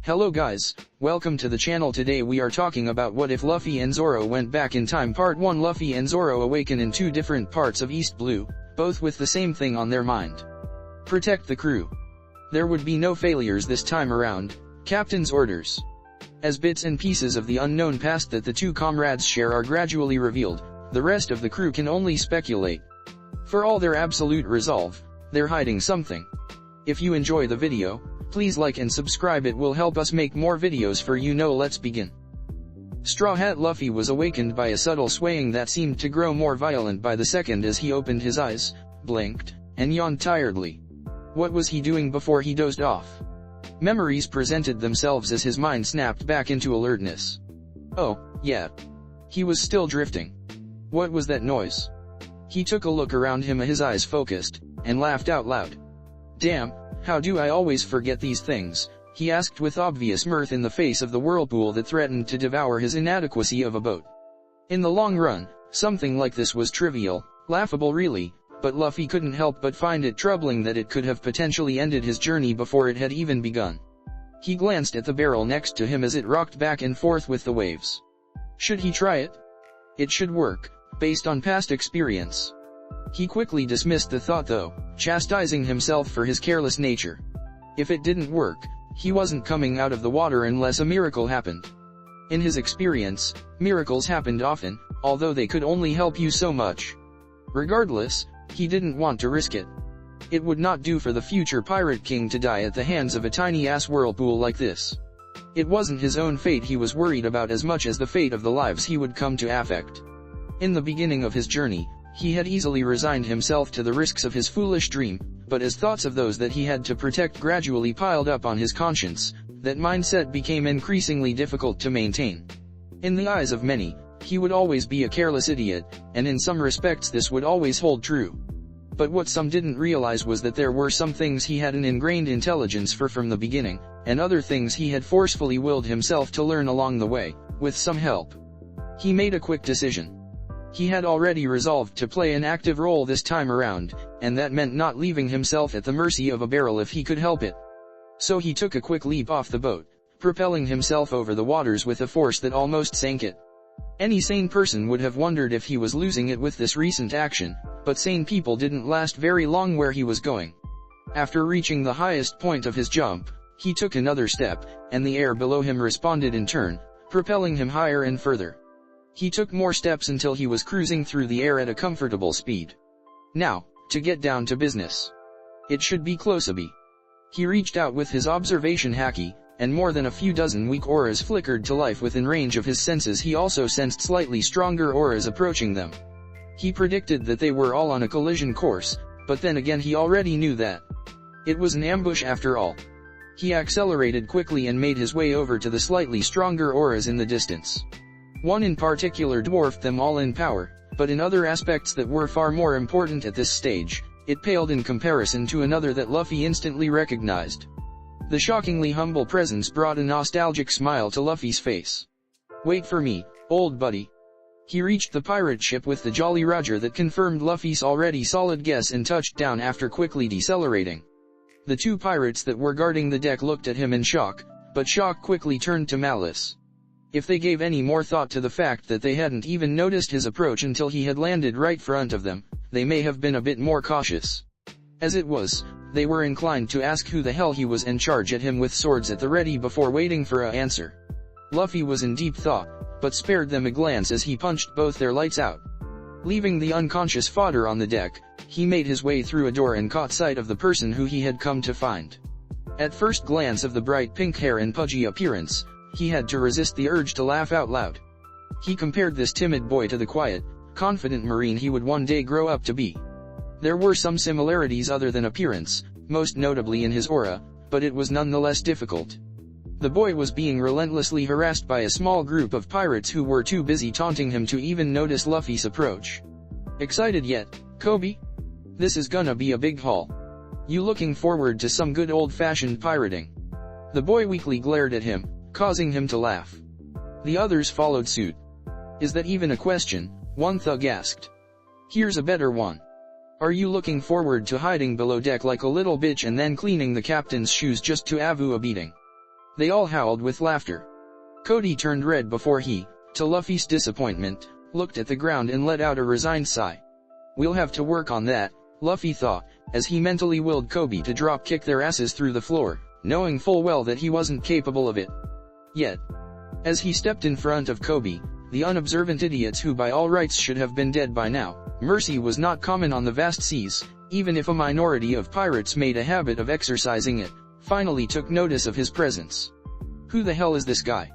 Hello guys, welcome to the channel. Today we are talking about what if Luffy and Zoro went back in time. Part 1. Luffy and Zoro awaken in two different parts of East Blue, both with the same thing on their mind. Protect the crew. There would be no failures this time around. Captain's orders. As bits and pieces of the unknown past that the two comrades share are gradually revealed, the rest of the crew can only speculate. For all their absolute resolve, they're hiding something. If you enjoy the video, please like and subscribe. It will help us make more videos for you. Let's begin. Straw Hat Luffy was awakened by a subtle swaying that seemed to grow more violent by the second as he opened his eyes, blinked, and yawned tiredly. What was he doing before he dozed off? Memories presented themselves as his mind snapped back into alertness. Oh, yeah. He was still drifting. What was that noise? He took a look around him, his eyes focused, and laughed out loud. Damn, how do I always forget these things? He asked with obvious mirth in the face of the whirlpool that threatened to devour his inadequacy of a boat. In the long run, something like this was trivial, laughable really, but Luffy couldn't help but find it troubling that it could have potentially ended his journey before it had even begun. He glanced at the barrel next to him as it rocked back and forth with the waves. Should he try it? It should work, based on past experience. He quickly dismissed the thought though, chastising himself for his careless nature. If it didn't work, he wasn't coming out of the water unless a miracle happened. In his experience, miracles happened often, although they could only help you so much. Regardless, he didn't want to risk it. It would not do for the future Pirate King to die at the hands of a tiny-ass whirlpool like this. It wasn't his own fate he was worried about as much as the fate of the lives he would come to affect. In the beginning of his journey, he had easily resigned himself to the risks of his foolish dream, but as thoughts of those that he had to protect gradually piled up on his conscience, that mindset became increasingly difficult to maintain. In the eyes of many, he would always be a careless idiot, and in some respects this would always hold true. But what some didn't realize was that there were some things he had an ingrained intelligence for from the beginning, and other things he had forcefully willed himself to learn along the way, with some help. He made a quick decision. He had already resolved to play an active role this time around, and that meant not leaving himself at the mercy of a barrel if he could help it. So he took a quick leap off the boat, propelling himself over the waters with a force that almost sank it. Any sane person would have wondered if he was losing it with this recent action, but sane people didn't last very long where he was going. After reaching the highest point of his jump, he took another step, and the air below him responded in turn, propelling him higher and further. He took more steps until he was cruising through the air at a comfortable speed. Now, to get down to business. It should be Koby. He reached out with his observation haki, and more than a few dozen weak auras flickered to life within range of his senses. He also sensed slightly stronger auras approaching them. He predicted that they were all on a collision course, but then again he already knew that it was an ambush after all. He accelerated quickly and made his way over to the slightly stronger auras in the distance. One in particular dwarfed them all in power, but in other aspects that were far more important at this stage, it paled in comparison to another that Luffy instantly recognized. The shockingly humble presence brought a nostalgic smile to Luffy's face. Wait for me, old buddy. He reached the pirate ship with the Jolly Roger that confirmed Luffy's already solid guess and touched down after quickly decelerating. The two pirates that were guarding the deck looked at him in shock, but shock quickly turned to malice. If they gave any more thought to the fact that they hadn't even noticed his approach until he had landed right front of them, they may have been a bit more cautious. As it was, they were inclined to ask who the hell he was and charge at him with swords at the ready before waiting for an answer. Luffy was in deep thought, but spared them a glance as he punched both their lights out. Leaving the unconscious fodder on the deck, he made his way through a door and caught sight of the person who he had come to find. At first glance of the bright pink hair and pudgy appearance, he had to resist the urge to laugh out loud. He compared this timid boy to the quiet, confident Marine he would one day grow up to be. There were some similarities other than appearance, most notably in his aura, but it was nonetheless difficult. The boy was being relentlessly harassed by a small group of pirates who were too busy taunting him to even notice Luffy's approach. Excited yet, Koby? This is gonna be a big haul. You looking forward to some good old-fashioned pirating? The boy weakly glared at him, causing him to laugh. The others followed suit. Is that even a question? One thug asked. Here's a better one. Are you looking forward to hiding below deck like a little bitch and then cleaning the captain's shoes just to avu a beating? They all howled with laughter. Cody turned red before he, to Luffy's disappointment, looked at the ground and let out a resigned sigh. We'll have to work on that, Luffy thought, as he mentally willed Koby to drop kick their asses through the floor, knowing full well that he wasn't capable of it. Yet, as he stepped in front of Koby, the unobservant idiots who by all rights should have been dead by now, mercy was not common on the vast seas, even if a minority of pirates made a habit of exercising it, finally took notice of his presence. Who the hell is this guy?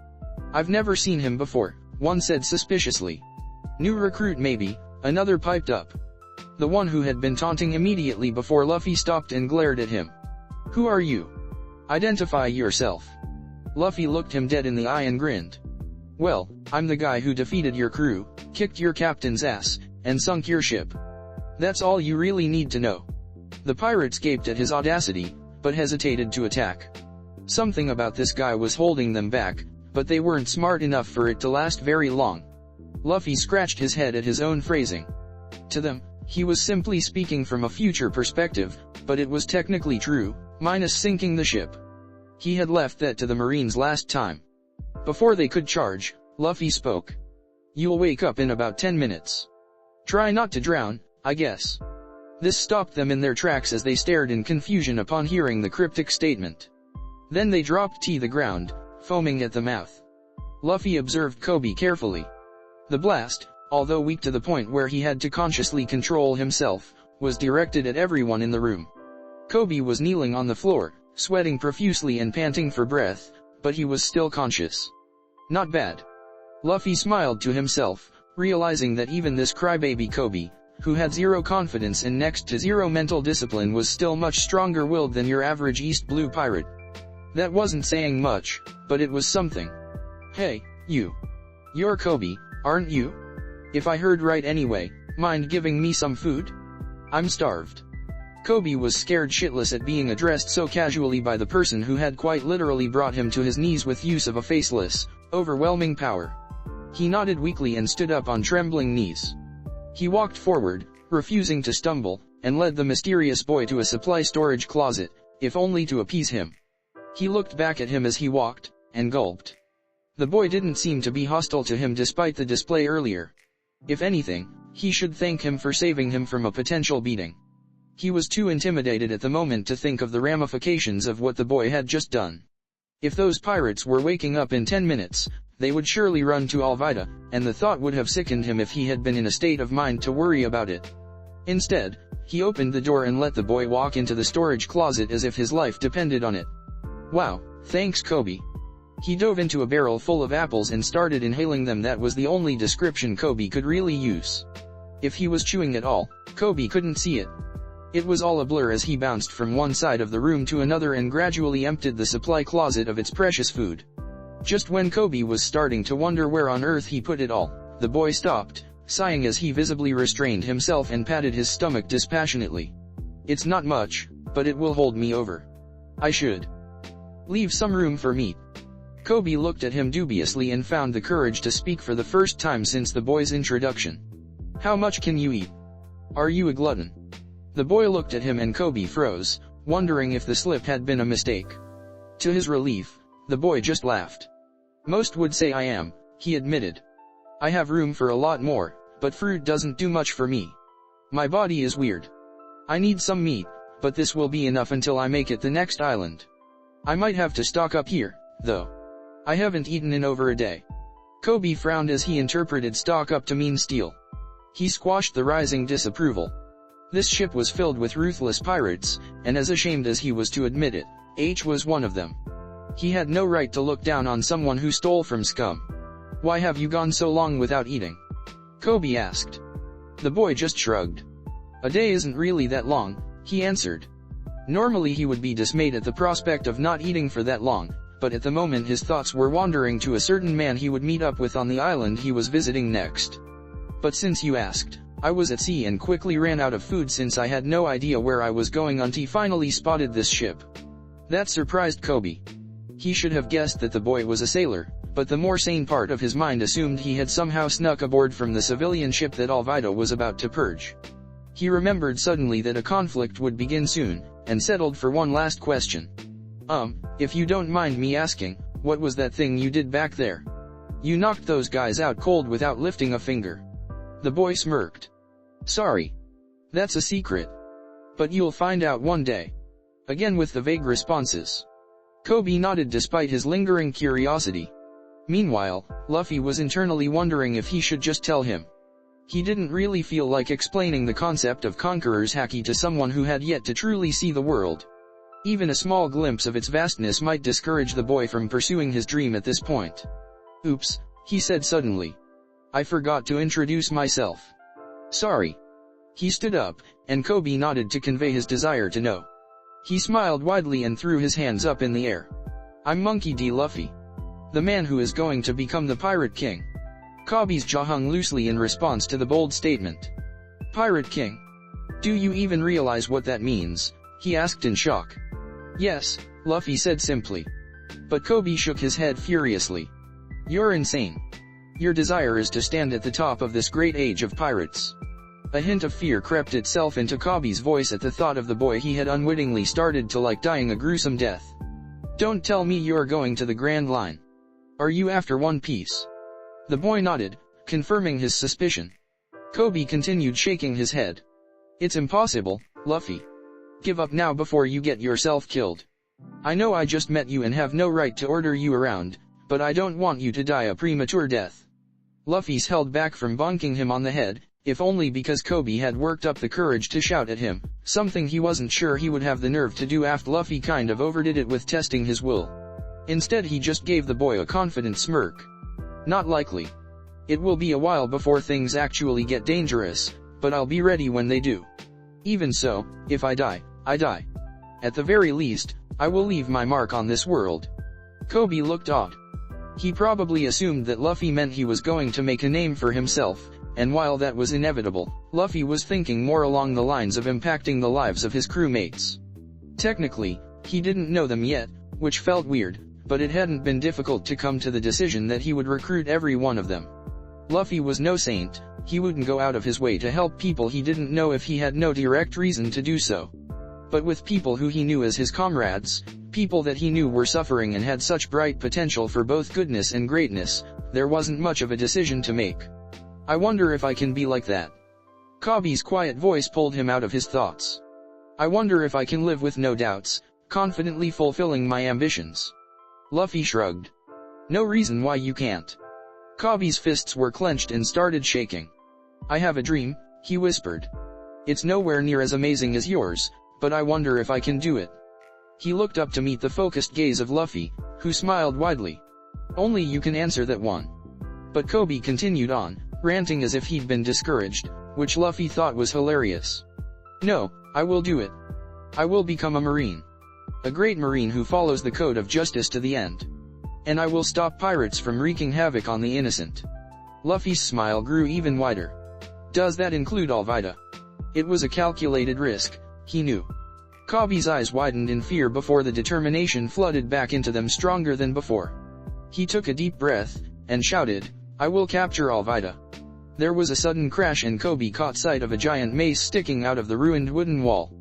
I've never seen him before, one said suspiciously. New recruit maybe, another piped up. The one who had been taunting immediately before Luffy stopped and glared at him. Who are you? Identify yourself. Luffy looked him dead in the eye and grinned. Well, I'm the guy who defeated your crew, kicked your captain's ass, and sunk your ship. That's all you really need to know. The pirates gaped at his audacity, but hesitated to attack. Something about this guy was holding them back, but they weren't smart enough for it to last very long. Luffy scratched his head at his own phrasing. To them, he was simply speaking from a future perspective, but it was technically true, minus sinking the ship. He had left that to the Marines last time. Before they could charge, Luffy spoke. You'll wake up in about 10 minutes. Try not to drown, I guess. This stopped them in their tracks as they stared in confusion upon hearing the cryptic statement. Then they dropped to the ground, foaming at the mouth. Luffy observed Koby carefully. The blast, although weak to the point where he had to consciously control himself, was directed at everyone in the room. Koby was kneeling on the floor, sweating profusely and panting for breath, but he was still conscious. Not bad. Luffy smiled to himself, realizing that even this crybaby Koby, who had zero confidence and next to zero mental discipline, was still much stronger-willed than your average East Blue pirate. That wasn't saying much, but it was something. Hey, you. You're Koby, aren't you? If I heard right anyway, mind giving me some food? I'm starved. Koby was scared shitless at being addressed so casually by the person who had quite literally brought him to his knees with use of a faceless, overwhelming power. He nodded weakly and stood up on trembling knees. He walked forward, refusing to stumble, and led the mysterious boy to a supply storage closet, if only to appease him. He looked back at him as he walked, and gulped. The boy didn't seem to be hostile to him despite the display earlier. If anything, he should thank him for saving him from a potential beating. He was too intimidated at the moment to think of the ramifications of what the boy had just done. If those pirates were waking up in 10 minutes, they would surely run to Alvida, and the thought would have sickened him if he had been in a state of mind to worry about it. Instead, he opened the door and let the boy walk into the storage closet as if his life depended on it. Wow, thanks Koby. He dove into a barrel full of apples and started inhaling them. That was the only description Koby could really use. If he was chewing at all, Koby couldn't see it. It was all a blur as he bounced from one side of the room to another and gradually emptied the supply closet of its precious food. Just when Koby was starting to wonder where on earth he put it all, the boy stopped, sighing as he visibly restrained himself and patted his stomach dispassionately. It's not much, but it will hold me over. I should leave some room for meat. Koby looked at him dubiously and found the courage to speak for the first time since the boy's introduction. How much can you eat? Are you a glutton? The boy looked at him and Koby froze, wondering if the slip had been a mistake. To his relief, the boy just laughed. Most would say I am, he admitted. I have room for a lot more, but fruit doesn't do much for me. My body is weird. I need some meat, but this will be enough until I make it the next island. I might have to stock up here, though. I haven't eaten in over a day. Koby frowned as he interpreted stock up to mean steal. He squashed the rising disapproval. This ship was filled with ruthless pirates, and as ashamed as he was to admit it, H was one of them. He had no right to look down on someone who stole from scum. Why have you gone so long without eating? Koby asked. The boy just shrugged. A day isn't really that long, he answered. Normally he would be dismayed at the prospect of not eating for that long, but at the moment his thoughts were wandering to a certain man he would meet up with on the island he was visiting next. But since you asked, I was at sea and quickly ran out of food since I had no idea where I was going until finally spotted this ship. That surprised Koby. He should have guessed that the boy was a sailor, but the more sane part of his mind assumed he had somehow snuck aboard from the civilian ship that Alvida was about to purge. He remembered suddenly that a conflict would begin soon, and settled for one last question. If you don't mind me asking, what was that thing you did back there? You knocked those guys out cold without lifting a finger. The boy smirked. Sorry. That's a secret. But you'll find out one day. Again with the vague responses. Koby nodded despite his lingering curiosity. Meanwhile, Luffy was internally wondering if he should just tell him. He didn't really feel like explaining the concept of Conqueror's Haki to someone who had yet to truly see the world. Even a small glimpse of its vastness might discourage the boy from pursuing his dream at this point. Oops, he said suddenly. I forgot to introduce myself. Sorry. He stood up, and Koby nodded to convey his desire to know. He smiled widely and threw his hands up in the air. I'm Monkey D. Luffy. The man who is going to become the Pirate King. Koby's jaw hung loosely in response to the bold statement. Pirate King? Do you even realize what that means? He asked in shock. Yes, Luffy said simply. But Koby shook his head furiously. You're insane. Your desire is to stand at the top of this great age of pirates. A hint of fear crept itself into Koby's voice at the thought of the boy he had unwittingly started to like dying a gruesome death. Don't tell me you're going to the Grand Line. Are you after One Piece? The boy nodded, confirming his suspicion. Koby continued shaking his head. It's impossible, Luffy. Give up now before you get yourself killed. I know I just met you and have no right to order you around, but I don't want you to die a premature death. Luffy's held back from bonking him on the head, if only because Koby had worked up the courage to shout at him, something he wasn't sure he would have the nerve to do after Luffy kind of overdid it with testing his will. Instead he just gave the boy a confident smirk. Not likely. It will be a while before things actually get dangerous, but I'll be ready when they do. Even so, if I die, I die. At the very least, I will leave my mark on this world. Koby looked odd. He probably assumed that Luffy meant he was going to make a name for himself, and while that was inevitable, Luffy was thinking more along the lines of impacting the lives of his crewmates. Technically, he didn't know them yet, which felt weird, but it hadn't been difficult to come to the decision that he would recruit every one of them. Luffy was no saint, he wouldn't go out of his way to help people he didn't know if he had no direct reason to do so. But with people who he knew as his comrades, people that he knew were suffering and had such bright potential for both goodness and greatness, there wasn't much of a decision to make. I wonder if I can be like that. Koby's quiet voice pulled him out of his thoughts. I wonder if I can live with no doubts, confidently fulfilling my ambitions. Luffy shrugged. No reason why you can't. Koby's fists were clenched and started shaking. I have a dream, he whispered. It's nowhere near as amazing as yours, but I wonder if I can do it. He looked up to meet the focused gaze of Luffy, who smiled widely. Only you can answer that one. But Koby continued on, ranting as if he'd been discouraged, which Luffy thought was hilarious. No, I will do it. I will become a Marine. A great Marine who follows the code of justice to the end. And I will stop pirates from wreaking havoc on the innocent. Luffy's smile grew even wider. Does that include Alvida? It was a calculated risk, he knew. Koby's eyes widened in fear before the determination flooded back into them stronger than before. He took a deep breath, and shouted, I will capture Alvida. There was a sudden crash and Koby caught sight of a giant mace sticking out of the ruined wooden wall.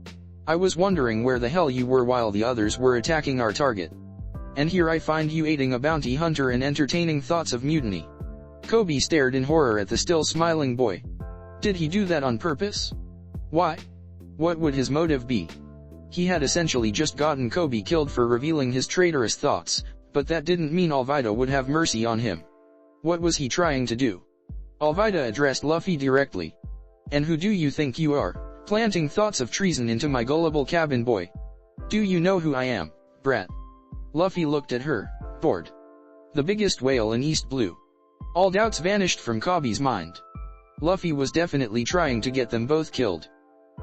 I was wondering where the hell you were while the others were attacking our target. And here I find you aiding a bounty hunter and entertaining thoughts of mutiny. Koby stared in horror at the still smiling boy. Did he do that on purpose? Why? What would his motive be? He had essentially just gotten Koby killed for revealing his traitorous thoughts, but that didn't mean Alvida would have mercy on him. What was he trying to do? Alvida addressed Luffy directly. And who do you think you are, planting thoughts of treason into my gullible cabin boy? Do you know who I am, brat? Luffy looked at her, bored. The biggest whale in East Blue. All doubts vanished from Koby's mind. Luffy was definitely trying to get them both killed.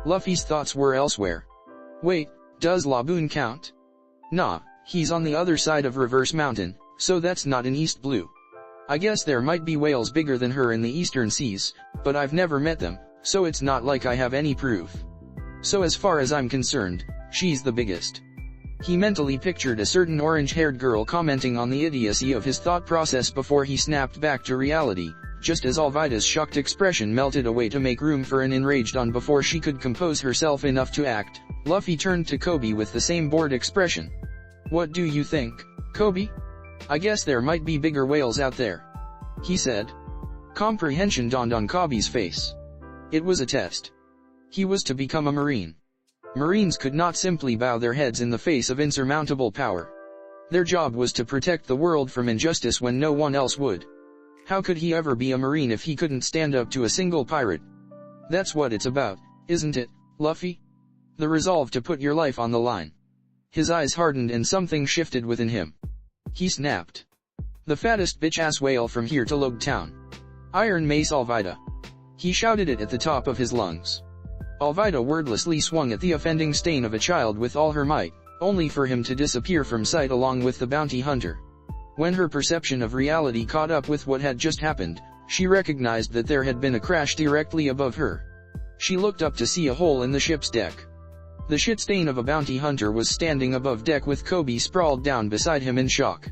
Luffy's thoughts were elsewhere. Wait, does Laboon count? Nah, he's on the other side of Reverse Mountain, so that's not in East Blue. I guess there might be whales bigger than her in the eastern seas, but I've never met them, so it's not like I have any proof. So as far as I'm concerned, she's the biggest. He mentally pictured a certain orange-haired girl commenting on the idiocy of his thought process before he snapped back to reality, just as Alvida's shocked expression melted away to make room for an enraged Don before she could compose herself enough to act. Luffy turned to Koby with the same bored expression. What do you think, Koby? I guess there might be bigger whales out there, he said. Comprehension dawned on Koby's face. It was a test. He was to become a Marine. Marines could not simply bow their heads in the face of insurmountable power. Their job was to protect the world from injustice when no one else would. How could he ever be a Marine if he couldn't stand up to a single pirate? That's what it's about, isn't it, Luffy? The resolve to put your life on the line. His eyes hardened and something shifted within him. He snapped. The fattest bitch-ass whale from here to Loguetown. Iron Mace Alvida. He shouted it at the top of his lungs. Alvida wordlessly swung at the offending stain of a child with all her might, only for him to disappear from sight along with the bounty hunter. When her perception of reality caught up with what had just happened, she recognized that there had been a crash directly above her. She looked up to see a hole in the ship's deck. The shit stain of a bounty hunter was standing above deck with Koby sprawled down beside him in shock.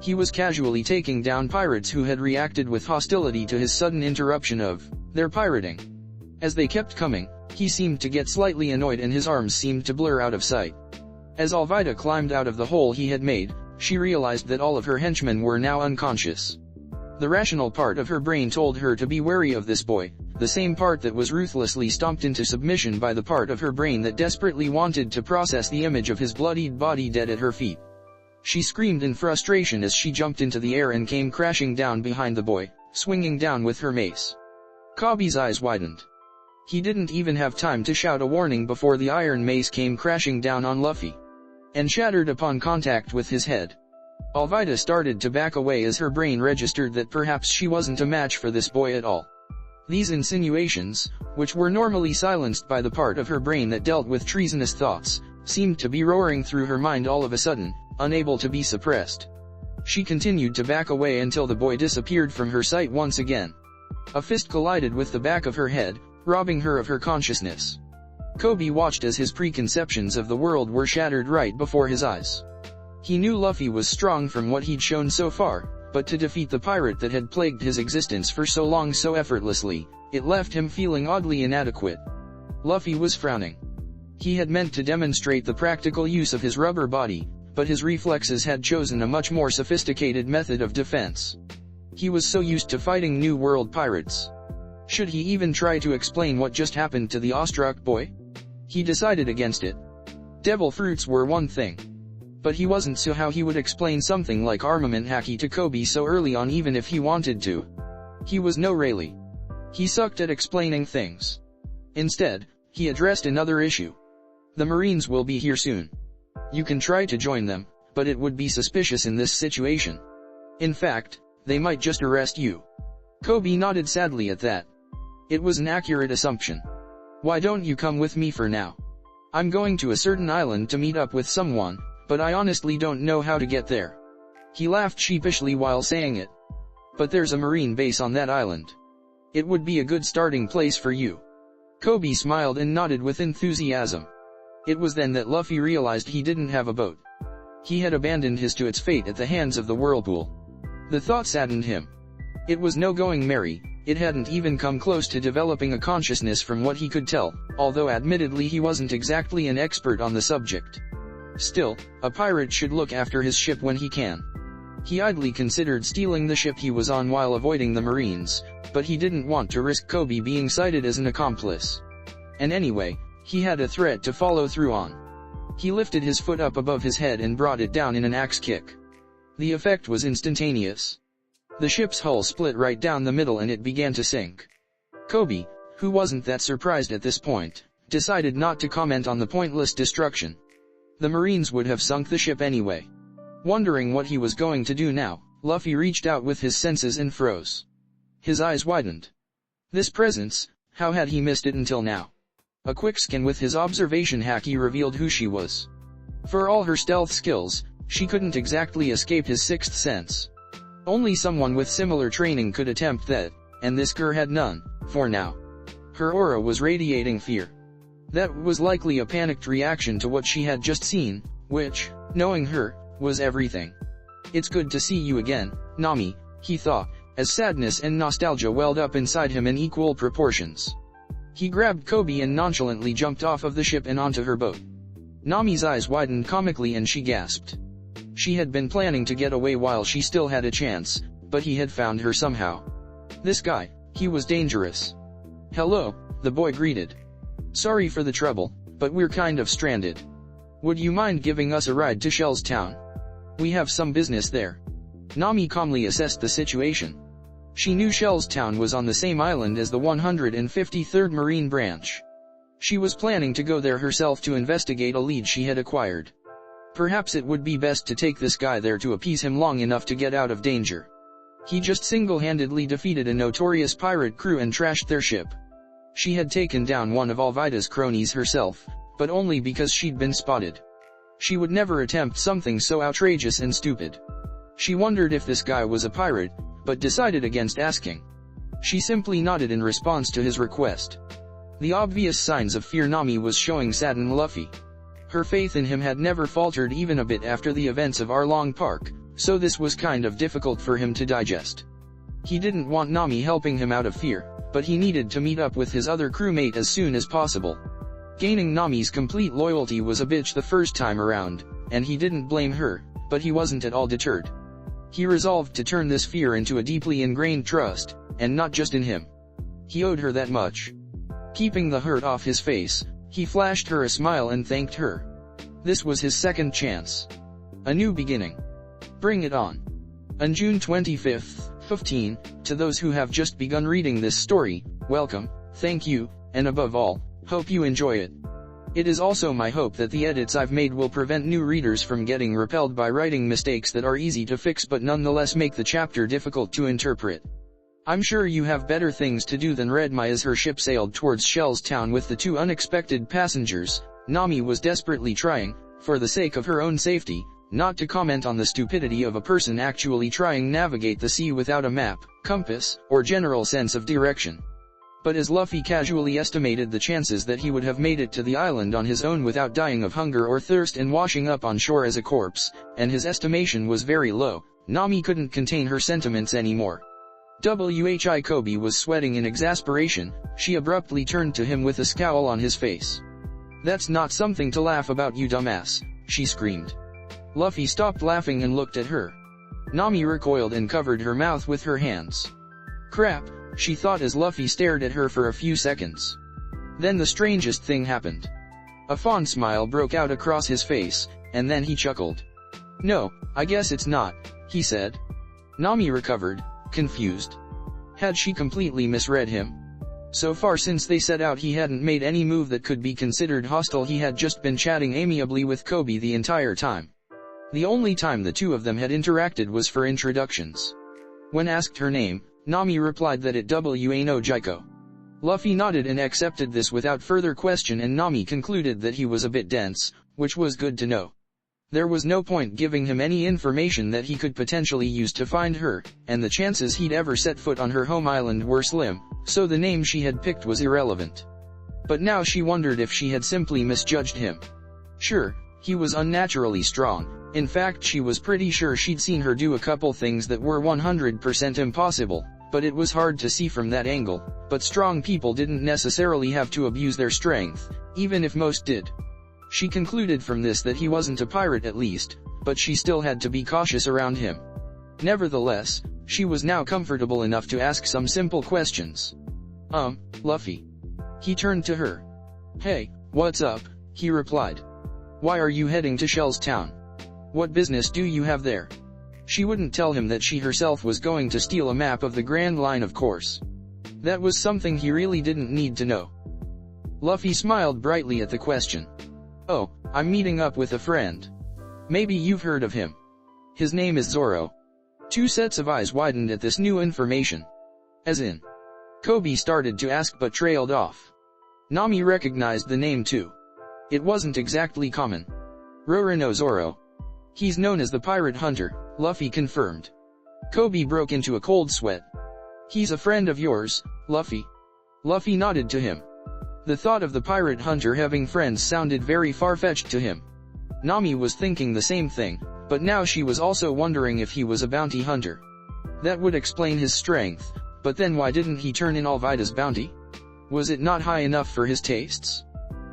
He was casually taking down pirates who had reacted with hostility to his sudden interruption of their pirating. As they kept coming, he seemed to get slightly annoyed and his arms seemed to blur out of sight. As Alvida climbed out of the hole he had made, she realized that all of her henchmen were now unconscious. The rational part of her brain told her to be wary of this boy, the same part that was ruthlessly stomped into submission by the part of her brain that desperately wanted to process the image of his bloodied body dead at her feet. She screamed in frustration as she jumped into the air and came crashing down behind the boy, swinging down with her mace. Koby's eyes widened. He didn't even have time to shout a warning before the iron mace came crashing down on Luffy, and shattered upon contact with his head. Alvida started to back away as her brain registered that perhaps she wasn't a match for this boy at all. These insinuations, which were normally silenced by the part of her brain that dealt with treasonous thoughts, seemed to be roaring through her mind all of a sudden, unable to be suppressed. She continued to back away until the boy disappeared from her sight once again. A fist collided with the back of her head, robbing her of her consciousness. Koby watched as his preconceptions of the world were shattered right before his eyes. He knew Luffy was strong from what he'd shown so far, but to defeat the pirate that had plagued his existence for so long so effortlessly, it left him feeling oddly inadequate. Luffy was frowning. He had meant to demonstrate the practical use of his rubber body, but his reflexes had chosen a much more sophisticated method of defense. He was so used to fighting New World pirates. Should he even try to explain what just happened to the awestruck boy? He decided against it. Devil fruits were one thing. But he wasn't sure how he would explain something like armament haki to Koby so early on even if he wanted to. He was no Rayleigh. He sucked at explaining things. Instead, he addressed another issue. The Marines will be here soon. You can try to join them, but it would be suspicious in this situation. In fact, they might just arrest you. Koby nodded sadly at that. It was an accurate assumption. Why don't you come with me for now? I'm going to a certain island to meet up with someone, but I honestly don't know how to get there. He laughed sheepishly while saying it. But there's a Marine base on that island. It would be a good starting place for you. Koby smiled and nodded with enthusiasm. It was then that Luffy realized he didn't have a boat. He had abandoned his to its fate at the hands of the whirlpool. The thought saddened him. It was no going merry. It hadn't even come close to developing a consciousness from what he could tell, although admittedly he wasn't exactly an expert on the subject. Still, a pirate should look after his ship when he can. He idly considered stealing the ship he was on while avoiding the Marines, but he didn't want to risk Koby being cited as an accomplice. And anyway, he had a threat to follow through on. He lifted his foot up above his head and brought it down in an axe kick. The effect was instantaneous. The ship's hull split right down the middle and it began to sink. Koby, who wasn't that surprised at this point, decided not to comment on the pointless destruction. The Marines would have sunk the ship anyway. Wondering what he was going to do now, Luffy reached out with his senses and froze. His eyes widened. This presence, how had he missed it until now? A quick scan with his observation haki revealed who she was. For all her stealth skills, she couldn't exactly escape his sixth sense. Only someone with similar training could attempt that, and this girl had none, for now. Her aura was radiating fear. That was likely a panicked reaction to what she had just seen, which, knowing her, was everything. It's good to see you again, Nami, he thought, as sadness and nostalgia welled up inside him in equal proportions. He grabbed Koby and nonchalantly jumped off of the ship and onto her boat. Nami's eyes widened comically and she gasped. She had been planning to get away while she still had a chance, but he had found her somehow. This guy, he was dangerous. Hello, the boy greeted. Sorry for the trouble, but we're kind of stranded. Would you mind giving us a ride to Shell's Town? We have some business there. Nami calmly assessed the situation. She knew Shell's Town was on the same island as the 153rd Marine Branch. She was planning to go there herself to investigate a lead she had acquired. Perhaps it would be best to take this guy there to appease him long enough to get out of danger. He just single-handedly defeated a notorious pirate crew and trashed their ship. She had taken down one of Alvida's cronies herself, but only because she'd been spotted. She would never attempt something so outrageous and stupid. She wondered if this guy was a pirate, but decided against asking. She simply nodded in response to his request. The obvious signs of fear Nami was showing saddened Luffy. Her faith in him had never faltered even a bit after the events of Arlong Park, so this was kind of difficult for him to digest. He didn't want Nami helping him out of fear, but he needed to meet up with his other crewmate as soon as possible. Gaining Nami's complete loyalty was a bitch the first time around, and he didn't blame her, but he wasn't at all deterred. He resolved to turn this fear into a deeply ingrained trust, and not just in him. He owed her that much. Keeping the hurt off his face, he flashed her a smile and thanked her. This was his second chance. A new beginning. Bring it on. On June 25th, 15, to those who have just begun reading this story, welcome, thank you, and above all, hope you enjoy it. It is also my hope that the edits I've made will prevent new readers from getting repelled by writing mistakes that are easy to fix but nonetheless make the chapter difficult to interpret. I'm sure you have better things to do than read my. As her ship sailed towards Shell's Town with the two unexpected passengers, Nami was desperately trying, for the sake of her own safety, not to comment on the stupidity of a person actually trying navigate the sea without a map, compass, or general sense of direction. But as Luffy casually estimated the chances that he would have made it to the island on his own without dying of hunger or thirst and washing up on shore as a corpse, and his estimation was very low, Nami couldn't contain her sentiments anymore. Koby was sweating in exasperation. She abruptly turned to him with a scowl on his face. That's not something to laugh about, you dumbass, she screamed. Luffy stopped laughing and looked at her. Nami recoiled and covered her mouth with her hands. Crap, she thought as Luffy stared at her for a few seconds. Then the strangest thing happened. A fond smile broke out across his face, and then he chuckled. No, I guess it's not, he said. Nami recovered, confused. Had she completely misread him? So far since they set out he hadn't made any move that could be considered hostile. He had just been chatting amiably with Koby the entire time. The only time the two of them had interacted was for introductions. When asked her name, Nami replied that it was no Jiko. Luffy nodded and accepted this without further question, and Nami concluded that he was a bit dense, which was good to know. There was no point giving him any information that he could potentially use to find her, and the chances he'd ever set foot on her home island were slim, so the name she had picked was irrelevant. But now she wondered if she had simply misjudged him. Sure, he was unnaturally strong. In fact, she was pretty sure she'd seen her do a couple things that were 100% impossible, but it was hard to see from that angle. But strong people didn't necessarily have to abuse their strength, even if most did. She concluded from this that he wasn't a pirate at least, but she still had to be cautious around him. Nevertheless, she was now comfortable enough to ask some simple questions. Luffy. He turned to her. Hey, what's up? He replied. Why are you heading to Shell's Town? What business do you have there? She wouldn't tell him that she herself was going to steal a map of the Grand Line, of course. That was something he really didn't need to know. Luffy smiled brightly at the question. Oh, I'm meeting up with a friend. Maybe you've heard of him. His name is Zoro. Two sets of eyes widened at this new information. As in? Koby started to ask but trailed off. Nami recognized the name too. It wasn't exactly common. No Zoro. He's known as the Pirate Hunter, Luffy confirmed. Koby broke into a cold sweat. He's a friend of yours, Luffy? Luffy nodded to him. The thought of the Pirate Hunter having friends sounded very far-fetched to him. Nami was thinking the same thing, but now she was also wondering if he was a bounty hunter. That would explain his strength, but then why didn't he turn in Alvida's bounty? Was it not high enough for his tastes?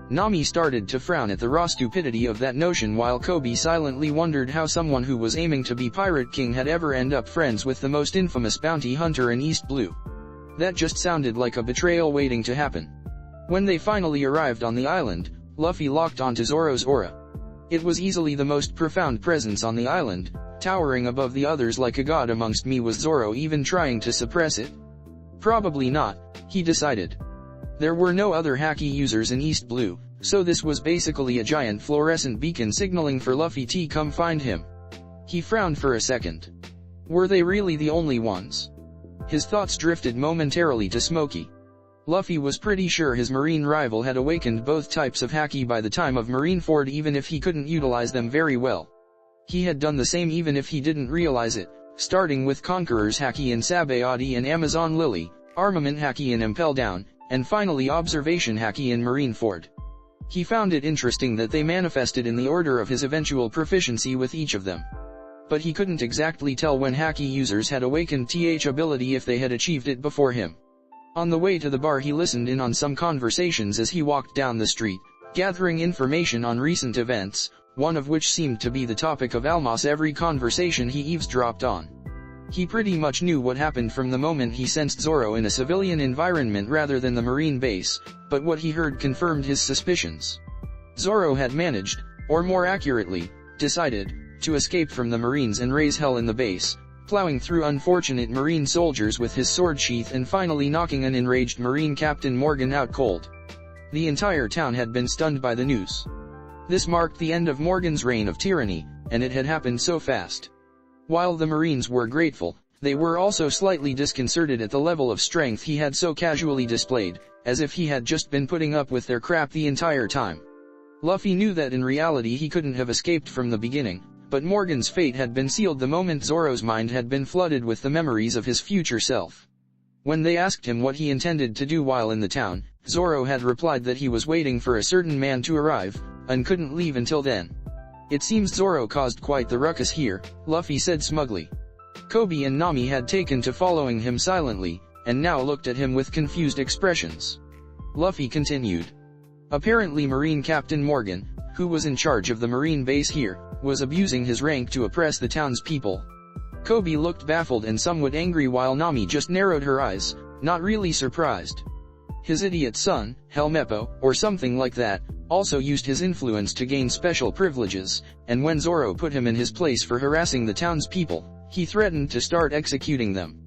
Nami started to frown at the raw stupidity of that notion, while Koby silently wondered how someone who was aiming to be Pirate King had ever end up friends with the most infamous bounty hunter in East Blue. That just sounded like a betrayal waiting to happen. When they finally arrived on the island, Luffy locked onto Zoro's aura. It was easily the most profound presence on the island, towering above the others like a god amongst me. Was Zoro even trying to suppress it? Probably not, he decided. There were no other haki users in East Blue, so this was basically a giant fluorescent beacon signaling for Luffy to come find him. He frowned for a second. Were they really the only ones? His thoughts drifted momentarily to Smokey. Luffy was pretty sure his marine rival had awakened both types of haki by the time of Marineford, even if he couldn't utilize them very well. He had done the same even if he didn't realize it, starting with Conqueror's haki in Sabayati and Amazon Lily, Armament haki in Impel Down, and finally Observation haki in Marineford. He found it interesting that they manifested in the order of his eventual proficiency with each of them. But he couldn't exactly tell when haki users had awakened th ability if they had achieved it before him. On the way to the bar, he listened in on some conversations as he walked down the street, gathering information on recent events, one of which seemed to be the topic of almost every conversation he eavesdropped on. He pretty much knew what happened from the moment he sensed Zoro in a civilian environment rather than the marine base, but what he heard confirmed his suspicions. Zoro had managed, or more accurately, decided, to escape from the Marines and raise hell in the base, plowing through unfortunate Marine soldiers with his sword sheath and finally knocking an enraged Marine Captain Morgan out cold. The entire town had been stunned by the news. This marked the end of Morgan's reign of tyranny, and it had happened so fast. While the Marines were grateful, they were also slightly disconcerted at the level of strength he had so casually displayed, as if he had just been putting up with their crap the entire time. Luffy knew that in reality he couldn't have escaped from the beginning, but Morgan's fate had been sealed the moment Zoro's mind had been flooded with the memories of his future self. When they asked him what he intended to do while in the town, Zoro had replied that he was waiting for a certain man to arrive, and couldn't leave until then. It seems Zoro caused quite the ruckus here, Luffy said smugly. Koby and Nami had taken to following him silently, and now looked at him with confused expressions. Luffy continued. Apparently Marine Captain Morgan, who was in charge of the Marine base here, was abusing his rank to oppress the town's people. Koby looked baffled and somewhat angry while Nami just narrowed her eyes, not really surprised. His idiot son, Helmeppo, or something like that, also used his influence to gain special privileges, and when Zoro put him in his place for harassing the townspeople, he threatened to start executing them.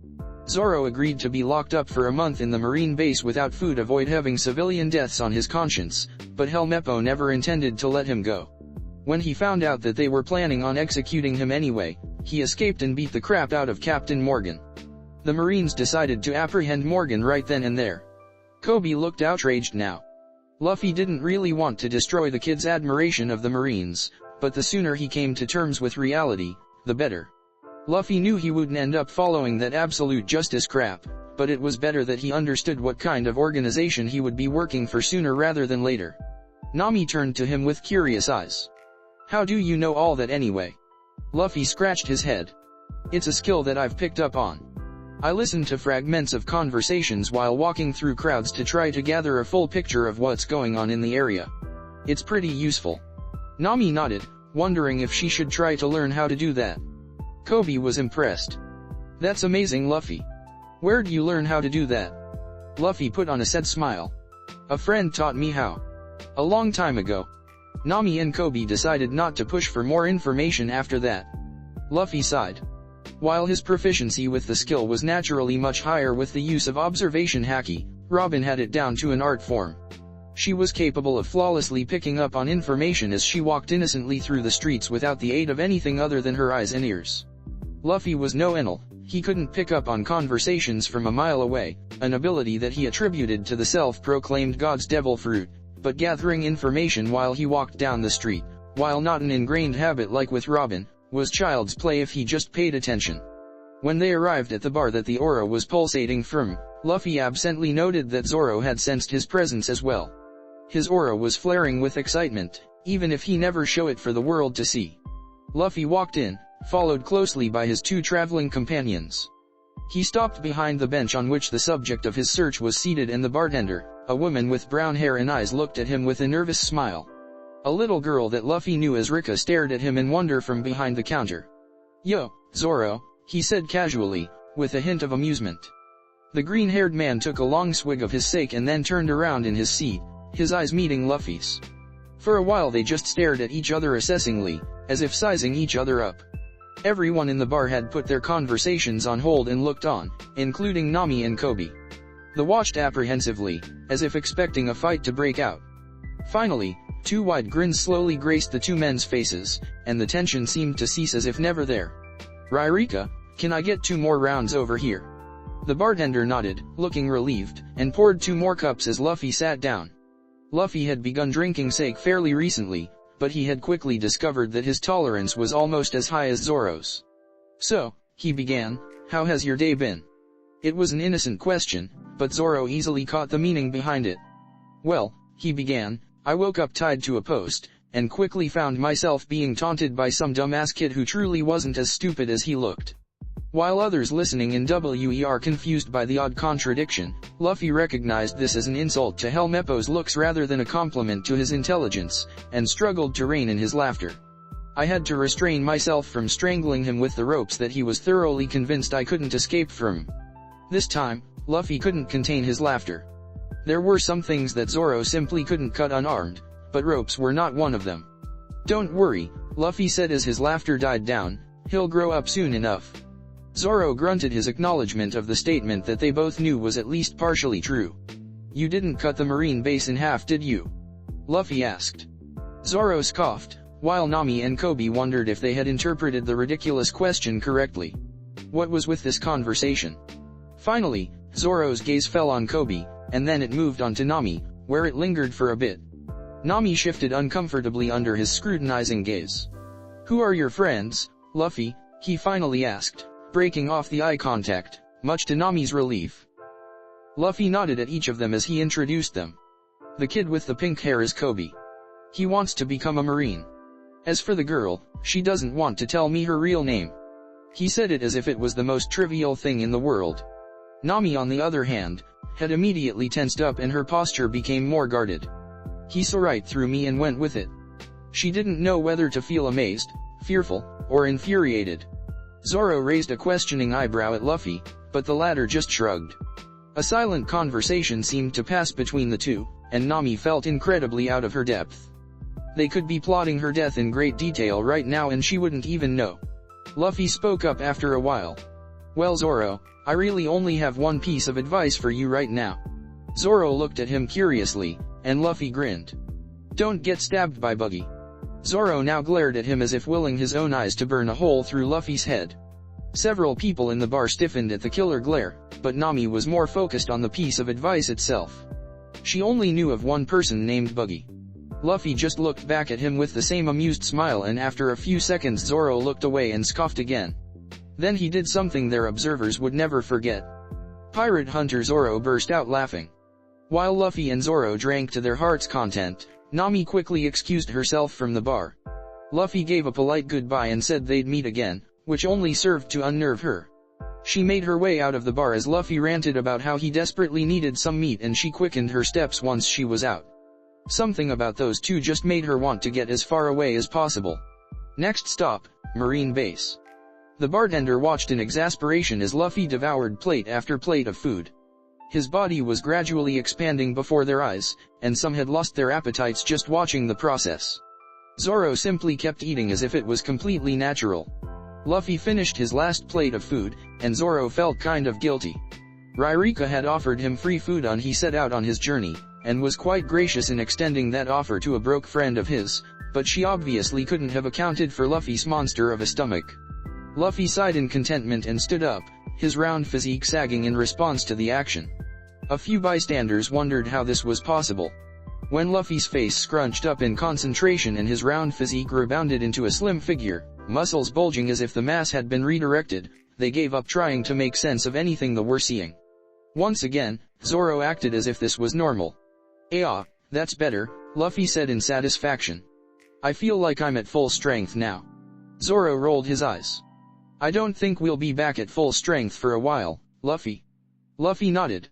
Zoro agreed to be locked up for a month in the Marine base without food, avoid having civilian deaths on his conscience, but Helmeppo never intended to let him go. When he found out that they were planning on executing him anyway, he escaped and beat the crap out of Captain Morgan. The Marines decided to apprehend Morgan right then and there. Koby looked outraged now. Luffy didn't really want to destroy the kid's admiration of the Marines, but the sooner he came to terms with reality, the better. Luffy knew he wouldn't end up following that absolute justice crap, but it was better that he understood what kind of organization he would be working for sooner rather than later. Nami turned to him with curious eyes. How do you know all that anyway? Luffy scratched his head. It's a skill that I've picked up on. I listened to fragments of conversations while walking through crowds to try to gather a full picture of what's going on in the area. It's pretty useful. Nami nodded, wondering if she should try to learn how to do that. Koby was impressed. That's amazing, Luffy. Where'd you learn how to do that? Luffy put on a sad smile. A friend taught me how. A long time ago. Nami and Koby decided not to push for more information after that. Luffy sighed. While his proficiency with the skill was naturally much higher with the use of observation haki, Robin had it down to an art form. She was capable of flawlessly picking up on information as she walked innocently through the streets without the aid of anything other than her eyes and ears. Luffy was no Enel, he couldn't pick up on conversations from a mile away, an ability that he attributed to the self-proclaimed god's devil fruit, but gathering information while he walked down the street, while not an ingrained habit like with Robin, was child's play if he just paid attention. When they arrived at the bar that the aura was pulsating from, Luffy absently noted that Zoro had sensed his presence as well. His aura was flaring with excitement, even if he never showed it for the world to see. Luffy walked in, followed closely by his two traveling companions. He stopped behind the bench on which the subject of his search was seated and the bartender, A woman with brown hair and eyes looked at him with a nervous smile. A little girl that Luffy knew as Rika stared at him in wonder from behind the counter. "Yo, Zoro," he said casually, with a hint of amusement. The green-haired man took a long swig of his sake and then turned around in his seat, his eyes meeting Luffy's. For a while they just stared at each other assessingly, as if sizing each other up. Everyone in the bar had put their conversations on hold and looked on, including Nami and Koby. They watched apprehensively, as if expecting a fight to break out. Finally, two wide grins slowly graced the two men's faces, and the tension seemed to cease as if never there. "Rika, can I get 2 more rounds over here?" The bartender nodded, looking relieved, and poured 2 more cups as Luffy sat down. Luffy had begun drinking sake fairly recently, but he had quickly discovered that his tolerance was almost as high as Zoro's. "So," he began, "how has your day been?" It was an innocent question, but Zoro easily caught the meaning behind it. "Well," he began, "I woke up tied to a post, and quickly found myself being taunted by some dumbass kid who truly wasn't as stupid as he looked." While others listening in were confused by the odd contradiction, Luffy recognized this as an insult to Helmeppo's looks rather than a compliment to his intelligence, and struggled to rein in his laughter. "I had to restrain myself from strangling him with the ropes that he was thoroughly convinced I couldn't escape from." This time, Luffy couldn't contain his laughter. There were some things that Zoro simply couldn't cut unarmed, but ropes were not one of them. "Don't worry," Luffy said as his laughter died down, "he'll grow up soon enough." Zoro grunted his acknowledgement of the statement that they both knew was at least partially true. "You didn't cut the marine base in half, did you?" Luffy asked. Zoro scoffed, while Nami and Koby wondered if they had interpreted the ridiculous question correctly. What was with this conversation? Finally, Zoro's gaze fell on Koby, and then it moved on to Nami, where it lingered for a bit. Nami shifted uncomfortably under his scrutinizing gaze. "Who are your friends, Luffy?" he finally asked, breaking off the eye contact, much to Nami's relief. Luffy nodded at each of them as he introduced them. "The kid with the pink hair is Koby. He wants to become a marine. As for the girl, she doesn't want to tell me her real name." He said it as if it was the most trivial thing in the world. Nami, on the other hand, had immediately tensed up and her posture became more guarded. "He saw right through me and went with it." She didn't know whether to feel amazed, fearful, or infuriated. Zoro raised a questioning eyebrow at Luffy, but the latter just shrugged. A silent conversation seemed to pass between the two, and Nami felt incredibly out of her depth. They could be plotting her death in great detail right now and she wouldn't even know. Luffy spoke up after a while. "Well Zoro, I really only have one piece of advice for you right now." Zoro looked at him curiously, and Luffy grinned. "Don't get stabbed by Buggy." Zoro now glared at him as if willing his own eyes to burn a hole through Luffy's head. Several people in the bar stiffened at the killer glare, but Nami was more focused on the piece of advice itself. She only knew of one person named Buggy. Luffy just looked back at him with the same amused smile, and after a few seconds Zoro looked away and scoffed again. Then he did something their observers would never forget. Pirate Hunter Zoro burst out laughing. While Luffy and Zoro drank to their heart's content, Nami quickly excused herself from the bar. Luffy gave a polite goodbye and said they'd meet again, which only served to unnerve her. She made her way out of the bar as Luffy ranted about how he desperately needed some meat, and she quickened her steps once she was out. Something about those two just made her want to get as far away as possible. Next stop, Marine Base. The bartender watched in exasperation as Luffy devoured plate after plate of food. His body was gradually expanding before their eyes, and some had lost their appetites just watching the process. Zoro simply kept eating as if it was completely natural. Luffy finished his last plate of food, and Zoro felt kind of guilty. Rika had offered him free food on he set out on his journey, and was quite gracious in extending that offer to a broke friend of his, but she obviously couldn't have accounted for Luffy's monster of a stomach. Luffy sighed in contentment and stood up, his round physique sagging in response to the action. A few bystanders wondered how this was possible. When Luffy's face scrunched up in concentration and his round physique rebounded into a slim figure, muscles bulging as if the mass had been redirected, they gave up trying to make sense of anything they were seeing. Once again, Zoro acted as if this was normal. "Ah, that's better," Luffy said in satisfaction. "I feel like I'm at full strength now." Zoro rolled his eyes. "I don't think we'll be back at full strength for a while, Luffy." Luffy nodded.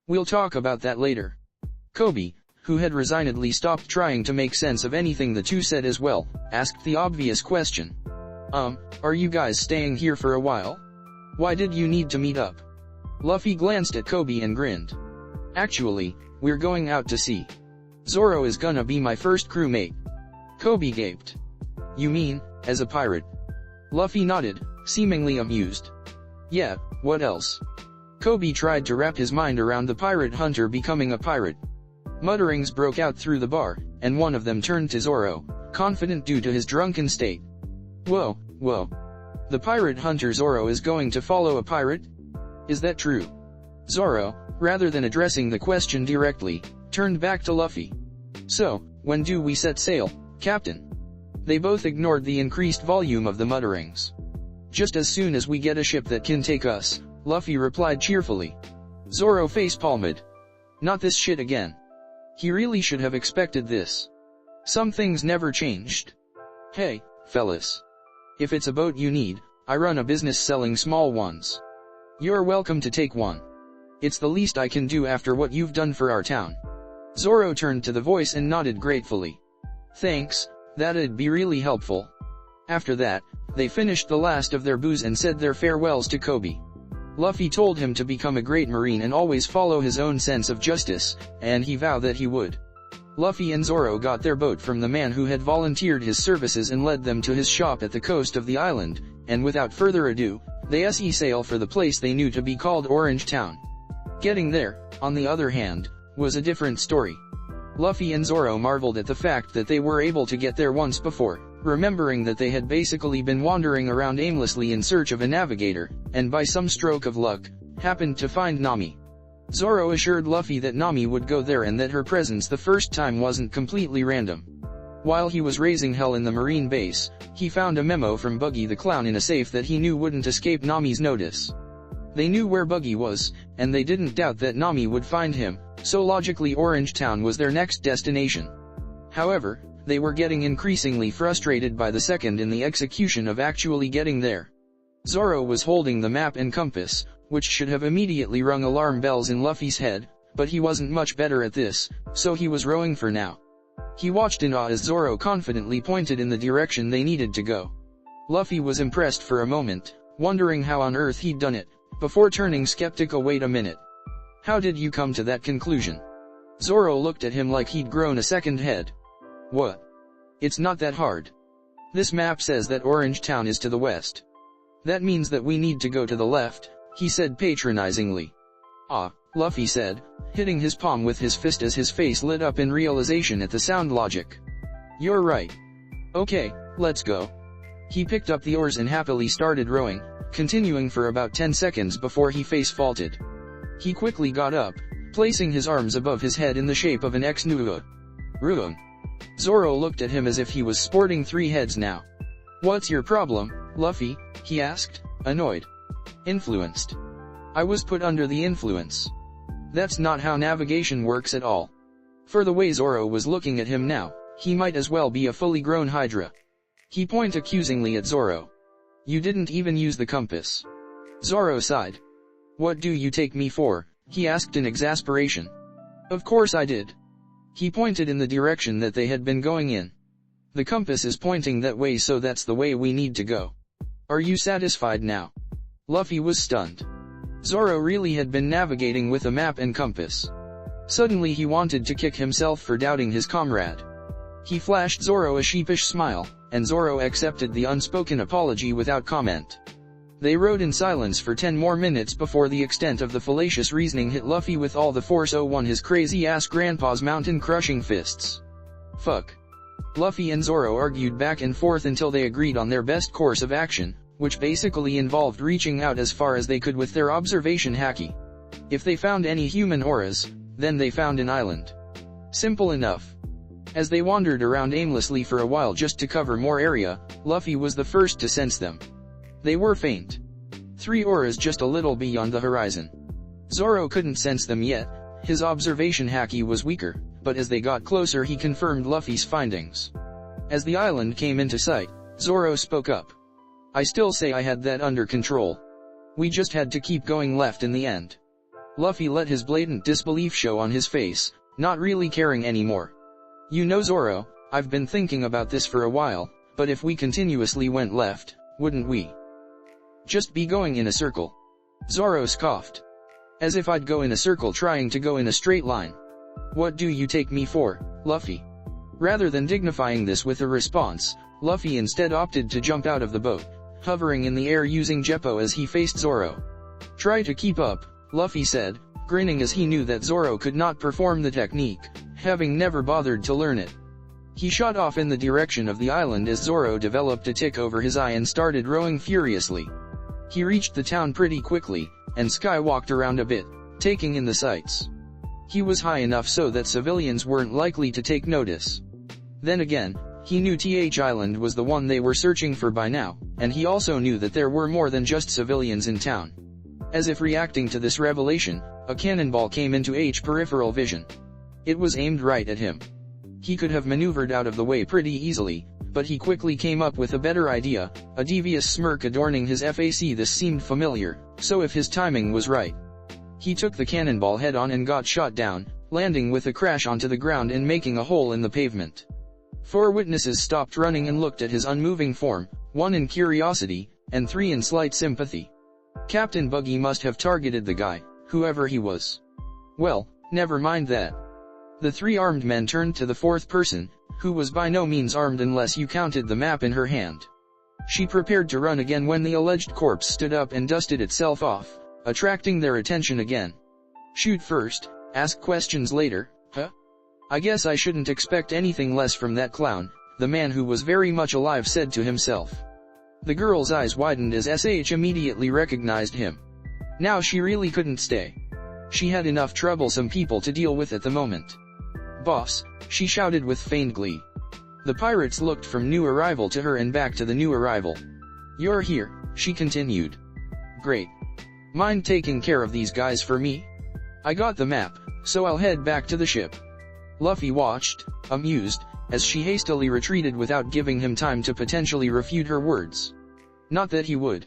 "We'll talk about that later." Koby, who had resignedly stopped trying to make sense of anything the two said as well, asked the obvious question. Are you guys staying here for a while? Why did you need to meet up? Luffy glanced at Koby and grinned. Actually, we're going out to sea. Zoro is gonna be my first crewmate. Koby gaped. You mean, as a pirate? Luffy nodded, seemingly amused. Yeah, what else? Koby tried to wrap his mind around the pirate hunter becoming a pirate. Mutterings broke out through the bar, and one of them turned to Zoro, confident due to his drunken state. Whoa. The pirate hunter Zoro is going to follow a pirate? Is that true? Zoro, rather than addressing the question directly, turned back to Luffy. So, when do we set sail, Captain? They both ignored the increased volume of the mutterings. Just as soon as we get a ship that can take us, Luffy replied cheerfully. Zoro face-palmed. Not this shit again. He really should have expected this. Some things never changed. Hey, fellas. If it's a boat you need, I run a business selling small ones. You're welcome to take one. It's the least I can do after what you've done for our town. Zoro turned to the voice and nodded gratefully. Thanks, that'd be really helpful. After that, they finished the last of their booze and said their farewells to Koby. Luffy told him to become a great marine and always follow his own sense of justice, and he vowed that he would. Luffy and Zoro got their boat from the man who had volunteered his services and led them to his shop at the coast of the island, and without further ado, they set sail for the place they knew to be called Orange Town. Getting there, on the other hand, was a different story. Luffy and Zoro marveled at the fact that they were able to get there once before, remembering that they had basically been wandering around aimlessly in search of a navigator, and by some stroke of luck, happened to find Nami. Zoro assured Luffy that Nami would go there and that her presence the first time wasn't completely random. While he was raising hell in the marine base, he found a memo from Buggy the Clown in a safe that he knew wouldn't escape Nami's notice. They knew where Buggy was, and they didn't doubt that Nami would find him, so logically Orange Town was their next destination. However, they were getting increasingly frustrated by the second in the execution of actually getting there. Zoro was holding the map and compass, which should have immediately rung alarm bells in Luffy's head, but he wasn't much better at this, so he was rowing for now. He watched in awe as Zoro confidently pointed in the direction they needed to go. Luffy was impressed for a moment, wondering how on earth he'd done it, before turning skeptical. Wait a minute. How did you come to that conclusion? Zoro looked at him like he'd grown a second head. What? It's not that hard. This map says that Orange Town is to the west. That means that we need to go to the left, he said patronizingly. Ah, Luffy said, hitting his palm with his fist as his face lit up in realization at the sound logic. You're right. Okay, let's go. He picked up the oars and happily started rowing, continuing for about 10 seconds before he face-faulted. He quickly got up, placing his arms above his head in the shape of an ex-Nua. Ruin. Zoro looked at him as if he was sporting 3 heads now. What's your problem, Luffy? He asked, annoyed. Influenced. I was put under the influence. That's not how navigation works at all. For the way Zoro was looking at him now, he might as well be a fully grown Hydra. He pointed accusingly at Zoro. You didn't even use the compass. Zoro sighed. What do you take me for? He asked in exasperation. Of course I did. He pointed in the direction that they had been going in. The compass is pointing that way, so that's the way we need to go. Are you satisfied now? Luffy was stunned. Zoro really had been navigating with a map and compass. Suddenly he wanted to kick himself for doubting his comrade. He flashed Zoro a sheepish smile, and Zoro accepted the unspoken apology without comment. They rode in silence for 10 more minutes before the extent of the fallacious reasoning hit Luffy with all the force on his crazy-ass grandpa's mountain-crushing fists. Fuck. Luffy and Zoro argued back and forth until they agreed on their best course of action, which basically involved reaching out as far as they could with their observation haki. If they found any human auras, then they found an island. Simple enough. As they wandered around aimlessly for a while just to cover more area, Luffy was the first to sense them. They were faint. 3 auras just a little beyond the horizon. Zoro couldn't sense them yet, his observation haki was weaker, but as they got closer he confirmed Luffy's findings. As the island came into sight, Zoro spoke up. I still say I had that under control. We just had to keep going left in the end. Luffy let his blatant disbelief show on his face, not really caring anymore. You know Zoro, I've been thinking about this for a while, but if we continuously went left, wouldn't we just be going in a circle? Zoro scoffed. As if I'd go in a circle trying to go in a straight line. What do you take me for, Luffy? Rather than dignifying this with a response, Luffy instead opted to jump out of the boat, hovering in the air using Jeppo as he faced Zoro. Try to keep up, Luffy said, grinning as he knew that Zoro could not perform the technique, having never bothered to learn it. He shot off in the direction of the island as Zoro developed a tick over his eye and started rowing furiously. He reached the town pretty quickly, and skywalked around a bit, taking in the sights. He was high enough so that civilians weren't likely to take notice. Then again, he knew TH Island was the one they were searching for by now, and he also knew that there were more than just civilians in town. As if reacting to this revelation, a cannonball came into H's peripheral vision. It was aimed right at him. He could have maneuvered out of the way pretty easily, but he quickly came up with a better idea, a devious smirk adorning his face. This seemed familiar, so if his timing was right. He took the cannonball head on and got shot down, landing with a crash onto the ground and making a hole in the pavement. 4 witnesses stopped running and looked at his unmoving form, 1 in curiosity, and 3 in slight sympathy. Captain Buggy must have targeted the guy, whoever he was. Well, never mind that. The 3 armed men turned to the 4th person, who was by no means armed unless you counted the map in her hand. She prepared to run again when the alleged corpse stood up and dusted itself off, attracting their attention again. Shoot first, ask questions later, huh? I guess I shouldn't expect anything less from that clown, the man who was very much alive said to himself. The girl's eyes widened as SH immediately recognized him. Now she really couldn't stay. She had enough troublesome people to deal with at the moment. Boss, she shouted with feigned glee. The pirates looked from new arrival to her and back to the new arrival. You're here, she continued. Great. Mind taking care of these guys for me? I got the map, so I'll head back to the ship. Luffy watched, amused, as she hastily retreated without giving him time to potentially refute her words. Not that he would.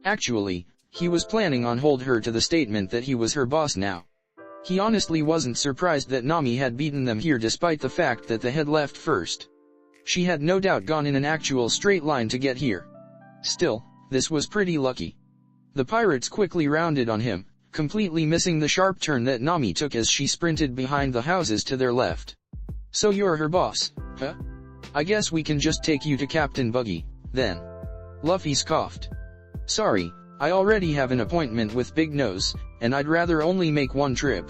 Actually, he was planning on hold her to the statement that he was her boss now. He honestly wasn't surprised that Nami had beaten them here despite the fact that they had left first. She had no doubt gone in an actual straight line to get here. Still, this was pretty lucky. The pirates quickly rounded on him, completely missing the sharp turn that Nami took as she sprinted behind the houses to their left. So you're her boss, huh? I guess we can just take you to Captain Buggy, then. Luffy scoffed. Sorry, I already have an appointment with Big Nose, and I'd rather only make one trip.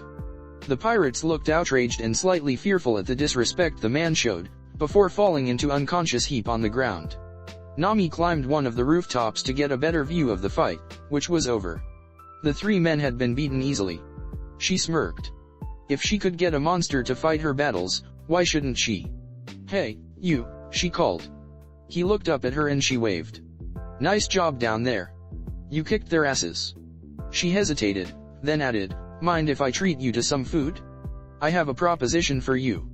The pirates looked outraged and slightly fearful at the disrespect the man showed, before falling into unconscious heap on the ground. Nami climbed one of the rooftops to get a better view of the fight, which was over. The 3 men had been beaten easily. She smirked. If she could get a monster to fight her battles, why shouldn't she? Hey, you, she called. He looked up at her and she waved. Nice job down there. You kicked their asses. She hesitated, then added, mind if I treat you to some food? I have a proposition for you.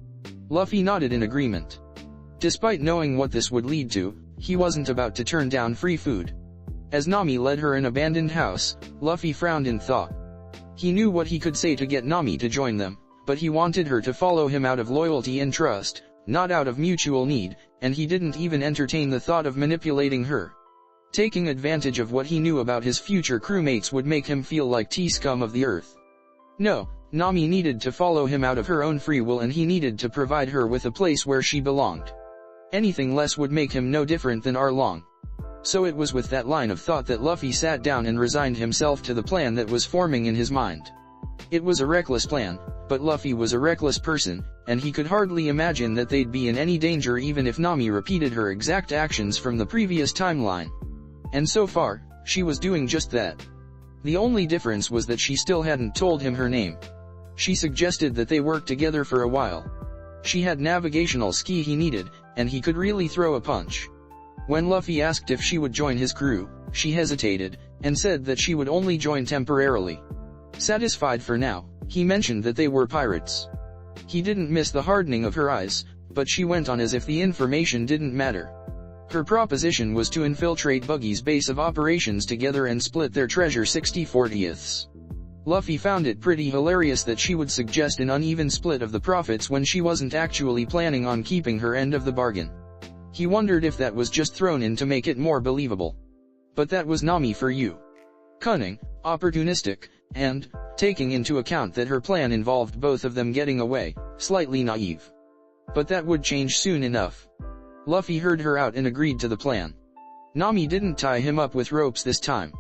Luffy nodded in agreement. Despite knowing what this would lead to, he wasn't about to turn down free food. As Nami led her an abandoned house, Luffy frowned in thought. He knew what he could say to get Nami to join them, but he wanted her to follow him out of loyalty and trust, not out of mutual need, and he didn't even entertain the thought of manipulating her. Taking advantage of what he knew about his future crewmates would make him feel like T-scum of the earth. No, Nami needed to follow him out of her own free will and he needed to provide her with a place where she belonged. Anything less would make him no different than Arlong. So it was with that line of thought that Luffy sat down and resigned himself to the plan that was forming in his mind. It was a reckless plan, but Luffy was a reckless person, and he could hardly imagine that they'd be in any danger even if Nami repeated her exact actions from the previous timeline. And so far, she was doing just that. The only difference was that she still hadn't told him her name. She suggested that they work together for a while. She had navigational ski he needed, and he could really throw a punch. When Luffy asked if she would join his crew, she hesitated, and said that she would only join temporarily. Satisfied for now, he mentioned that they were pirates. He didn't miss the hardening of her eyes, but she went on as if the information didn't matter. Her proposition was to infiltrate Buggy's base of operations together and split their treasure 60/40ths. Luffy found it pretty hilarious that she would suggest an uneven split of the profits when she wasn't actually planning on keeping her end of the bargain. He wondered if that was just thrown in to make it more believable. But that was Nami for you. Cunning, opportunistic, and, taking into account that her plan involved both of them getting away, slightly naive. But that would change soon enough. Luffy heard her out and agreed to the plan. Nami didn't tie him up with ropes this time.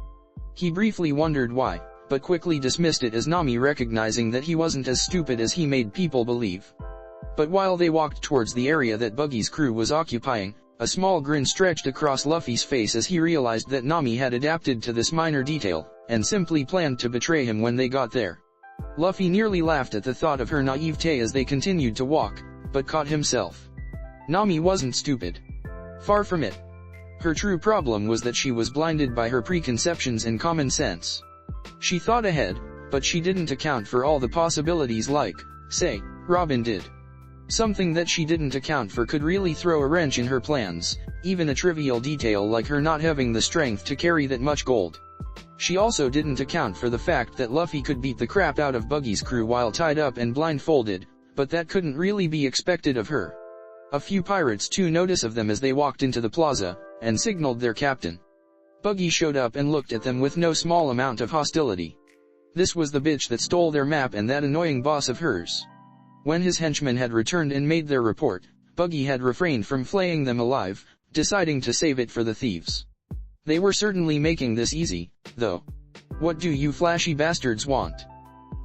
He briefly wondered why, but quickly dismissed it as Nami recognizing that he wasn't as stupid as he made people believe. But while they walked towards the area that Buggy's crew was occupying, a small grin stretched across Luffy's face as he realized that Nami had adapted to this minor detail, and simply planned to betray him when they got there. Luffy nearly laughed at the thought of her naivete as they continued to walk, but caught himself. Nami wasn't stupid. Far from it. Her true problem was that she was blinded by her preconceptions and common sense. She thought ahead, but she didn't account for all the possibilities like, say, Robin did. Something that she didn't account for could really throw a wrench in her plans, even a trivial detail like her not having the strength to carry that much gold. She also didn't account for the fact that Luffy could beat the crap out of Buggy's crew while tied up and blindfolded, but that couldn't really be expected of her. A few pirates took notice of them as they walked into the plaza, and signaled their captain. Buggy showed up and looked at them with no small amount of hostility. This was the bitch that stole their map and that annoying boss of hers. When his henchmen had returned and made their report, Buggy had refrained from flaying them alive, deciding to save it for the thieves. They were certainly making this easy, though. What do you flashy bastards want?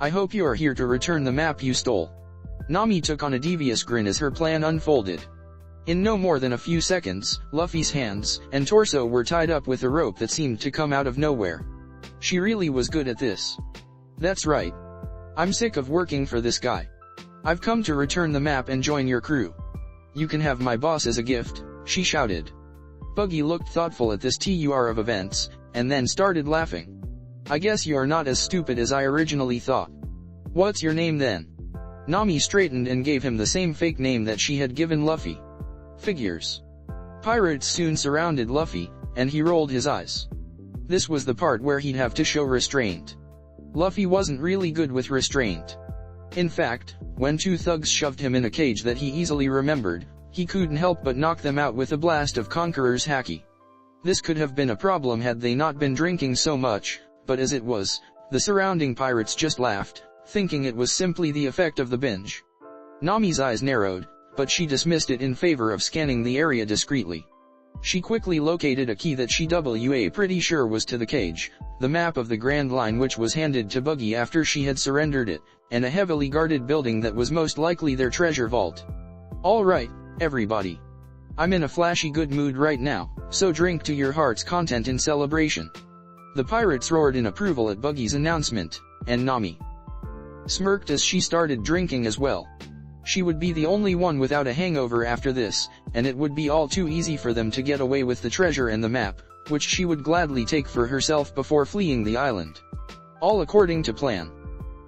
I hope you are here to return the map you stole. Nami took on a devious grin as her plan unfolded. In no more than a few seconds, Luffy's hands and torso were tied up with a rope that seemed to come out of nowhere. She really was good at this. That's right. I'm sick of working for this guy. I've come to return the map and join your crew. You can have my boss as a gift, she shouted. Buggy looked thoughtful at this turn of events, and then started laughing. I guess you're not as stupid as I originally thought. What's your name then? Nami straightened and gave him the same fake name that she had given Luffy. Figures. Pirates soon surrounded Luffy, and he rolled his eyes. This was the part where he'd have to show restraint. Luffy wasn't really good with restraint. In fact, when two thugs shoved him in a cage that he easily remembered, he couldn't help but knock them out with a blast of Conqueror's Haki. This could have been a problem had they not been drinking so much, but as it was, the surrounding pirates just laughed, thinking it was simply the effect of the binge. Nami's eyes narrowed, but she dismissed it in favor of scanning the area discreetly. She quickly located a key that she was pretty sure was to the cage, the map of the Grand Line which was handed to Buggy after she had surrendered it, and a heavily guarded building that was most likely their treasure vault. All right, everybody. I'm in a flashy good mood right now, so drink to your heart's content in celebration. The pirates roared in approval at Buggy's announcement, and Nami smirked as she started drinking as well. She would be the only one without a hangover after this, and it would be all too easy for them to get away with the treasure and the map, which she would gladly take for herself before fleeing the island. All according to plan.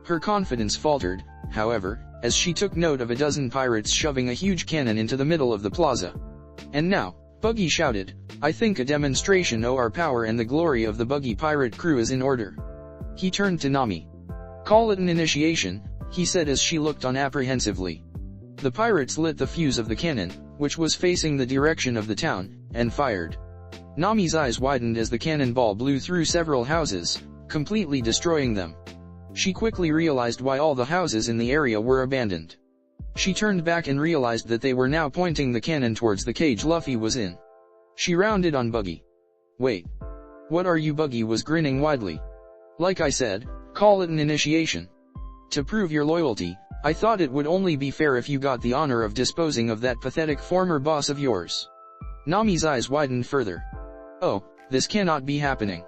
Her confidence faltered, however, as she took note of a dozen pirates shoving a huge cannon into the middle of the plaza. And now, Buggy shouted, I think a demonstration of our power and the glory of the Buggy pirate crew is in order. He turned to Nami. Call it an initiation, he said as she looked on apprehensively. The pirates lit the fuse of the cannon, which was facing the direction of the town, and fired. Nami's eyes widened as the cannonball blew through several houses, completely destroying them. She quickly realized why all the houses in the area were abandoned. She turned back and realized that they were now pointing the cannon towards the cage Luffy was in. She rounded on Buggy. Wait. What are you? Buggy was grinning widely. Like I said, call it an initiation. To prove your loyalty, I thought it would only be fair if you got the honor of disposing of that pathetic former boss of yours. Nami's eyes widened further. Oh, this cannot be happening.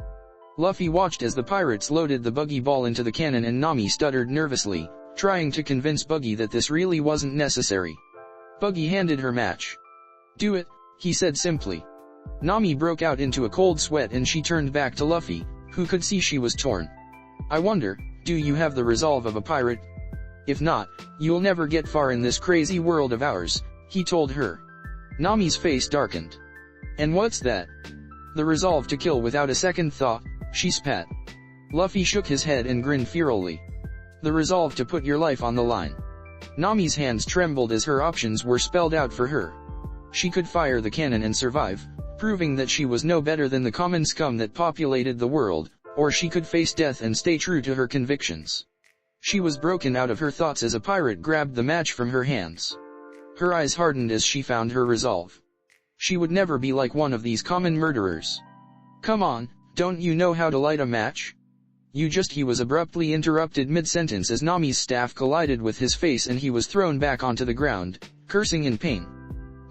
Luffy watched as the pirates loaded the Buggy ball into the cannon and Nami stuttered nervously, trying to convince Buggy that this really wasn't necessary. Buggy handed her match. Do it, he said simply. Nami broke out into a cold sweat and she turned back to Luffy, who could see she was torn. I wonder, do you have the resolve of a pirate? If not, you'll never get far in this crazy world of ours, he told her. Nami's face darkened. And what's that? The resolve to kill without a second thought, she spat. Luffy shook his head and grinned fearfully. The resolve to put your life on the line. Nami's hands trembled as her options were spelled out for her. She could fire the cannon and survive, proving that she was no better than the common scum that populated the world, or she could face death and stay true to her convictions. She was broken out of her thoughts as a pirate grabbed the match from her hands. Her eyes hardened as she found her resolve. She would never be like one of these common murderers. Come on, don't you know how to light a match? He was abruptly interrupted mid-sentence as Nami's staff collided with his face and he was thrown back onto the ground, cursing in pain.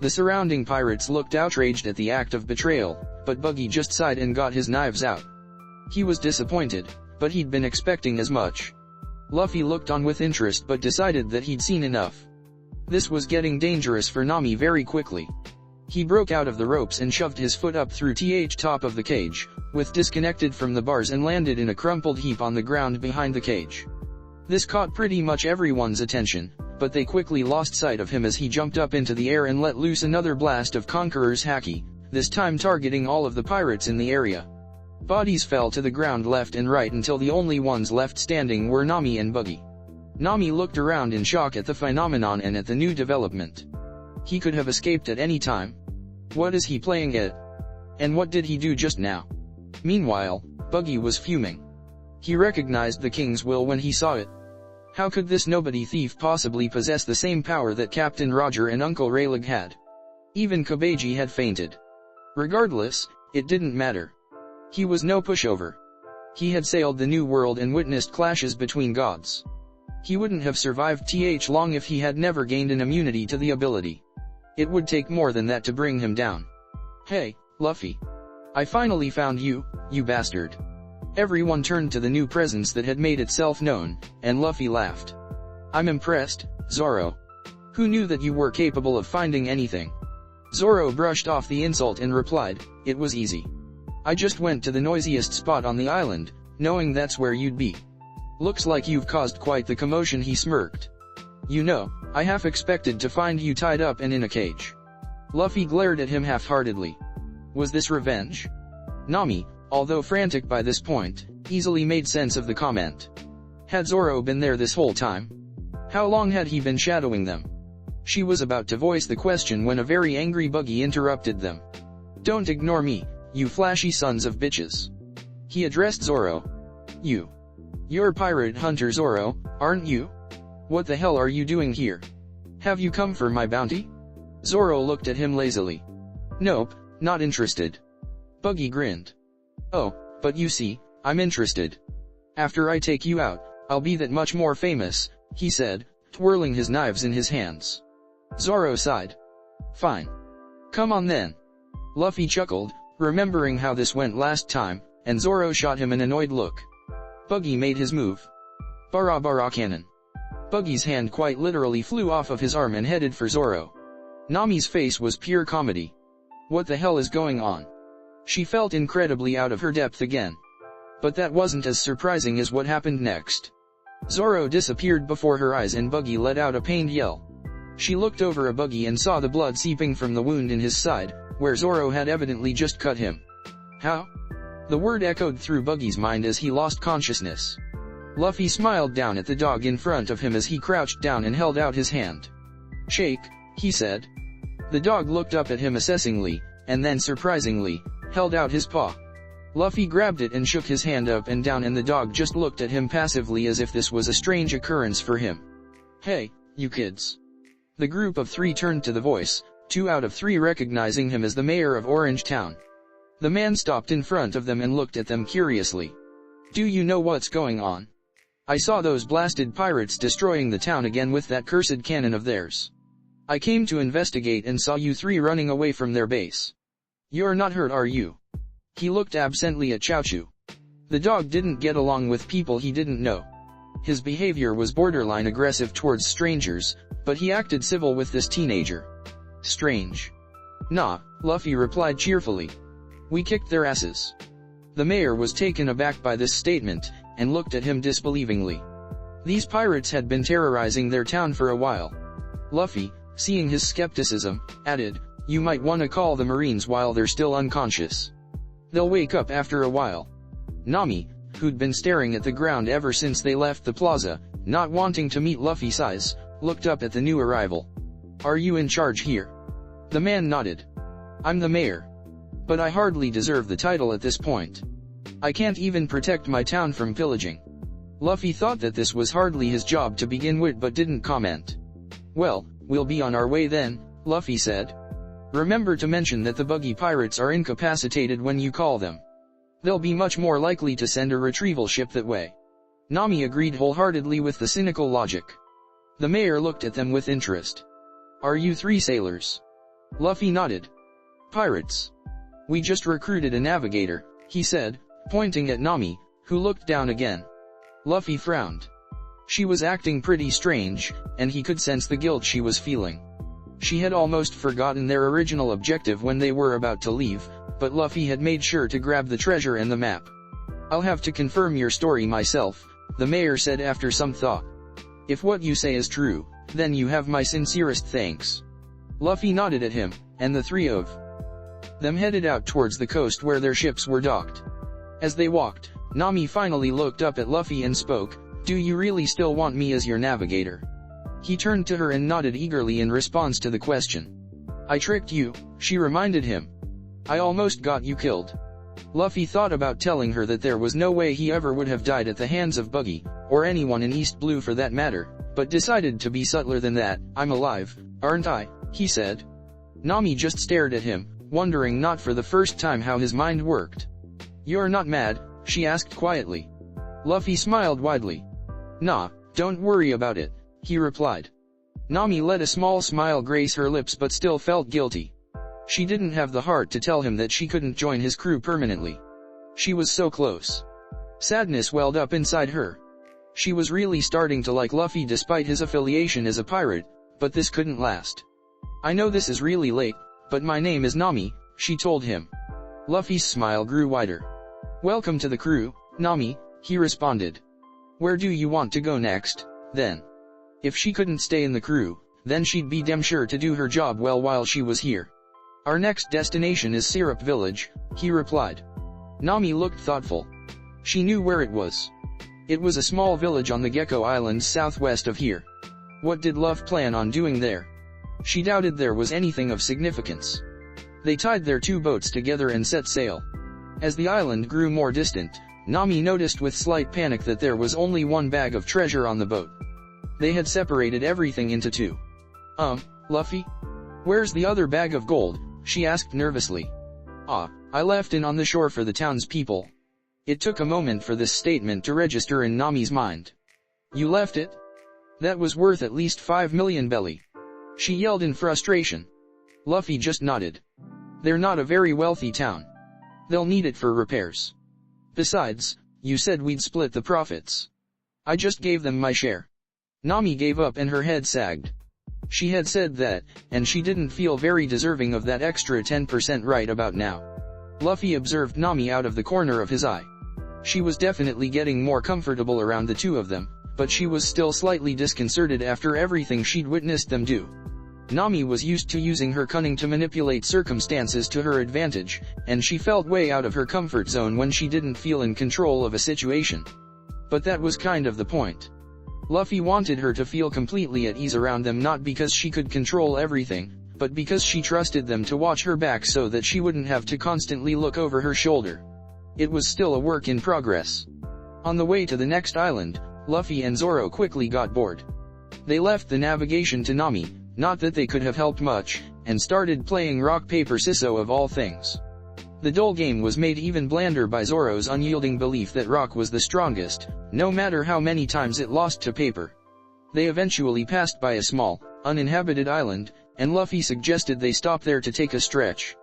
The surrounding pirates looked outraged at the act of betrayal, but Buggy just sighed and got his knives out. He was disappointed, but he'd been expecting as much. Luffy looked on with interest but decided that he'd seen enough. This was getting dangerous for Nami very quickly. He broke out of the ropes and shoved his foot up through the top of the cage, disconnected from the bars and landed in a crumpled heap on the ground behind the cage. This caught pretty much everyone's attention, but they quickly lost sight of him as he jumped up into the air and let loose another blast of Conqueror's Haki, this time targeting all of the pirates in the area. Bodies fell to the ground left and right until the only ones left standing were Nami and Buggy. Nami looked around in shock at the phenomenon and at the new development. He could have escaped at any time. What is he playing at? And what did he do just now? Meanwhile, Buggy was fuming. He recognized the king's will when he saw it. How could this nobody thief possibly possess the same power that Captain Roger and Uncle Rayleigh had? Even Koby had fainted. Regardless, it didn't matter. He was no pushover. He had sailed the New World and witnessed clashes between gods. He wouldn't have survived long if he had never gained an immunity to the ability. It would take more than that to bring him down. Hey, Luffy. I finally found you, you bastard. Everyone turned to the new presence that had made itself known, and Luffy laughed. I'm impressed, Zoro. Who knew that you were capable of finding anything? Zoro brushed off the insult and replied, it was easy. I just went to the noisiest spot on the island, knowing that's where you'd be. Looks like you've caused quite the commotion, he smirked. You know, I half expected to find you tied up and in a cage. Luffy glared at him half-heartedly. Was this revenge? Nami, although frantic by this point, easily made sense of the comment. Had Zoro been there this whole time? How long had he been shadowing them? She was about to voice the question when a very angry Buggy interrupted them. Don't ignore me, you flashy sons of bitches. He addressed Zoro. You're pirate hunter Zoro, aren't you? What the hell are you doing here? Have you come for my bounty? Zoro looked at him lazily. Nope, not interested. Buggy grinned. Oh, but you see, I'm interested. After I take you out, I'll be that much more famous, he said, twirling his knives in his hands. Zoro sighed. Fine. Come on then. Luffy chuckled, remembering how this went last time, and Zoro shot him an annoyed look. Buggy made his move. Bara cannon. Buggy's hand quite literally flew off of his arm and headed for Zoro. Nami's face was pure comedy. What the hell is going on? She felt incredibly out of her depth again. But that wasn't as surprising as what happened next. Zoro disappeared before her eyes and Buggy let out a pained yell. She looked over at Buggy and saw the blood seeping from the wound in his side, where Zoro had evidently just cut him. How? The word echoed through Buggy's mind as he lost consciousness. Luffy smiled down at the dog in front of him as he crouched down and held out his hand. Shake, he said. The dog looked up at him assessingly, and then surprisingly, held out his paw. Luffy grabbed it and shook his hand up and down and the dog just looked at him passively as if this was a strange occurrence for him. Hey, you kids. The group of 3 turned to the voice, 2 out of 3 recognizing him as the mayor of Orange Town. The man stopped in front of them and looked at them curiously. Do you know what's going on? I saw those blasted pirates destroying the town again with that cursed cannon of theirs. I came to investigate and saw you 3 running away from their base. You're not hurt, are you? He looked absently at Chowchu. The dog didn't get along with people he didn't know. His behavior was borderline aggressive towards strangers, but he acted civil with this teenager. Strange. Nah, Luffy replied cheerfully. We kicked their asses. The mayor was taken aback by this statement, and looked at him disbelievingly. These pirates had been terrorizing their town for a while. Luffy, seeing his skepticism, added, you might want to call the Marines while they're still unconscious. They'll wake up after a while. Nami, who'd been staring at the ground ever since they left the plaza, not wanting to meet Luffy's eyes, looked up at the new arrival. "Are you in charge here?" The man nodded. "I'm the mayor. But I hardly deserve the title at this point. I can't even protect my town from pillaging." Luffy thought that this was hardly his job to begin with but didn't comment. "Well, we'll be on our way then," Luffy said. "Remember to mention that the buggy pirates are incapacitated when you call them. They'll be much more likely to send a retrieval ship that way." Nami agreed wholeheartedly with the cynical logic. The mayor looked at them with interest. "Are you 3 sailors?" Luffy nodded. "Pirates. We just recruited a navigator," he said, pointing at Nami, who looked down again. Luffy frowned. She was acting pretty strange, and he could sense the guilt she was feeling. She had almost forgotten their original objective when they were about to leave, but Luffy had made sure to grab the treasure and the map. "I'll have to confirm your story myself," the mayor said after some thought. "If what you say is true, then you have my sincerest thanks." Luffy nodded at him, and the 3 of them headed out towards the coast where their ships were docked. As they walked, Nami finally looked up at Luffy and spoke, "Do you really still want me as your navigator?" He turned to her and nodded eagerly in response to the question. "I tricked you," she reminded him. "I almost got you killed." Luffy thought about telling her that there was no way he ever would have died at the hands of Buggy, or anyone in East Blue for that matter, but decided to be subtler than that. "I'm alive, aren't I?" he said. Nami just stared at him, wondering not for the first time how his mind worked. "You're not mad?" she asked quietly. Luffy smiled widely. "Nah, don't worry about it," he replied. Nami let a small smile grace her lips but still felt guilty. She didn't have the heart to tell him that she couldn't join his crew permanently. She was so close. Sadness welled up inside her. She was really starting to like Luffy despite his affiliation as a pirate, but this couldn't last. "I know this is really late, but my name is Nami," she told him. Luffy's smile grew wider. "Welcome to the crew, Nami," he responded. "Where do you want to go next, then?" If she couldn't stay in the crew, then she'd be damn sure to do her job well while she was here. "Our next destination is Syrup Village," he replied. Nami looked thoughtful. She knew where it was. It was a small village on the Gecko Islands southwest of here. What did Luffy plan on doing there? She doubted there was anything of significance. They tied their 2 boats together and set sail. As the island grew more distant, Nami noticed with slight panic that there was only 1 bag of treasure on the boat. They had separated everything into 2. Luffy? Where's the other bag of gold?" she asked nervously. I left it on the shore for the townspeople." It took a moment for this statement to register in Nami's mind. "You left it? That was worth at least 5 million belly," she yelled in frustration. Luffy just nodded. "They're not a very wealthy town. They'll need it for repairs. Besides, you said we'd split the profits. I just gave them my share." Nami gave up and her head sagged. She had said that, and she didn't feel very deserving of that extra 10% right about now. Luffy observed Nami out of the corner of his eye. She was definitely getting more comfortable around the 2 of them, but she was still slightly disconcerted after everything she'd witnessed them do. Nami was used to using her cunning to manipulate circumstances to her advantage, and she felt way out of her comfort zone when she didn't feel in control of a situation. But that was kind of the point. Luffy wanted her to feel completely at ease around them, not because she could control everything, but because she trusted them to watch her back so that she wouldn't have to constantly look over her shoulder. It was still a work in progress. On the way to the next island, Luffy and Zoro quickly got bored. They left the navigation to Nami, not that they could have helped much, and started playing rock paper scissors of all things. The dull game was made even blander by Zoro's unyielding belief that rock was the strongest, no matter how many times it lost to paper. They eventually passed by a small, uninhabited island, and Luffy suggested they stop there to take a stretch.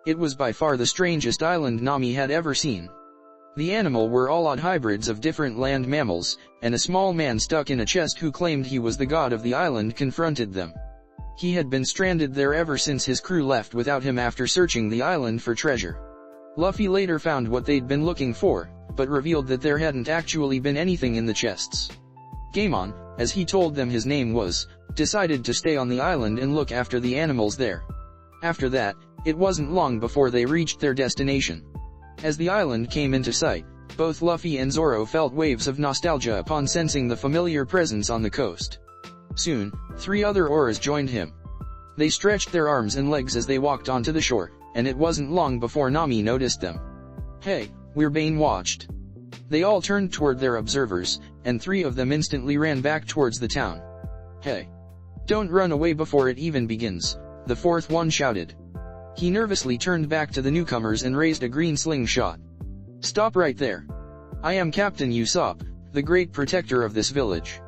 It was by far the strangest island Nami had ever seen. The animals were all odd hybrids of different land mammals, and a small man stuck in a chest who claimed he was the god of the island confronted them. He had been stranded there ever since his crew left without him after searching the island for treasure. Luffy later found what they'd been looking for, but revealed that there hadn't actually been anything in the chests. Gaemon, as he told them his name was, decided to stay on the island and look after the animals there. After that, it wasn't long before they reached their destination. As the island came into sight, both Luffy and Zoro felt waves of nostalgia upon sensing the familiar presence on the coast. Soon, 3 other oars joined him. They stretched their arms and legs as they walked onto the shore, and it wasn't long before Nami noticed them. "Hey, we're being watched." They all turned toward their observers, and 3 of them instantly ran back towards the town. "Hey! Don't run away before it even begins," the 4th one shouted. He nervously turned back to the newcomers and raised a green slingshot. "Stop right there. I am Captain Usopp, the great protector of this village.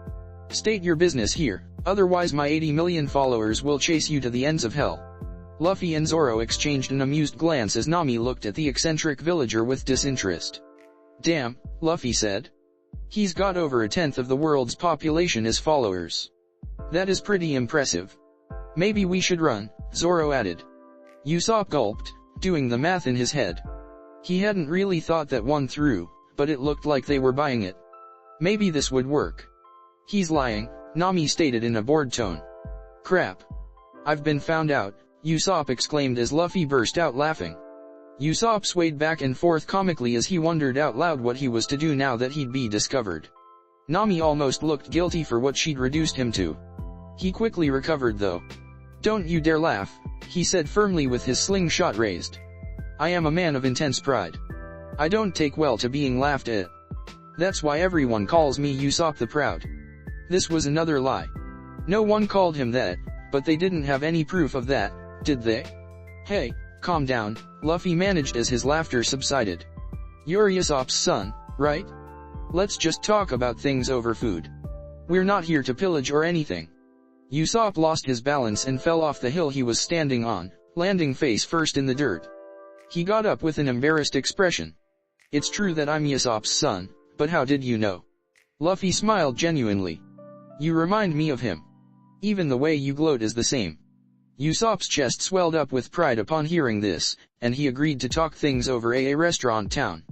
State your business here, otherwise my 80 million followers will chase you to the ends of hell." Luffy and Zoro exchanged an amused glance as Nami looked at the eccentric villager with disinterest. "Damn," Luffy said. "He's got over 1/10 of the world's population as followers. That is pretty impressive. Maybe we should run," Zoro added. Usopp gulped, doing the math in his head. He hadn't really thought that one through, but it looked like they were buying it. Maybe this would work. "He's lying," Nami stated in a bored tone. "Crap. I've been found out," Usopp exclaimed as Luffy burst out laughing. Usopp swayed back and forth comically as he wondered out loud what he was to do now that he'd be discovered. Nami almost looked guilty for what she'd reduced him to. He quickly recovered though. "Don't you dare laugh," he said firmly with his slingshot raised. "I am a man of intense pride. I don't take well to being laughed at. That's why everyone calls me Usopp the Proud." This was another lie. No one called him that, but they didn't have any proof of that, did they? "Hey, calm down," Luffy managed as his laughter subsided. "You're Usopp's son, right? Let's just talk about things over food. We're not here to pillage or anything." Usopp lost his balance and fell off the hill he was standing on, landing face first in the dirt. He got up with an embarrassed expression. "It's true that I'm Usopp's son, but how did you know?" Luffy smiled genuinely. "You remind me of him. Even the way you gloat is the same." Usopp's chest swelled up with pride upon hearing this, and he agreed to talk things over at a restaurant town.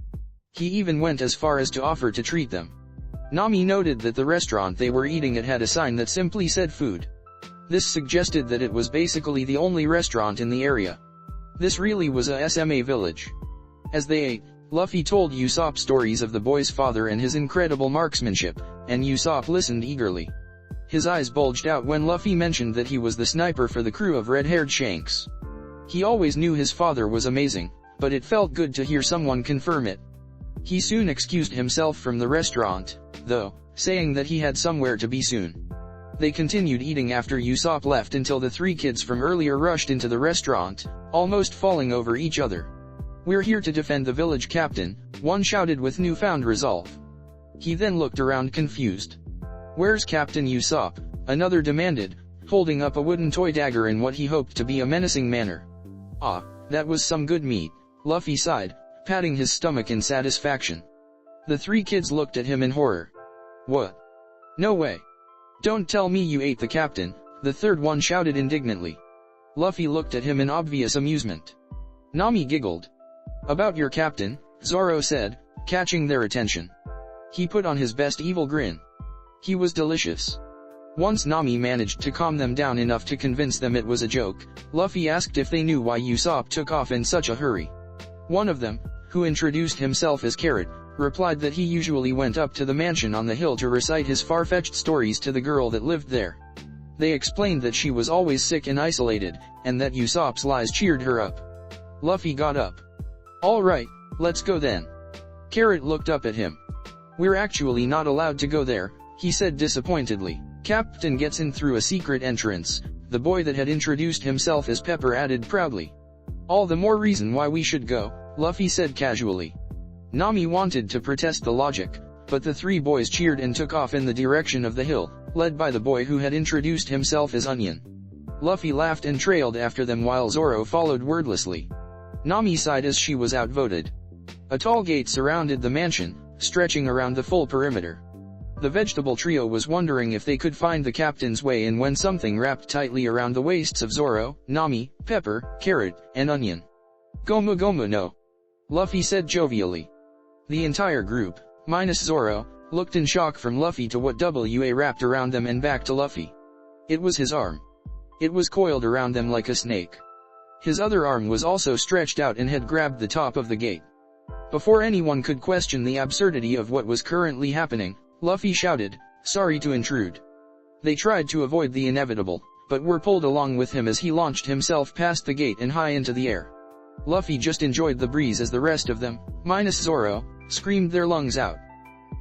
He even went as far as to offer to treat them. Nami noted that the restaurant they were eating at had a sign that simply said food. This suggested that it was basically the only restaurant in the area. This really was a SMA village. As they ate, Luffy told Usopp stories of the boy's father and his incredible marksmanship, and Usopp listened eagerly. His eyes bulged out when Luffy mentioned that he was the sniper for the crew of red-haired Shanks. He always knew his father was amazing, but it felt good to hear someone confirm it. He soon excused himself from the restaurant, though, saying that he had somewhere to be soon. They continued eating after Usopp left until the 3 kids from earlier rushed into the restaurant, almost falling over each other. "We're here to defend the village, Captain," one shouted with newfound resolve. He then looked around confused. "Where's Captain Usopp?" another demanded, holding up a wooden toy dagger in what he hoped to be a menacing manner. "Ah, that was some good meat," Luffy sighed, patting his stomach in satisfaction. The 3 kids looked at him in horror. "What? No way. Don't tell me you ate the captain," the 3rd one shouted indignantly. Luffy looked at him in obvious amusement. Nami giggled. "About your captain," Zoro said, catching their attention. He put on his best evil grin. He was delicious. Once Nami managed to calm them down enough to convince them it was a joke, Luffy asked if they knew why Usopp took off in such a hurry. One of them, who introduced himself as Carrot, replied that he usually went up to the mansion on the hill to recite his far-fetched stories to the girl that lived there. They explained that she was always sick and isolated, and that Usopp's lies cheered her up. Luffy got up. "All right, let's go then." Carrot looked up at him. "We're actually not allowed to go there," he said disappointedly. "Captain gets in through a secret entrance," the boy that had introduced himself as Pepper added proudly. "All the more reason why we should go," Luffy said casually. Nami wanted to protest the logic, but the 3 boys cheered and took off in the direction of the hill, led by the boy who had introduced himself as Onion. Luffy laughed and trailed after them while Zoro followed wordlessly. Nami sighed as she was outvoted. A tall gate surrounded the mansion, stretching around the full perimeter. The vegetable trio was wondering if they could find the captain's way in when something wrapped tightly around the waists of Zoro, Nami, Pepper, Carrot, and Onion. "Gomu gomu no," Luffy said jovially. The entire group, minus Zoro, looked in shock from Luffy to what WA wrapped around them and back to Luffy. It was his arm. It was coiled around them like a snake. His other arm was also stretched out and had grabbed the top of the gate. Before anyone could question the absurdity of what was currently happening, Luffy shouted, "Sorry to intrude." They tried to avoid the inevitable, but were pulled along with him as he launched himself past the gate and high into the air. Luffy just enjoyed the breeze as the rest of them, minus Zoro, screamed their lungs out.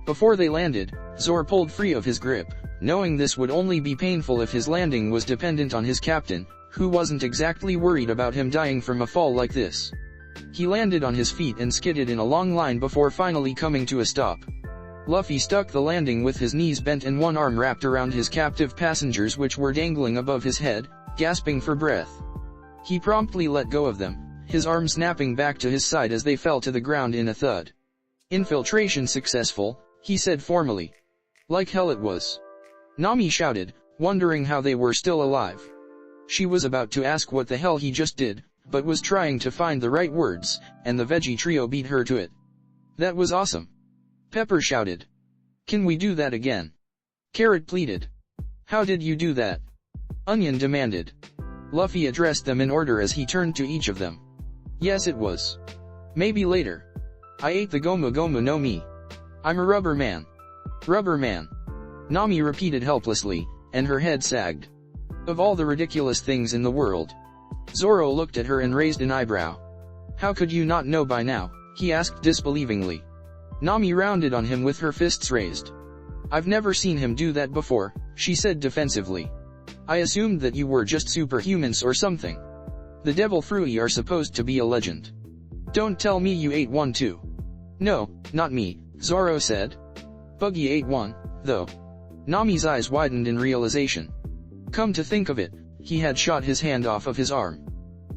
Before they landed, Zoro pulled free of his grip, knowing this would only be painful if his landing was dependent on his captain, who wasn't exactly worried about him dying from a fall like this. He landed on his feet and skidded in a long line before finally coming to a stop. Luffy stuck the landing with his knees bent and one arm wrapped around his captive passengers which were dangling above his head, gasping for breath. He promptly let go of them, his arm snapping back to his side as they fell to the ground in a thud. "Infiltration successful," he said formally. "Like hell it was." Nami shouted, wondering how they were still alive. She was about to ask what the hell he just did, but was trying to find the right words, and the veggie trio beat her to it. "That was awesome." Pepper shouted. "Can we do that again?" Carrot pleaded. "How did you do that?" Onion demanded. Luffy addressed them in order as he turned to each of them. "Yes it was. Maybe later. I ate the Gomu Gomu no Mi. I'm a rubber man." "Rubber man." Nami repeated helplessly, and her head sagged. "Of all the ridiculous things in the world." Zoro looked at her and raised an eyebrow. "How could you not know by now?" he asked disbelievingly. Nami rounded on him with her fists raised. "I've never seen him do that before," she said defensively. "I assumed that you were just superhumans or something. The devil fruity are supposed to be a legend. Don't tell me you ate one too." "No, not me," Zoro said. "Buggy ate one, though." Nami's eyes widened in realization. Come to think of it, he had shot his hand off of his arm.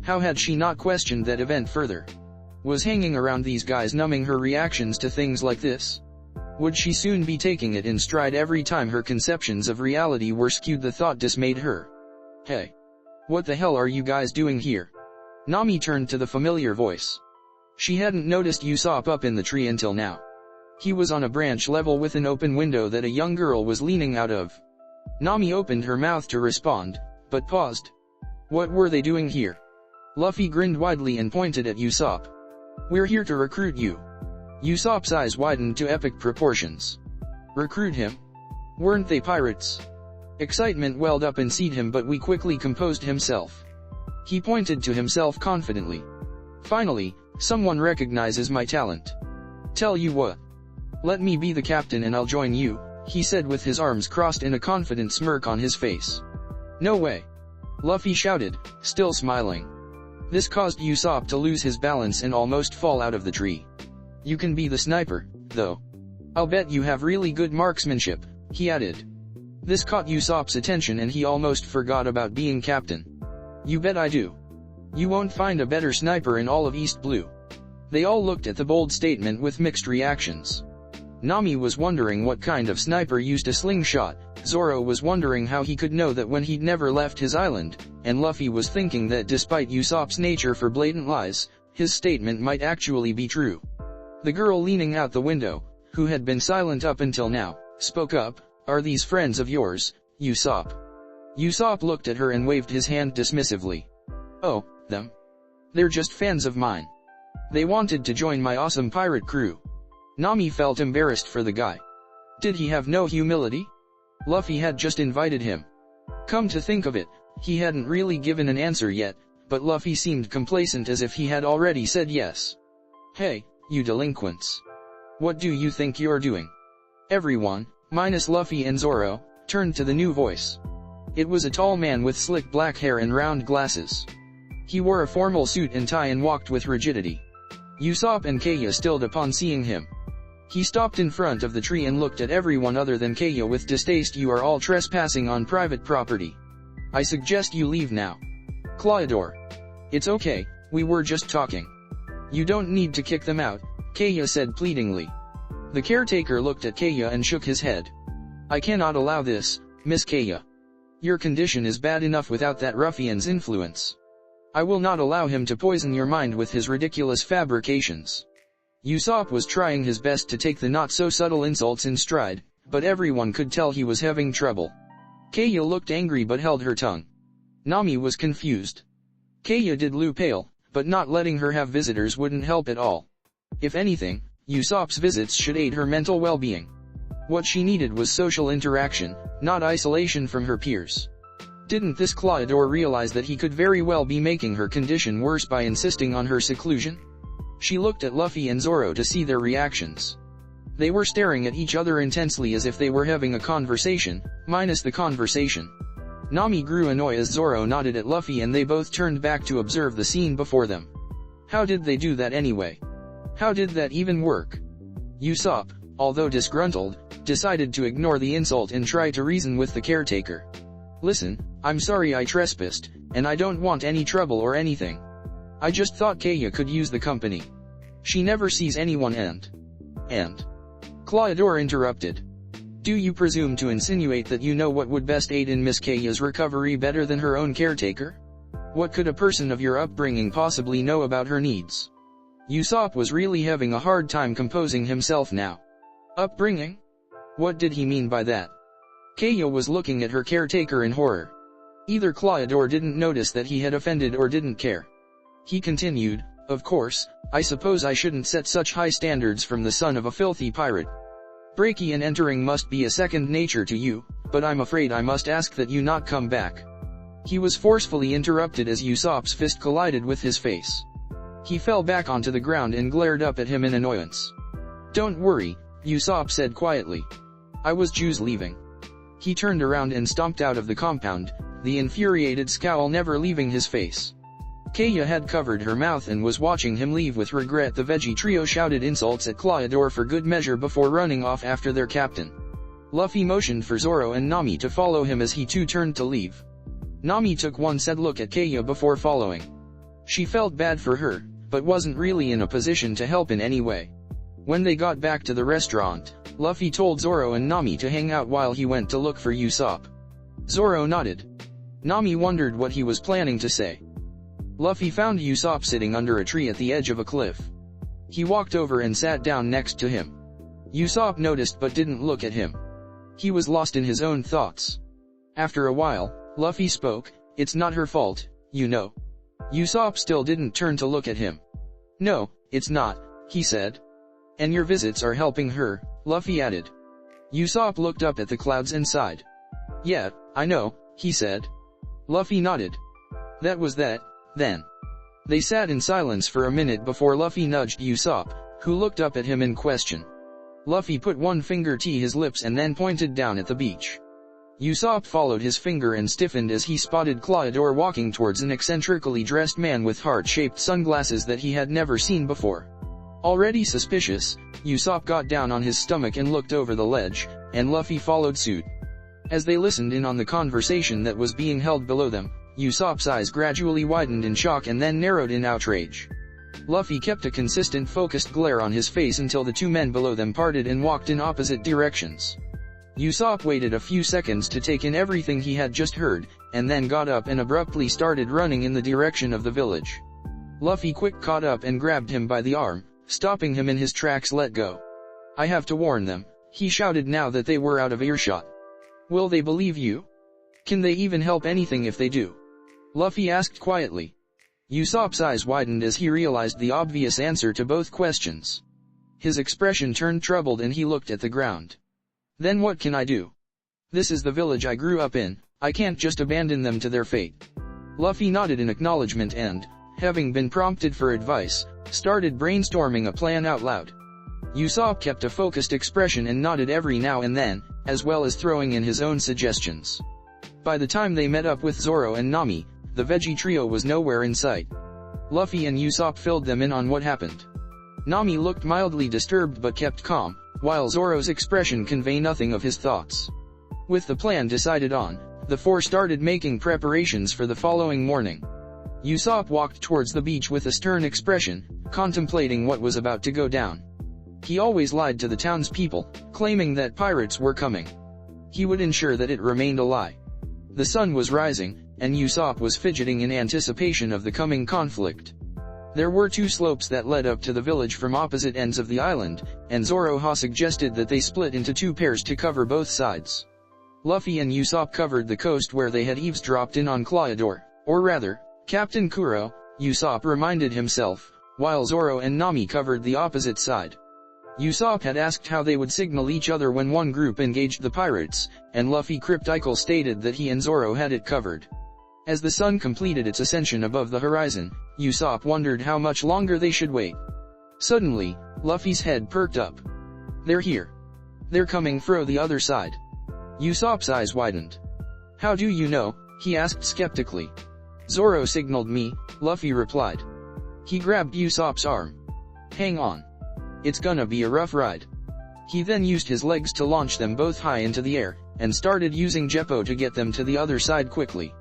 How had she not questioned that event further? Was hanging around these guys numbing her reactions to things like this? Would she soon be taking it in stride every time her conceptions of reality were skewed? The thought dismayed her. "Hey. What the hell are you guys doing here?" Nami turned to the familiar voice. She hadn't noticed Usopp up in the tree until now. He was on a branch level with an open window that a young girl was leaning out of. Nami opened her mouth to respond, but paused. What were they doing here? Luffy grinned widely and pointed at Usopp. "We're here to recruit you." Usopp's eyes widened to epic proportions. Recruit him? Weren't they pirates? Excitement welled up inside him, but we quickly composed himself. He pointed to himself confidently. "Finally, someone recognizes my talent. Tell you what. Let me be the captain and I'll join you," he said with his arms crossed and a confident smirk on his face. "No way!" Luffy shouted, still smiling. This caused Usopp to lose his balance and almost fall out of the tree. "You can be the sniper, though. I'll bet you have really good marksmanship," he added. This caught Usopp's attention and he almost forgot about being captain. "You bet I do. You won't find a better sniper in all of East Blue." They all looked at the bold statement with mixed reactions. Nami was wondering what kind of sniper used a slingshot, Zoro was wondering how he could know that when he'd never left his island, and Luffy was thinking that despite Usopp's nature for blatant lies, his statement might actually be true. The girl leaning out the window, who had been silent up until now, spoke up. "Are these friends of yours, Usopp?" Usopp looked at her and waved his hand dismissively. "Oh, them? They're just fans of mine. They wanted to join my awesome pirate crew." Nami felt embarrassed for the guy. Did he have no humility? Luffy had just invited him. Come to think of it, he hadn't really given an answer yet, but Luffy seemed complacent as if he had already said yes. "Hey, you delinquents. What do you think you're doing?" Everyone, minus Luffy and Zoro, turned to the new voice. It was a tall man with slick black hair and round glasses. He wore a formal suit and tie and walked with rigidity. Usopp and Kaya stilled upon seeing him. He stopped in front of the tree and looked at everyone other than Kaya with distaste. "You are all trespassing on private property. I suggest you leave now." Clawador. "It's okay, we were just talking." "You don't need to kick them out," Kaya said pleadingly. The caretaker looked at Kaya and shook his head. "I cannot allow this, Miss Kaya. Your condition is bad enough without that ruffian's influence. I will not allow him to poison your mind with his ridiculous fabrications." Usopp was trying his best to take the not-so-subtle insults in stride, but everyone could tell he was having trouble. Kaya looked angry but held her tongue. Nami was confused. Kaya did look pale, but not letting her have visitors wouldn't help at all. If anything, Usopp's visits should aid her mental well-being. What she needed was social interaction, not isolation from her peers. Didn't this Clawador realize that he could very well be making her condition worse by insisting on her seclusion? She looked at Luffy and Zoro to see their reactions. They were staring at each other intensely as if they were having a conversation, minus the conversation. Nami grew annoyed as Zoro nodded at Luffy and they both turned back to observe the scene before them. How did they do that anyway? How did that even work? Usopp, although disgruntled, decided to ignore the insult and try to reason with the caretaker. Listen, I'm sorry I trespassed, and I don't want any trouble or anything. I just thought Kaya could use the company. She never sees anyone and... Clawador interrupted. Do you presume to insinuate that you know what would best aid in Miss Kaya's recovery better than her own caretaker? What could a person of your upbringing possibly know about her needs? Usopp was really having a hard time composing himself now. Upbringing? What did he mean by that? Kaya was looking at her caretaker in horror. Either Clawador didn't notice that he had offended or didn't care. He continued, of course, I suppose I shouldn't set such high standards from the son of a filthy pirate. Breaking and entering must be a second nature to you, but I'm afraid I must ask that you not come back. He was forcefully interrupted as Usopp's fist collided with his face. He fell back onto the ground and glared up at him in annoyance. Don't worry, Usopp said quietly. I was just leaving. He turned around and stomped out of the compound, the infuriated scowl never leaving his face. Kaya had covered her mouth and was watching him leave with regret. The veggie trio shouted insults at Clawador for good measure before running off after their captain. Luffy motioned for Zoro and Nami to follow him as he too turned to leave. Nami took one sad look at Kaya before following. She felt bad for her, but wasn't really in a position to help in any way. When they got back to the restaurant, Luffy told Zoro and Nami to hang out while he went to look for Usopp. Zoro nodded. Nami wondered what he was planning to say. Luffy found Usopp sitting under a tree at the edge of a cliff. He walked over and sat down next to him. Usopp noticed but didn't look at him. He was lost in his own thoughts. After a while, Luffy spoke, "It's not her fault, you know." Usopp still didn't turn to look at him. "No, it's not," he said. "And your visits are helping her," Luffy added. Usopp looked up at the clouds and sighed. "Yeah, I know," he said. Luffy nodded. That was that, then. They sat in silence for a minute before Luffy nudged Usopp, who looked up at him in question. Luffy put one finger to his lips and then pointed down at the beach. Usopp followed his finger and stiffened as he spotted Clawador walking towards an eccentrically dressed man with heart-shaped sunglasses that he had never seen before. Already suspicious, Usopp got down on his stomach and looked over the ledge, and Luffy followed suit. As they listened in on the conversation that was being held below them, Usopp's eyes gradually widened in shock and then narrowed in outrage. Luffy kept a consistent focused glare on his face until the two men below them parted and walked in opposite directions. Usopp waited a few seconds to take in everything he had just heard, and then got up and abruptly started running in the direction of the village. Luffy quick caught up and grabbed him by the arm, stopping him in his tracks. "Let go. I have to warn them," he shouted now that they were out of earshot. "Will they believe you? Can they even help anything if they do?" Luffy asked quietly. Usopp's eyes widened as he realized the obvious answer to both questions. His expression turned troubled and he looked at the ground. "Then what can I do? This is the village I grew up in, I can't just abandon them to their fate." Luffy nodded in acknowledgement and, having been prompted for advice, started brainstorming a plan out loud. Usopp kept a focused expression and nodded every now and then, as well as throwing in his own suggestions. By the time they met up with Zoro and Nami, the veggie trio was nowhere in sight. Luffy and Usopp filled them in on what happened. Nami looked mildly disturbed but kept calm, while Zoro's expression conveyed nothing of his thoughts. With the plan decided on, the four started making preparations for the following morning. Usopp walked towards the beach with a stern expression, contemplating what was about to go down. He always lied to the townspeople, claiming that pirates were coming. He would ensure that it remained a lie. The sun was rising, and Usopp was fidgeting in anticipation of the coming conflict. There were two slopes that led up to the village from opposite ends of the island, and Zoro suggested that they split into two pairs to cover both sides. Luffy and Usopp covered the coast where they had eavesdropped in on Clawador, or rather, Captain Kuro, Usopp reminded himself, while Zoro and Nami covered the opposite side. Usopp had asked how they would signal each other when one group engaged the pirates, and Luffy cryptically stated that he and Zoro had it covered. As the sun completed its ascension above the horizon, Usopp wondered how much longer they should wait. Suddenly, Luffy's head perked up. "They're here. They're coming fro the other side." Usopp's eyes widened. "How do you know?" he asked skeptically. "Zoro signaled me," Luffy replied. He grabbed Usopp's arm. "Hang on. It's gonna be a rough ride." He then used his legs to launch them both high into the air, and started using Geppo to get them to the other side quickly.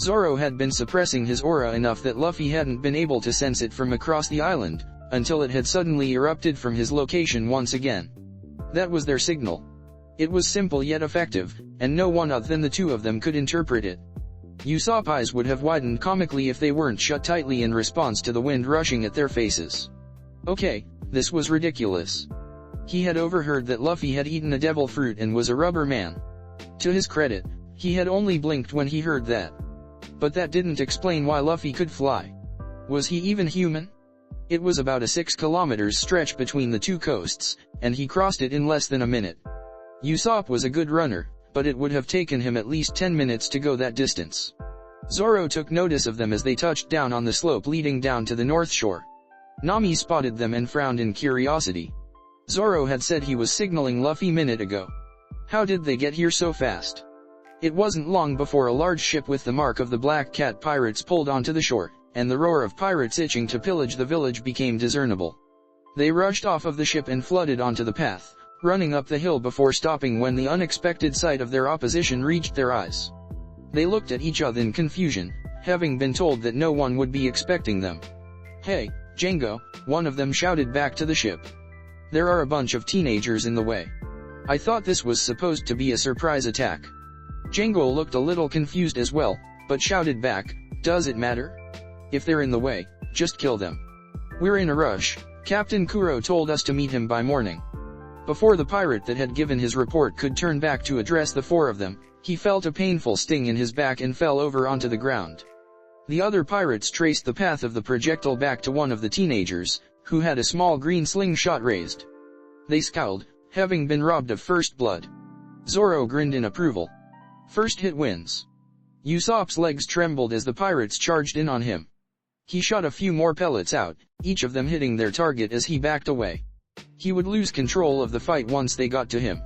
Zoro had been suppressing his aura enough that Luffy hadn't been able to sense it from across the island, until it had suddenly erupted from his location once again. That was their signal. It was simple yet effective, and no one other than the two of them could interpret it. Usopp's eyes would have widened comically if they weren't shut tightly in response to the wind rushing at their faces. Okay, this was ridiculous. He had overheard that Luffy had eaten a devil fruit and was a rubber man. To his credit, he had only blinked when he heard that. But that didn't explain why Luffy could fly. Was he even human? It was about a 6 kilometers stretch between the two coasts, and he crossed it in less than a minute. Usopp was a good runner, but it would have taken him at least 10 minutes to go that distance. Zoro took notice of them as they touched down on the slope leading down to the north shore. Nami spotted them and frowned in curiosity. Zoro had said he was signaling Luffy minute ago. How did they get here so fast? It wasn't long before a large ship with the mark of the Black Cat pirates pulled onto the shore, and the roar of pirates itching to pillage the village became discernible. They rushed off of the ship and flooded onto the path, running up the hill before stopping when the unexpected sight of their opposition reached their eyes. They looked at each other in confusion, having been told that no one would be expecting them. "Hey, Django," one of them shouted back to the ship. "There are a bunch of teenagers in the way. I thought this was supposed to be a surprise attack." Django looked a little confused as well, but shouted back, "Does it matter? If they're in the way, just kill them. We're in a rush. Captain Kuro told us to meet him by morning." Before the pirate that had given his report could turn back to address the four of them, he felt a painful sting in his back and fell over onto the ground. The other pirates traced the path of the projectile back to one of the teenagers, who had a small green slingshot raised. They scowled, having been robbed of first blood. Zoro grinned in approval. First hit wins. Usopp's legs trembled as the pirates charged in on him. He shot a few more pellets out, each of them hitting their target as he backed away. He would lose control of the fight once they got to him.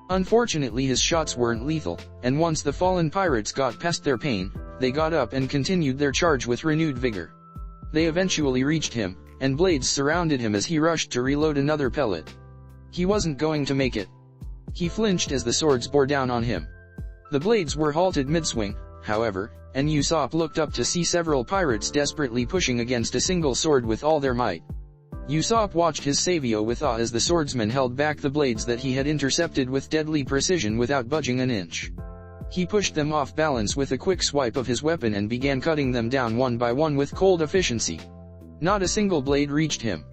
Unfortunately, his shots weren't lethal, and once the fallen pirates got past their pain, they got up and continued their charge with renewed vigor. They eventually reached him, and blades surrounded him as he rushed to reload another pellet. He wasn't going to make it. He flinched as the swords bore down on him. The blades were halted mid-swing, however, and Usopp looked up to see several pirates desperately pushing against a single sword with all their might. Usopp watched his savio with awe as the swordsman held back the blades that he had intercepted with deadly precision without budging an inch. He pushed them off balance with a quick swipe of his weapon and began cutting them down one by one with cold efficiency. Not a single blade reached him.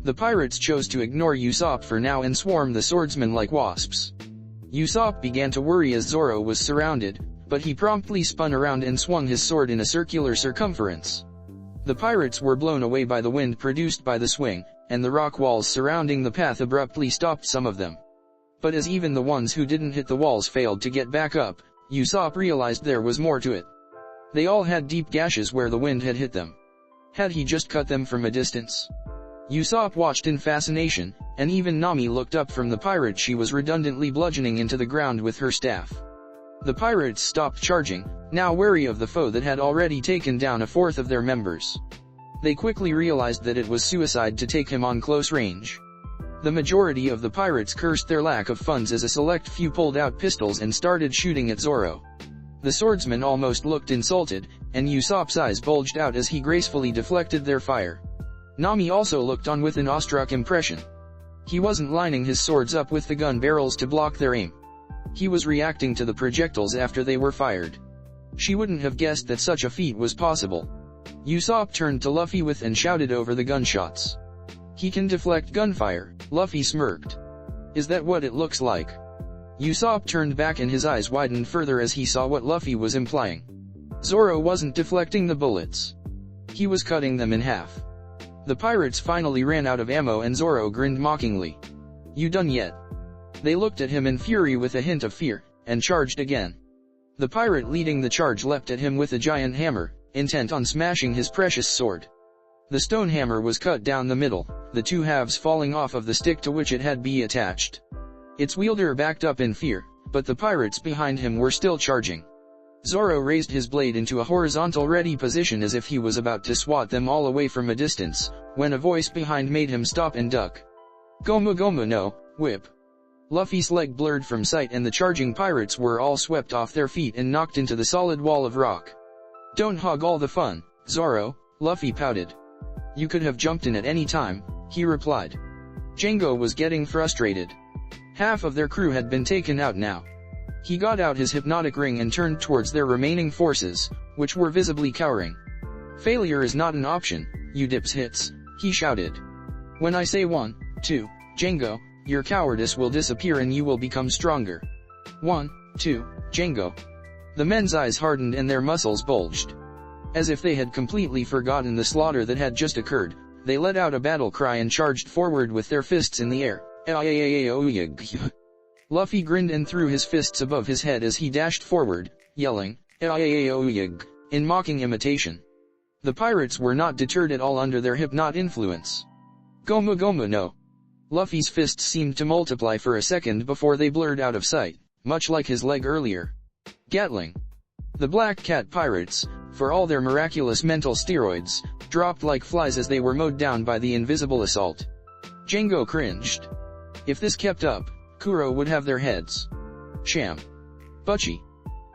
The pirates chose to ignore Usopp for now and swarmed the swordsman like wasps. Usopp began to worry as Zoro was surrounded, but he promptly spun around and swung his sword in a circular circumference. The pirates were blown away by the wind produced by the swing, and the rock walls surrounding the path abruptly stopped some of them. But as even the ones who didn't hit the walls failed to get back up, Usopp realized there was more to it. They all had deep gashes where the wind had hit them. Had he just cut them from a distance? Usopp watched in fascination, and even Nami looked up from the pirate she was redundantly bludgeoning into the ground with her staff. The pirates stopped charging, now wary of the foe that had already taken down a fourth of their members. They quickly realized that it was suicide to take him on close range. The majority of the pirates cursed their lack of funds as a select few pulled out pistols and started shooting at Zoro. The swordsman almost looked insulted, and Usopp's eyes bulged out as he gracefully deflected their fire. Nami also looked on with an awestruck impression. He wasn't lining his swords up with the gun barrels to block their aim. He was reacting to the projectiles after they were fired. She wouldn't have guessed that such a feat was possible. Usopp turned to Luffy with and shouted over the gunshots. "He can deflect gunfire," Luffy smirked. "Is that what it looks like?" Usopp turned back and his eyes widened further as he saw what Luffy was implying. Zoro wasn't deflecting the bullets. He was cutting them in half. The pirates finally ran out of ammo and Zoro grinned mockingly. You done yet? They looked at him in fury with a hint of fear, and charged again. The pirate leading the charge leapt at him with a giant hammer, intent on smashing his precious sword. The stone hammer was cut down the middle, the two halves falling off of the stick to which it had been attached. Its wielder backed up in fear, but the pirates behind him were still charging. Zoro raised his blade into a horizontal ready position as if he was about to swat them all away from a distance, when a voice behind made him stop and duck. Gomu gomu no, whip. Luffy's leg blurred from sight and the charging pirates were all swept off their feet and knocked into the solid wall of rock. Don't hog all the fun, Zoro, Luffy pouted. You could have jumped in at any time, he replied. Django was getting frustrated. Half of their crew had been taken out now. He got out his hypnotic ring and turned towards their remaining forces, which were visibly cowering. Failure is not an option, you dips hits, he shouted. When I say 1, 2, Django, your cowardice will disappear and you will become stronger. 1, 2, Django. The men's eyes hardened and their muscles bulged. As if they had completely forgotten the slaughter that had just occurred, they let out a battle cry and charged forward with their fists in the air. Luffy grinned and threw his fists above his head as he dashed forward, yelling, in mocking imitation. The pirates were not deterred at all under their hypnot influence. Gomu gomu no. Luffy's fists seemed to multiply for a second before they blurred out of sight, much like his leg earlier. Gatling. The Black Cat pirates, for all their miraculous mental steroids, dropped like flies as they were mowed down by the invisible assault. Django cringed. If this kept up, Kuro would have their heads. Sham. Butchie.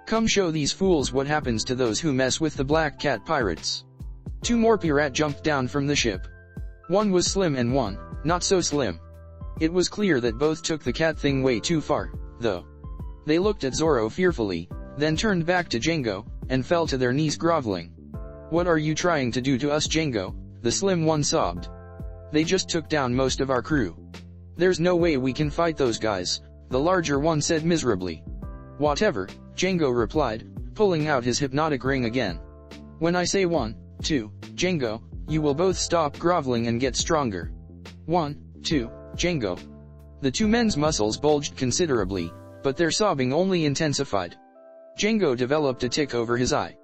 Come show these fools what happens to those who mess with the Black Cat pirates. Two more pirate jumped down from the ship. One was slim and one, not so slim. It was clear that both took the cat thing way too far, though. They looked at Zoro fearfully, then turned back to Django, and fell to their knees groveling. What are you trying to do to us, Django? The slim one sobbed. They just took down most of our crew. There's no way we can fight those guys, the larger one said miserably. Whatever, Django replied, pulling out his hypnotic ring again. When I say 1, 2, Django, you will both stop groveling and get stronger. 1, 2, Django. The two men's muscles bulged considerably, but their sobbing only intensified. Django developed a tick over his eye.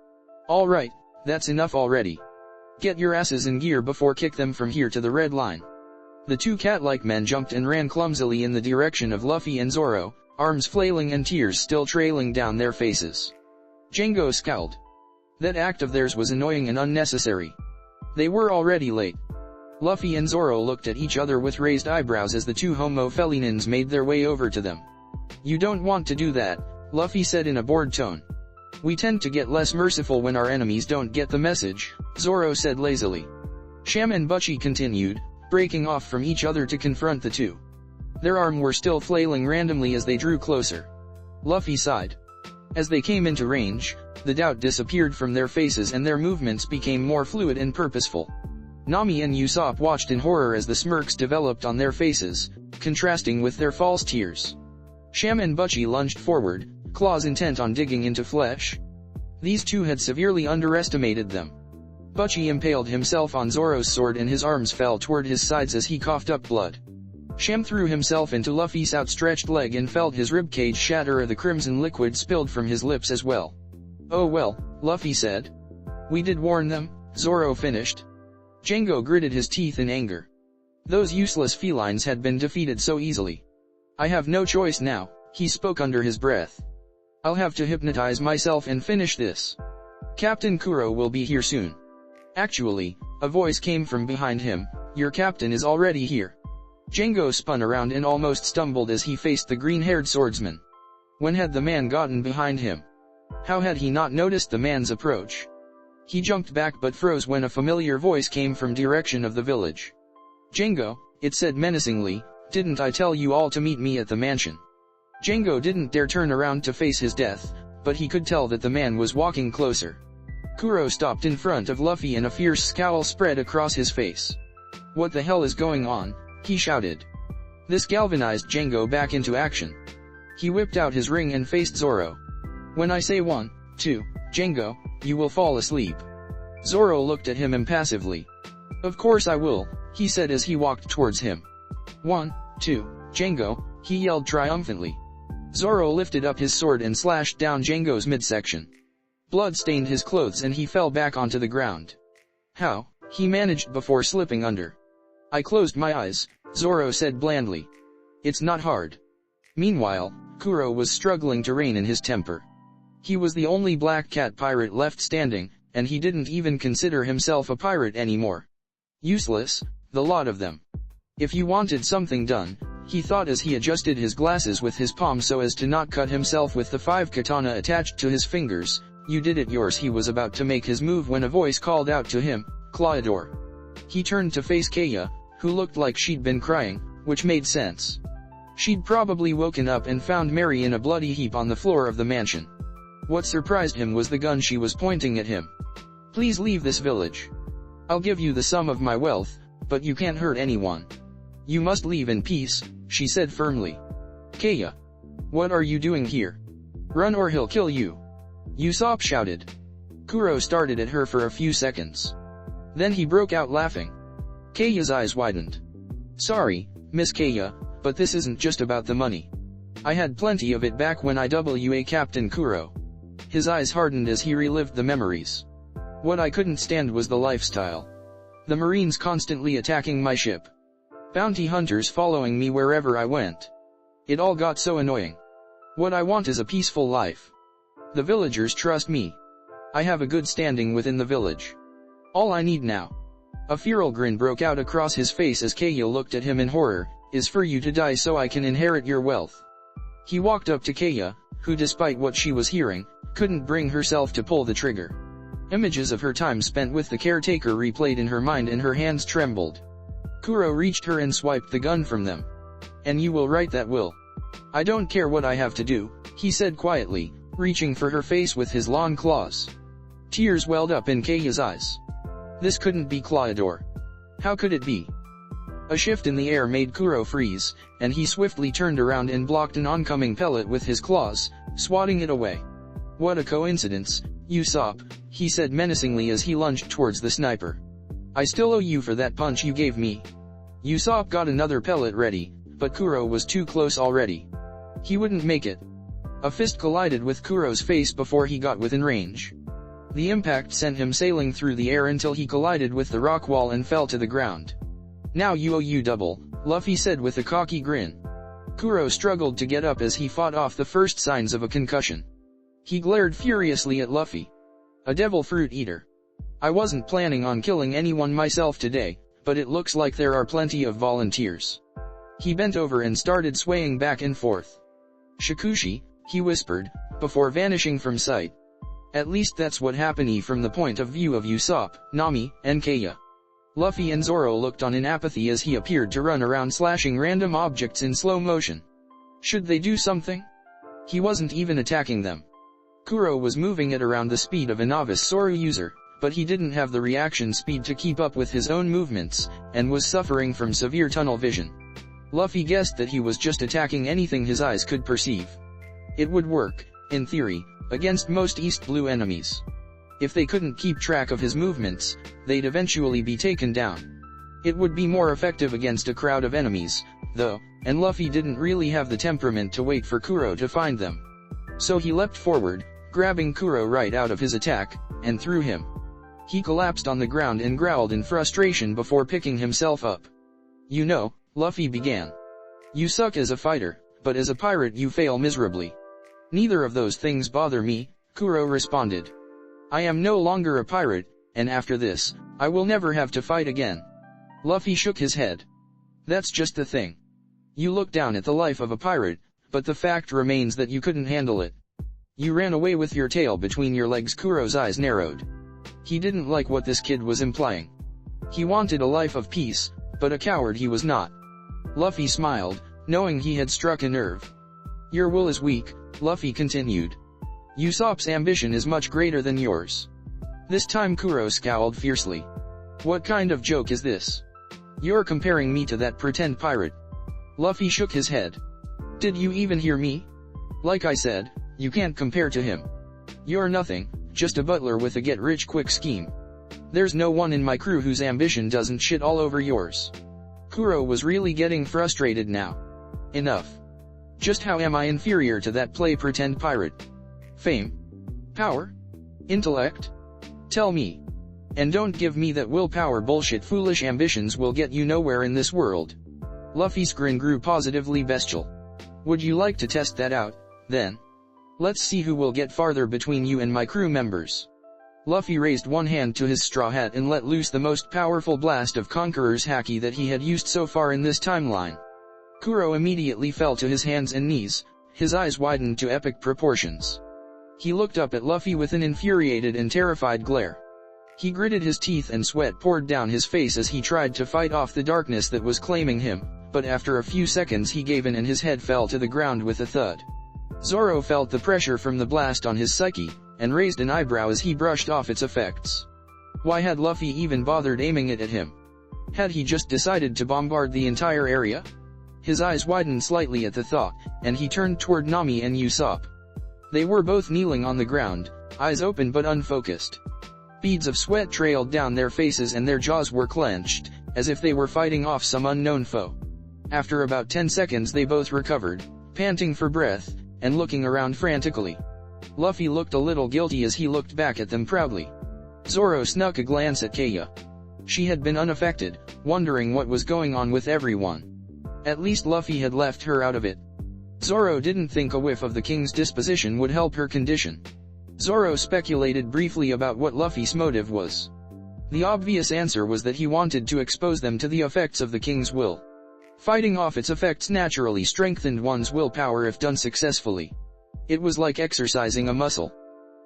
All right, that's enough already. Get your asses in gear before kick them from here to the red line. The two cat-like men jumped and ran clumsily in the direction of Luffy and Zoro, arms flailing and tears still trailing down their faces. Django scowled. That act of theirs was annoying and unnecessary. They were already late. Luffy and Zoro looked at each other with raised eyebrows as the two homo felinines made their way over to them. You don't want to do that, Luffy said in a bored tone. We tend to get less merciful when our enemies don't get the message, Zoro said lazily. Sham and Butchie continued, breaking off from each other to confront the two. Their arms were still flailing randomly as they drew closer. Luffy sighed. As they came into range, the doubt disappeared from their faces and their movements became more fluid and purposeful. Nami and Usopp watched in horror as the smirks developed on their faces, contrasting with their false tears. Sham and Butchie lunged forward, claws intent on digging into flesh. These two had severely underestimated them. Butchie impaled himself on Zoro's sword and his arms fell toward his sides as he coughed up blood. Sham threw himself into Luffy's outstretched leg and felt his ribcage shatter. The crimson liquid spilled from his lips as well. Oh well, Luffy said. We did warn them, Zoro finished. Django gritted his teeth in anger. Those useless felines had been defeated so easily. I have no choice now, he spoke under his breath. I'll have to hypnotize myself and finish this. Captain Kuro will be here soon. Actually, a voice came from behind him, your captain is already here. Django spun around and almost stumbled as he faced the green-haired swordsman. When had the man gotten behind him? How had he not noticed the man's approach? He jumped back but froze when a familiar voice came from direction of the village. Django, it said menacingly, didn't I tell you all to meet me at the mansion? Django didn't dare turn around to face his death, but he could tell that the man was walking closer. Kuro stopped in front of Luffy and a fierce scowl spread across his face. What the hell is going on? He shouted. This galvanized Django back into action. He whipped out his ring and faced Zoro. When I say 1, 2, Django, you will fall asleep. Zoro looked at him impassively. Of course I will, he said as he walked towards him. 1, 2, Django, he yelled triumphantly. Zoro lifted up his sword and slashed down Django's midsection. Blood stained his clothes and he fell back onto the ground. How? He managed before slipping under. I closed my eyes, Zoro said blandly. It's not hard. Meanwhile, Kuro was struggling to rein in his temper. He was the only black cat pirate left standing, and he didn't even consider himself a pirate anymore. Useless, the lot of them. If you wanted something done, he thought as he adjusted his glasses with his palm so as to not cut himself with the 5 katana attached to his fingers, you did it yours. He was about to make his move when a voice called out to him, Claudor. He turned to face Kaya, who looked like she'd been crying, which made sense. She'd probably woken up and found Mary in a bloody heap on the floor of the mansion. What surprised him was the gun she was pointing at him. Please leave this village. I'll give you the sum of my wealth, but you can't hurt anyone. You must leave in peace, she said firmly. Kaya. What are you doing here? Run or he'll kill you. Usopp shouted. Kuro started at her for a few seconds. Then he broke out laughing. Kaya's eyes widened. Sorry, Miss Kaya, but this isn't just about the money. I had plenty of it back when I was Captain Kuro. His eyes hardened as he relived the memories. What I couldn't stand was the lifestyle. The Marines constantly attacking my ship. Bounty hunters following me wherever I went. It all got so annoying. What I want is a peaceful life. The villagers trust me. I have a good standing within the village. All I need now. A feral grin broke out across his face as Kaya looked at him in horror, is for you to die so I can inherit your wealth. He walked up to Kaya, who despite what she was hearing, couldn't bring herself to pull the trigger. Images of her time spent with the caretaker replayed in her mind and her hands trembled. Kuro reached her and swiped the gun from them. And you will write that will. I don't care what I have to do, he said quietly, reaching for her face with his long claws. Tears welled up in Kaya's eyes. This couldn't be Claudor. How could it be? A shift in the air made Kuro freeze, and he swiftly turned around and blocked an oncoming pellet with his claws, swatting it away. What a coincidence, Usopp, he said menacingly as he lunged towards the sniper. I still owe you for that punch you gave me. Usopp got another pellet ready, but Kuro was too close already. He wouldn't make it. A fist collided with Kuro's face before he got within range. The impact sent him sailing through the air until he collided with the rock wall and fell to the ground. Now you owe you double, Luffy said with a cocky grin. Kuro struggled to get up as he fought off the first signs of a concussion. He glared furiously at Luffy. A devil fruit eater. I wasn't planning on killing anyone myself today, but it looks like there are plenty of volunteers. He bent over and started swaying back and forth. Shikushi, he whispered, before vanishing from sight. At least that's what happened from the point of view of Usopp, Nami, and Kaya. Luffy and Zoro looked on in apathy as he appeared to run around slashing random objects in slow motion. Should they do something? He wasn't even attacking them. Kuro was moving at around the speed of a novice Zoro user, but he didn't have the reaction speed to keep up with his own movements, and was suffering from severe tunnel vision. Luffy guessed that he was just attacking anything his eyes could perceive. It would work, in theory, against most East Blue enemies. If they couldn't keep track of his movements, they'd eventually be taken down. It would be more effective against a crowd of enemies, though, and Luffy didn't really have the temperament to wait for Kuro to find them. So he leapt forward, grabbing Kuro right out of his attack, and threw him. He collapsed on the ground and growled in frustration before picking himself up. You know, Luffy began. You suck as a fighter, but as a pirate you fail miserably. Neither of those things bother me, Kuro responded. I am no longer a pirate, and after this, I will never have to fight again. Luffy shook his head. That's just the thing. You look down at the life of a pirate, but the fact remains that you couldn't handle it. You ran away with your tail between your legs. Kuro's eyes narrowed. He didn't like what this kid was implying. He wanted a life of peace, but a coward he was not. Luffy smiled, knowing he had struck a nerve. Your will is weak, Luffy continued. Usopp's ambition is much greater than yours. This time Kuro scowled fiercely. What kind of joke is this? You're comparing me to that pretend pirate. Luffy shook his head. Did you even hear me? Like I said, you can't compare to him. You're nothing, just a butler with a get-rich-quick scheme. There's no one in my crew whose ambition doesn't shit all over yours. Kuro was really getting frustrated now. Enough. Just how am I inferior to that play-pretend pirate? Fame? Power? Intellect? Tell me. And don't give me that willpower bullshit. Foolish ambitions will get you nowhere in this world. Luffy's grin grew positively bestial. Would you like to test that out, then? Let's see who will get farther between you and my crew members. Luffy raised one hand to his straw hat and let loose the most powerful blast of Conqueror's haki that he had used so far in this timeline. Kuro immediately fell to his hands and knees, his eyes widened to epic proportions. He looked up at Luffy with an infuriated and terrified glare. He gritted his teeth and sweat poured down his face as he tried to fight off the darkness that was claiming him, but after a few seconds he gave in and his head fell to the ground with a thud. Zoro felt the pressure from the blast on his psyche, and raised an eyebrow as he brushed off its effects. Why had Luffy even bothered aiming it at him? Had he just decided to bombard the entire area? His eyes widened slightly at the thought, and he turned toward Nami and Usopp. They were both kneeling on the ground, eyes open but unfocused. Beads of sweat trailed down their faces and their jaws were clenched, as if they were fighting off some unknown foe. After about 10 seconds they both recovered, panting for breath, and looking around frantically. Luffy looked a little guilty as he looked back at them proudly. Zoro snuck a glance at Kaya. She had been unaffected, wondering what was going on with everyone. At least Luffy had left her out of it. Zoro didn't think a whiff of the king's disposition would help her condition. Zoro speculated briefly about what Luffy's motive was. The obvious answer was that he wanted to expose them to the effects of the king's will. Fighting off its effects naturally strengthened one's willpower if done successfully. It was like exercising a muscle.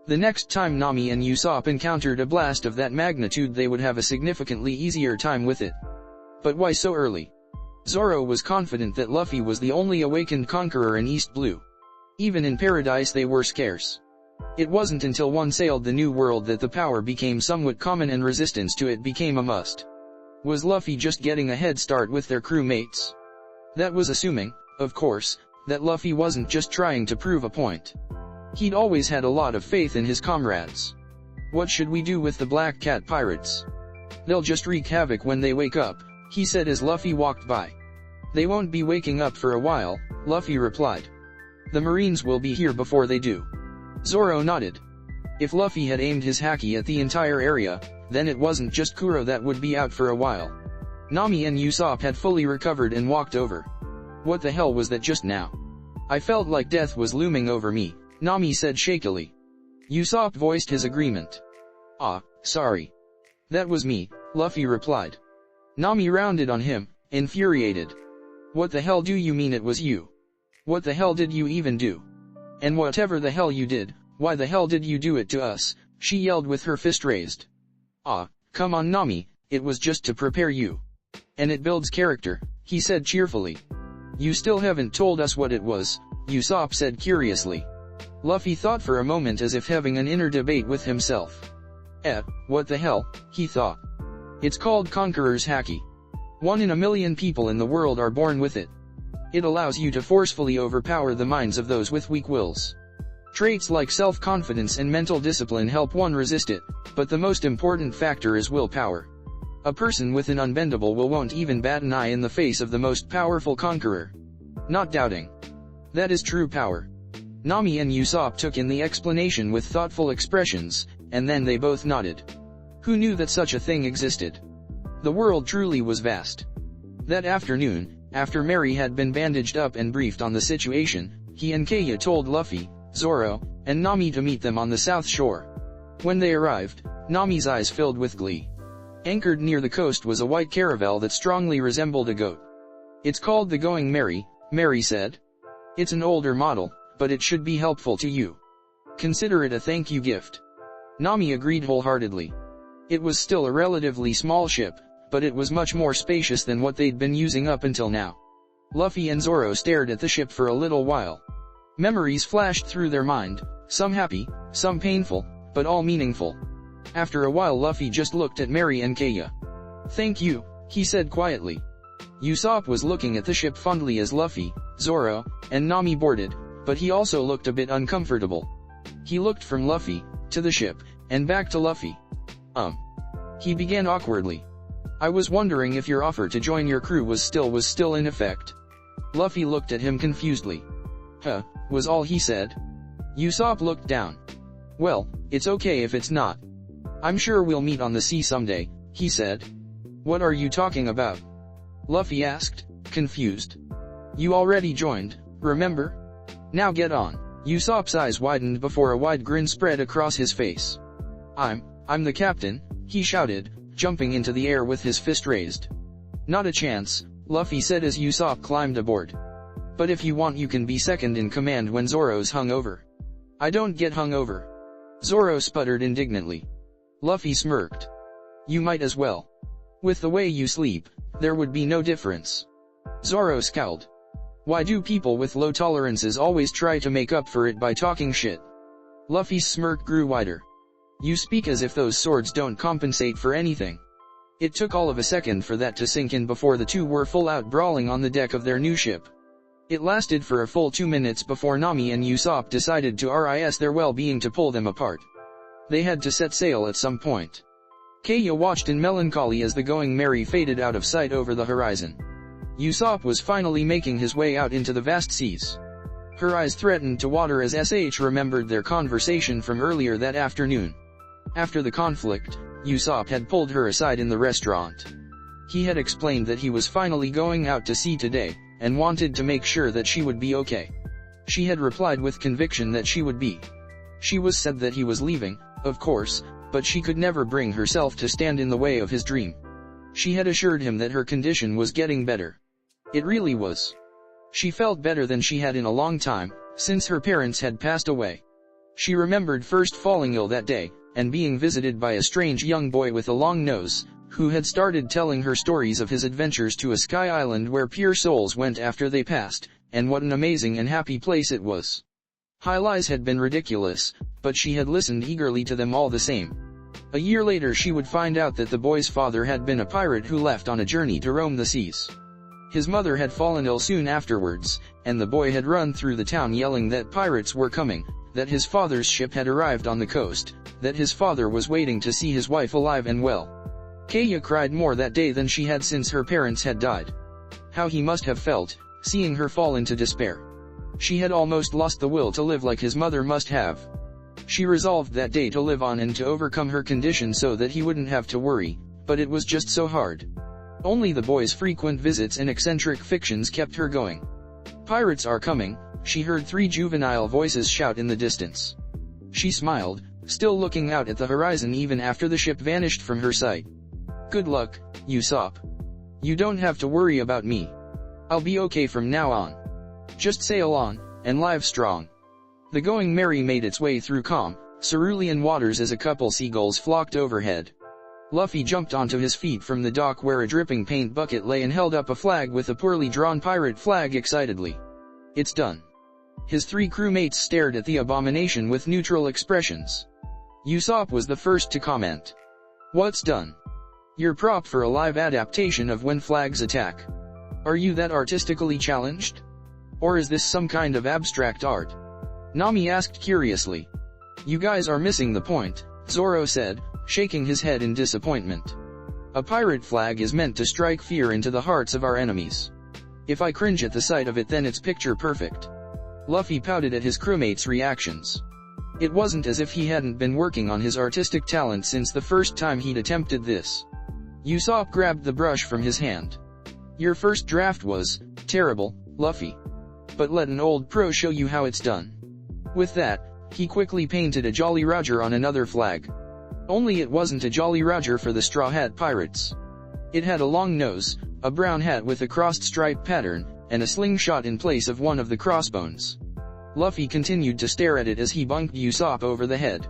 The next time Nami and Usopp encountered a blast of that magnitude they would have a significantly easier time with it. But why so early? Zoro was confident that Luffy was the only awakened conqueror in East Blue. Even in Paradise they were scarce. It wasn't until one sailed the New World that the power became somewhat common and resistance to it became a must. Was Luffy just getting a head start with their crewmates? That was assuming, of course, that Luffy wasn't just trying to prove a point. He'd always had a lot of faith in his comrades. What should we do with the Black Cat pirates? They'll just wreak havoc when they wake up, he said as Luffy walked by. They won't be waking up for a while, Luffy replied. The Marines will be here before they do. Zoro nodded. If Luffy had aimed his haki at the entire area, then it wasn't just Kuro that would be out for a while. Nami and Usopp had fully recovered and walked over. What the hell was that just now? I felt like death was looming over me, Nami said shakily. Usopp voiced his agreement. Ah, sorry. That was me, Luffy replied. Nami rounded on him, infuriated. What the hell do you mean it was you? What the hell did you even do? And whatever the hell you did, why the hell did you do it to us? She yelled with her fist raised. Ah, come on Nami, it was just to prepare you. And it builds character, he said cheerfully. You still haven't told us what it was, Usopp said curiously. Luffy thought for a moment as if having an inner debate with himself. What the hell, he thought. It's called Conqueror's Haki. 1 in a million people in the world are born with it. It allows you to forcefully overpower the minds of those with weak wills. Traits like self-confidence and mental discipline help one resist it, but the most important factor is willpower. A person with an unbendable will won't even bat an eye in the face of the most powerful conqueror. Not doubting. That is true power. Nami and Usopp took in the explanation with thoughtful expressions, and then they both nodded. Who knew that such a thing existed? The world truly was vast. That afternoon, after Mary had been bandaged up and briefed on the situation, he and Kaya told Luffy, Zoro, and Nami to meet them on the south shore. When they arrived, Nami's eyes filled with glee. Anchored near the coast was a white caravel that strongly resembled a goat. It's called the Going Merry, Mary said. It's an older model, but it should be helpful to you. Consider it a thank you gift. Nami agreed wholeheartedly. It was still a relatively small ship, but it was much more spacious than what they'd been using up until now. Luffy and Zoro stared at the ship for a little while. Memories flashed through their mind, some happy, some painful, but all meaningful. After a while Luffy just looked at Mary and Kaya. Thank you, he said quietly. Usopp was looking at the ship fondly as Luffy, Zoro, and Nami boarded, but he also looked a bit uncomfortable. He looked from Luffy, to the ship, and back to Luffy. He began awkwardly. I was wondering if your offer to join your crew was still in effect. Luffy looked at him confusedly. Huh, was all he said. Usopp looked down. Well, it's okay if it's not. I'm sure we'll meet on the sea someday, he said. What are you talking about? Luffy asked, confused. You already joined, remember? Now get on. Usopp's eyes widened before a wide grin spread across his face. I'm the captain, he shouted, jumping into the air with his fist raised. Not a chance, Luffy said as Usopp climbed aboard. But if you want you can be second in command when Zoro's hungover. I don't get hungover. Zoro sputtered indignantly. Luffy smirked. You might as well. With the way you sleep, there would be no difference. Zoro scowled. Why do people with low tolerances always try to make up for it by talking shit? Luffy's smirk grew wider. You speak as if those swords don't compensate for anything. It took all of a second for that to sink in before the two were full out brawling on the deck of their new ship. It lasted for a full 2 minutes before Nami and Usopp decided to risk their well-being to pull them apart. They had to set sail at some point. Kaya watched in melancholy as the Going Merry faded out of sight over the horizon. Usopp was finally making his way out into the vast seas. Her eyes threatened to water as SH remembered their conversation from earlier that afternoon. After the conflict, Usopp had pulled her aside in the restaurant. He had explained that he was finally going out to sea today, and wanted to make sure that she would be okay. She had replied with conviction that she would be. She was said that he was leaving, of course, but she could never bring herself to stand in the way of his dream. She had assured him that her condition was getting better. It really was. She felt better than she had in a long time, since her parents had passed away. She remembered first falling ill that day, and being visited by a strange young boy with a long nose, who had started telling her stories of his adventures to a sky island where pure souls went after they passed, and what an amazing and happy place it was. Lies had been ridiculous, but she had listened eagerly to them all the same. A year later she would find out that the boy's father had been a pirate who left on a journey to roam the seas. His mother had fallen ill soon afterwards, and the boy had run through the town yelling that pirates were coming, that his father's ship had arrived on the coast, that his father was waiting to see his wife alive and well. Kaya cried more that day than she had since her parents had died. How he must have felt, seeing her fall into despair. She had almost lost the will to live like his mother must have. She resolved that day to live on and to overcome her condition so that he wouldn't have to worry, but it was just so hard. Only the boy's frequent visits and eccentric fictions kept her going. Pirates are coming, she heard 3 juvenile voices shout in the distance. She smiled, still looking out at the horizon even after the ship vanished from her sight. Good luck, Usopp. You don't have to worry about me. I'll be okay from now on. Just sail on, and live strong. The Going Merry made its way through calm, cerulean waters as a couple seagulls flocked overhead. Luffy jumped onto his feet from the dock where a dripping paint bucket lay and held up a flag with a poorly drawn pirate flag excitedly. It's done. His 3 crewmates stared at the abomination with neutral expressions. Usopp was the first to comment. What's done? Your prop for a live adaptation of When Flags Attack. Are you that artistically challenged? Or is this some kind of abstract art? Nami asked curiously. You guys are missing the point, Zoro said, shaking his head in disappointment. A pirate flag is meant to strike fear into the hearts of our enemies. If I cringe at the sight of it then it's picture perfect. Luffy pouted at his crewmates' reactions. It wasn't as if he hadn't been working on his artistic talent since the first time he'd attempted this. Usopp grabbed the brush from his hand. Your first draft was terrible, Luffy. But let an old pro show you how it's done. With that, he quickly painted a Jolly Roger on another flag. Only it wasn't a Jolly Roger for the Straw Hat Pirates. It had a long nose, a brown hat with a crossed stripe pattern, and a slingshot in place of one of the crossbones. Luffy continued to stare at it as he bunked Usopp over the head.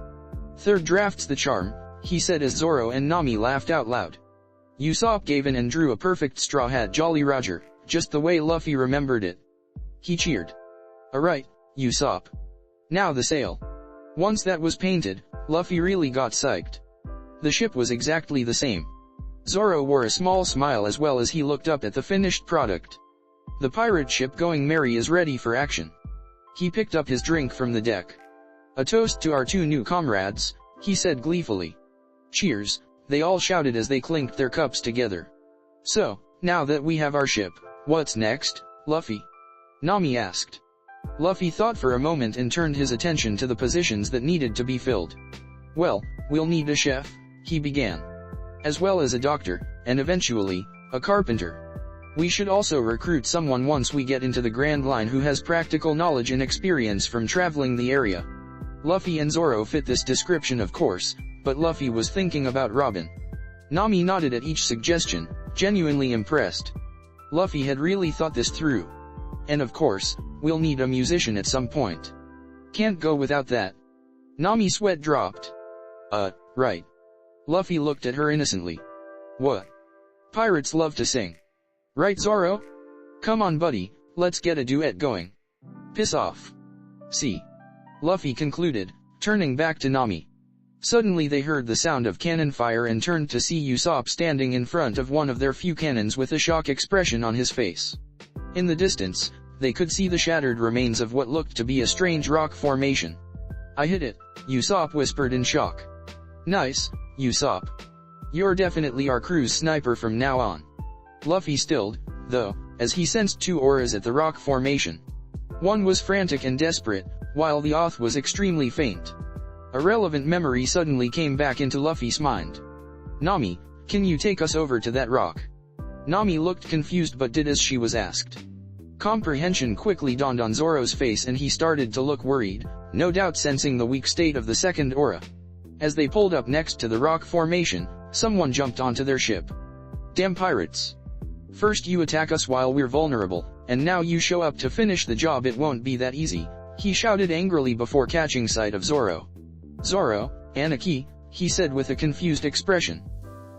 Third draft's the charm, he said as Zoro and Nami laughed out loud. Usopp gave in and drew a perfect Straw Hat Jolly Roger, just the way Luffy remembered it. He cheered. Alright, Usopp. Now the sail. Once that was painted, Luffy really got psyched. The ship was exactly the same. Zoro wore a small smile as well as he looked up at the finished product. The pirate ship Going Merry is ready for action. He picked up his drink from the deck. A toast to our 2 new comrades, he said gleefully. Cheers, they all shouted as they clinked their cups together. So, now that we have our ship, what's next, Luffy? Nami asked. Luffy thought for a moment and turned his attention to the positions that needed to be filled. Well, we'll need a chef, he began. As well as a doctor, and eventually, a carpenter. We should also recruit someone once we get into the Grand Line who has practical knowledge and experience from traveling the area. Luffy and Zoro fit this description of course, but Luffy was thinking about Robin. Nami nodded at each suggestion, genuinely impressed. Luffy had really thought this through. And of course, we'll need a musician at some point. Can't go without that. Nami's sweat dropped. Right. Luffy looked at her innocently. What? Pirates love to sing. Right, Zoro? Come on buddy, let's get a duet going. Piss off. See. Luffy concluded, turning back to Nami. Suddenly they heard the sound of cannon fire and turned to see Usopp standing in front of one of their few cannons with a shock expression on his face. In the distance, they could see the shattered remains of what looked to be a strange rock formation. I hit it, Usopp whispered in shock. Nice, Usopp. You're definitely our crew's sniper from now on. Luffy stilled, though, as he sensed two auras at the rock formation. One was frantic and desperate, while the other was extremely faint. A relevant memory suddenly came back into Luffy's mind. Nami, can you take us over to that rock? Nami looked confused but did as she was asked. Comprehension quickly dawned on Zoro's face and he started to look worried, no doubt sensing the weak state of the second aura. As they pulled up next to the rock formation, someone jumped onto their ship. Damn pirates. First you attack us while we're vulnerable, and now you show up to finish the job. It won't be that easy, he shouted angrily before catching sight of Zoro. Zoro, Anarchy, he said with a confused expression.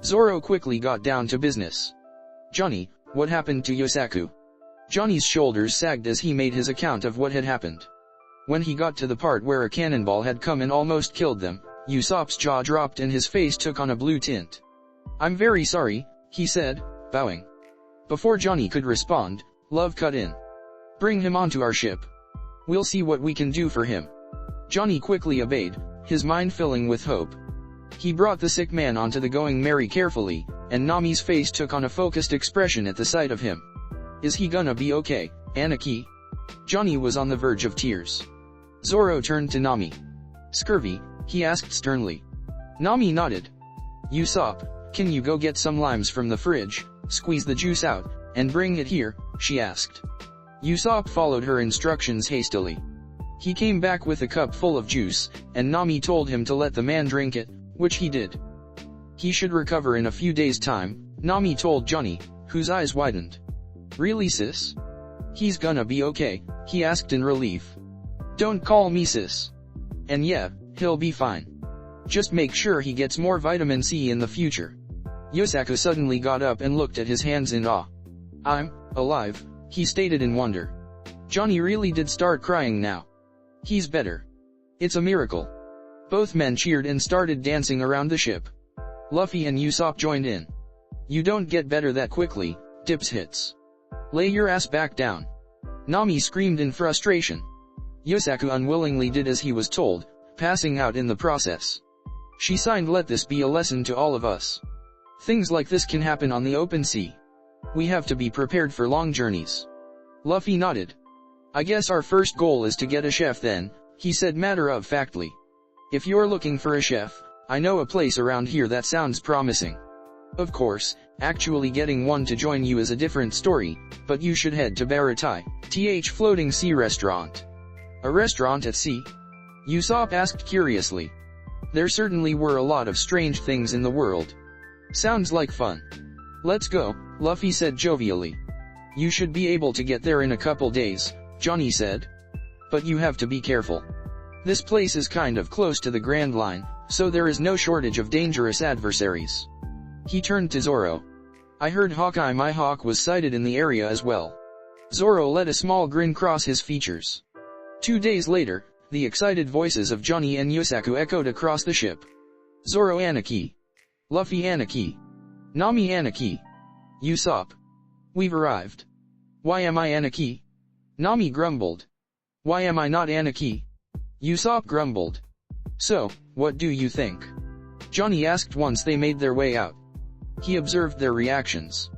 Zoro quickly got down to business. Johnny, what happened to Yosaku? Johnny's shoulders sagged as he made his account of what had happened. When he got to the part where a cannonball had come and almost killed them, Usopp's jaw dropped and his face took on a blue tint. I'm very sorry, he said, bowing. Before Johnny could respond, Love cut in. Bring him onto our ship. We'll see what we can do for him. Johnny quickly obeyed, his mind filling with hope. He brought the sick man onto the Going Merry carefully, and Nami's face took on a focused expression at the sight of him. Is he gonna be okay, Anarchy? Johnny was on the verge of tears. Zoro turned to Nami. Scurvy, he asked sternly. Nami nodded. Usopp, can you go get some limes from the fridge, squeeze the juice out, and bring it here, she asked. Usopp followed her instructions hastily. He came back with a cup full of juice, and Nami told him to let the man drink it, which he did. He should recover in a few days' time, Nami told Johnny, whose eyes widened. Really sis? He's gonna be okay, he asked in relief. Don't call me sis. And yeah, he'll be fine. Just make sure he gets more vitamin C in the future. Yosaku suddenly got up and looked at his hands in awe. I'm alive, he stated in wonder. Johnny really did start crying now. He's better. It's a miracle. Both men cheered and started dancing around the ship. Luffy and Usopp joined in. You don't get better that quickly, Dips hits. Lay your ass back down. Nami screamed in frustration. Yosaku unwillingly did as he was told, passing out in the process. She signed, let this be a lesson to all of us. Things like this can happen on the open sea. We have to be prepared for long journeys. Luffy nodded. I guess our first goal is to get a chef then, he said matter-of-factly. If you're looking for a chef, I know a place around here that sounds promising. Of course, actually getting one to join you is a different story, but you should head to Baratie, floating sea restaurant. A restaurant at sea? Usopp asked curiously. There certainly were a lot of strange things in the world. Sounds like fun. Let's go, Luffy said jovially. You should be able to get there in a couple days, Johnny said. But you have to be careful. This place is kind of close to the Grand Line, so there is no shortage of dangerous adversaries. He turned to Zoro. I heard Hawkeye Mihawk was sighted in the area as well. Zoro let a small grin cross his features. 2 days later, the excited voices of Johnny and Yosaku echoed across the ship. Zoro Anarchy. Luffy Anarchy. Nami Anarchy. Usopp. We've arrived. Why am I Anarchy? Nami grumbled. Why am I not Anarchy? Usopp grumbled. So, what do you think? Johnny asked once they made their way out. He observed their reactions.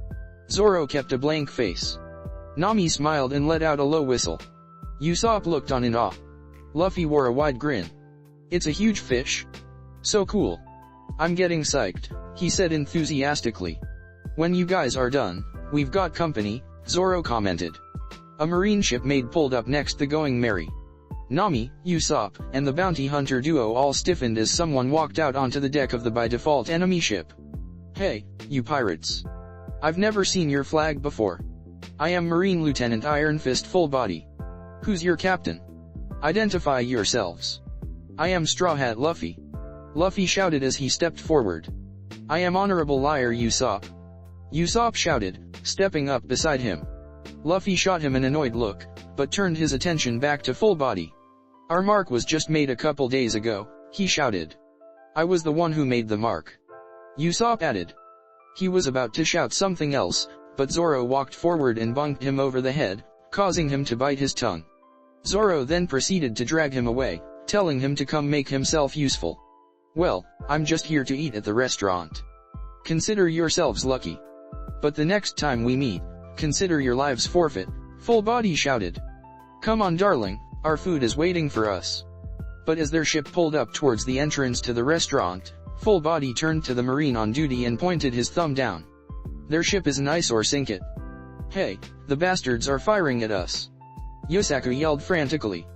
Zoro kept a blank face. Nami smiled and let out a low whistle. Usopp looked on in awe. Luffy wore a wide grin. It's a huge fish. So cool. I'm getting psyched, he said enthusiastically. When you guys are done, we've got company, Zoro commented. A marine ship maid pulled up next the Going Merry. Nami, Usopp, and the bounty hunter duo all stiffened as someone walked out onto the deck of the by default enemy ship. Hey, you pirates. I've never seen your flag before. I am Marine Lieutenant Iron Fist Full Body. Who's your captain? Identify yourselves. I am Straw Hat Luffy. Luffy shouted as he stepped forward. I am Honorable Liar Usopp. Usopp shouted, stepping up beside him. Luffy shot him an annoyed look, but turned his attention back to Full Body. Our mark was just made a couple days ago, he shouted. I was the one who made the mark. Usopp added. He was about to shout something else, but Zoro walked forward and bonked him over the head, causing him to bite his tongue. Zoro then proceeded to drag him away, telling him to come make himself useful. Well, I'm just here to eat at the restaurant. Consider yourselves lucky. But the next time we meet, consider your lives forfeit, Full Body shouted. Come on darling, our food is waiting for us. But as their ship pulled up towards the entrance to the restaurant, Full Body turned to the Marine on duty and pointed his thumb down. Their ship is an eyesore, sink it. Hey, the bastards are firing at us. Yosaku yelled frantically.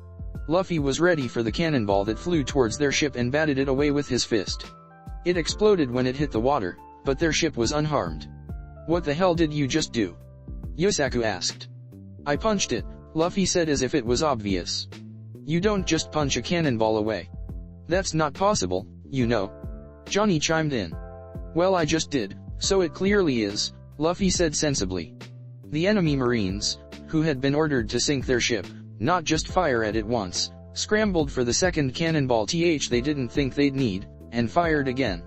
Luffy was ready for the cannonball that flew towards their ship and batted it away with his fist. It exploded when it hit the water, but their ship was unharmed. What the hell did you just do? Yosaku asked. I punched it, Luffy said as if it was obvious. You don't just punch a cannonball away. That's not possible, you know. Johnny chimed in. Well, I just did, so it clearly is, Luffy said sensibly. The enemy Marines, who had been ordered to sink their ship, not just fire at it once, scrambled for the second cannonball they didn't think they'd need, and fired again.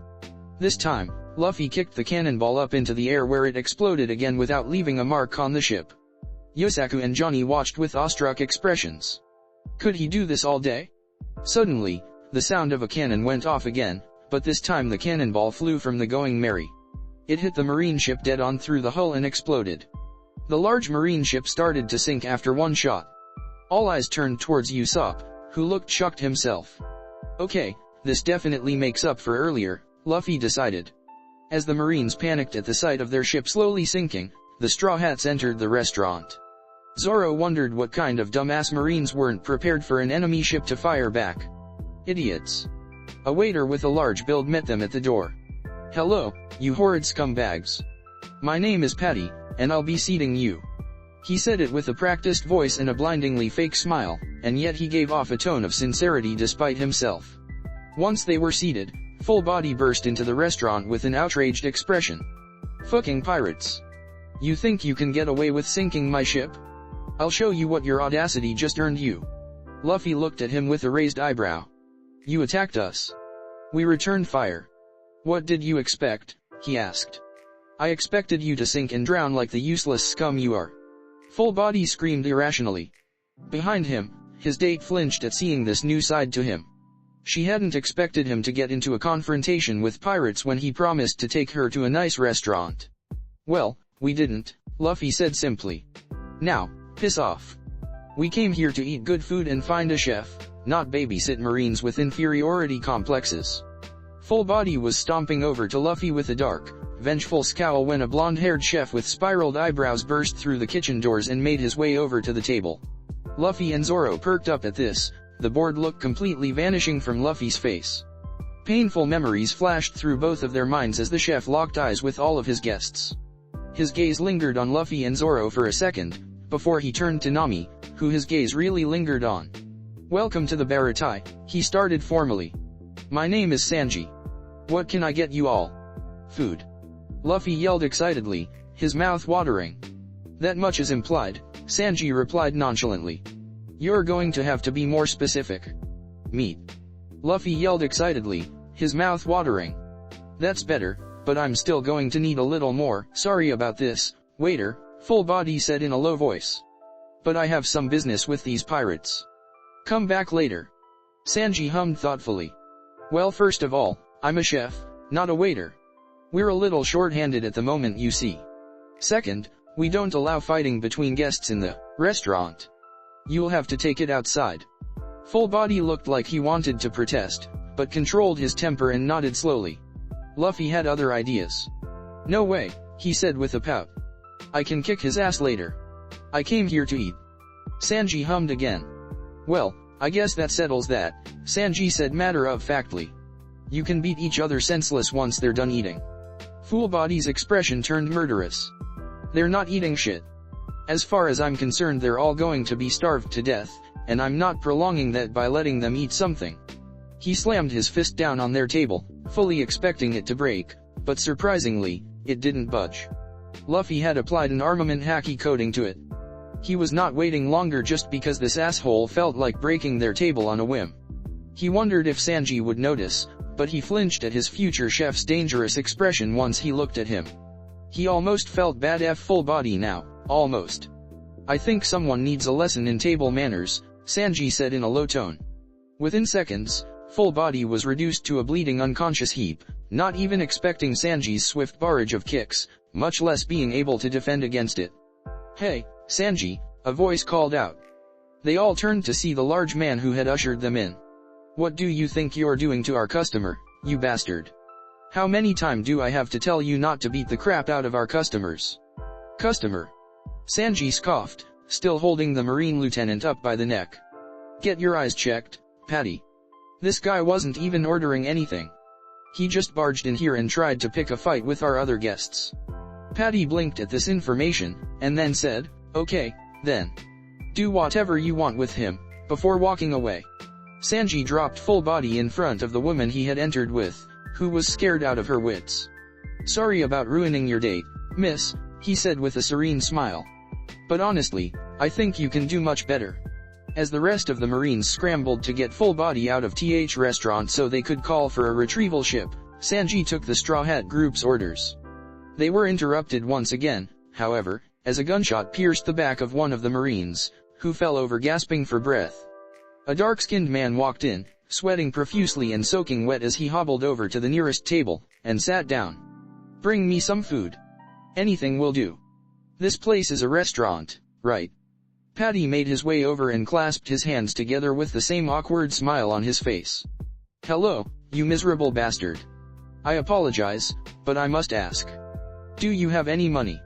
This time, Luffy kicked the cannonball up into the air where it exploded again without leaving a mark on the ship. Yosaku and Johnny watched with awestruck expressions. Could he do this all day? Suddenly, the sound of a cannon went off again, but this time the cannonball flew from the Going Merry. It hit the marine ship dead on through the hull and exploded. The large marine ship started to sink after one shot. All eyes turned towards Usopp, who looked shocked himself. Okay, this definitely makes up for earlier, Luffy decided. As the Marines panicked at the sight of their ship slowly sinking, the Straw Hats entered the restaurant. Zoro wondered what kind of dumbass Marines weren't prepared for an enemy ship to fire back. Idiots. A waiter with a large build met them at the door. Hello, you horrid scumbags. My name is Patty, and I'll be seating you. He said it with a practiced voice and a blindingly fake smile, and yet he gave off a tone of sincerity despite himself. Once they were seated, Full Body burst into the restaurant with an outraged expression. Fucking pirates. You think you can get away with sinking my ship? I'll show you what your audacity just earned you. Luffy looked at him with a raised eyebrow. You attacked us. We returned fire. What did you expect? He asked. I expected you to sink and drown like the useless scum you are. Full Body screamed irrationally. Behind him, his date flinched at seeing this new side to him. She hadn't expected him to get into a confrontation with pirates when he promised to take her to a nice restaurant. Well, we didn't, Luffy said simply. Now, piss off. We came here to eat good food and find a chef, not babysit Marines with inferiority complexes. Full Body was stomping over to Luffy with a dark, vengeful scowl when a blonde-haired chef with spiraled eyebrows burst through the kitchen doors and made his way over to the table. Luffy and Zoro perked up at this, the bored look completely vanishing from Luffy's face. Painful memories flashed through both of their minds as the chef locked eyes with all of his guests. His gaze lingered on Luffy and Zoro for a second, before he turned to Nami, who his gaze really lingered on. Welcome to the Baratie, he started formally. My name is Sanji. What can I get you all? Food. Luffy yelled excitedly, his mouth watering. That much is implied, Sanji replied nonchalantly. You're going to have to be more specific. Meat. Luffy yelled excitedly, his mouth watering. That's better, but I'm still going to need a little more. Sorry about this, waiter, Full Body said in a low voice. But I have some business with these pirates. Come back later. Sanji hummed thoughtfully. Well, first of all, I'm a chef, not a waiter. We're a little short-handed at the moment, you see. Second, we don't allow fighting between guests in the restaurant. You'll have to take it outside. Full Body looked like he wanted to protest, but controlled his temper and nodded slowly. Luffy had other ideas. No way, he said with a pout. I can kick his ass later. I came here to eat. Sanji hummed again. Well, I guess that settles that, Sanji said matter-of-factly. You can beat each other senseless once they're done eating. Full Body's expression turned murderous. They're not eating shit. As far as I'm concerned, they're all going to be starved to death, and I'm not prolonging that by letting them eat something. He slammed his fist down on their table, fully expecting it to break, but surprisingly, it didn't budge. Luffy had applied an armament haki coating to it. He was not waiting longer just because this asshole felt like breaking their table on a whim. He wondered if Sanji would notice, but he flinched at his future chef's dangerous expression once he looked at him. He almost felt bad for Full Body now, almost. I think someone needs a lesson in table manners, Sanji said in a low tone. Within seconds, Full Body was reduced to a bleeding unconscious heap, not even expecting Sanji's swift barrage of kicks, much less being able to defend against it. Hey, Sanji, a voice called out. They all turned to see the large man who had ushered them in. What do you think you're doing to our customer, you bastard? How many times do I have to tell you not to beat the crap out of our customers? Customer? Sanji scoffed, still holding the Marine lieutenant up by the neck. Get your eyes checked, Patty. This guy wasn't even ordering anything. He just barged in here and tried to pick a fight with our other guests. Patty blinked at this information, and then said, okay, then. Do whatever you want with him, before walking away. Sanji dropped Full Body in front of the woman he had entered with, who was scared out of her wits. Sorry about ruining your date, miss, he said with a serene smile. But honestly, I think you can do much better. As the rest of the Marines scrambled to get Full Body out of TH restaurant so they could call for a retrieval ship, Sanji took the Straw Hat group's orders. They were interrupted once again, however, as a gunshot pierced the back of one of the Marines, who fell over gasping for breath. A dark-skinned man walked in, sweating profusely and soaking wet as he hobbled over to the nearest table, and sat down. Bring me some food. Anything will do. This place is a restaurant, right? Patty made his way over and clasped his hands together with the same awkward smile on his face. Hello, you miserable bastard. I apologize, but I must ask. Do you have any money?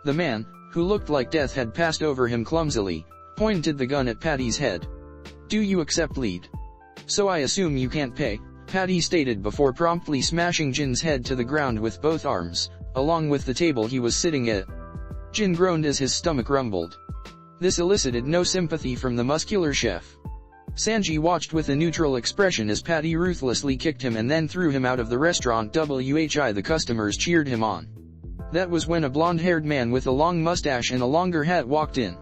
The man, who looked like death had passed over him clumsily, pointed the gun at Patty's head. Do you accept lead? So I assume you can't pay, Patty stated before promptly smashing Jin's head to the ground with both arms, along with the table he was sitting at. Jin groaned as his stomach rumbled. This elicited no sympathy from the muscular chef. Sanji watched with a neutral expression as Patty ruthlessly kicked him and then threw him out of the restaurant. The customers cheered him on. That was when a blonde-haired man with a long mustache and a longer hat walked in.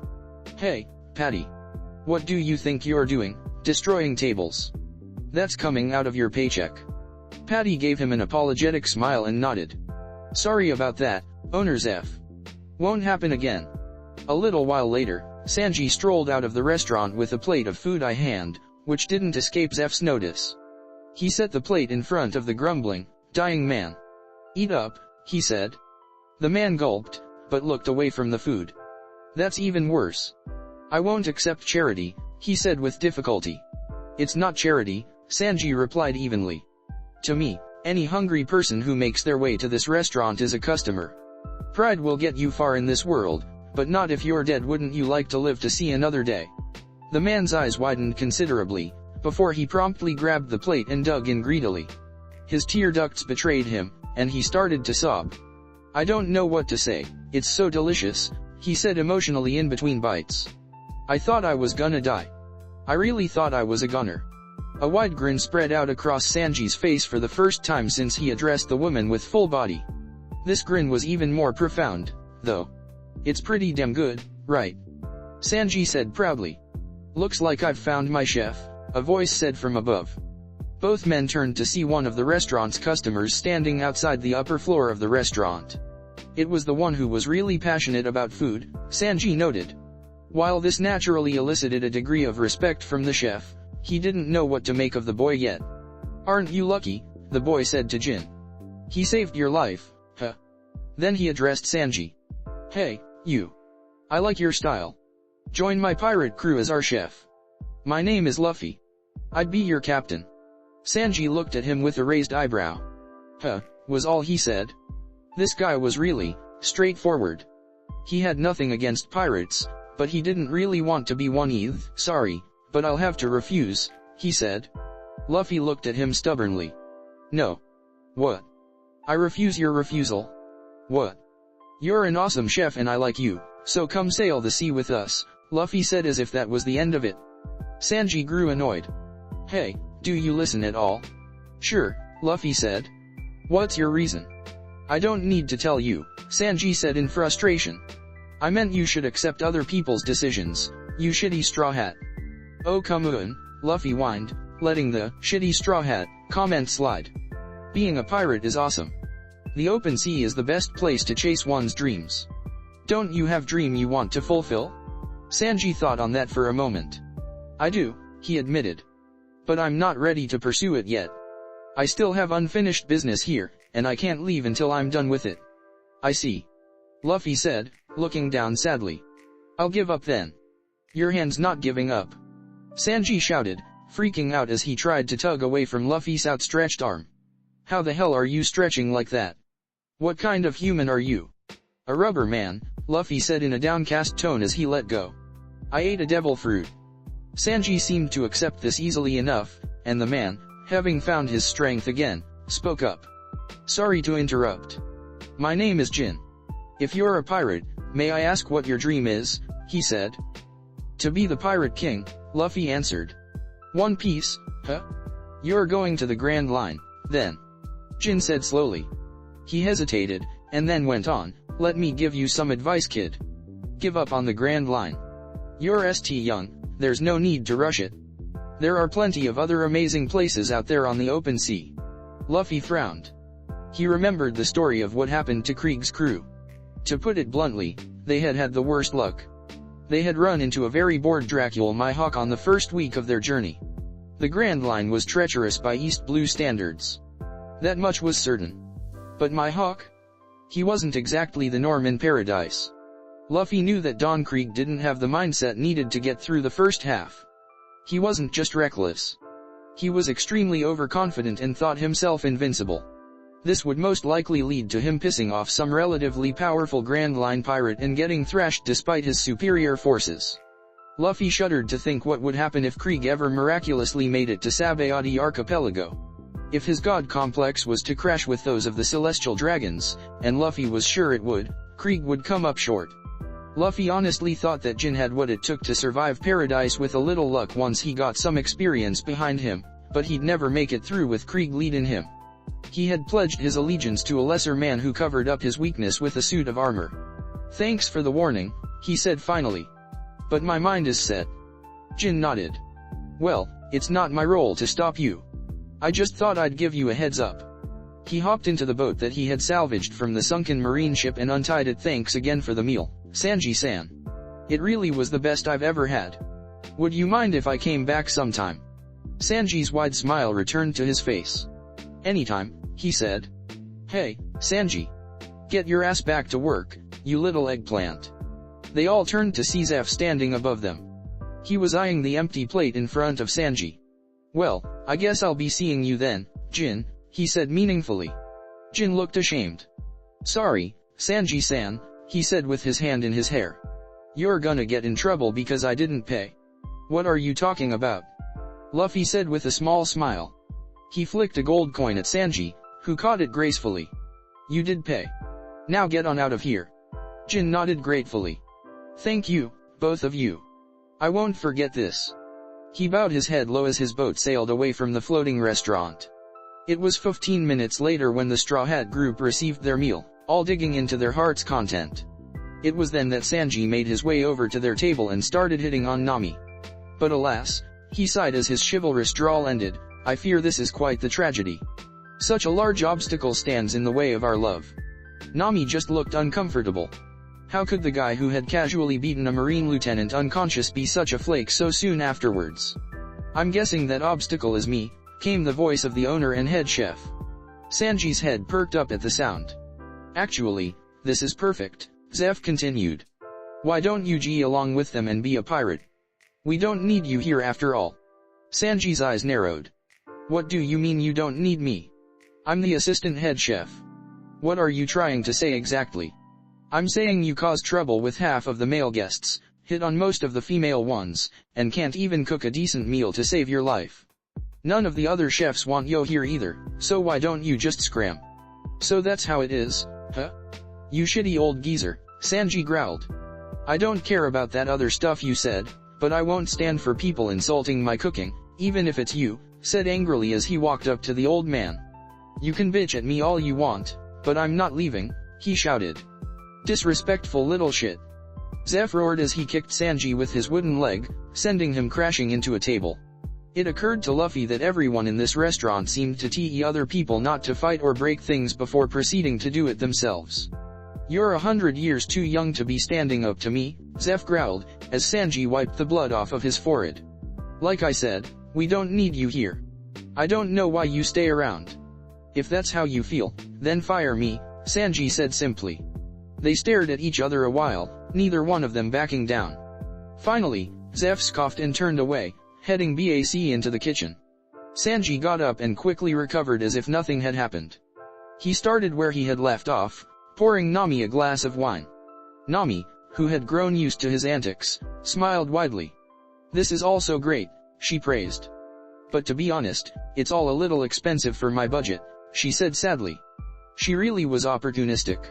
Hey, Patty. What do you think you're doing, destroying tables? That's coming out of your paycheck. Patty gave him an apologetic smile and nodded. Sorry about that, owner's F. Won't happen again. A little while later, Sanji strolled out of the restaurant with a plate of food in hand, which didn't escape Zeph's notice. He set the plate in front of the grumbling, dying man. Eat up, he said. The man gulped, but looked away from the food. That's even worse. I won't accept charity, he said with difficulty. It's not charity, Sanji replied evenly. To me, any hungry person who makes their way to this restaurant is a customer. Pride will get you far in this world, but not if you're dead. Wouldn't you like to live to see another day? The man's eyes widened considerably, before he promptly grabbed the plate and dug in greedily. His tear ducts betrayed him, and he started to sob. I don't know what to say, it's so delicious, he said emotionally in between bites. I thought I was gonna die. I really thought I was a gunner. A wide grin spread out across Sanji's face for the first time since he addressed the woman with Full Body. This grin was even more profound, though. It's pretty damn good, right? Sanji said proudly. Looks like I've found my chef, a voice said from above. Both men turned to see one of the restaurant's customers standing outside the upper floor of the restaurant. It was the one who was really passionate about food, Sanji noted. While this naturally elicited a degree of respect from the chef, he didn't know what to make of the boy yet. Aren't you lucky? the boy said to Jin. He saved your life, huh? Then he addressed Sanji. Hey, you. I like your style. Join my pirate crew as our chef. My name is Luffy. I'd be your captain. Sanji looked at him with a raised eyebrow. Huh, was all he said. This guy was really straightforward. He had nothing against pirates, but he didn't really want to be one either. Sorry, but I'll have to refuse, he said. Luffy looked at him stubbornly. No. What? I refuse your refusal. What? You're an awesome chef and I like you, so come sail the sea with us, Luffy said as if that was the end of it. Sanji grew annoyed. Hey, do you listen at all? Sure, Luffy said. What's your reason? I don't need to tell you, Sanji said in frustration. I meant you should accept other people's decisions, you shitty straw hat. Oh come on, Luffy whined, letting the shitty straw hat comment slide. Being a pirate is awesome. The open sea is the best place to chase one's dreams. Don't you have dream you want to fulfill? Sanji thought on that for a moment. I do, he admitted. But I'm not ready to pursue it yet. I still have unfinished business here, and I can't leave until I'm done with it. I see. Luffy said, looking down sadly. I'll give up then. Your hand's not giving up. Sanji shouted, freaking out as he tried to tug away from Luffy's outstretched arm. How the hell are you stretching like that? What kind of human are you? A rubber man, Luffy said in a downcast tone as he let go. I ate a devil fruit. Sanji seemed to accept this easily enough, and the man, having found his strength again, spoke up. Sorry to interrupt. My name is Jin. If you're a pirate, may I ask what your dream is, he said. To be the pirate king, Luffy answered. One Piece, huh? You're going to the Grand Line, then. Jin said slowly. He hesitated, and then went on, let me give you some advice kid. Give up on the Grand Line. You're st young, there's no need to rush it. There are plenty of other amazing places out there on the open sea. Luffy frowned. He remembered the story of what happened to Krieg's crew. To put it bluntly, they had had the worst luck. They had run into a very bored Dracula Mihawk on the first week of their journey. The Grand Line was treacherous by East Blue standards. That much was certain. But Mihawk? He wasn't exactly the norm in paradise. Luffy knew that Don Krieg didn't have the mindset needed to get through the first half. He wasn't just reckless. He was extremely overconfident and thought himself invincible. This would most likely lead to him pissing off some relatively powerful Grand Line pirate and getting thrashed despite his superior forces. Luffy shuddered to think what would happen if Krieg ever miraculously made it to Sabaody Archipelago. If his god complex was to crash with those of the celestial dragons, and Luffy was sure it would, Krieg would come up short. Luffy honestly thought that Jin had what it took to survive paradise with a little luck once he got some experience behind him, but he'd never make it through with Krieg leading him. He had pledged his allegiance to a lesser man who covered up his weakness with a suit of armor. Thanks for the warning, he said finally. But my mind is set. Jin nodded. Well, it's not my role to stop you. I just thought I'd give you a heads up. He hopped into the boat that he had salvaged from the sunken marine ship and untied it. Thanks again for the meal, Sanji-san. It really was the best I've ever had. Would you mind if I came back sometime? Sanji's wide smile returned to his face. Anytime, he said. Hey, Sanji. Get your ass back to work, you little eggplant. They all turned to see Zeph standing above them. He was eyeing the empty plate in front of Sanji. Well, I guess I'll be seeing you then, Jin, he said meaningfully. Jin looked ashamed. Sorry, Sanji-san, he said with his hand in his hair. You're gonna get in trouble because I didn't pay. What are you talking about? Luffy said with a small smile. He flicked a gold coin at Sanji, who caught it gracefully. You did pay. Now get on out of here. Jin nodded gratefully. Thank you, both of you. I won't forget this. He bowed his head low as his boat sailed away from the floating restaurant. It was 15 minutes later when the Straw Hat group received their meal, all digging into their heart's content. It was then that Sanji made his way over to their table and started hitting on Nami. But alas, he sighed as his chivalrous drawl ended, I fear this is quite the tragedy. Such a large obstacle stands in the way of our love. Nami just looked uncomfortable. How could the guy who had casually beaten a marine lieutenant unconscious be such a flake so soon afterwards? I'm guessing that obstacle is me, came the voice of the owner and head chef. Sanji's head perked up at the sound. Actually, this is perfect, Zeph continued. Why don't you go along with them and be a pirate? We don't need you here after all. Sanji's eyes narrowed. What do you mean you don't need me? I'm the assistant head chef. What are you trying to say exactly? I'm saying you cause trouble with half of the male guests, hit on most of the female ones, and can't even cook a decent meal to save your life. None of the other chefs want you here either, so why don't you just scram? So that's how it is, huh? You shitty old geezer, Sanji growled. I don't care about that other stuff you said, but I won't stand for people insulting my cooking, even if it's you, said angrily as he walked up to the old man. You can bitch at me all you want, but I'm not leaving, he shouted. Disrespectful little shit. Zeph roared as he kicked Sanji with his wooden leg, sending him crashing into a table. It occurred to Luffy that everyone in this restaurant seemed to tell other people not to fight or break things before proceeding to do it themselves. You're 100 years too young to be standing up to me, Zeph growled, as Sanji wiped the blood off of his forehead. Like I said, we don't need you here. I don't know why you stay around. If that's how you feel, then fire me, Sanji said simply. They stared at each other a while, neither one of them backing down. Finally, Zeph scoffed and turned away, heading back into the kitchen. Sanji got up and quickly recovered as if nothing had happened. He started where he had left off, pouring Nami a glass of wine. Nami, who had grown used to his antics, smiled widely. This is all so great, she praised. But to be honest, it's all a little expensive for my budget, she said sadly. She really was opportunistic.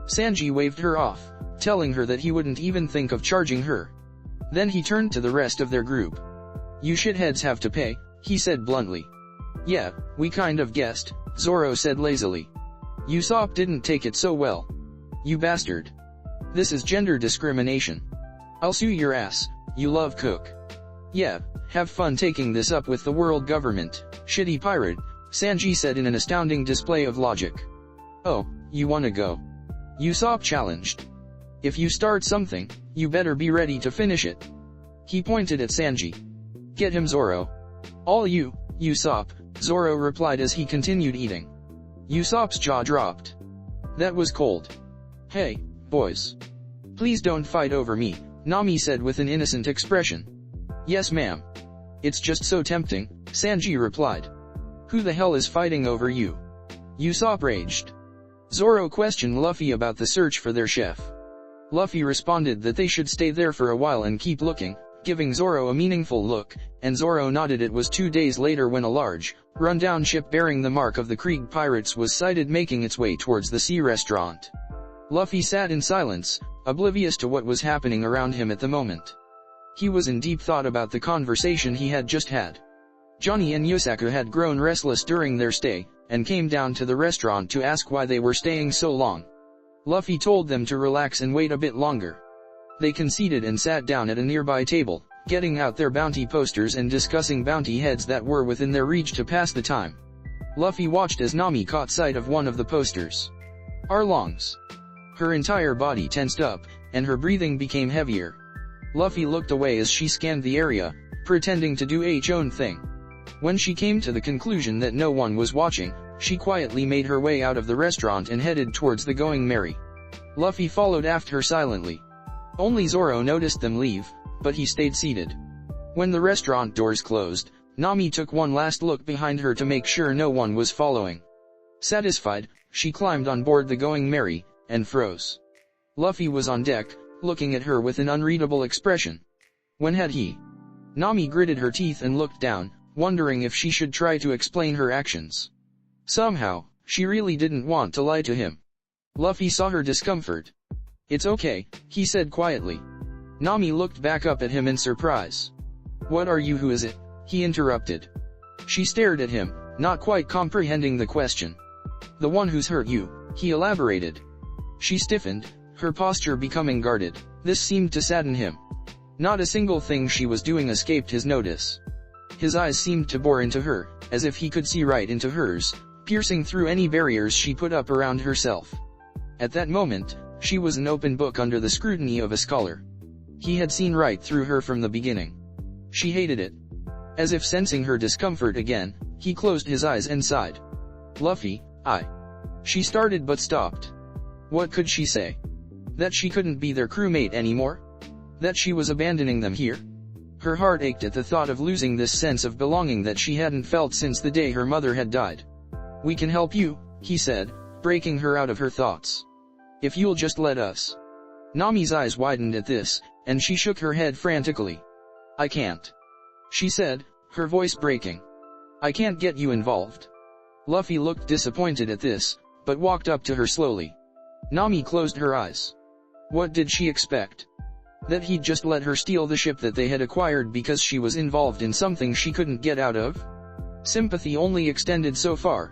Sanji waved her off, telling her that he wouldn't even think of charging her. Then he turned to the rest of their group. You shitheads have to pay, he said bluntly. Yeah, we kind of guessed, Zoro said lazily. Usopp didn't take it so well. You bastard. This is gender discrimination. I'll sue your ass, you love cook. Yeah, have fun taking this up with the world government, shitty pirate, Sanji said in an astounding display of logic. Oh, you wanna go? Usopp challenged. If you start something, you better be ready to finish it. He pointed at Sanji. Get him, Zoro. All you, Usopp, Zoro replied as he continued eating. Usopp's jaw dropped. That was cold. Hey, boys. Please don't fight over me, Nami said with an innocent expression. Yes ma'am. It's just so tempting, Sanji replied. Who the hell is fighting over you? Usopp raged. Zoro questioned Luffy about the search for their chef. Luffy responded that they should stay there for a while and keep looking, giving Zoro a meaningful look, and Zoro nodded. It was 2 days later when a large, run-down ship bearing the mark of the Krieg pirates was sighted making its way towards the sea restaurant. Luffy sat in silence, oblivious to what was happening around him at the moment. He was in deep thought about the conversation he had just had. Johnny and Yosaku had grown restless during their stay, and came down to the restaurant to ask why they were staying so long. Luffy told them to relax and wait a bit longer. They conceded and sat down at a nearby table, getting out their bounty posters and discussing bounty heads that were within their reach to pass the time. Luffy watched as Nami caught sight of one of the posters. Arlong's. Her entire body tensed up, and her breathing became heavier. Luffy looked away as she scanned the area, pretending to do her own thing. When she came to the conclusion that no one was watching, she quietly made her way out of the restaurant and headed towards the Going Merry. Luffy followed after her silently. Only Zoro noticed them leave, but he stayed seated. When the restaurant doors closed, Nami took one last look behind her to make sure no one was following. Satisfied, she climbed on board the Going Merry, and froze. Luffy was on deck, looking at her with an unreadable expression. When had he? Nami gritted her teeth and looked down, wondering if she should try to explain her actions. Somehow, she really didn't want to lie to him. Luffy saw her discomfort. It's okay, he said quietly. Nami looked back up at him in surprise. What are you? Who is it? He interrupted. She stared at him, not quite comprehending the question. The one who's hurt you, he elaborated. She stiffened, her posture becoming guarded. This seemed to sadden him. Not a single thing she was doing escaped his notice. His eyes seemed to bore into her, as if he could see right into hers, piercing through any barriers she put up around herself. At that moment, she was an open book under the scrutiny of a scholar. He had seen right through her from the beginning. She hated it. As if sensing her discomfort again, he closed his eyes and sighed. Luffy, She started but stopped. What could she say? That she couldn't be their crewmate anymore? That she was abandoning them here? Her heart ached at the thought of losing this sense of belonging that she hadn't felt since the day her mother had died. We can help you, he said, breaking her out of her thoughts. If you'll just let us. Nami's eyes widened at this, and she shook her head frantically. I can't. She said, her voice breaking. I can't get you involved. Luffy looked disappointed at this, but walked up to her slowly. Nami closed her eyes. What did she expect? That he'd just let her steal the ship that they had acquired because she was involved in something she couldn't get out of? Sympathy only extended so far.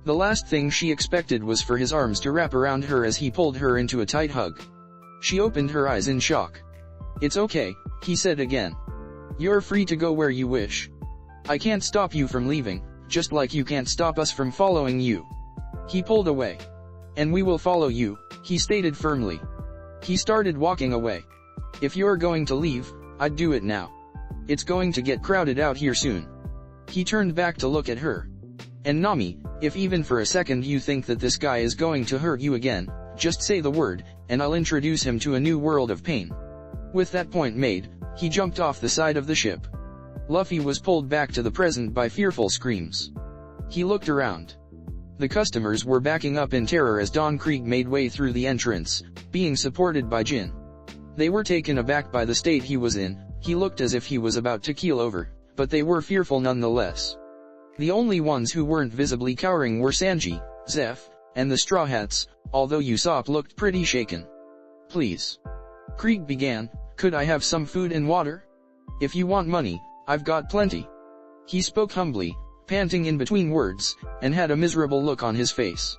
The last thing she expected was for his arms to wrap around her as he pulled her into a tight hug. She opened her eyes in shock. It's okay, he said again. You're free to go where you wish. I can't stop you from leaving, just like you can't stop us from following you. He pulled away. And we will follow you, he stated firmly. He started walking away. If you're going to leave, I'd do it now. It's going to get crowded out here soon. He turned back to look at her. And Nami, if even for a second you think that this guy is going to hurt you again, just say the word, and I'll introduce him to a new world of pain. With that point made, he jumped off the side of the ship. Luffy was pulled back to the present by fearful screams. He looked around. The customers were backing up in terror as Don Krieg made way through the entrance, being supported by Jin. They were taken aback by the state he was in. He looked as if he was about to keel over, but they were fearful nonetheless. The only ones who weren't visibly cowering were Sanji, Zeph, and the Straw Hats, although Usopp looked pretty shaken. Please. Krieg began, could I have some food and water? If you want money, I've got plenty. He spoke humbly, panting in between words, and had a miserable look on his face.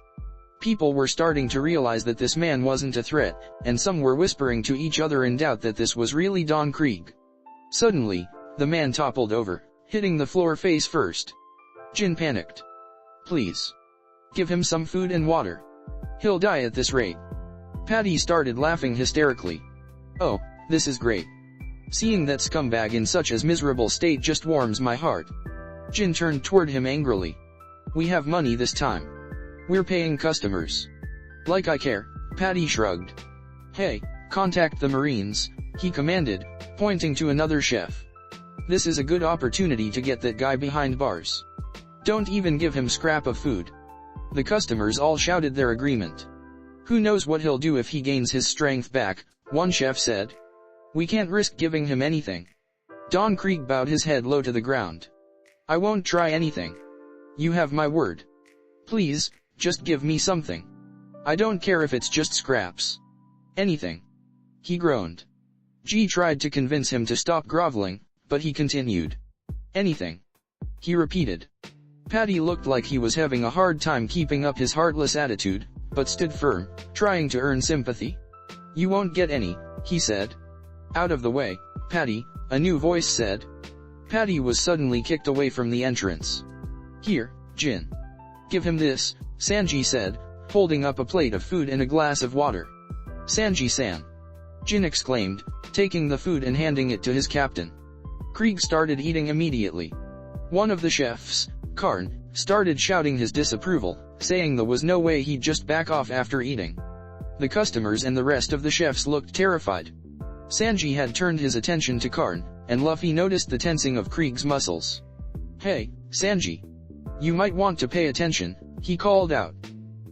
People were starting to realize that this man wasn't a threat, and some were whispering to each other in doubt that this was really Don Krieg. Suddenly, the man toppled over, hitting the floor face first. Jin panicked. Please. Give him some food and water. He'll die at this rate. Patty started laughing hysterically. Oh, this is great. Seeing that scumbag in such a miserable state just warms my heart. Jin turned toward him angrily. We have money this time. We're paying customers. Like I care, Patty shrugged. Hey, contact the Marines, he commanded, pointing to another chef. This is a good opportunity to get that guy behind bars. Don't even give him scrap of food. The customers all shouted their agreement. Who knows what he'll do if he gains his strength back, one chef said. We can't risk giving him anything. Don Krieg bowed his head low to the ground. I won't try anything. You have my word. Please, just give me something. I don't care if it's just scraps. Anything. He groaned. G tried to convince him to stop groveling, but he continued. Anything. He repeated. Patty looked like he was having a hard time keeping up his heartless attitude, but stood firm, trying to earn sympathy. You won't get any, he said. Out of the way, Patty, a new voice said. Patty was suddenly kicked away from the entrance. Here, Jin. Give him this, Sanji said, holding up a plate of food and a glass of water. Sanji-san. Jin exclaimed, taking the food and handing it to his captain. Krieg started eating immediately. One of the chefs, Karn, started shouting his disapproval, saying there was no way he'd just back off after eating. The customers and the rest of the chefs looked terrified. Sanji had turned his attention to Karn, and Luffy noticed the tensing of Krieg's muscles. Hey, Sanji. You might want to pay attention, he called out.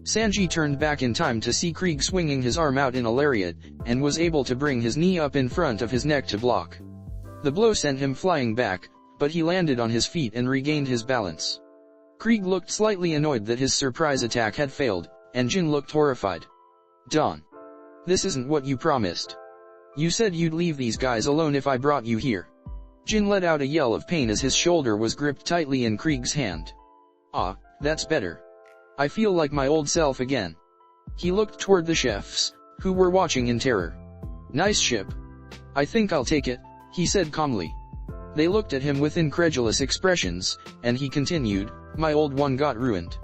Sanji turned back in time to see Krieg swinging his arm out in a lariat, and was able to bring his knee up in front of his neck to block. The blow sent him flying back, but he landed on his feet and regained his balance. Krieg looked slightly annoyed that his surprise attack had failed, and Jin looked horrified. Don. This isn't what you promised. You said you'd leave these guys alone if I brought you here. Jin let out a yell of pain as his shoulder was gripped tightly in Krieg's hand. Ah, that's better. I feel like my old self again. He looked toward the chefs, who were watching in terror. Nice ship. I think I'll take it, he said calmly. They looked at him with incredulous expressions, and he continued, my old one got ruined.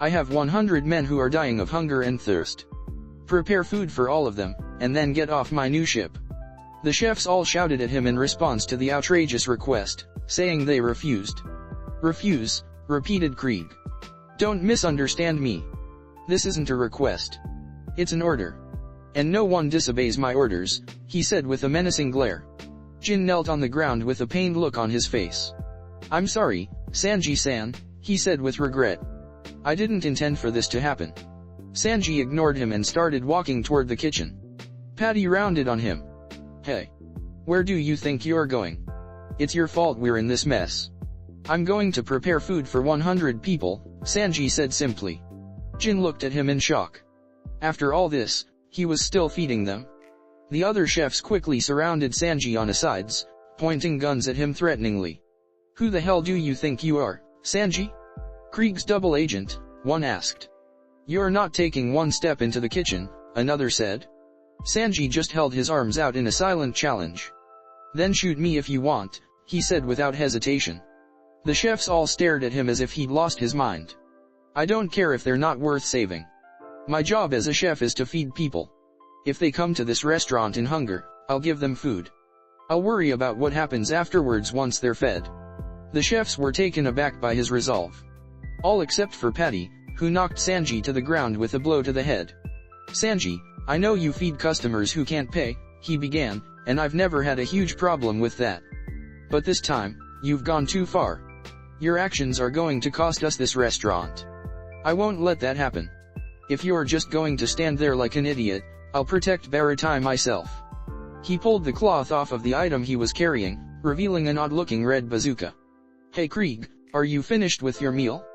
I have 100 men who are dying of hunger and thirst. Prepare food for all of them, and then get off my new ship. The chefs all shouted at him in response to the outrageous request, saying they refused. Refuse, repeated Krieg. Don't misunderstand me. This isn't a request. It's an order. And no one disobeys my orders, he said with a menacing glare. Jin knelt on the ground with a pained look on his face. I'm sorry, Sanji-san, he said with regret. I didn't intend for this to happen. Sanji ignored him and started walking toward the kitchen. Patty rounded on him. Hey. Where do you think you're going? It's your fault we're in this mess. I'm going to prepare food for 100 people, Sanji said simply. Jin looked at him in shock. After all this, he was still feeding them. The other chefs quickly surrounded Sanji on the sides, pointing guns at him threateningly. Who the hell do you think you are, Sanji? Krieg's double agent, one asked. You're not taking one step into the kitchen, another said. Sanji just held his arms out in a silent challenge. Then shoot me if you want, he said without hesitation. The chefs all stared at him as if he'd lost his mind. I don't care if they're not worth saving. My job as a chef is to feed people. If they come to this restaurant in hunger, I'll give them food. I'll worry about what happens afterwards once they're fed. The chefs were taken aback by his resolve. All except for Patty, who knocked Sanji to the ground with a blow to the head. Sanji, I know you feed customers who can't pay, he began, and I've never had a huge problem with that. But this time, you've gone too far. Your actions are going to cost us this restaurant. I won't let that happen. If you're just going to stand there like an idiot, I'll protect Baratie myself. He pulled the cloth off of the item he was carrying, revealing an odd-looking red bazooka. Hey Krieg, are you finished with your meal?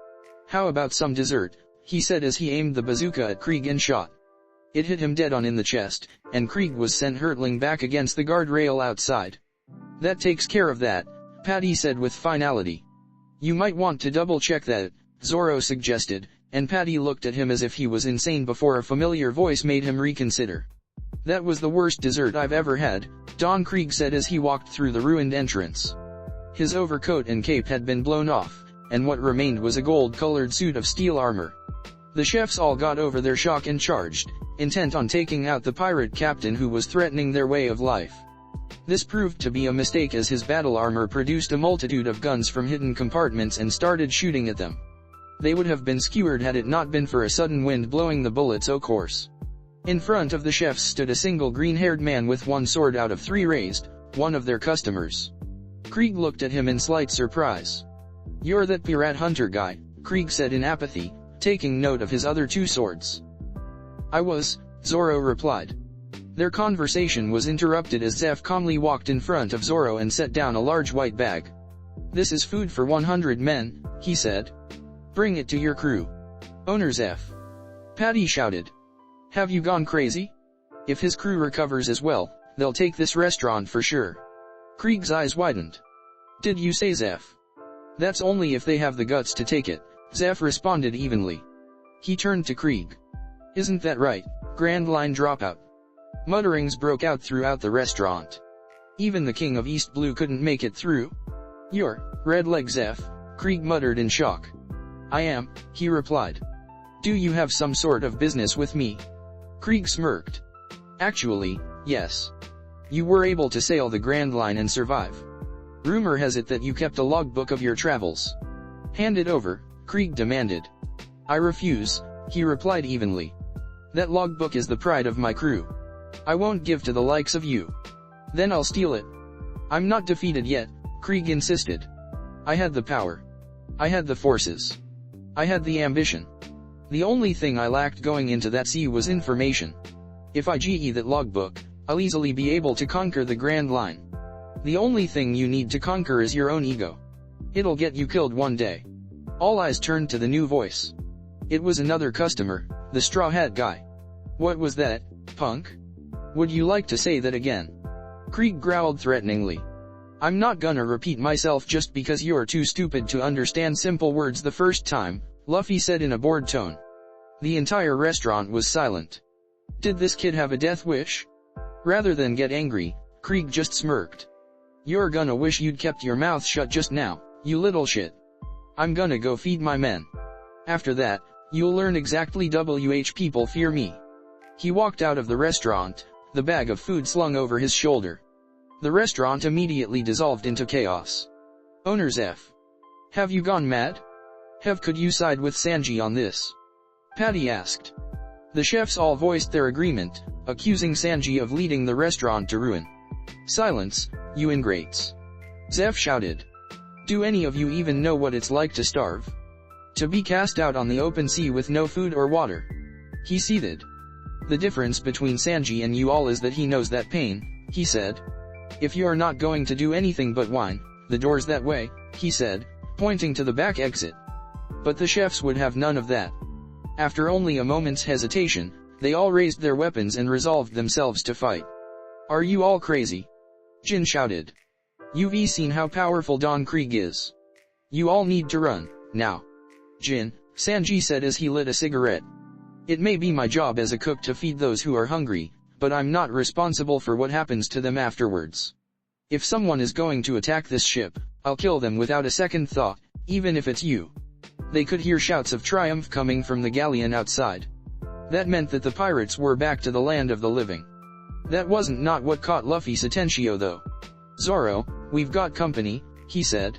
How about some dessert, he said as he aimed the bazooka at Krieg and shot. It hit him dead on in the chest, and Krieg was sent hurtling back against the guardrail outside. That takes care of that, Patty said with finality. You might want to double-check that, Zoro suggested, and Patty looked at him as if he was insane before a familiar voice made him reconsider. That was the worst dessert I've ever had, Don Krieg said as he walked through the ruined entrance. His overcoat and cape had been blown off, and what remained was a gold-colored suit of steel armor. The chefs all got over their shock and charged, intent on taking out the pirate captain who was threatening their way of life. This proved to be a mistake as his battle armor produced a multitude of guns from hidden compartments and started shooting at them. They would have been skewered had it not been for a sudden wind blowing the bullets course. In front of the chefs stood a single green-haired man with one sword out of three raised, one of their customers. Krieg looked at him in slight surprise. You're that pirate hunter guy, Krieg said in apathy, taking note of his other two swords. I was, Zoro replied. Their conversation was interrupted as Zeph calmly walked in front of Zoro and set down a large white bag. This is food for 100 men, he said. Bring it to your crew. Owner Zeph. Patty shouted. Have you gone crazy? If his crew recovers as well, they'll take this restaurant for sure. Krieg's eyes widened. Did you say Zeph? That's only if they have the guts to take it, Zeph responded evenly. He turned to Krieg. Isn't that right, Grand Line Dropout? Mutterings broke out throughout the restaurant. Even the King of East Blue couldn't make it through. You're, Red Leg Zeph, Krieg muttered in shock. I am, he replied. Do you have some sort of business with me? Krieg smirked. Actually, yes. You were able to sail the Grand Line and survive. Rumor has it that you kept a logbook of your travels. Hand it over, Krieg demanded. I refuse, he replied evenly. That logbook is the pride of my crew. I won't give to the likes of you. Then I'll steal it. I'm not defeated yet, Krieg insisted. I had the power. I had the forces. I had the ambition. The only thing I lacked going into that sea was information. If I GE that logbook, I'll easily be able to conquer the Grand Line. The only thing you need to conquer is your own ego. It'll get you killed one day. All eyes turned to the new voice. It was another customer, the straw hat guy. What was that, punk? Would you like to say that again? Krieg growled threateningly. I'm not gonna repeat myself just because you're too stupid to understand simple words the first time, Luffy said in a bored tone. The entire restaurant was silent. Did this kid have a death wish? Rather than get angry, Krieg just smirked. You're gonna wish you'd kept your mouth shut just now, you little shit. I'm gonna go feed my men. After that, you'll learn exactly which people fear me. He walked out of the restaurant, the bag of food slung over his shoulder. The restaurant immediately dissolved into chaos. Owner Zeph. Have you gone mad? Could you side with Sanji on this? Patty asked. The chefs all voiced their agreement, accusing Sanji of leading the restaurant to ruin. Silence, you ingrates. Zeph shouted. Do any of you even know what it's like to starve? To be cast out on the open sea with no food or water? He seethed. The difference between Sanji and you all is that he knows that pain, he said. If you are not going to do anything but whine, the door's that way, he said, pointing to the back exit. But the chefs would have none of that. After only a moment's hesitation, they all raised their weapons and resolved themselves to fight. Are you all crazy? Jin shouted. You've seen how powerful Don Krieg is. You all need to run, now. Jin, Sanji said as he lit a cigarette. It may be my job as a cook to feed those who are hungry, but I'm not responsible for what happens to them afterwards. If someone is going to attack this ship, I'll kill them without a second thought, even if it's you. They could hear shouts of triumph coming from the galleon outside. That meant that the pirates were back to the land of the living. That wasn't not what caught Luffy's attention though. Zoro, we've got company, he said.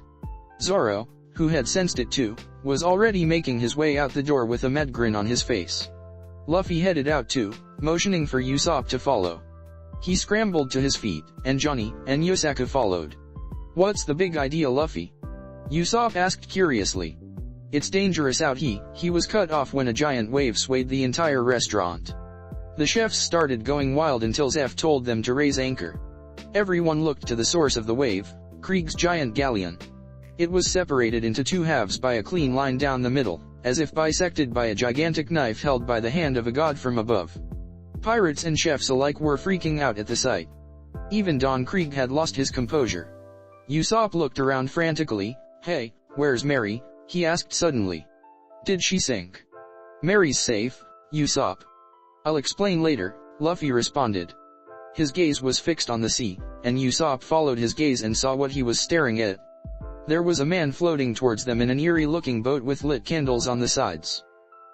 Zoro, who had sensed it too, was already making his way out the door with a mad grin on his face. Luffy headed out too, motioning for Usopp to follow. He scrambled to his feet, and Johnny and Yosaku followed. What's the big idea, Luffy? Usopp asked curiously. It's dangerous out he was cut off when a giant wave swayed the entire restaurant. The chefs started going wild until Zeph told them to raise anchor. Everyone looked to the source of the wave, Krieg's giant galleon. It was separated into two halves by a clean line down the middle, as if bisected by a gigantic knife held by the hand of a god from above. Pirates and chefs alike were freaking out at the sight. Even Don Krieg had lost his composure. Usopp looked around frantically. Hey, where's Mary? He asked suddenly. Did she sink? Mary's safe, Usopp. I'll explain later, Luffy responded. His gaze was fixed on the sea, and Usopp followed his gaze and saw what he was staring at. There was a man floating towards them in an eerie-looking boat with lit candles on the sides.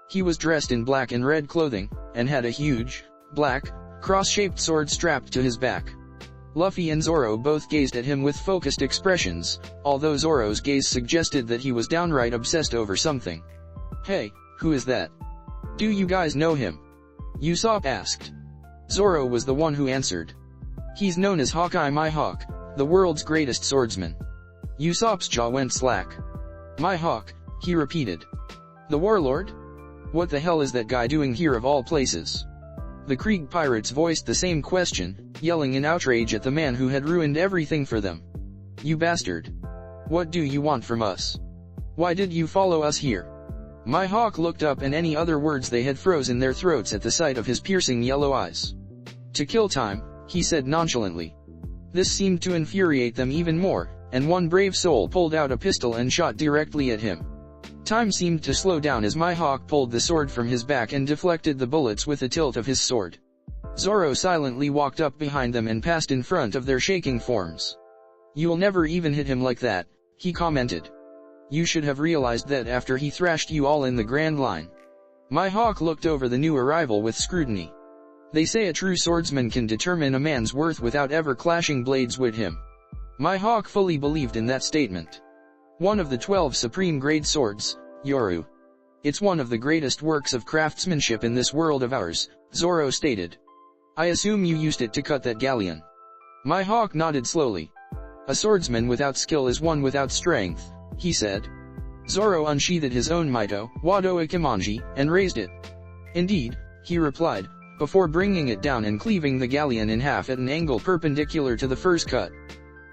He was dressed in black and red clothing, and had a huge, black, cross-shaped sword strapped to his back. Luffy and Zoro both gazed at him with focused expressions, although Zoro's gaze suggested that he was downright obsessed over something. Hey, who is that? Do you guys know him? Usopp asked. Zoro was the one who answered. He's known as Hawkeye Mihawk, the world's greatest swordsman. Usopp's jaw went slack. Mihawk, he repeated. The warlord? What the hell is that guy doing here of all places? The Krieg pirates voiced the same question, yelling in outrage at the man who had ruined everything for them. You bastard. What do you want from us? Why did you follow us here? Mihawk looked up and any other words they had froze in their throats at the sight of his piercing yellow eyes. To kill time, he said nonchalantly. This seemed to infuriate them even more, and one brave soul pulled out a pistol and shot directly at him. Time seemed to slow down as Mihawk pulled the sword from his back and deflected the bullets with a tilt of his sword. Zoro silently walked up behind them and passed in front of their shaking forms. You'll never even hit him like that, he commented. You should have realized that after he thrashed you all in the Grand Line. Mihawk looked over the new arrival with scrutiny. They say a true swordsman can determine a man's worth without ever clashing blades with him. Mihawk fully believed in that statement. One of the 12 supreme-grade swords, Yoru. It's one of the greatest works of craftsmanship in this world of ours, Zoro stated. I assume you used it to cut that galleon. Mihawk nodded slowly. A swordsman without skill is one without strength, he said. Zoro unsheathed his own Mito, Wado Ikimonji, and raised it. Indeed, he replied, before bringing it down and cleaving the galleon in half at an angle perpendicular to the first cut.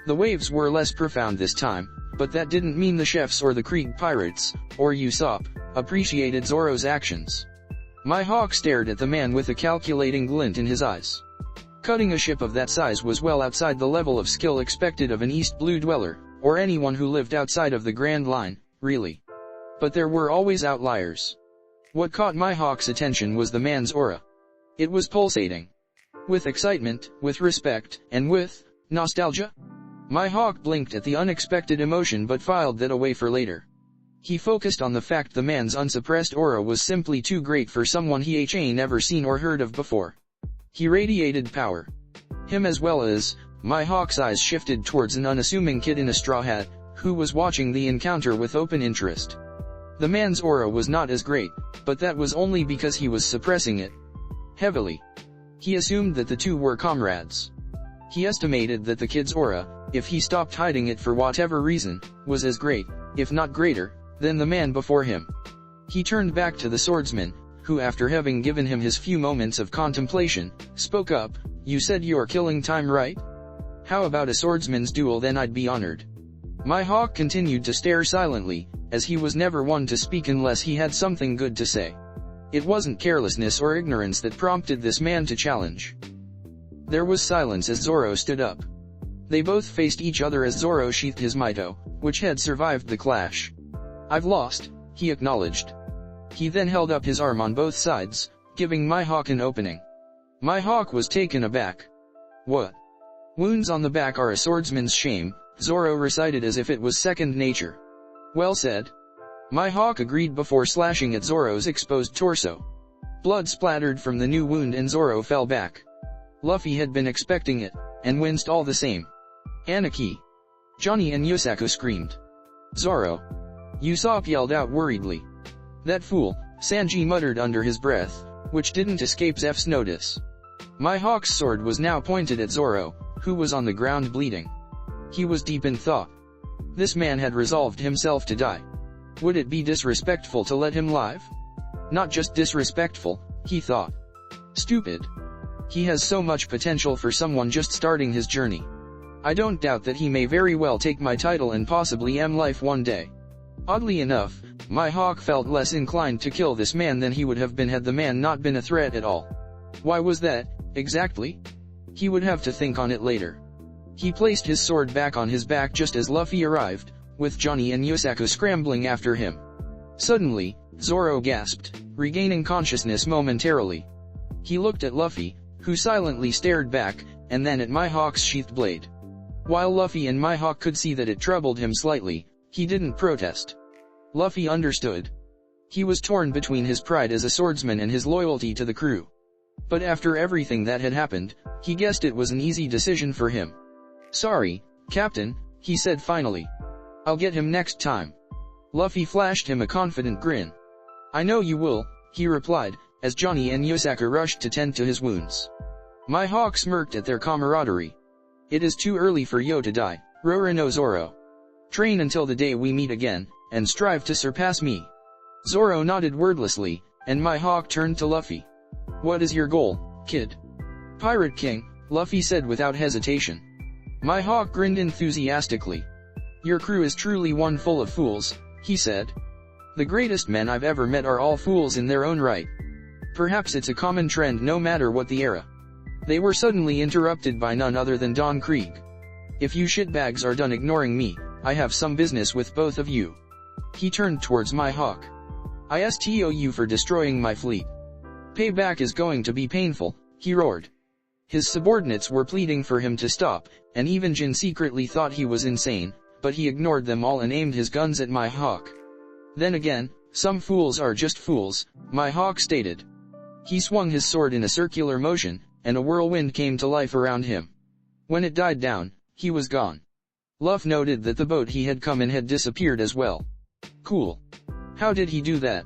The waves were less profound this time, but that didn't mean the chefs or the Krieg pirates, or Usopp, appreciated Zoro's actions. Mihawk stared at the man with a calculating glint in his eyes. Cutting a ship of that size was well outside the level of skill expected of an East Blue dweller, or anyone who lived outside of the Grand Line, really. But there were always outliers. What caught Mihawk's attention was the man's aura. It was pulsating. With excitement, with respect, and with nostalgia? Mihawk blinked at the unexpected emotion but filed that away for later. He focused on the fact the man's unsuppressed aura was simply too great for someone he ain't never seen or heard of before. He radiated power. Him as well as, Mihawk's eyes shifted towards an unassuming kid in a straw hat, who was watching the encounter with open interest. The man's aura was not as great, but that was only because he was suppressing it heavily. He assumed that the two were comrades. He estimated that the kid's aura, if he stopped hiding it for whatever reason, was as great, if not greater, than the man before him. He turned back to the swordsman, who after having given him his few moments of contemplation, spoke up, "You said you're killing time, right? How about a swordsman's duel, then I'd be honored." Mihawk continued to stare silently, as he was never one to speak unless he had something good to say. It wasn't carelessness or ignorance that prompted this man to challenge. There was silence as Zoro stood up. They both faced each other as Zoro sheathed his Mito, which had survived the clash. "I've lost," he acknowledged. He then held up his arm on both sides, giving Mihawk an opening. Mihawk was taken aback. "What? Wounds on the back are a swordsman's shame," Zoro recited as if it was second nature. "Well said." Mihawk agreed before slashing at Zoro's exposed torso. Blood splattered from the new wound and Zoro fell back. Luffy had been expecting it, and winced all the same. "Anarchy!" Johnny and Yosaku screamed. "Zoro!" Usopp yelled out worriedly. "That fool," Sanji muttered under his breath, which didn't escape Zeph's notice. Mihawk's sword was now pointed at Zoro, who was on the ground bleeding. He was deep in thought. This man had resolved himself to die. Would it be disrespectful to let him live? Not just disrespectful, he thought. Stupid. He has so much potential for someone just starting his journey. I don't doubt that he may very well take my title and possibly life one day. Oddly enough, Mihawk felt less inclined to kill this man than he would have been had the man not been a threat at all. Why was that, exactly? He would have to think on it later. He placed his sword back on his back just as Luffy arrived, with Johnny and Yosaku scrambling after him. Suddenly, Zoro gasped, regaining consciousness momentarily. He looked at Luffy, who silently stared back, and then at Mihawk's sheathed blade. While Luffy and Mihawk could see that it troubled him slightly, he didn't protest. Luffy understood. He was torn between his pride as a swordsman and his loyalty to the crew. But after everything that had happened, he guessed it was an easy decision for him. "Sorry, Captain," he said finally. "I'll get him next time." Luffy flashed him a confident grin. "I know you will," he replied, as Johnny and Yosaku rushed to tend to his wounds. Mihawk smirked at their camaraderie. "It is too early for Yo to die, Roro no Zoro. Train until the day we meet again, and strive to surpass me." Zoro nodded wordlessly, and Mihawk turned to Luffy. "What is your goal, kid?" "Pirate King," Luffy said without hesitation. Mihawk grinned enthusiastically. "Your crew is truly one full of fools," he said. "The greatest men I've ever met are all fools in their own right. Perhaps it's a common trend no matter what the era." They were suddenly interrupted by none other than Don Krieg. "If you shitbags are done ignoring me, I have some business with both of you." He turned towards Mihawk. "I stop you for destroying my fleet. Payback is going to be painful," he roared. His subordinates were pleading for him to stop, and even Jin secretly thought he was insane, but he ignored them all and aimed his guns at Mihawk. "Then again, some fools are just fools," Mihawk stated. He swung his sword in a circular motion, and a whirlwind came to life around him. When it died down, he was gone. Luffy noted that the boat he had come in had disappeared as well. "Cool. How did he do that?"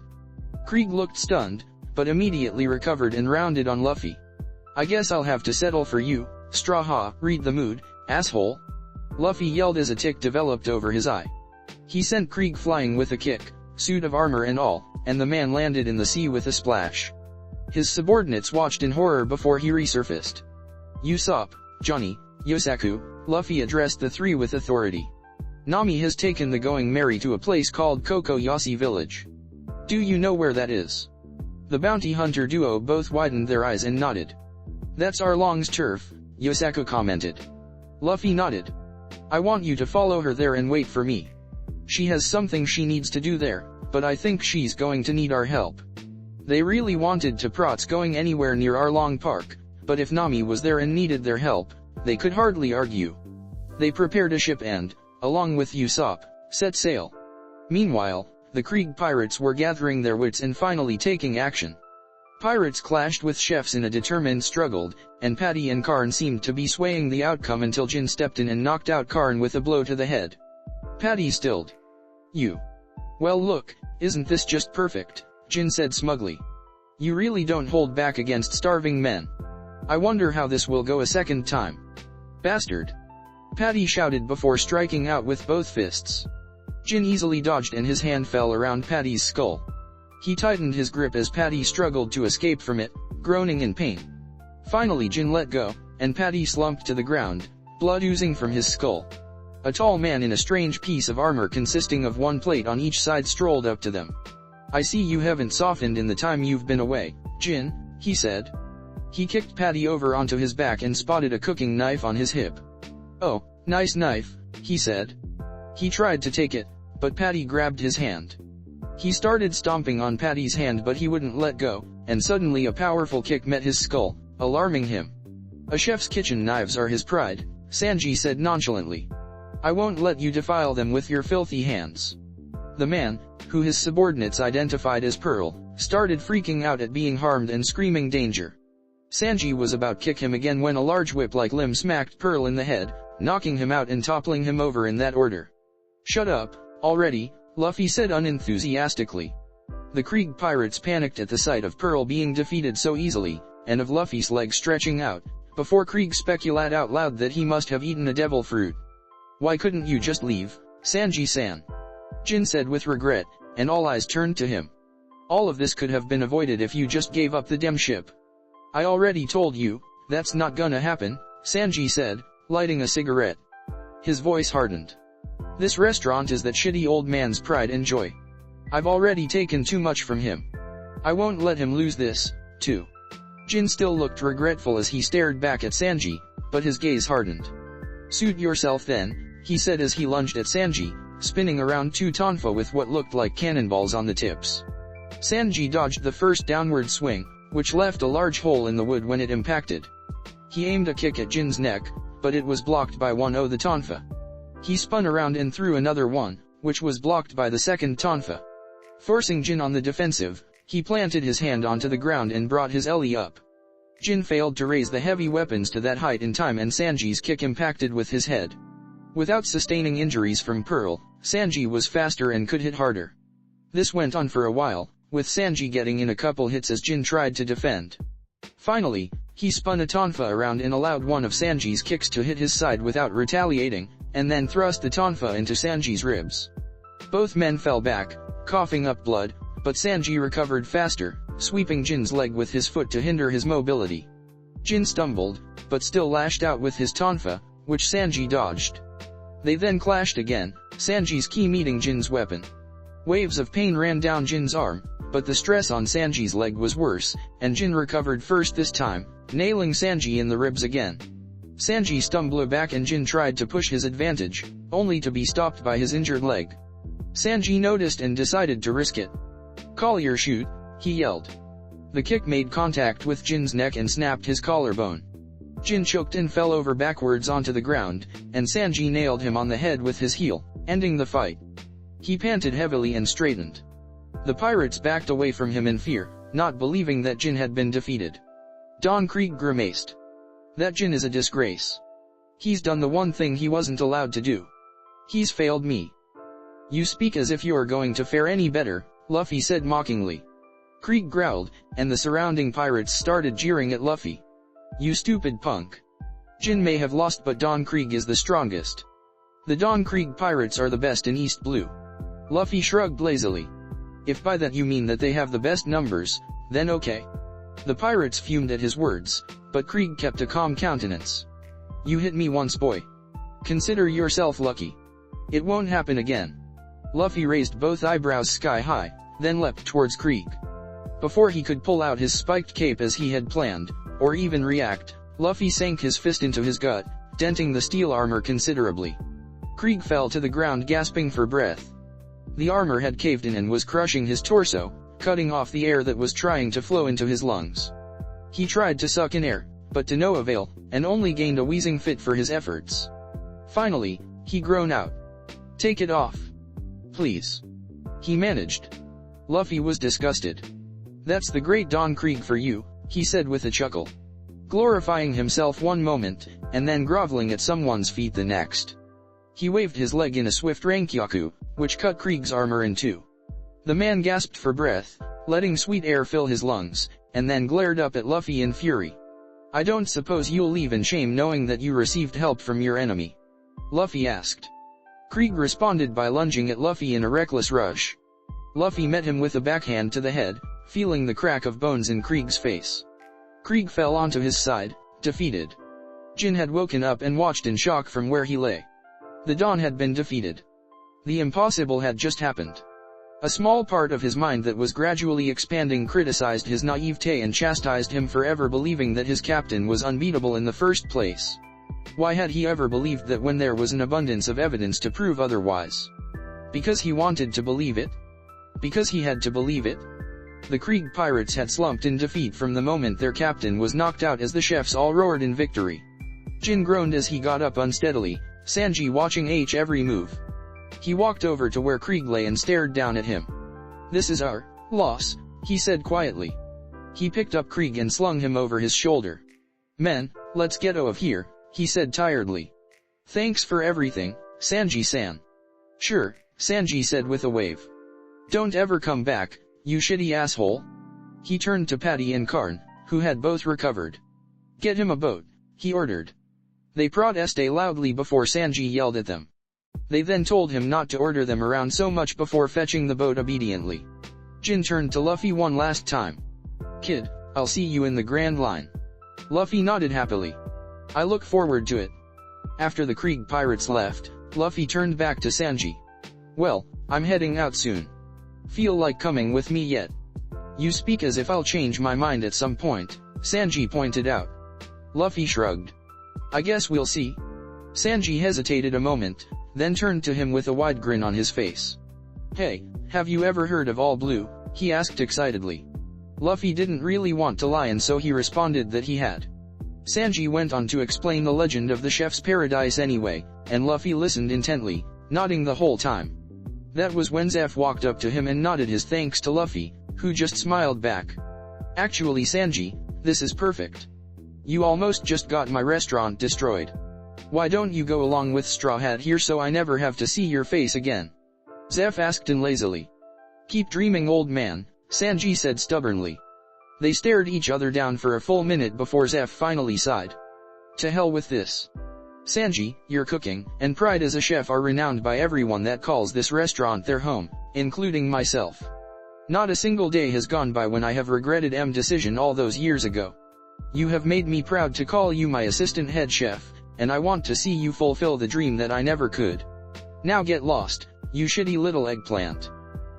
Krieg looked stunned, but immediately recovered and rounded on Luffy. "I guess I'll have to settle for you, Straw Ha, read the mood, asshole." Luffy yelled as a tick developed over his eye. He sent Krieg flying with a kick, suit of armor and all, and the man landed in the sea with a splash. His subordinates watched in horror before he resurfaced. "Usopp, Johnny, Yosaku," Luffy addressed the three with authority. "Nami has taken the Going Merry to a place called Cocoyasi village. Do you know where that is?" The bounty hunter duo both widened their eyes and nodded. "That's Arlong's turf," Yosaku commented. Luffy nodded. "I want you to follow her there and wait for me. She has something she needs to do there, but I think she's going to need our help." They really wanted to prots going anywhere near Arlong Park, but if Nami was there and needed their help, they could hardly argue. They prepared a ship and, along with Usopp, set sail. Meanwhile, the Krieg pirates were gathering their wits and finally taking action. Pirates clashed with chefs in a determined struggle, and Patty and Karn seemed to be swaying the outcome until Jin stepped in and knocked out Karn with a blow to the head. Patty stilled. "You. Well look, isn't this just perfect? Jin said smugly. You really don't hold back against starving men. I wonder how this will go a second time. Bastard! Patty shouted before striking out with both fists. Jin easily dodged and his hand fell around Patty's skull. He tightened his grip as Patty struggled to escape from it, groaning in pain. Finally Jin let go, and Patty slumped to the ground, blood oozing from his skull. A tall man in a strange piece of armor consisting of one plate on each side strolled up to them. I see you haven't softened in the time you've been away, Jin, he said. He kicked Patty over onto his back and spotted a cooking knife on his hip. Oh, nice knife, he said. He tried to take it, but Patty grabbed his hand. He started stomping on Patty's hand but he wouldn't let go, and suddenly a powerful kick met his skull, alarming him. A chef's kitchen knives are his pride, Sanji said nonchalantly. I won't let you defile them with your filthy hands. The man, who his subordinates identified as Pearl, started freaking out at being harmed and screaming danger. Sanji was about to kick him again when a large whip-like limb smacked Pearl in the head, knocking him out and toppling him over in that order. Shut up, already, Luffy said unenthusiastically. The Krieg pirates panicked at the sight of Pearl being defeated so easily, and of Luffy's leg stretching out, before Krieg speculated out loud that he must have eaten a devil fruit. Why couldn't you just leave, Sanji-san? Jin said with regret, and all eyes turned to him. All of this could have been avoided if you just gave up the damn ship. I already told you, that's not gonna happen, Sanji said, lighting a cigarette. His voice hardened. This restaurant is that shitty old man's pride and joy. I've already taken too much from him. I won't let him lose this, too. Jin still looked regretful as he stared back at Sanji, but his gaze hardened. Suit yourself then, he said as he lunged at Sanji, spinning around two tonfa with what looked like cannonballs on the tips. Sanji dodged the first downward swing, which left a large hole in the wood when it impacted. He aimed a kick at Jin's neck, but it was blocked by one of the tonfa. He spun around and threw another one, which was blocked by the second tonfa. Forcing Jin on the defensive, he planted his hand onto the ground and brought his Ellie up. Jin failed to raise the heavy weapons to that height in time and Sanji's kick impacted with his head. Without sustaining injuries from Pearl, Sanji was faster and could hit harder. This went on for a while, with Sanji getting in a couple hits as Jin tried to defend. Finally, he spun a tonfa around and allowed one of Sanji's kicks to hit his side without retaliating, and then thrust the tonfa into Sanji's ribs. Both men fell back, coughing up blood, but Sanji recovered faster, sweeping Jin's leg with his foot to hinder his mobility. Jin stumbled, but still lashed out with his tonfa, which Sanji dodged. They then clashed again, Sanji's ki meeting Jin's weapon. Waves of pain ran down Jin's arm, but the stress on Sanji's leg was worse, and Jin recovered first this time, nailing Sanji in the ribs again. Sanji stumbled back and Jin tried to push his advantage, only to be stopped by his injured leg. Sanji noticed and decided to risk it. Collier shoot, he yelled. The kick made contact with Jin's neck and snapped his collarbone. Jin choked and fell over backwards onto the ground, and Sanji nailed him on the head with his heel, ending the fight. He panted heavily and straightened. The pirates backed away from him in fear, not believing that Jin had been defeated. Don Krieg grimaced. That Jin is a disgrace. He's done the one thing he wasn't allowed to do. He's failed me. You speak as if you are going to fare any better, Luffy said mockingly. Krieg growled, and the surrounding pirates started jeering at Luffy. You stupid punk. Jin may have lost but Don Krieg is the strongest. The Don Krieg pirates are the best in East Blue. Luffy shrugged lazily. If by that you mean that they have the best numbers, then okay. The pirates fumed at his words, but Krieg kept a calm countenance. You hit me once, boy. Consider yourself lucky. It won't happen again. Luffy raised both eyebrows sky high, then leapt towards Krieg. Before he could pull out his spiked cape as he had planned, or even react, Luffy sank his fist into his gut, denting the steel armor considerably. Krieg fell to the ground gasping for breath. The armor had caved in and was crushing his torso, cutting off the air that was trying to flow into his lungs. He tried to suck in air, but to no avail, and only gained a wheezing fit for his efforts. Finally, he groaned out. Take it off. Please. He managed. Luffy was disgusted. That's the great Don Krieg for you, he said with a chuckle. Glorifying himself one moment, and then groveling at someone's feet the next. He waved his leg in a swift rankyaku, which cut Krieg's armor in two. The man gasped for breath, letting sweet air fill his lungs, and then glared up at Luffy in fury. I don't suppose you'll leave in shame knowing that you received help from your enemy? Luffy asked. Krieg responded by lunging at Luffy in a reckless rush. Luffy met him with a backhand to the head, feeling the crack of bones in Krieg's face. Krieg fell onto his side, defeated. Jin had woken up and watched in shock from where he lay. The Don had been defeated. The impossible had just happened. A small part of his mind that was gradually expanding criticized his naivete and chastised him for ever believing that his captain was unbeatable in the first place. Why had he ever believed that when there was an abundance of evidence to prove otherwise? Because he wanted to believe it? Because he had to believe it? The Krieg pirates had slumped in defeat from the moment their captain was knocked out as the chefs all roared in victory. Jin groaned as he got up unsteadily, Sanji watching every move. He walked over to where Krieg lay and stared down at him. This is our loss, he said quietly. He picked up Krieg and slung him over his shoulder. Men, let's get out of here, he said tiredly. Thanks for everything, Sanji-san. Sure, Sanji said with a wave. Don't ever come back, you shitty asshole. He turned to Patty and Karn, who had both recovered. Get him a boat, he ordered. They protested loudly before Sanji yelled at them. They then told him not to order them around so much before fetching the boat obediently. Jin turned to Luffy one last time. Kid, I'll see you in the Grand Line. Luffy nodded happily. I look forward to it. After the Krieg pirates left, Luffy turned back to Sanji. Well, I'm heading out soon. Feel like coming with me yet? You speak as if I'll change my mind at some point, Sanji pointed out. Luffy shrugged. I guess we'll see. Sanji hesitated a moment, then turned to him with a wide grin on his face. Hey, have you ever heard of All Blue? He asked excitedly. Luffy didn't really want to lie and so he responded that he had. Sanji went on to explain the legend of the chef's paradise anyway, and Luffy listened intently, nodding the whole time. That was when Zeph walked up to him and nodded his thanks to Luffy, who just smiled back. Actually Sanji, this is perfect. You almost just got my restaurant destroyed. Why don't you go along with Straw Hat here so I never have to see your face again? Zeph asked lazily. Keep dreaming old man, Sanji said stubbornly. They stared each other down for a full minute before Zeph finally sighed. To hell with this. Sanji, your cooking and pride as a chef are renowned by everyone that calls this restaurant their home, including myself. Not a single day has gone by when I have regretted decision all those years ago. You have made me proud to call you my assistant head chef, and I want to see you fulfill the dream that I never could. Now get lost, you shitty little eggplant.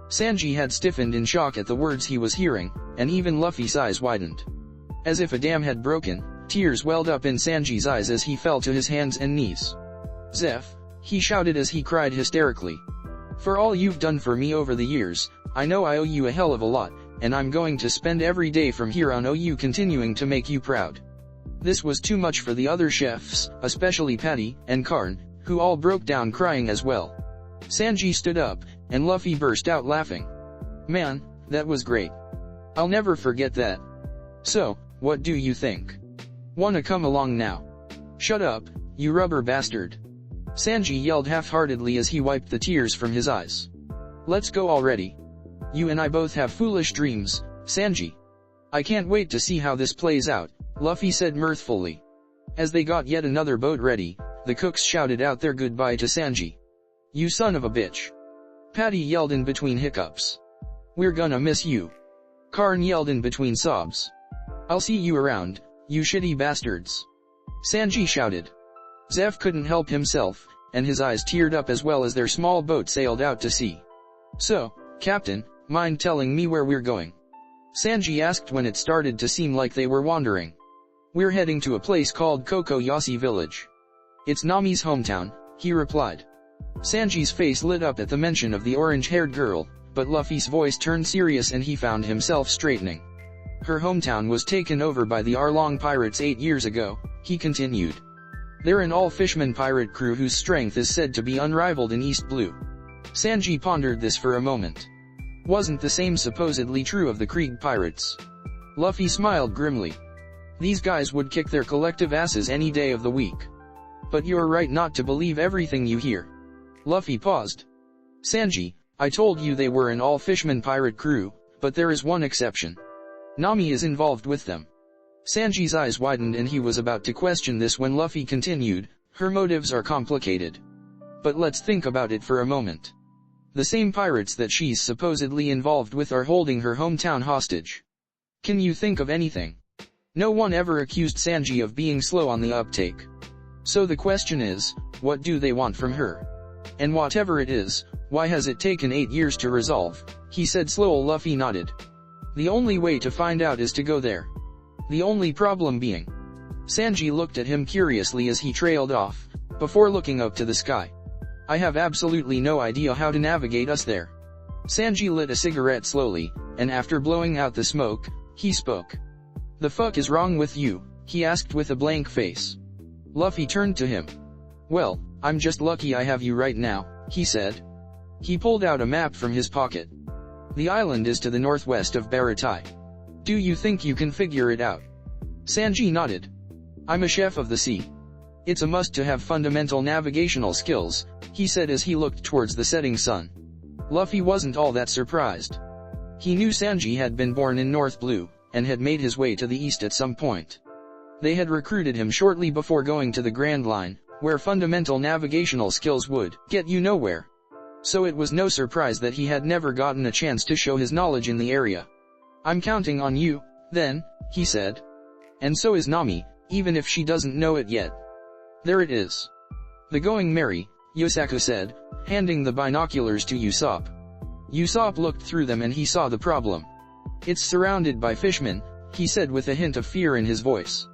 Sanji had stiffened in shock at the words he was hearing, and even Luffy's eyes widened. As if a dam had broken, tears welled up in Sanji's eyes as he fell to his hands and knees. Zeph, he shouted as he cried hysterically. For all you've done for me over the years, I know I owe you a hell of a lot, and I'm going to spend every day from here on you continuing to make you proud. This was too much for the other chefs, especially Patty and Karn, who all broke down crying as well. Sanji stood up, and Luffy burst out laughing. Man, that was great. I'll never forget that. So, what do you think? Wanna come along now? Shut up, you rubber bastard. Sanji yelled half-heartedly as he wiped the tears from his eyes. Let's go already. You and I both have foolish dreams, Sanji. I can't wait to see how this plays out, Luffy said mirthfully. As they got yet another boat ready, the cooks shouted out their goodbye to Sanji. You son of a bitch. Patty yelled in between hiccups. We're gonna miss you. Karn yelled in between sobs. I'll see you around, you shitty bastards. Sanji shouted. Zeph couldn't help himself, and his eyes teared up as well as their small boat sailed out to sea. So, Captain, mind telling me where we're going? Sanji asked when it started to seem like they were wandering. We're heading to a place called Cocoyasi village. It's Nami's hometown, he replied. Sanji's face lit up at the mention of the orange-haired girl, but Luffy's voice turned serious and he found himself straightening. Her hometown was taken over by the Arlong pirates 8 years ago, he continued. They're an all-Fishmen pirate crew whose strength is said to be unrivaled in East Blue. Sanji pondered this for a moment. Wasn't the same supposedly true of the Krieg pirates? Luffy smiled grimly. These guys would kick their collective asses any day of the week. But you're right not to believe everything you hear. Luffy paused. Sanji, I told you they were an all-Fishmen pirate crew, but there is one exception. Nami is involved with them. Sanji's eyes widened and he was about to question this when Luffy continued, her motives are complicated. But let's think about it for a moment. The same pirates that she's supposedly involved with are holding her hometown hostage. Can you think of anything? No one ever accused Sanji of being slow on the uptake. So the question is, what do they want from her? And whatever it is, why has it taken 8 years to resolve? He said slow. Luffy nodded. The only way to find out is to go there. The only problem being. Sanji looked at him curiously as he trailed off, before looking up to the sky. I have absolutely no idea how to navigate us there. Sanji lit a cigarette slowly, and after blowing out the smoke, he spoke. The fuck is wrong with you? He asked with a blank face. Luffy turned to him. Well, I'm just lucky I have you right now, he said. He pulled out a map from his pocket. The island is to the northwest of Baratie. Do you think you can figure it out? Sanji nodded. I'm a chef of the sea. It's a must to have fundamental navigational skills, he said as he looked towards the setting sun. Luffy wasn't all that surprised. He knew Sanji had been born in North Blue, and had made his way to the east at some point. They had recruited him shortly before going to the Grand Line, where fundamental navigational skills would get you nowhere. So it was no surprise that he had never gotten a chance to show his knowledge in the area. I'm counting on you, then, he said. And so is Nami, even if she doesn't know it yet. There it is. The Going Merry, Yosaku said, handing the binoculars to Usopp. Usopp looked through them and he saw the problem. It's surrounded by fishmen, he said with a hint of fear in his voice.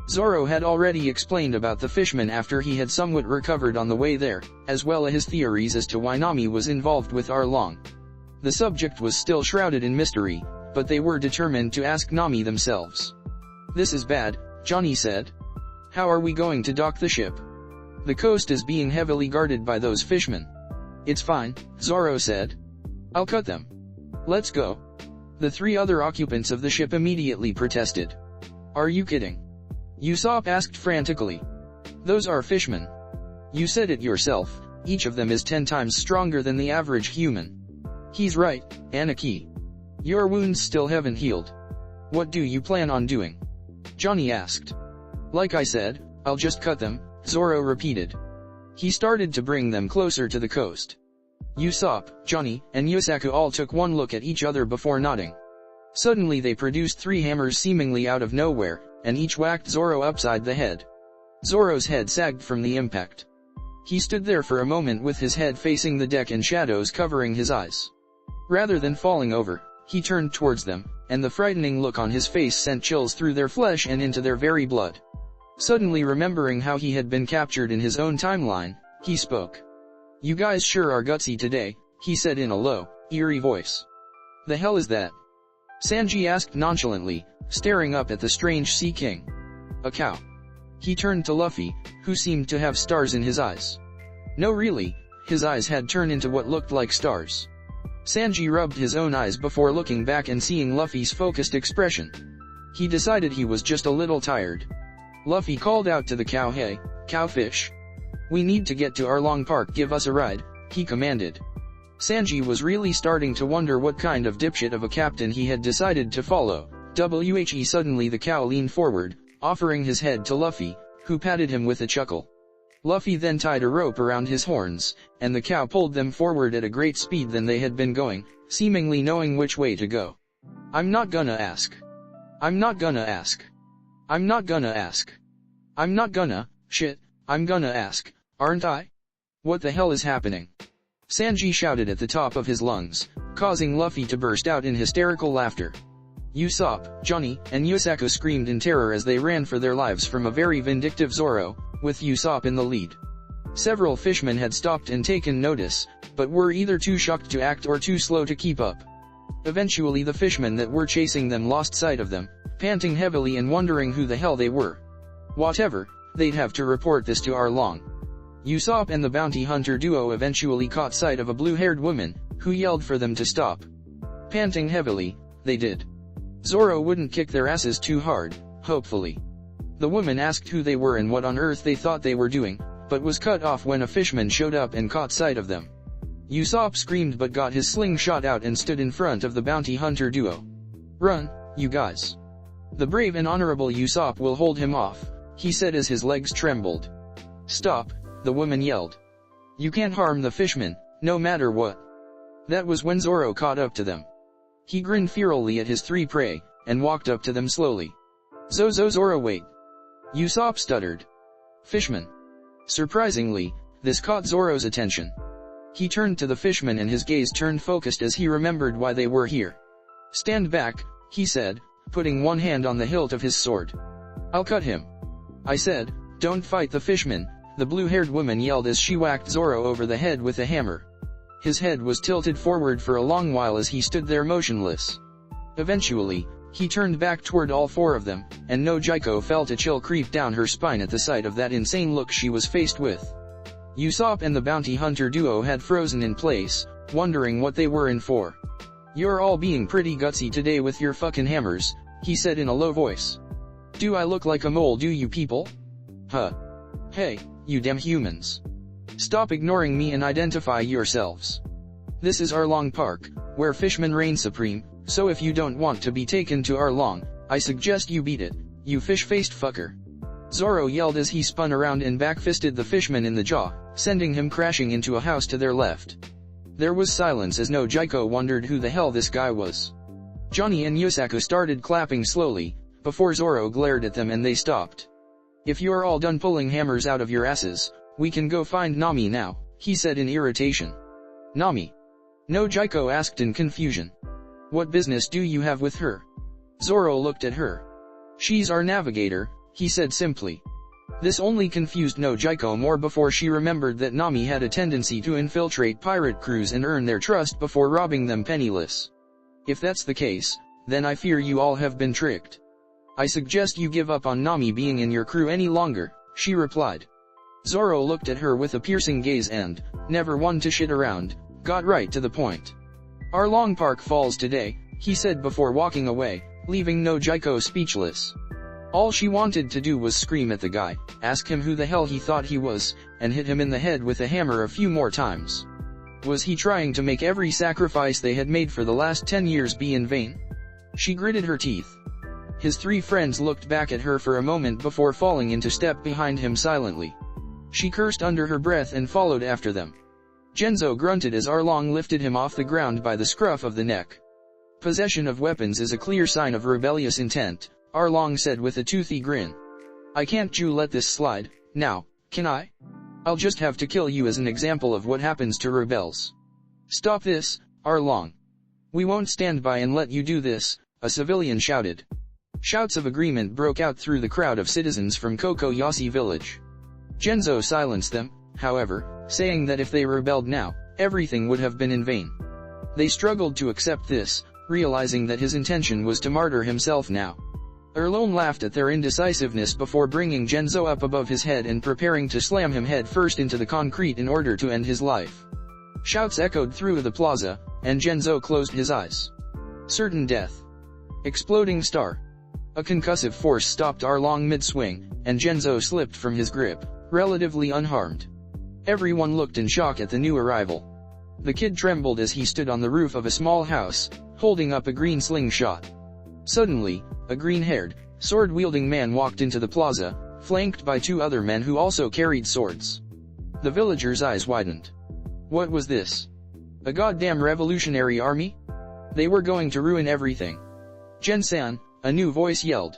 Zoro had already explained about the fishmen after he had somewhat recovered on the way there, as well as his theories as to why Nami was involved with Arlong. The subject was still shrouded in mystery, but they were determined to ask Nami themselves. This is bad, Johnny said. How are we going to dock the ship? The coast is being heavily guarded by those fishmen. It's fine, Zoro said. I'll cut them. Let's go. The 3 other occupants of the ship immediately protested. Are you kidding? Usopp asked frantically. Those are fishmen. You said it yourself, each of them is 10 times stronger than the average human. He's right, Anaki. Your wounds still haven't healed. What do you plan on doing? Johnny asked. Like I said, I'll just cut them, Zoro repeated. He started to bring them closer to the coast. Usopp, Johnny, and Yosaku all took one look at each other before nodding. Suddenly they produced 3 hammers seemingly out of nowhere, and each whacked Zoro upside the head. Zoro's head sagged from the impact. He stood there for a moment with his head facing the deck and shadows covering his eyes. Rather than falling over, he turned towards them, and the frightening look on his face sent chills through their flesh and into their very blood. Suddenly remembering how he had been captured in his own timeline, he spoke. You guys sure are gutsy today, he said in a low, eerie voice. The hell is that? Sanji asked nonchalantly, staring up at the strange Sea King. A cow. He turned to Luffy, who seemed to have stars in his eyes. No really, his eyes had turned into what looked like stars. Sanji rubbed his own eyes before looking back and seeing Luffy's focused expression. He decided he was just a little tired. Luffy called out to the cow, hey, cowfish. We need to get to Arlong Park, give us a ride, he commanded. Sanji was really starting to wonder what kind of dipshit of a captain he had decided to follow. Suddenly the cow leaned forward, offering his head to Luffy, who patted him with a chuckle. Luffy then tied a rope around his horns, and the cow pulled them forward at a great speed than they had been going, seemingly knowing which way to go. I'm not gonna ask. I'm not gonna ask. I'm not gonna ask. I'm not gonna, shit, I'm gonna ask, aren't I? What the hell is happening? Sanji shouted at the top of his lungs, causing Luffy to burst out in hysterical laughter. Usopp, Johnny, and Yosaku screamed in terror as they ran for their lives from a very vindictive Zoro, with Usopp in the lead. Several fishmen had stopped and taken notice, but were either too shocked to act or too slow to keep up. Eventually the fishmen that were chasing them lost sight of them, panting heavily and wondering who the hell they were. Whatever, they'd have to report this to Arlong. Usopp and the bounty hunter duo eventually caught sight of a blue-haired woman, who yelled for them to stop. Panting heavily, they did. Zoro wouldn't kick their asses too hard, hopefully. The woman asked who they were and what on earth they thought they were doing, but was cut off when a fishman showed up and caught sight of them. Usopp screamed but got his slingshot out and stood in front of the bounty hunter duo. "Run, you guys. The brave and honorable Usopp will hold him off," he said as his legs trembled. "Stop," the woman yelled. "You can't harm the fishmen, no matter what." That was when Zoro caught up to them. He grinned fearfully at his three prey, and walked up to them slowly. Zoro, wait." Usopp stuttered. "Fishmen." Surprisingly, this caught Zoro's attention. He turned to the fishmen and his gaze turned focused as he remembered why they were here. "Stand back," he said, putting one hand on the hilt of his sword. "I'll cut him." "I said, don't fight the fishmen," the blue-haired woman yelled as she whacked Zoro over the head with a hammer. His head was tilted forward for a long while as he stood there motionless. Eventually, he turned back toward all four of them, and Nojiko felt a chill creep down her spine at the sight of that insane look she was faced with. Usopp and the bounty hunter duo had frozen in place, wondering what they were in for. "You're all being pretty gutsy today with your fucking hammers," he said in a low voice. "Do I look like a mole, do you people? Huh? Hey, you damn humans. Stop ignoring me and identify yourselves. This is Arlong Park, where fishmen reign supreme, so if you don't want to be taken to Arlong, I suggest you beat it, you fish-faced fucker." Zoro yelled as he spun around and back-fisted the fishman in the jaw, sending him crashing into a house to their left. There was silence as Nojiko wondered who the hell this guy was. Johnny and Yusaku started clapping slowly, before Zoro glared at them and they stopped. "If you're all done pulling hammers out of your asses, we can go find Nami now," he said in irritation. "Nami?" Nojiko asked in confusion. "What business do you have with her?" Zoro looked at her. "She's our navigator," he said simply. This only confused Nojiko more before she remembered that Nami had a tendency to infiltrate pirate crews and earn their trust before robbing them penniless. "If that's the case, then I fear you all have been tricked. I suggest you give up on Nami being in your crew any longer," she replied. Zoro looked at her with a piercing gaze and, never one to shit around, got right to the point. "Arlong Park falls today," he said before walking away, leaving Nojiko speechless. All she wanted to do was scream at the guy, ask him who the hell he thought he was, and hit him in the head with a hammer a few more times. Was he trying to make every sacrifice they had made for the last 10 years be in vain? She gritted her teeth. His three friends looked back at her for a moment before falling into step behind him silently. She cursed under her breath and followed after them. Genzo grunted as Arlong lifted him off the ground by the scruff of the neck. "Possession of weapons is a clear sign of rebellious intent," Arlong said with a toothy grin. "I can't you let this slide, now, can I? I'll just have to kill you as an example of what happens to rebels." "Stop this, Arlong. We won't stand by and let you do this," a civilian shouted. Shouts of agreement broke out through the crowd of citizens from Cocoyasi village. Genzo silenced them, however, saying that if they rebelled now, everything would have been in vain. They struggled to accept this, realizing that his intention was to martyr himself now. Arlong laughed at their indecisiveness before bringing Genzo up above his head and preparing to slam him head first into the concrete in order to end his life. Shouts echoed through the plaza, and Genzo closed his eyes. Certain death. Exploding star. A concussive force stopped Arlong mid-swing, and Genzo slipped from his grip, relatively unharmed. Everyone looked in shock at the new arrival. The kid trembled as he stood on the roof of a small house, holding up a green slingshot. Suddenly, a green-haired, sword-wielding man walked into the plaza, flanked by two other men who also carried swords. The villagers' eyes widened. What was this? A goddamn revolutionary army? They were going to ruin everything. "Gen-san," a new voice yelled.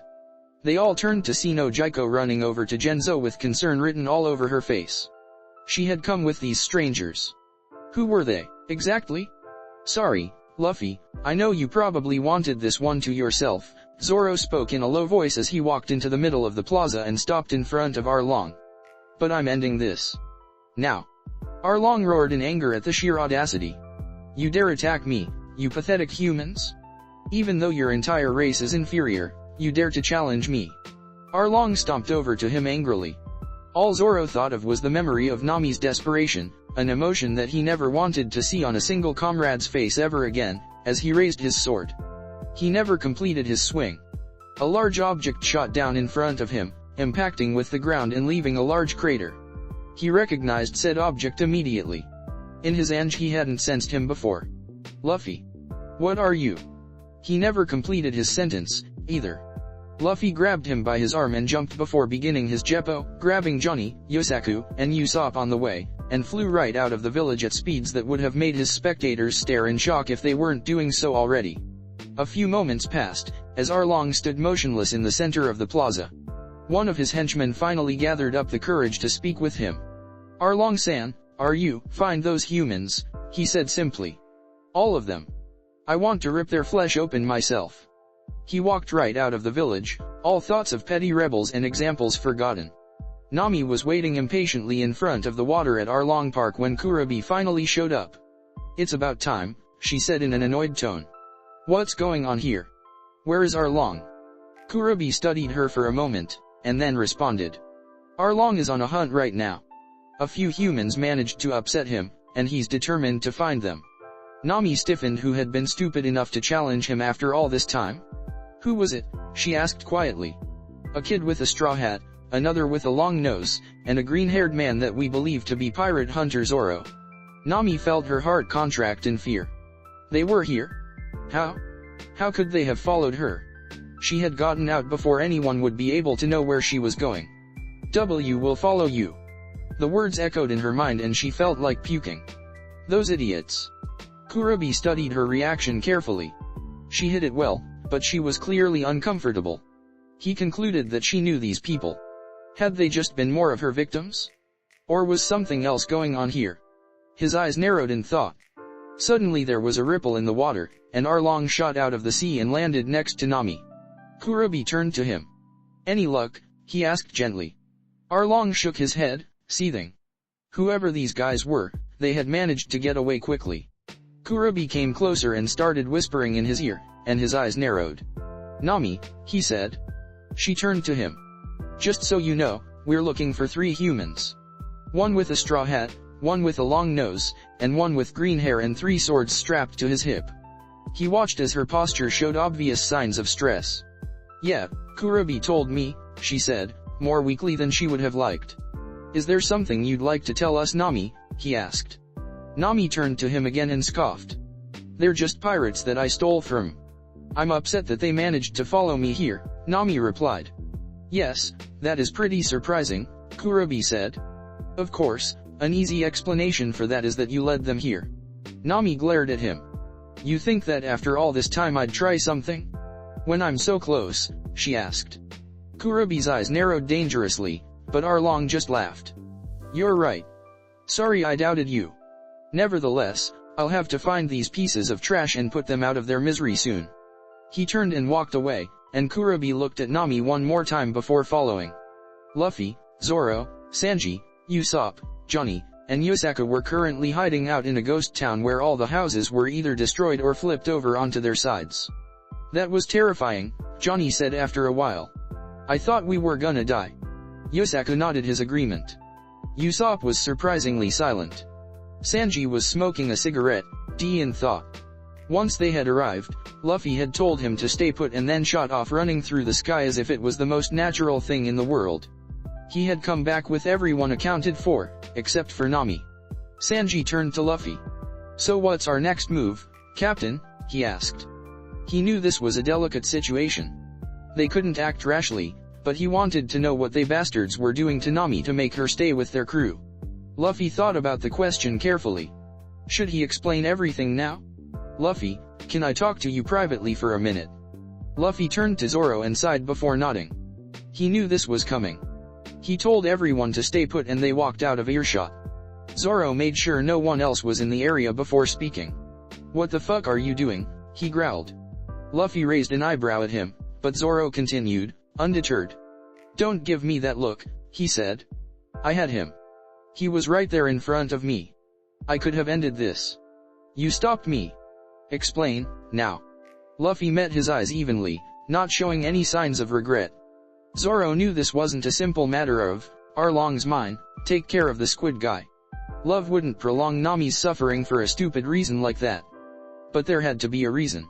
They all turned to see Nojiko running over to Genzo with concern written all over her face. She had come with these strangers. Who were they, exactly? "Sorry, Luffy, I know you probably wanted this one to yourself," Zoro spoke in a low voice as he walked into the middle of the plaza and stopped in front of Arlong. "But I'm ending this. Now." Arlong roared in anger at the sheer audacity. "You dare attack me, you pathetic humans? Even though your entire race is inferior, you dare to challenge me?" Arlong stomped over to him angrily. All Zoro thought of was the memory of Nami's desperation, an emotion that he never wanted to see on a single comrade's face ever again, as he raised his sword. He never completed his swing. A large object shot down in front of him, impacting with the ground and leaving a large crater. He recognized said object immediately. In his Ange he hadn't sensed him before. Luffy. What are you? He never completed his sentence, either. Luffy grabbed him by his arm and jumped before beginning his Jeppo, grabbing Johnny, Yosaku, and Usopp on the way, and flew right out of the village at speeds that would have made his spectators stare in shock if they weren't doing so already. A few moments passed, as Arlong stood motionless in the center of the plaza. One of his henchmen finally gathered up the courage to speak with him. Arlong-san, are you, find those humans, he said simply. All of them. I want to rip their flesh open myself. He walked right out of the village, all thoughts of petty rebels and examples forgotten. Nami was waiting impatiently in front of the water at Arlong Park when Kurobe finally showed up. It's about time, she said in an annoyed tone. What's going on here? Where is Arlong? Kurobe studied her for a moment, and then responded. Arlong is on a hunt right now. A few humans managed to upset him, and he's determined to find them. Nami stiffened. Who had been stupid enough to challenge him after all this time? Who was it? She asked quietly. A kid with a straw hat, another with a long nose, and a green-haired man that we believe to be pirate hunter Zoro. Nami felt her heart contract in fear. They were here? How? How could they have followed her? She had gotten out before anyone would be able to know where she was going. W will follow you. The words echoed in her mind and she felt like puking. Those idiots. Kurobe studied her reaction carefully. She hid it well, but she was clearly uncomfortable. He concluded that she knew these people. Had they just been more of her victims? Or was something else going on here? His eyes narrowed in thought. Suddenly there was a ripple in the water, and Arlong shot out of the sea and landed next to Nami. Kurobe turned to him. Any luck? He asked gently. Arlong shook his head, seething. Whoever these guys were, they had managed to get away quickly. Kurobe came closer and started whispering in his ear, and his eyes narrowed. Nami, he said. She turned to him. Just so you know, we're looking for 3 humans. One with a straw hat, one with a long nose, and one with green hair and 3 swords strapped to his hip. He watched as her posture showed obvious signs of stress. Yeah, Kurobe told me, she said, more weakly than she would have liked. Is there something you'd like to tell us, Nami? He asked. Nami turned to him again and scoffed. They're just pirates that I stole from. I'm upset that they managed to follow me here, Nami replied. Yes, that is pretty surprising, Kurobe said. Of course, an easy explanation for that is that you led them here. Nami glared at him. You think that after all this time I'd try something? When I'm so close, she asked. Kurobe's eyes narrowed dangerously, but Arlong just laughed. You're right. Sorry I doubted you. Nevertheless, I'll have to find these pieces of trash and put them out of their misery soon. He turned and walked away, and Kurobe looked at Nami one more time before following. Luffy, Zoro, Sanji, Usopp, Johnny, and Yosaku were currently hiding out in a ghost town where all the houses were either destroyed or flipped over onto their sides. That was terrifying, Johnny said after a while. I thought we were gonna die. Yosaku nodded his agreement. Usopp was surprisingly silent. Sanji was smoking a cigarette, deep in thought. Once they had arrived, Luffy had told him to stay put and then shot off running through the sky as if it was the most natural thing in the world. He had come back with everyone accounted for, except for Nami. Sanji turned to Luffy. So what's our next move, Captain? He asked. He knew this was a delicate situation. They couldn't act rashly, but he wanted to know what they bastards were doing to Nami to make her stay with their crew. Luffy thought about the question carefully. Should he explain everything now? Luffy, can I talk to you privately for a minute? Luffy turned to Zoro and sighed before nodding. He knew this was coming. He told everyone to stay put and they walked out of earshot. Zoro made sure no one else was in the area before speaking. What the fuck are you doing? He growled. Luffy raised an eyebrow at him, but Zoro continued, undeterred. Don't give me that look, he said. I had him. He was right there in front of me. I could have ended this. You stopped me. Explain, now. Luffy met his eyes evenly, not showing any signs of regret. Zoro knew this wasn't a simple matter of, Arlong's mine, take care of the squid guy. Love wouldn't prolong Nami's suffering for a stupid reason like that. But there had to be a reason.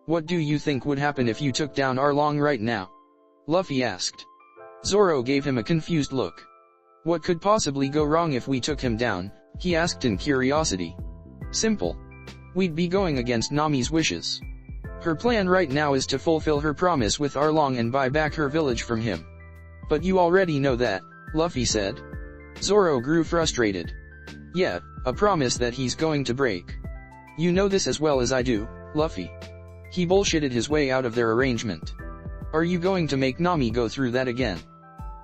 What do you think would happen if you took down Arlong right now? Luffy asked. Zoro gave him a confused look. What could possibly go wrong if we took him down? he asked in curiosity. Simple. We'd be going against Nami's wishes. Her plan right now is to fulfill her promise with Arlong and buy back her village from him. But you already know that, Luffy said. Zoro grew frustrated. Yeah, a promise that he's going to break. You know this as well as I do, Luffy. He bullshitted his way out of their arrangement. Are you going to make Nami go through that again?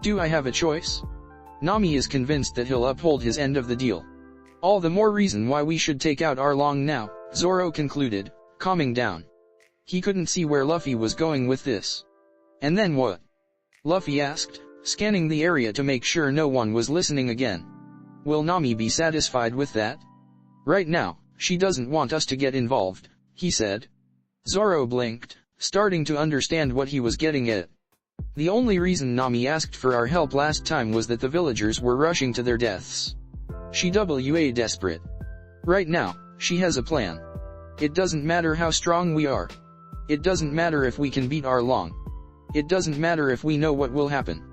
Do I have a choice? Nami is convinced that he'll uphold his end of the deal. All the more reason why we should take out Arlong now, Zoro concluded, calming down. He couldn't see where Luffy was going with this. And then what? Luffy asked, scanning the area to make sure no one was listening again. Will Nami be satisfied with that? Right now, she doesn't want us to get involved, he said. Zoro blinked, starting to understand what he was getting at. The only reason Nami asked for our help last time was that the villagers were rushing to their deaths. She was desperate. Right now, she has a plan. It doesn't matter how strong we are. It doesn't matter if we can beat Arlong. It doesn't matter if we know what will happen.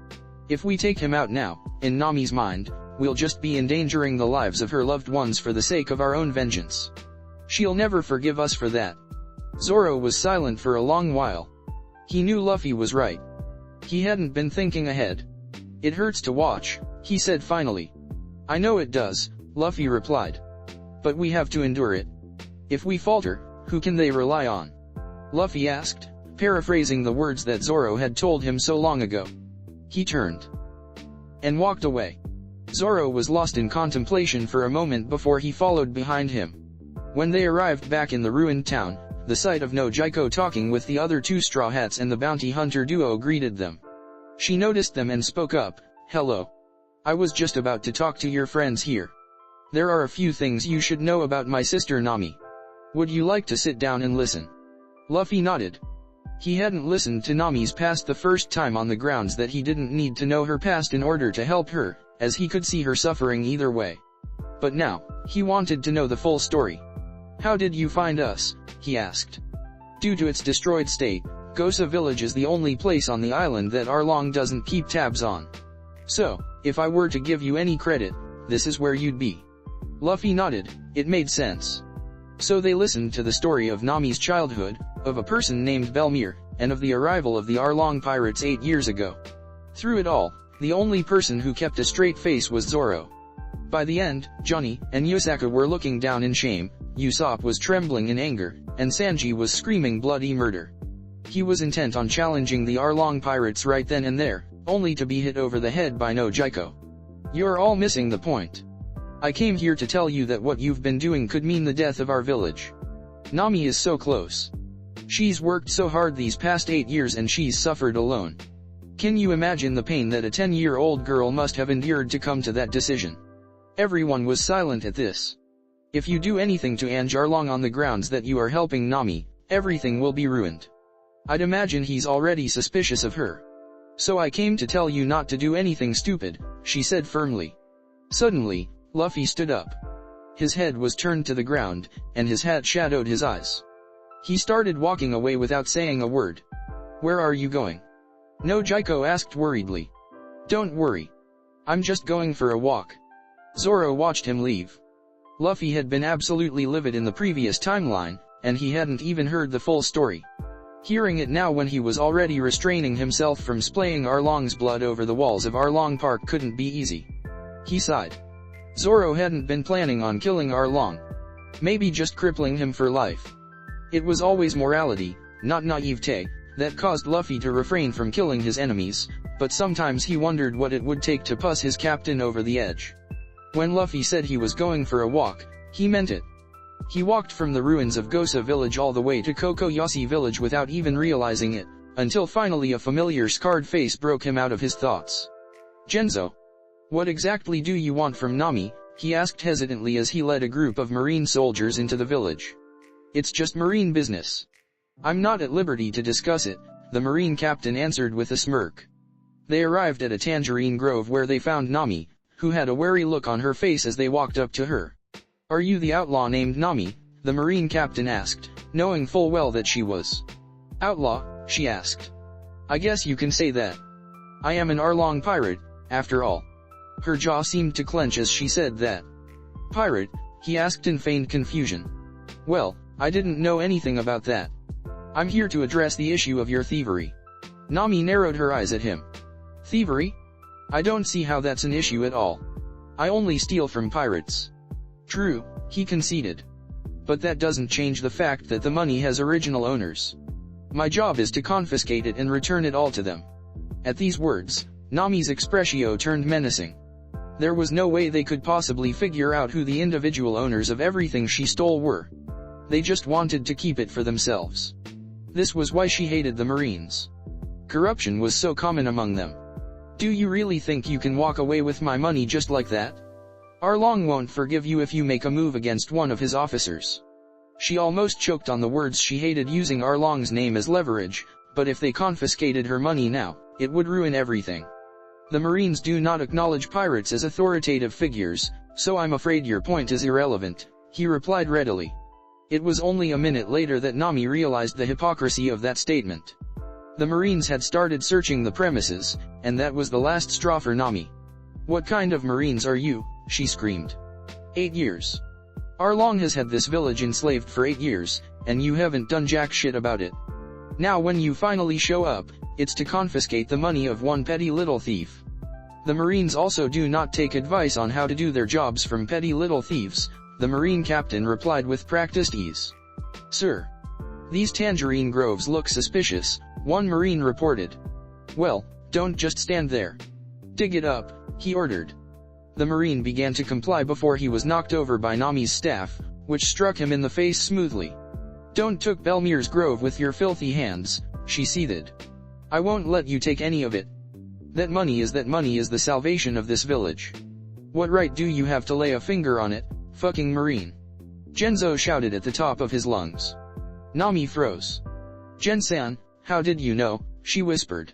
If we take him out now, in Nami's mind, we'll just be endangering the lives of her loved ones for the sake of our own vengeance. She'll never forgive us for that. Zoro was silent for a long while. He knew Luffy was right. He hadn't been thinking ahead. It hurts to watch, he said finally. I know it does, Luffy replied. But we have to endure it. If we falter, who can they rely on? Luffy asked, paraphrasing the words that Zoro had told him so long ago. He turned and walked away. Zoro was lost in contemplation for a moment before he followed behind him. When they arrived back in the ruined town, the sight of Nojiko talking with the other two Straw Hats and the bounty hunter duo greeted them. She noticed them and spoke up, Hello. I was just about to talk to your friends here. There are a few things you should know about my sister Nami. Would you like to sit down and listen? Luffy nodded. He hadn't listened to Nami's past the first time on the grounds that he didn't need to know her past in order to help her, as he could see her suffering either way. But now, he wanted to know the full story. How did you find us? He asked. Due to its destroyed state, Gosa Village is the only place on the island that Arlong doesn't keep tabs on. So, if I were to give you any credit, this is where you'd be. Luffy nodded, it made sense. So they listened to the story of Nami's childhood, of a person named Belmere, and of the arrival of the Arlong pirates 8 years ago. Through it all, the only person who kept a straight face was Zoro. By the end, Johnny and Yusaka were looking down in shame, Usopp was trembling in anger, and Sanji was screaming bloody murder. He was intent on challenging the Arlong pirates right then and there, only to be hit over the head by Nojiko. You're all missing the point. I came here to tell you that what you've been doing could mean the death of our village. Nami is so close. She's worked so hard these past 8 years and she's suffered alone. Can you imagine the pain that a 10-year-old girl must have endured to come to that decision? Everyone was silent at this. If you do anything to Arlong on the grounds that you are helping Nami, everything will be ruined. I'd imagine he's already suspicious of her. So I came to tell you not to do anything stupid, she said firmly. Suddenly, Luffy stood up. His head was turned to the ground, and his hat shadowed his eyes. He started walking away without saying a word. Where are you going? Nojiko asked worriedly. Don't worry. I'm just going for a walk. Zoro watched him leave. Luffy had been absolutely livid in the previous timeline, and he hadn't even heard the full story. Hearing it now when he was already restraining himself from splaying Arlong's blood over the walls of Arlong Park couldn't be easy. He sighed. Zoro hadn't been planning on killing Arlong. Maybe just crippling him for life. It was always morality, not naivete, that caused Luffy to refrain from killing his enemies, but sometimes he wondered what it would take to push his captain over the edge. When Luffy said he was going for a walk, he meant it. He walked from the ruins of Gosa Village all the way to Cocoyasi Village without even realizing it, until finally a familiar scarred face broke him out of his thoughts. Genzo. What exactly do you want from Nami? He asked hesitantly as he led a group of marine soldiers into the village. It's just marine business. I'm not at liberty to discuss it, the marine captain answered with a smirk. They arrived at a tangerine grove where they found Nami, who had a wary look on her face as they walked up to her. Are you the outlaw named Nami? The marine captain asked, knowing full well that she was. Outlaw? She asked. I guess you can say that. I am an Arlong pirate, after all. Her jaw seemed to clench as she said that. Pirate? He asked in feigned confusion. Well, I didn't know anything about that. I'm here to address the issue of your thievery. Nami narrowed her eyes at him. Thievery? I don't see how that's an issue at all. I only steal from pirates. True, he conceded. But that doesn't change the fact that the money has original owners. My job is to confiscate it and return it all to them. At these words, Nami's expressio turned menacing. There was no way they could possibly figure out who the individual owners of everything she stole were. They just wanted to keep it for themselves. This was why she hated the Marines. Corruption was so common among them. Do you really think you can walk away with my money just like that? Arlong won't forgive you if you make a move against one of his officers. She almost choked on the words she hated using Arlong's name as leverage, but if they confiscated her money now, it would ruin everything. The Marines do not acknowledge pirates as authoritative figures, so I'm afraid your point is irrelevant, he replied readily. It was only a minute later that Nami realized the hypocrisy of that statement. The Marines had started searching the premises, and that was the last straw for Nami. What kind of Marines are you? She screamed. 8 years. Arlong has had this village enslaved for 8 years, and you haven't done jack shit about it. Now when you finally show up, it's to confiscate the money of one petty little thief. The Marines also do not take advice on how to do their jobs from petty little thieves, the Marine captain replied with practiced ease. Sir. These tangerine groves look suspicious, one Marine reported. Well, don't just stand there. Dig it up, he ordered. The Marine began to comply before he was knocked over by Nami's staff, which struck him in the face smoothly. Don't took Belmir's grove with your filthy hands, she seethed. I won't let you take any of it. That money is the salvation of this village. What right do you have to lay a finger on it, fucking Marine? Genzo shouted at the top of his lungs. Nami froze. Gen-san, how did you know? She whispered.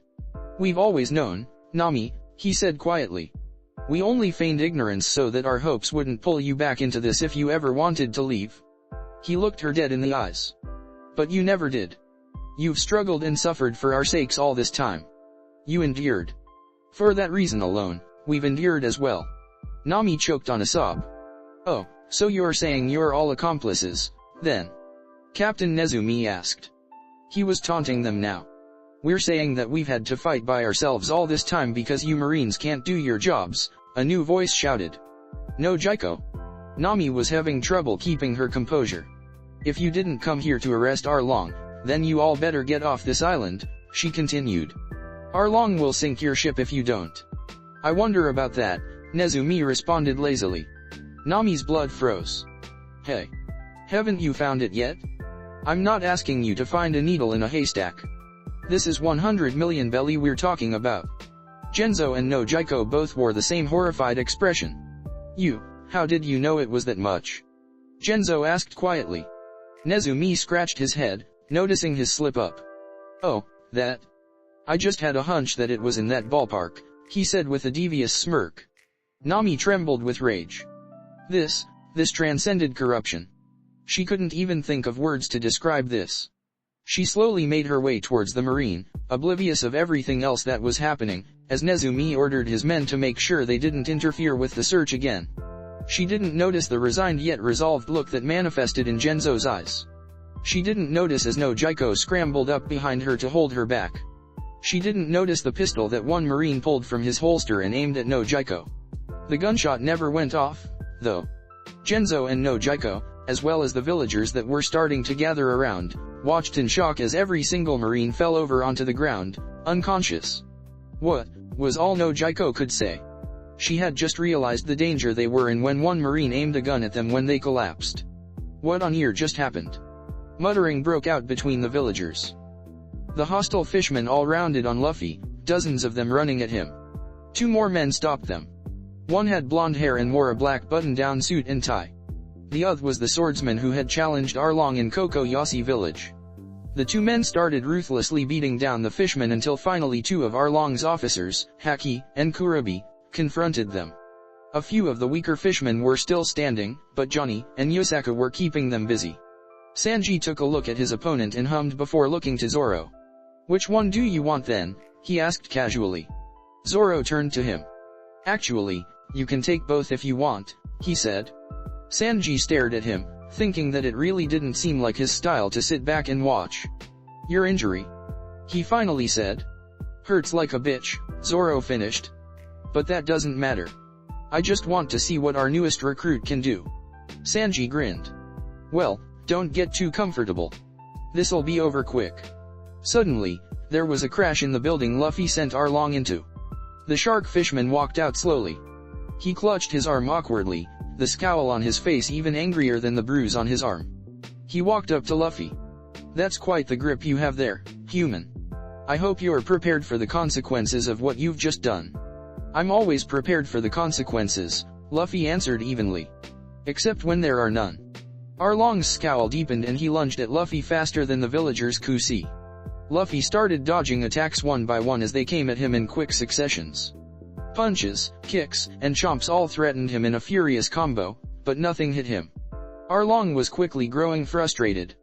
We've always known, Nami, he said quietly. We only feigned ignorance so that our hopes wouldn't pull you back into this if you ever wanted to leave. He looked her dead in the eyes. But you never did. You've struggled and suffered for our sakes all this time. You endured. For that reason alone, we've endured as well. Nami choked on a sob. Oh, so you're saying you're all accomplices, then? Captain Nezumi asked. He was taunting them now. We're saying that we've had to fight by ourselves all this time because you Marines can't do your jobs, a new voice shouted. No Jaiko. Nami was having trouble keeping her composure. If you didn't come here to arrest Arlong, then you all better get off this island, she continued. Arlong will sink your ship if you don't. I wonder about that, Nezumi responded lazily. Nami's blood froze. Hey. Haven't you found it yet? I'm not asking you to find a needle in a haystack. This is 100 million belly we're talking about. Genzo and no Jaiko both wore the same horrified expression. You, how did you know it was that much? Genzo asked quietly. Nezumi scratched his head, noticing his slip-up. Oh, that. I just had a hunch that it was in that ballpark, he said with a devious smirk. Nami trembled with rage. This transcended corruption. She couldn't even think of words to describe this. She slowly made her way towards the Marine, oblivious of everything else that was happening, as Nezumi ordered his men to make sure they didn't interfere with the search again. She didn't notice the resigned yet resolved look that manifested in Genzo's eyes. She didn't notice as no Jaiko scrambled up behind her to hold her back. She didn't notice the pistol that one Marine pulled from his holster and aimed at no Jaiko. The gunshot never went off, though. Genzo and no Jaiko, as well as the villagers that were starting to gather around, watched in shock as every single Marine fell over onto the ground, unconscious. What was all no Jaiko could say. She had just realized the danger they were in when one Marine aimed a gun at them when they collapsed. What on earth just happened? Muttering broke out between the villagers. The hostile fishmen all rounded on Luffy, dozens of them running at him. 2 more men stopped them. One had blonde hair and wore a black button-down suit and tie. The other was the swordsman who had challenged Arlong in Cocoyasi village. The 2 men started ruthlessly beating down the fishmen until finally 2 of Arlong's officers, Haki and Kurobi, confronted them. A few of the weaker fishmen were still standing, but Johnny and Yosaka were keeping them busy. Sanji took a look at his opponent and hummed before looking to Zoro. Which one do you want then? He asked casually. Zoro turned to him. Actually, you can take both if you want, he said. Sanji stared at him, thinking that it really didn't seem like his style to sit back and watch. "Your injury?" he finally said. "Hurts like a bitch," Zoro finished. "But that doesn't matter. I just want to see what our newest recruit can do." Sanji grinned. "Well, don't get too comfortable. This'll be over quick." Suddenly, there was a crash in the building Luffy sent Arlong into. The shark fishman walked out slowly. He clutched his arm awkwardly, the scowl on his face even angrier than the bruise on his arm. He walked up to Luffy. "That's quite the grip you have there, human. I hope you're prepared for the consequences of what you've just done." "I'm always prepared for the consequences," Luffy answered evenly. "Except when there are none." Arlong's scowl deepened and he lunged at Luffy faster than the villagers could see. Luffy started dodging attacks one by one as they came at him in quick successions. Punches, kicks, and chomps all threatened him in a furious combo, but nothing hit him. Arlong was quickly growing frustrated.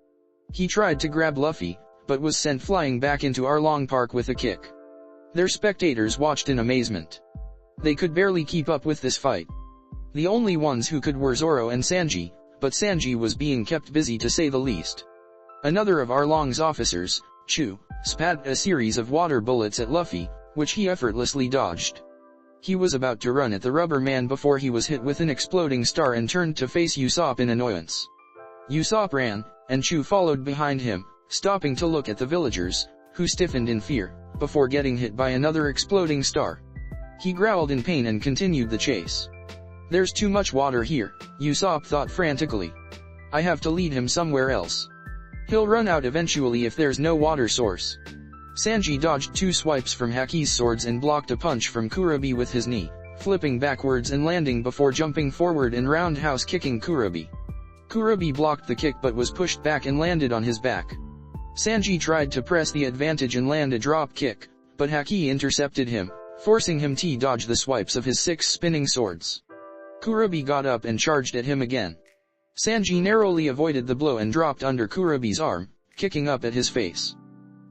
He tried to grab Luffy, but was sent flying back into Arlong Park with a kick. Their spectators watched in amazement. They could barely keep up with this fight. The only ones who could were Zoro and Sanji, but Sanji was being kept busy to say the least. Another of Arlong's officers, Chu, spat a series of water bullets at Luffy, which he effortlessly dodged. He was about to run at the rubber man before he was hit with an exploding star and turned to face Usopp in annoyance. Usopp ran, and Chu followed behind him, stopping to look at the villagers, who stiffened in fear, before getting hit by another exploding star. He growled in pain and continued the chase. "There's too much water here," Usopp thought frantically. "I have to lead him somewhere else. He'll run out eventually if there's no water source." Sanji dodged two swipes from Haki's swords and blocked a punch from Kurobe with his knee, flipping backwards and landing before jumping forward and roundhouse kicking Kurobe. Kurobe blocked the kick but was pushed back and landed on his back. Sanji tried to press the advantage and land a drop kick, but Haki intercepted him, forcing him to dodge the swipes of his 6 spinning swords. Kurobe got up and charged at him again. Sanji narrowly avoided the blow and dropped under Kurobe's arm, kicking up at his face.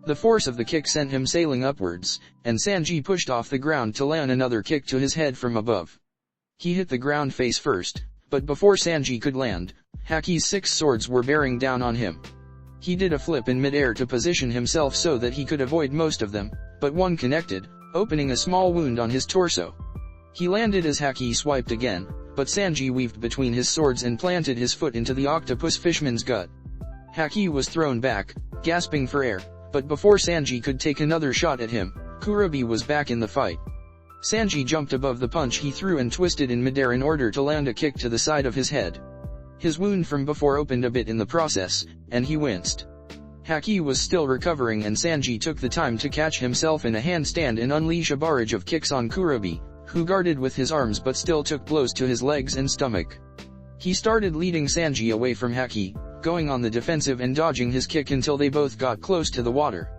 The force of the kick sent him sailing upwards, and Sanji pushed off the ground to land another kick to his head from above. He hit the ground face first, but before Sanji could land, Haki's 6 swords were bearing down on him. He did a flip in midair to position himself so that he could avoid most of them, but one connected, opening a small wound on his torso. He landed as Haki swiped again, but Sanji weaved between his swords and planted his foot into the octopus fishman's gut. Haki was thrown back, gasping for air, but before Sanji could take another shot at him, Kurobe was back in the fight. Sanji jumped above the punch he threw and twisted in midair in order to land a kick to the side of his head. His wound from before opened a bit in the process, and he winced. Haki was still recovering and Sanji took the time to catch himself in a handstand and unleash a barrage of kicks on Kurobe, who guarded with his arms but still took blows to his legs and stomach. He started leading Sanji away from Haki, going on the defensive and dodging his kick until they both got close to the water.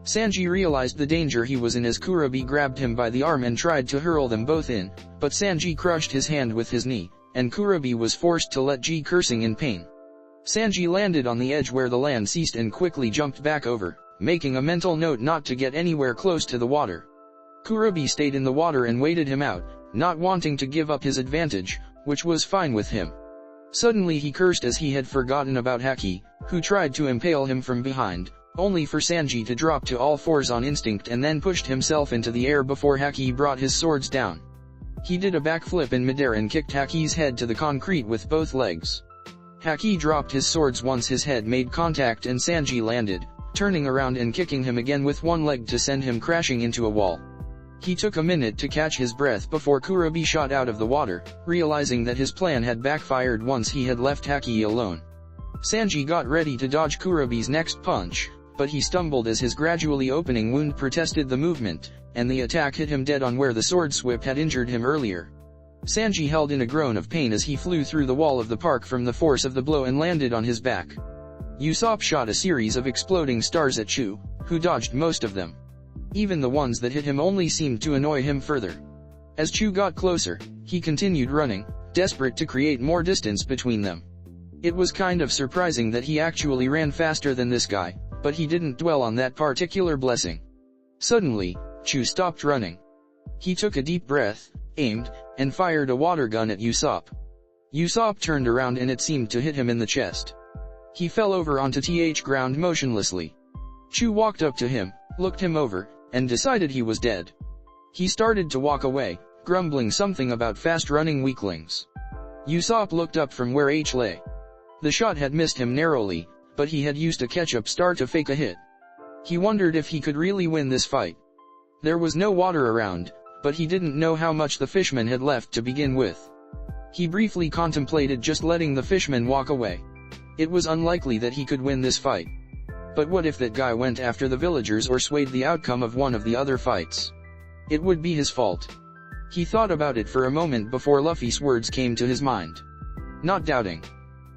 Sanji realized the danger he was in as Kurobe grabbed him by the arm and tried to hurl them both in, but Sanji crushed his hand with his knee, and Kurobe was forced to let go, cursing in pain. Sanji landed on the edge where the land ceased and quickly jumped back over, making a mental note not to get anywhere close to the water. Kurobe stayed in the water and waited him out, not wanting to give up his advantage, which was fine with him. Suddenly he cursed as he had forgotten about Haki, who tried to impale him from behind, only for Sanji to drop to all fours on instinct and then pushed himself into the air before Haki brought his swords down. He did a backflip in midair and kicked Haki's head to the concrete with both legs. Haki dropped his swords once his head made contact and Sanji landed, turning around and kicking him again with one leg to send him crashing into a wall. He took a minute to catch his breath before Kurobe shot out of the water, realizing that his plan had backfired once he had left Haki alone. Sanji got ready to dodge Kurobe's next punch, but he stumbled as his gradually opening wound protested the movement, and the attack hit him dead on where the sword swip had injured him earlier. Sanji held in a groan of pain as he flew through the wall of the park from the force of the blow and landed on his back. Usopp shot a series of exploding stars at Chu, who dodged most of them. Even the ones that hit him only seemed to annoy him further. As Chu got closer, he continued running, desperate to create more distance between them. It was kind of surprising that he actually ran faster than this guy, but he didn't dwell on that particular blessing. Suddenly, Chu stopped running. He took a deep breath, aimed, and fired a water gun at Usopp. Usopp turned around and it seemed to hit him in the chest. He fell over onto the ground motionlessly. Chu walked up to him, looked him over, and decided he was dead. He started to walk away, grumbling something about fast-running weaklings. Usopp looked up from where H lay. The shot had missed him narrowly, but he had used a ketchup star to fake a hit. He wondered if he could really win this fight. There was no water around, but he didn't know how much the fishmen had left to begin with. He briefly contemplated just letting the fishmen walk away. It was unlikely that he could win this fight. But what if that guy went after the villagers or swayed the outcome of one of the other fights? It would be his fault. He thought about it for a moment before Luffy's words came to his mind. Not doubting.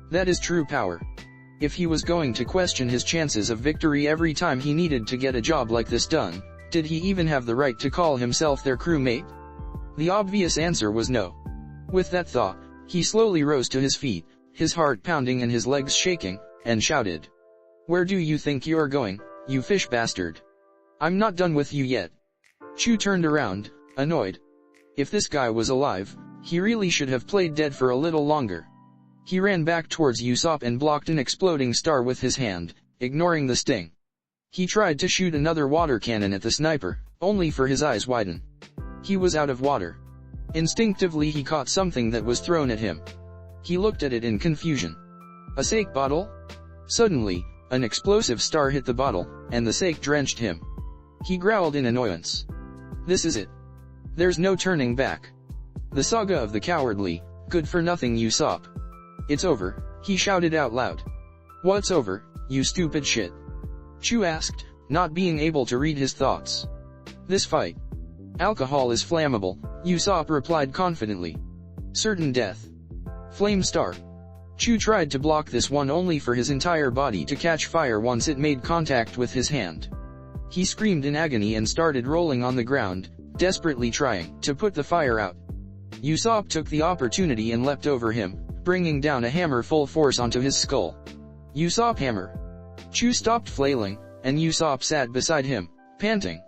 That is true power. If he was going to question his chances of victory every time he needed to get a job like this done, did he even have the right to call himself their crewmate? The obvious answer was no. With that thought, he slowly rose to his feet, his heart pounding and his legs shaking, and shouted. "Where do you think you're going, you fish bastard? I'm not done with you yet." Chu turned around, annoyed. If this guy was alive, he really should have played dead for a little longer. He ran back towards Usopp and blocked an exploding star with his hand, ignoring the sting. He tried to shoot another water cannon at the sniper, only for his eyes widen. He was out of water. Instinctively he caught something that was thrown at him. He looked at it in confusion. A sake bottle? Suddenly, an explosive star hit the bottle, and the sake drenched him. He growled in annoyance. This is it. There's no turning back. The saga of the cowardly, good-for-nothing Usopp. It's over, he shouted out loud. What's over, you stupid shit? Chu asked, not being able to read his thoughts. This fight. Alcohol is flammable, Usopp replied confidently. Certain death. Flame star. Chu tried to block this one only for his entire body to catch fire once it made contact with his hand. He screamed in agony and started rolling on the ground, desperately trying to put the fire out. Usopp took the opportunity and leapt over him, bringing down a hammer full force onto his skull. Usopp hammer. Chu stopped flailing, and Usopp sat beside him, panting.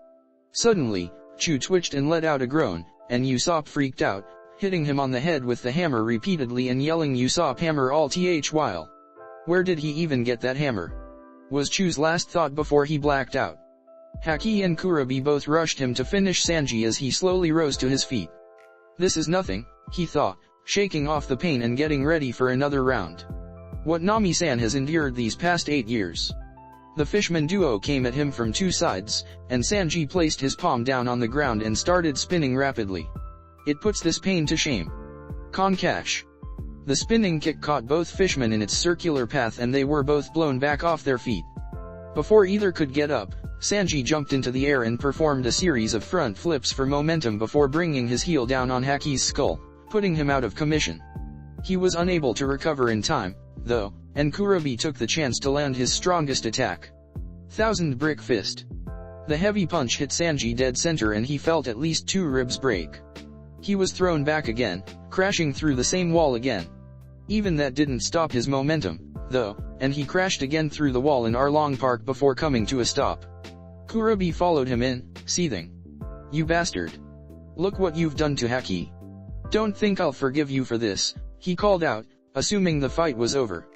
Suddenly, Chu twitched and let out a groan, and Usopp freaked out, hitting him on the head with the hammer repeatedly and yelling Usopp hammer all the while. Where did he even get that hammer? Was Chu's last thought before he blacked out. Haki and Kurobe both rushed him to finish Sanji as he slowly rose to his feet. This is nothing, he thought, shaking off the pain and getting ready for another round. What Nami-san has endured these past 8 years. The fishman duo came at him from two sides, and Sanji placed his palm down on the ground and started spinning rapidly. It puts this pain to shame. Concash. The spinning kick caught both fishmen in its circular path and they were both blown back off their feet. Before either could get up, Sanji jumped into the air and performed a series of front flips for momentum before bringing his heel down on Haki's skull, putting him out of commission. He was unable to recover in time, though, and Kurobe took the chance to land his strongest attack. Thousand Brick Fist. The heavy punch hit Sanji dead center and he felt at least 2 ribs break. He was thrown back again, crashing through the same wall again. Even that didn't stop his momentum, though, and he crashed again through the wall in Arlong Park before coming to a stop. Kurobe followed him in, seething. You bastard. Look what you've done to Haki. Don't think I'll forgive you for this, he called out, assuming the fight was over.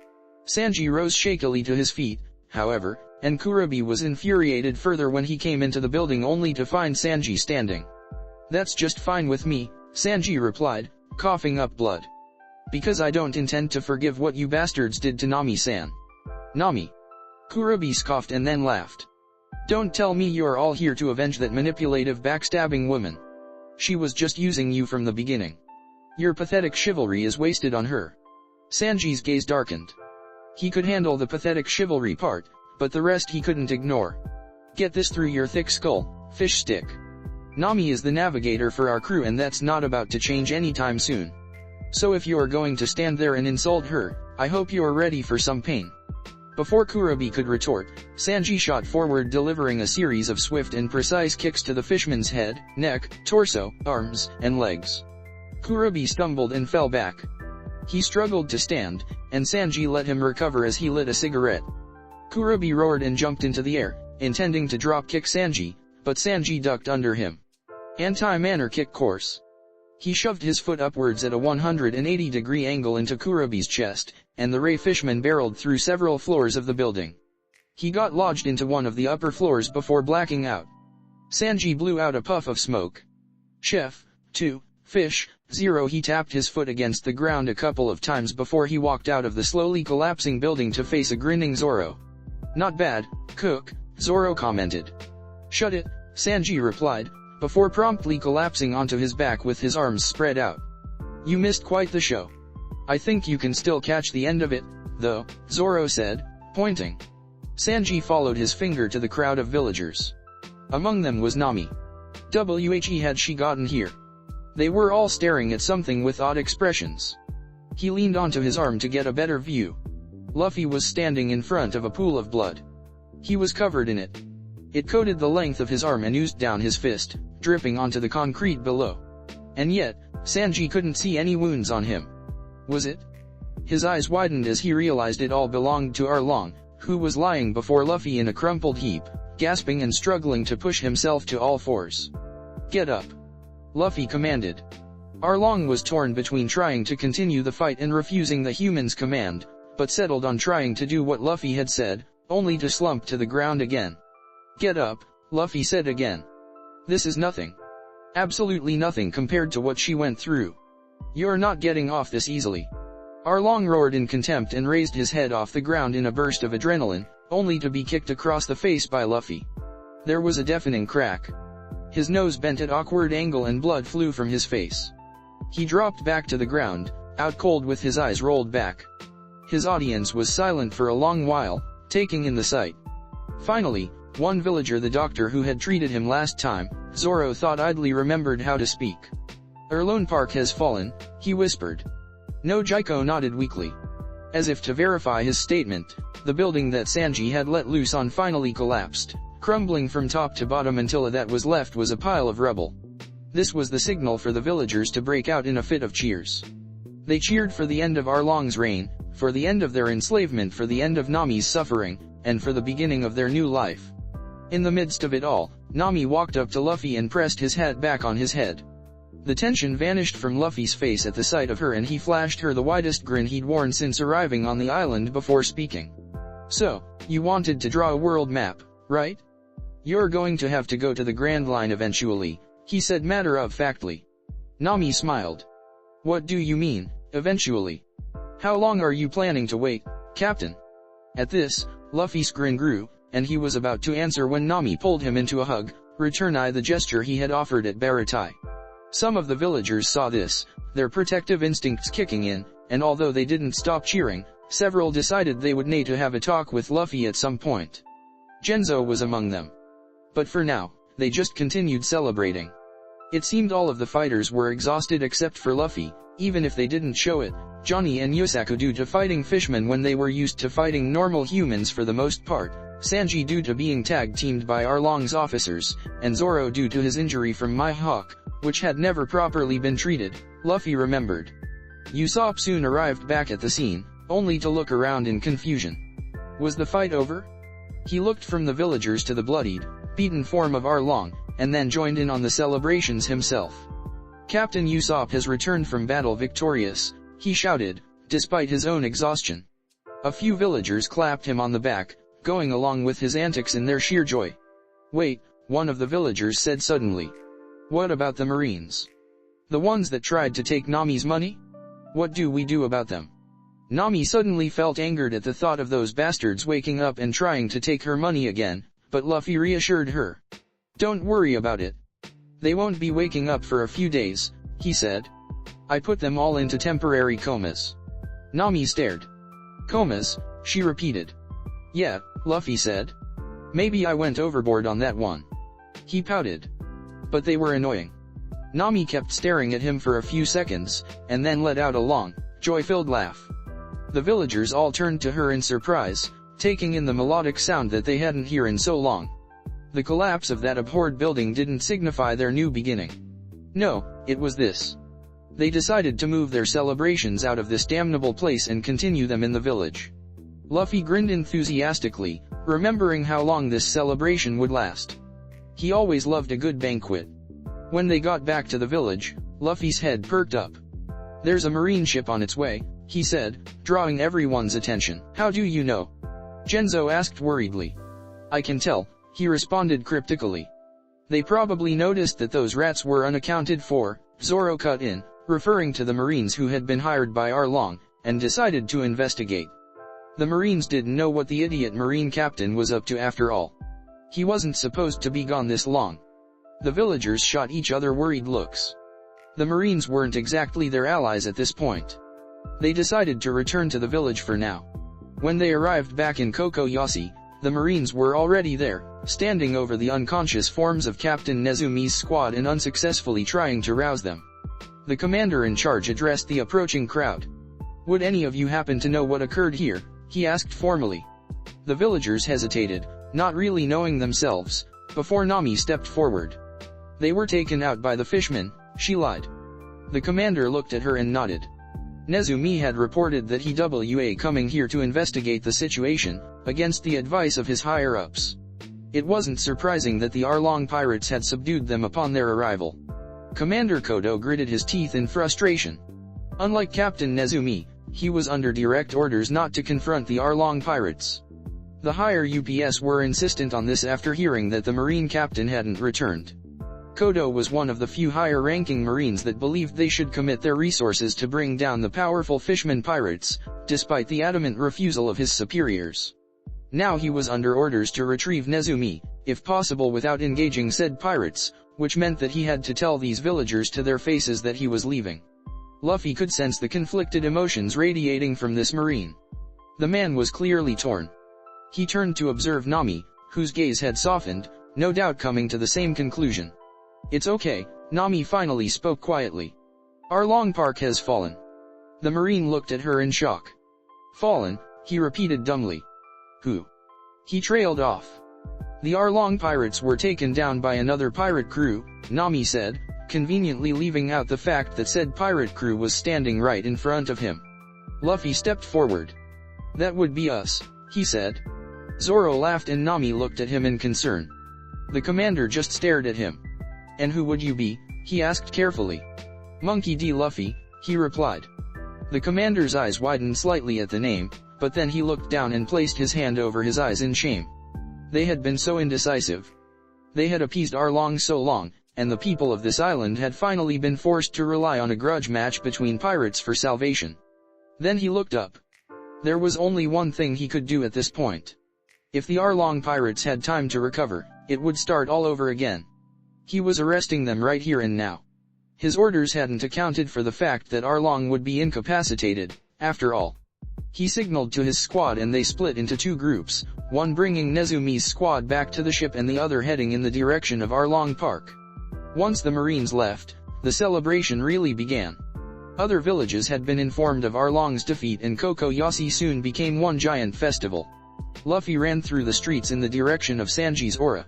Sanji rose shakily to his feet, however, and Kurobe was infuriated further when he came into the building only to find Sanji standing. That's just fine with me, Sanji replied, coughing up blood. Because I don't intend to forgive what you bastards did to Nami-san. Nami. Kurobe scoffed and then laughed. Don't tell me you're all here to avenge that manipulative backstabbing woman. She was just using you from the beginning. Your pathetic chivalry is wasted on her. Sanji's gaze darkened. He could handle the pathetic chivalry part, but the rest he couldn't ignore. Get this through your thick skull, fish stick. Nami is the navigator for our crew and that's not about to change anytime soon. So if you're going to stand there and insult her, I hope you're ready for some pain. Before Kurobe could retort, Sanji shot forward delivering a series of swift and precise kicks to the fishman's head, neck, torso, arms, and legs. Kurobe stumbled and fell back. He struggled to stand, and Sanji let him recover as he lit a cigarette. Kurobe roared and jumped into the air, intending to drop kick Sanji, but Sanji ducked under him. Anti-manner kick course. He shoved his foot upwards at a 180-degree angle into Kurobe's chest, and the Ray Fishman barreled through several floors of the building. He got lodged into one of the upper floors before blacking out. Sanji blew out a puff of smoke. Chef, 2, Fish, 0. He tapped his foot against the ground a couple of times before he walked out of the slowly collapsing building to face a grinning Zoro. Not bad, Cook, Zoro commented. Shut it, Sanji replied, before promptly collapsing onto his back with his arms spread out. You missed quite the show. I think you can still catch the end of it, though, Zoro said, pointing. Sanji followed his finger to the crowd of villagers. Among them was Nami. Whe had she gotten here? They were all staring at something with odd expressions. He leaned onto his arm to get a better view. Luffy was standing in front of a pool of blood. He was covered in it. It coated the length of his arm and oozed down his fist, dripping onto the concrete below. And yet, Sanji couldn't see any wounds on him. Was it? His eyes widened as he realized it all belonged to Arlong, who was lying before Luffy in a crumpled heap, gasping and struggling to push himself to all fours. Get up, Luffy commanded. Arlong was torn between trying to continue the fight and refusing the human's command, but settled on trying to do what Luffy had said, only to slump to the ground again. Get up, Luffy said again. This is nothing. Absolutely nothing compared to what she went through. You're not getting off this easily. Arlong roared in contempt and raised his head off the ground in a burst of adrenaline, only to be kicked across the face by Luffy. There was a deafening crack. His nose bent at awkward angle and blood flew from his face. He dropped back to the ground, out cold with his eyes rolled back. His audience was silent for a long while, taking in the sight. Finally, one villager, the doctor who had treated him last time, Zoro thought idly, remembered how to speak. Erlone Park has fallen, he whispered. No Jaiko nodded weakly. As if to verify his statement, the building that Sanji had let loose on finally collapsed, crumbling from top to bottom until that was left was a pile of rubble. This was the signal for the villagers to break out in a fit of cheers. They cheered for the end of Arlong's reign, for the end of their enslavement, for the end of Nami's suffering, and for the beginning of their new life. In the midst of it all, Nami walked up to Luffy and pressed his hat back on his head. The tension vanished from Luffy's face at the sight of her, and he flashed her the widest grin he'd worn since arriving on the island before speaking. So, you wanted to draw a world map, right? You're going to have to go to the Grand Line eventually, he said matter-of-factly. Nami smiled. What do you mean, eventually? How long are you planning to wait, Captain? At this, Luffy's grin grew, and he was about to answer when Nami pulled him into a hug, returning the gesture he had offered at Baratie. Some of the villagers saw this, their protective instincts kicking in, and although they didn't stop cheering, several decided they would need to have a talk with Luffy at some point. Genzo was among them. But for now, they just continued celebrating. It seemed all of the fighters were exhausted except for Luffy, even if they didn't show it, Johnny and Yosaku due to fighting fishmen when they were used to fighting normal humans for the most part, Sanji due to being tag-teamed by Arlong's officers, and Zoro due to his injury from Mihawk, which had never properly been treated, Luffy remembered. Usopp soon arrived back at the scene, only to look around in confusion. Was the fight over? He looked from the villagers to the bloodied, beaten form of Arlong, and then joined in on the celebrations himself. Captain Usopp has returned from battle victorious, he shouted, despite his own exhaustion. A few villagers clapped him on the back, going along with his antics in their sheer joy. Wait, one of the villagers said suddenly. What about the Marines? The ones that tried to take Nami's money? What do we do about them? Nami suddenly felt angered at the thought of those bastards waking up and trying to take her money again, but Luffy reassured her. Don't worry about it. They won't be waking up for a few days, he said. I put them all into temporary comas. Nami stared. Comas, she repeated. Yeah, Luffy said. Maybe I went overboard on that one. He pouted. But they were annoying. Nami kept staring at him for a few seconds, and then let out a long, joy-filled laugh. The villagers all turned to her in surprise, taking in the melodic sound that they hadn't heard in so long. The collapse of that abhorred building didn't signify their new beginning. No, it was this. They decided to move their celebrations out of this damnable place and continue them in the village. Luffy grinned enthusiastically, remembering how long this celebration would last. He always loved a good banquet. When they got back to the village, Luffy's head perked up. "There's a marine ship on its way," he said, drawing everyone's attention. "How do you know?" Genzo asked worriedly. "I can tell," he responded cryptically. "They probably noticed that those rats were unaccounted for," Zoro cut in, referring to the Marines who had been hired by Arlong, and decided to investigate. The Marines didn't know what the idiot Marine captain was up to after all. He wasn't supposed to be gone this long. The villagers shot each other worried looks. The Marines weren't exactly their allies at this point. They decided to return to the village for now. When they arrived back in Cocoyasi, the Marines were already there, standing over the unconscious forms of Captain Nezumi's squad and unsuccessfully trying to rouse them. The commander in charge addressed the approaching crowd. "Would any of you happen to know what occurred here?" he asked formally. The villagers hesitated, not really knowing themselves, before Nami stepped forward. "They were taken out by the Fishmen," she lied. The commander looked at her and nodded. Nezumi had reported that he was coming here to investigate the situation, against the advice of his higher-ups. It wasn't surprising that the Arlong pirates had subdued them upon their arrival. Commander Kodo gritted his teeth in frustration. Unlike Captain Nezumi, he was under direct orders not to confront the Arlong pirates. The higher UPS were insistent on this after hearing that the Marine captain hadn't returned. Kodo was one of the few higher-ranking Marines that believed they should commit their resources to bring down the powerful Fishmen pirates, despite the adamant refusal of his superiors. Now he was under orders to retrieve Nezumi, if possible without engaging said pirates, which meant that he had to tell these villagers to their faces that he was leaving. Luffy could sense the conflicted emotions radiating from this Marine. The man was clearly torn. He turned to observe Nami, whose gaze had softened, no doubt coming to the same conclusion. "It's okay," Nami finally spoke quietly. "Arlong Park has fallen." The Marine looked at her in shock. "Fallen?" he repeated dumbly. "Who?" He trailed off. "The Arlong pirates were taken down by another pirate crew," Nami said, conveniently leaving out the fact that said pirate crew was standing right in front of him. Luffy stepped forward. "That would be us," he said. Zoro laughed and Nami looked at him in concern. The commander just stared at him. "And who would you be?" he asked carefully. "Monkey D. Luffy," he replied. The commander's eyes widened slightly at the name, but then he looked down and placed his hand over his eyes in shame. They had been so indecisive. They had appeased Arlong so long, and the people of this island had finally been forced to rely on a grudge match between pirates for salvation. Then he looked up. There was only one thing he could do at this point. If the Arlong pirates had time to recover, it would start all over again. He was arresting them right here and now. His orders hadn't accounted for the fact that Arlong would be incapacitated, after all. He signaled to his squad and they split into two groups, one bringing Nezumi's squad back to the ship and the other heading in the direction of Arlong Park. Once the Marines left, the celebration really began. Other villages had been informed of Arlong's defeat and Cocoyasi soon became one giant festival. Luffy ran through the streets in the direction of Sanji's aura.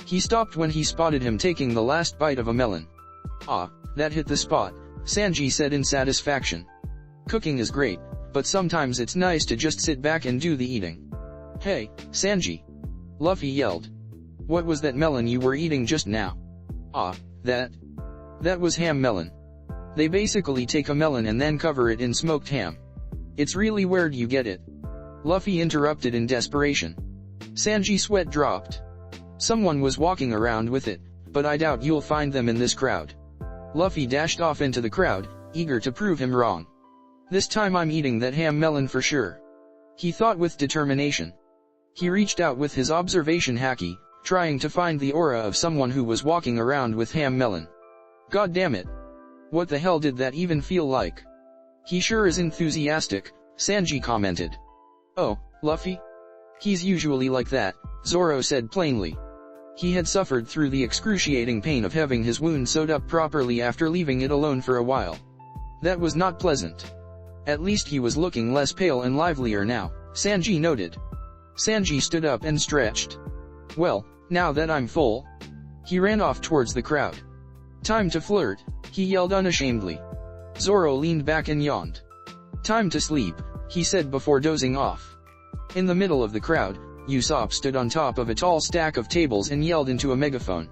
He stopped when he spotted him taking the last bite of a melon. "Ah, that hit the spot," Sanji said in satisfaction. "Cooking is great, but sometimes it's nice to just sit back and do the eating." "Hey, Sanji!" Luffy yelled. "What was that melon you were eating just now?" "Ah, that was ham melon. They basically take a melon and then cover it in smoked ham. It's really weird you get it." Luffy interrupted in desperation. Sanji's sweat dropped. "Someone was walking around with it, but I doubt you'll find them in this crowd." Luffy dashed off into the crowd, eager to prove him wrong. "This time I'm eating that ham melon for sure," he thought with determination. He reached out with his observation haki, trying to find the aura of someone who was walking around with ham melon. God damn it. What the hell did that even feel like? "He sure is enthusiastic," Sanji commented. "Oh, Luffy? He's usually like that," Zoro said plainly. He had suffered through the excruciating pain of having his wound sewed up properly after leaving it alone for a while. That was not pleasant. At least he was looking less pale and livelier now, Sanji noted. Sanji stood up and stretched. "Well, now that I'm full." He ran off towards the crowd. "Time to flirt," he yelled unashamedly. Zoro leaned back and yawned. "Time to sleep," he said before dozing off. In the middle of the crowd, Usopp stood on top of a tall stack of tables and yelled into a megaphone.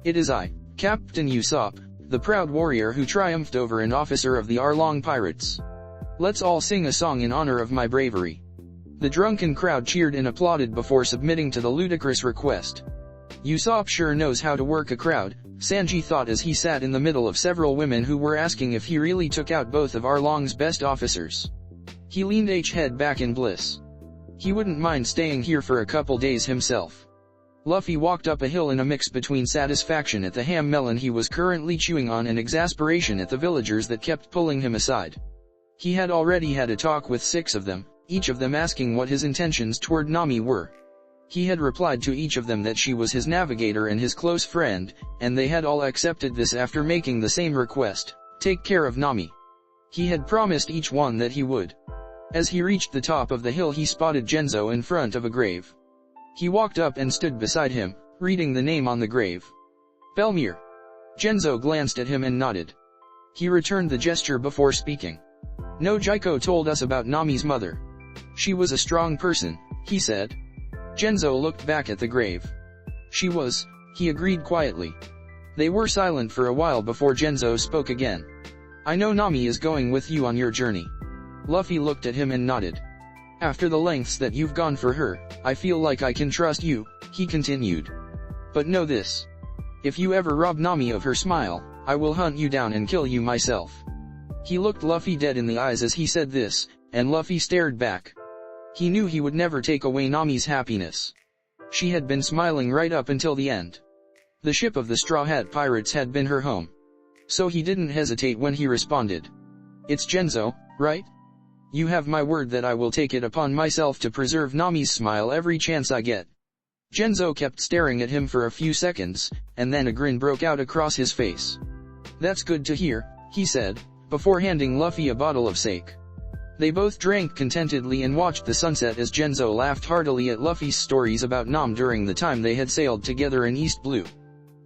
"It is I, Captain Usopp, the proud warrior who triumphed over an officer of the Arlong pirates. Let's all sing a song in honor of my bravery. The drunken crowd cheered and applauded before submitting to the ludicrous request. Usopp sure knows how to work a crowd, Sanji thought as he sat in the middle of several women who were asking if he really took out both of Arlong's best officers. He leaned his head back in bliss. He wouldn't mind staying here for a couple days himself. Luffy walked up a hill in a mix between satisfaction at the ham melon he was currently chewing on and exasperation at the villagers that kept pulling him aside. He had already had a talk with 6 of them, each of them asking what his intentions toward Nami were. He had replied to each of them that she was his navigator and his close friend, and they had all accepted this after making the same request: take care of Nami. He had promised each one that he would. As he reached the top of the hill he spotted Genzo in front of a grave. He walked up and stood beside him, reading the name on the grave. Belmere. Genzo glanced at him and nodded. He returned the gesture before speaking. No, Jaiko told us about Nami's mother. She was a strong person, he said. Genzo looked back at the grave. She was, he agreed quietly. They were silent for a while before Genzo spoke again. I know Nami is going with you on your journey. Luffy looked at him and nodded. After the lengths that you've gone for her, I feel like I can trust you, he continued. But know this. If you ever rob Nami of her smile, I will hunt you down and kill you myself. He looked Luffy dead in the eyes as he said this, and Luffy stared back. He knew he would never take away Nami's happiness. She had been smiling right up until the end. The ship of the Straw Hat Pirates had been her home. So he didn't hesitate when he responded. It's Genzo, right? You have my word that I will take it upon myself to preserve Nami's smile every chance I get. Genzo kept staring at him for a few seconds, and then a grin broke out across his face. That's good to hear, he said, before handing Luffy a bottle of sake. They both drank contentedly and watched the sunset as Genzo laughed heartily at Luffy's stories about Nam during the time they had sailed together in East Blue.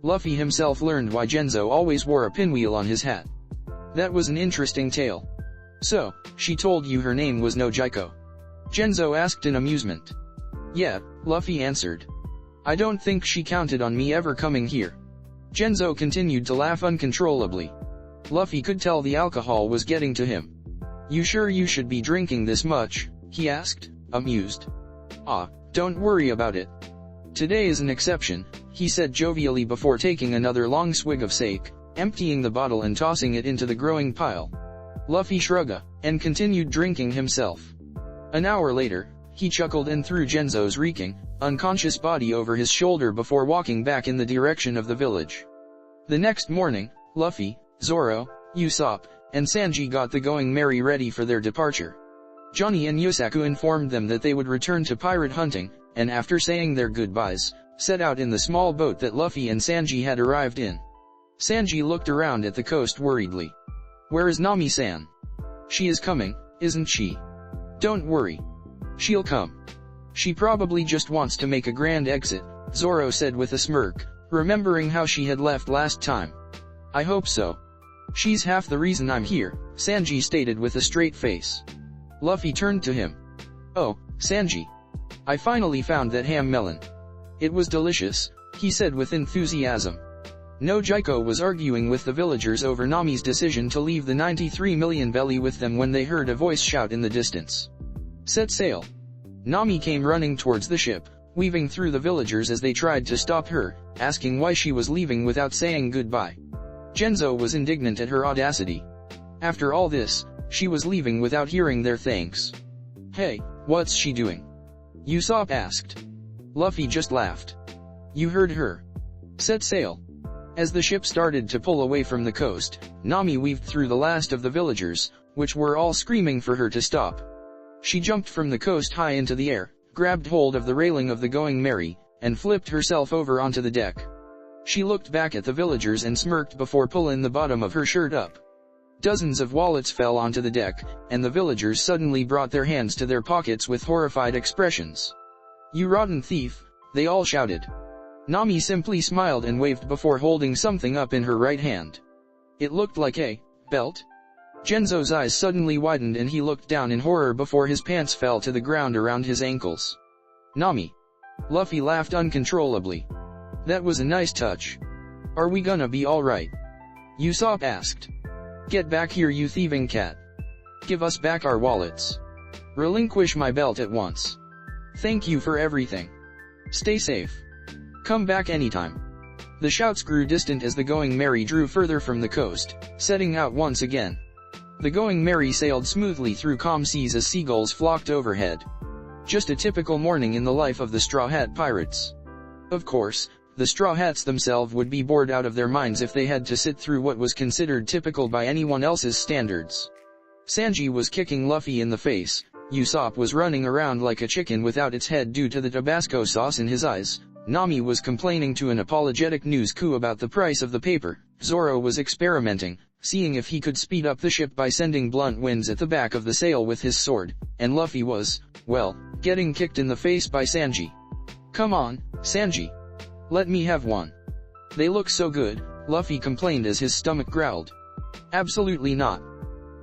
Luffy himself learned why Genzo always wore a pinwheel on his hat. That was an interesting tale. So, she told you her name was no Jaiko? Genzo asked in amusement. Yeah, Luffy answered. I don't think she counted on me ever coming here. Genzo continued to laugh uncontrollably. Luffy could tell the alcohol was getting to him. You sure you should be drinking this much? He asked, amused. Ah, don't worry about it. Today is an exception, he said jovially before taking another long swig of sake, emptying the bottle and tossing it into the growing pile. Luffy shrugged, and continued drinking himself. An hour later, he chuckled and threw Genzo's reeking, unconscious body over his shoulder before walking back in the direction of the village. The next morning, Luffy, Zoro, Usopp, and Sanji got the Going Merry ready for their departure. Johnny and Yusaku informed them that they would return to pirate hunting, and after saying their goodbyes, set out in the small boat that Luffy and Sanji had arrived in. Sanji looked around at the coast worriedly. Where is Nami-san? She is coming, isn't she? Don't worry. She'll come. She probably just wants to make a grand exit, Zoro said with a smirk, remembering how she had left last time. I hope so. She's half the reason I'm here, Sanji stated with a straight face. Luffy turned to him. Oh, Sanji. I finally found that ham melon. It was delicious, he said with enthusiasm. No Jaiko was arguing with the villagers over Nami's decision to leave the 93 million belly with them when they heard a voice shout in the distance. Set sail. Nami came running towards the ship, weaving through the villagers as they tried to stop her, asking why she was leaving without saying goodbye. Genzo was indignant at her audacity. After all this, she was leaving without hearing their thanks. Hey, what's she doing? Usopp asked. Luffy just laughed. You heard her. Set sail. As the ship started to pull away from the coast, Nami weaved through the last of the villagers, which were all screaming for her to stop. She jumped from the coast high into the air, grabbed hold of the railing of the Going Merry, and flipped herself over onto the deck. She looked back at the villagers and smirked before pulling the bottom of her shirt up. Dozens of wallets fell onto the deck, and the villagers suddenly brought their hands to their pockets with horrified expressions. You rotten thief, they all shouted. Nami simply smiled and waved before holding something up in her right hand. It looked like a belt. Genzo's eyes suddenly widened and he looked down in horror before his pants fell to the ground around his ankles. Nami. Luffy laughed uncontrollably. That was a nice touch. Are we gonna be alright? Usopp asked. Get back here, you thieving cat. Give us back our wallets. Relinquish my belt at once. Thank you for everything. Stay safe. Come back anytime. The shouts grew distant as the Going Merry drew further from the coast, setting out once again. The Going Merry sailed smoothly through calm seas as seagulls flocked overhead. Just a typical morning in the life of the Straw Hat Pirates. Of course, the Straw Hats themselves would be bored out of their minds if they had to sit through what was considered typical by anyone else's standards. Sanji was kicking Luffy in the face, Usopp was running around like a chicken without its head due to the Tabasco sauce in his eyes, Nami was complaining to an apologetic news coup about the price of the paper, Zoro was experimenting, seeing if he could speed up the ship by sending blunt winds at the back of the sail with his sword, and Luffy was, well, getting kicked in the face by Sanji. Come on, Sanji. Let me have one. They look so good, Luffy complained as his stomach growled. Absolutely not.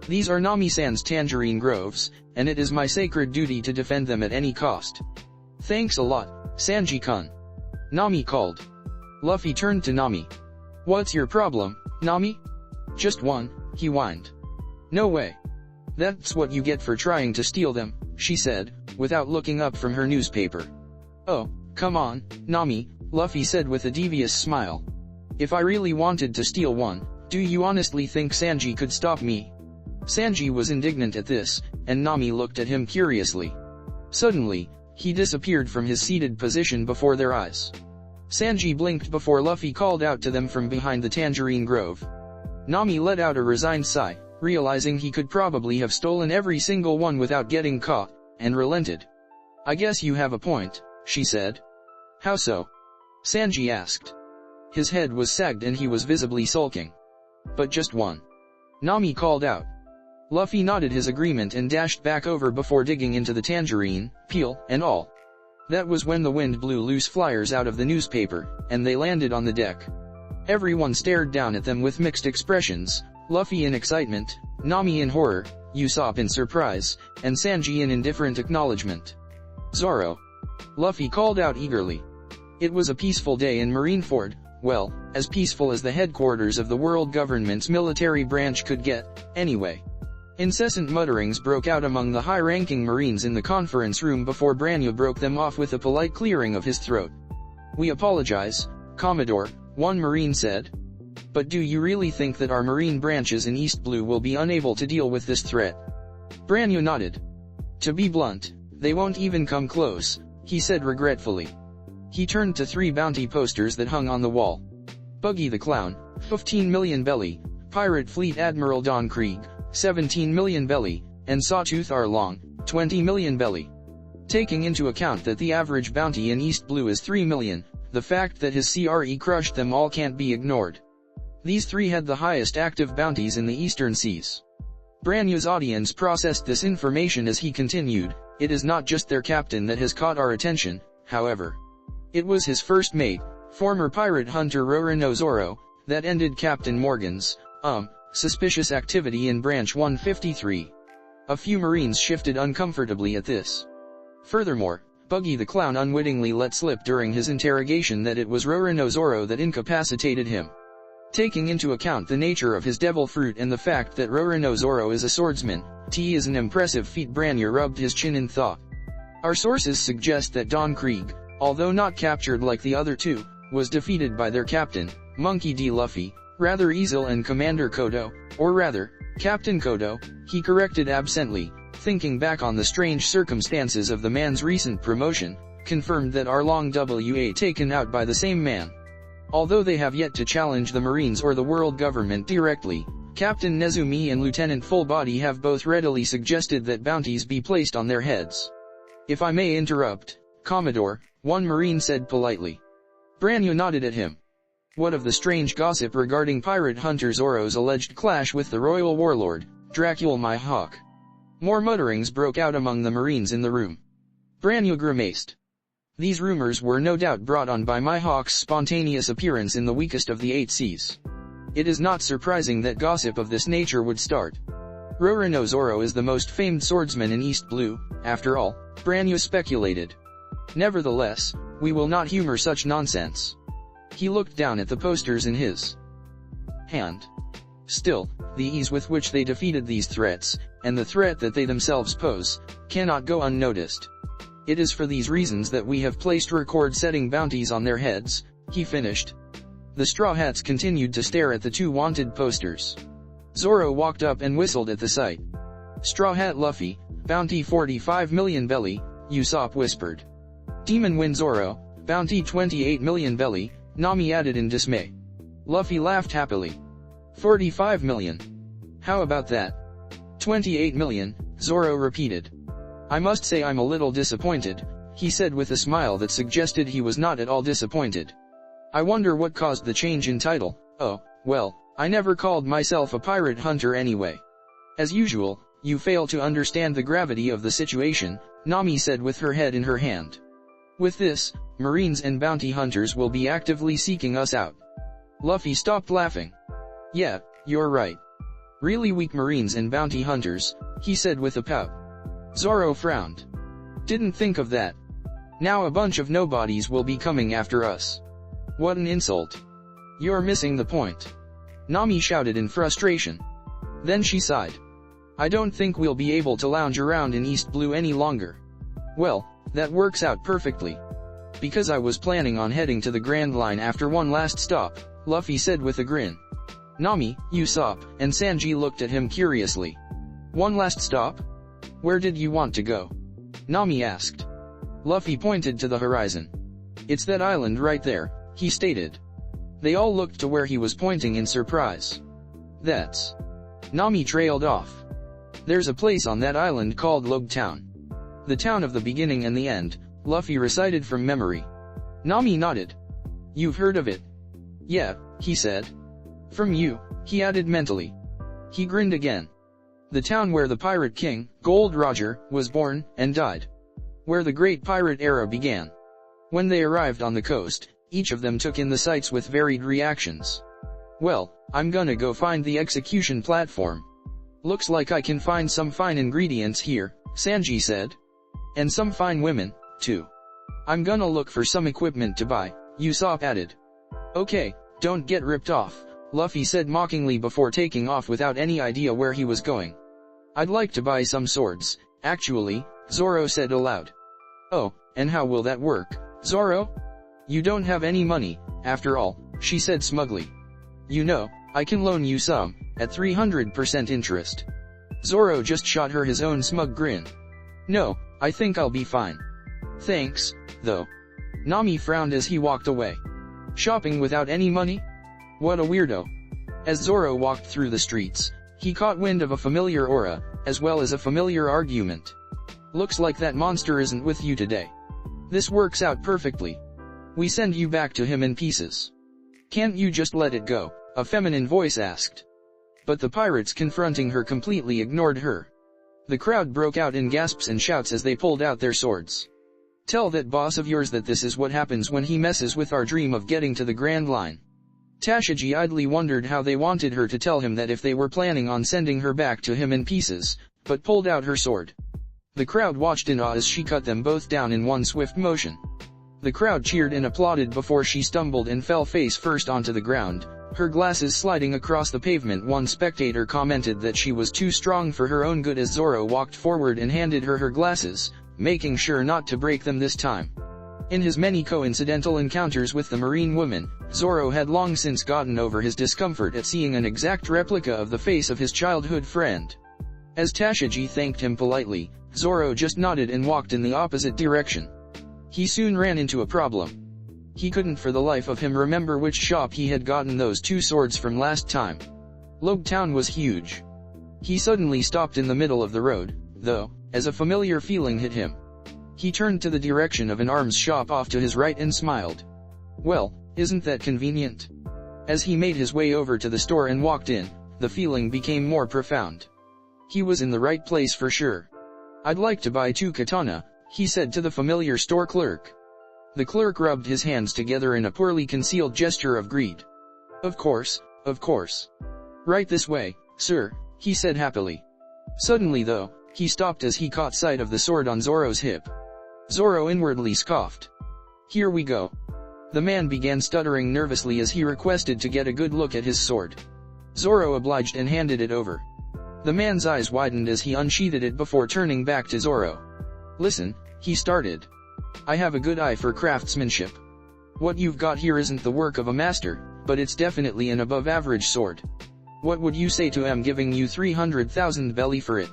These are Nami-san's tangerine groves, and it is my sacred duty to defend them at any cost. Thanks a lot, Sanji-kun. Nami called. Luffy turned to Nami. What's your problem, Nami? Just one, he whined. No way. That's what you get for trying to steal them, she said, without looking up from her newspaper. Oh, come on, Nami, Luffy said with a devious smile. If I really wanted to steal one, do you honestly think Sanji could stop me? Sanji was indignant at this, and Nami looked at him curiously. Suddenly, he disappeared from his seated position before their eyes. Sanji blinked before Luffy called out to them from behind the tangerine grove. Nami let out a resigned sigh, realizing he could probably have stolen every single one without getting caught, and relented. I guess you have a point, she said. How so? Sanji asked. His head was sagged and he was visibly sulking. But just one. Nami called out. Luffy nodded his agreement and dashed back over before digging into the tangerine, peel, and all. That was when the wind blew loose flyers out of the newspaper, and they landed on the deck. Everyone stared down at them with mixed expressions, Luffy in excitement, Nami in horror, Usopp in surprise, and Sanji in indifferent acknowledgement. Zoro. Luffy called out eagerly. It was a peaceful day in Marineford, well, as peaceful as the headquarters of the world government's military branch could get, anyway. Incessant mutterings broke out among the high-ranking Marines in the conference room before Branyo broke them off with a polite clearing of his throat. We apologize, Commodore, one Marine said. But do you really think that our Marine branches in East Blue will be unable to deal with this threat? Branyo nodded. To be blunt, they won't even come close, he said regretfully. He turned to 3 bounty posters that hung on the wall. Buggy the Clown, 15 million belly, Pirate Fleet Admiral Don Krieg, 17 million belly, and Sawtooth Arlong, 20 million belly. Taking into account that the average bounty in East Blue is 3 million, the fact that his CRE crushed them all can't be ignored. These 3 had the highest active bounties in the eastern seas. Branyo's audience processed this information as he continued, it is not just their captain that has caught our attention, however. It was his first mate, former pirate hunter Roronoa Zoro, that ended Captain Morgan's, suspicious activity in Branch 153. A few Marines shifted uncomfortably at this. Furthermore, Buggy the Clown unwittingly let slip during his interrogation that it was Roronoa Zoro that incapacitated him. Taking into account the nature of his devil fruit and the fact that Roronoa Zoro is a swordsman, is an impressive feat. Branyo rubbed his chin in thought. Our sources suggest that Don Krieg, although not captured like the other 2, was defeated by their captain, Monkey D. Luffy, rather Easel and Commander Kodo, or rather, Captain Kodo, he corrected absently, thinking back on the strange circumstances of the man's recent promotion, confirmed that Arlong was taken out by the same man. Although they have yet to challenge the Marines or the world government directly, Captain Nezumi and Lieutenant Fullbody have both readily suggested that bounties be placed on their heads. If I may interrupt, Commodore, one Marine said politely. Branyo nodded at him. What of the strange gossip regarding pirate hunter Zoro's alleged clash with the royal warlord, Dracula Mihawk? More mutterings broke out among the Marines in the room. Branyo grimaced. These rumors were no doubt brought on by Mihawk's spontaneous appearance in the weakest of the 8 seas. It is not surprising that gossip of this nature would start. Roronoa Zoro is the most famed swordsman in East Blue, after all, Branyo speculated. Nevertheless, we will not humor such nonsense. He looked down at the posters in his hand. Still, the ease with which they defeated these threats, and the threat that they themselves pose, cannot go unnoticed. It is for these reasons that we have placed record-setting bounties on their heads, he finished. The Straw Hats continued to stare at the two wanted posters. Zoro walked up and whistled at the sight. Straw Hat Luffy, bounty 45 million belly, Usopp whispered. Demon Wind Zoro, bounty 28 million belly, Nami added in dismay. Luffy laughed happily. 45 million. How about that? 28 million, Zoro repeated. I must say I'm a little disappointed, he said with a smile that suggested he was not at all disappointed. I wonder what caused the change in title. Oh, well, I never called myself a pirate hunter anyway. As usual, you fail to understand the gravity of the situation, Nami said with her head in her hand. With this, Marines and bounty hunters will be actively seeking us out. Luffy stopped laughing. Yeah, you're right. Really weak Marines and bounty hunters, he said with a pout. Zoro frowned. Didn't think of that. Now a bunch of nobodies will be coming after us. What an insult. You're missing the point. Nami shouted in frustration. Then she sighed. I don't think we'll be able to lounge around in East Blue any longer. Well, that works out perfectly. Because I was planning on heading to the Grand Line after one last stop, Luffy said with a grin. Nami, Usopp, and Sanji looked at him curiously. One last stop? Where did you want to go? Nami asked. Luffy pointed to the horizon. It's that island right there, he stated. They all looked to where he was pointing in surprise. That's... Nami trailed off. There's a place on that island called Loguetown. The town of the beginning and the end, Luffy recited from memory. Nami nodded. You've heard of it? Yeah, he said. From you, he added mentally. He grinned again. The town where the pirate king, Gold Roger, was born and died. Where the great pirate era began. When they arrived on the coast, each of them took in the sights with varied reactions. Well, I'm gonna go find the execution platform. Looks like I can find some fine ingredients here, Sanji said. And some fine women, too. I'm gonna look for some equipment to buy, Usopp added. Okay, don't get ripped off, Luffy said mockingly before taking off without any idea where he was going. I'd like to buy some swords, actually, Zoro said aloud. Oh, and how will that work, Zoro? You don't have any money, after all, she said smugly. You know, I can loan you some, at 300% interest. Zoro just shot her his own smug grin. No, I think I'll be fine. Thanks, though. Nami frowned as he walked away. Shopping without any money? What a weirdo. As Zoro walked through the streets, he caught wind of a familiar aura, as well as a familiar argument. Looks like that monster isn't with you today. This works out perfectly. We send you back to him in pieces. Can't you just let it go? A feminine voice asked. But the pirates confronting her completely ignored her. The crowd broke out in gasps and shouts as they pulled out their swords. Tell that boss of yours that this is what happens when he messes with our dream of getting to the Grand Line. Tashigi idly wondered how they wanted her to tell him that if they were planning on sending her back to him in pieces, but pulled out her sword. The crowd watched in awe as she cut them both down in one swift motion. The crowd cheered and applauded before she stumbled and fell face first onto the ground, her glasses sliding across the pavement. One spectator commented that she was too strong for her own good as Zoro walked forward and handed her her glasses, making sure not to break them this time. In his many coincidental encounters with the marine woman, Zoro had long since gotten over his discomfort at seeing an exact replica of the face of his childhood friend. As Tashigi thanked him politely, Zoro just nodded and walked in the opposite direction. He soon ran into a problem. He couldn't for the life of him remember which shop he had gotten those two swords from last time. Loguetown was huge. He suddenly stopped in the middle of the road, though, as a familiar feeling hit him. He turned to the direction of an arms shop off to his right and smiled. Well, isn't that convenient? As he made his way over to the store and walked in, the feeling became more profound. He was in the right place for sure. I'd like to buy 2 katana, he said to the familiar store clerk. The clerk rubbed his hands together in a poorly concealed gesture of greed. Of course, of course. Right this way, sir, he said happily. Suddenly though, he stopped as he caught sight of the sword on Zoro's hip. Zoro inwardly scoffed. Here we go. The man began stuttering nervously as he requested to get a good look at his sword. Zoro obliged and handed it over. The man's eyes widened as he unsheathed it before turning back to Zoro. Listen, he started. I have a good eye for craftsmanship. What you've got here isn't the work of a master, but it's definitely an above-average sword. What would you say to him giving you 300,000 belly for it?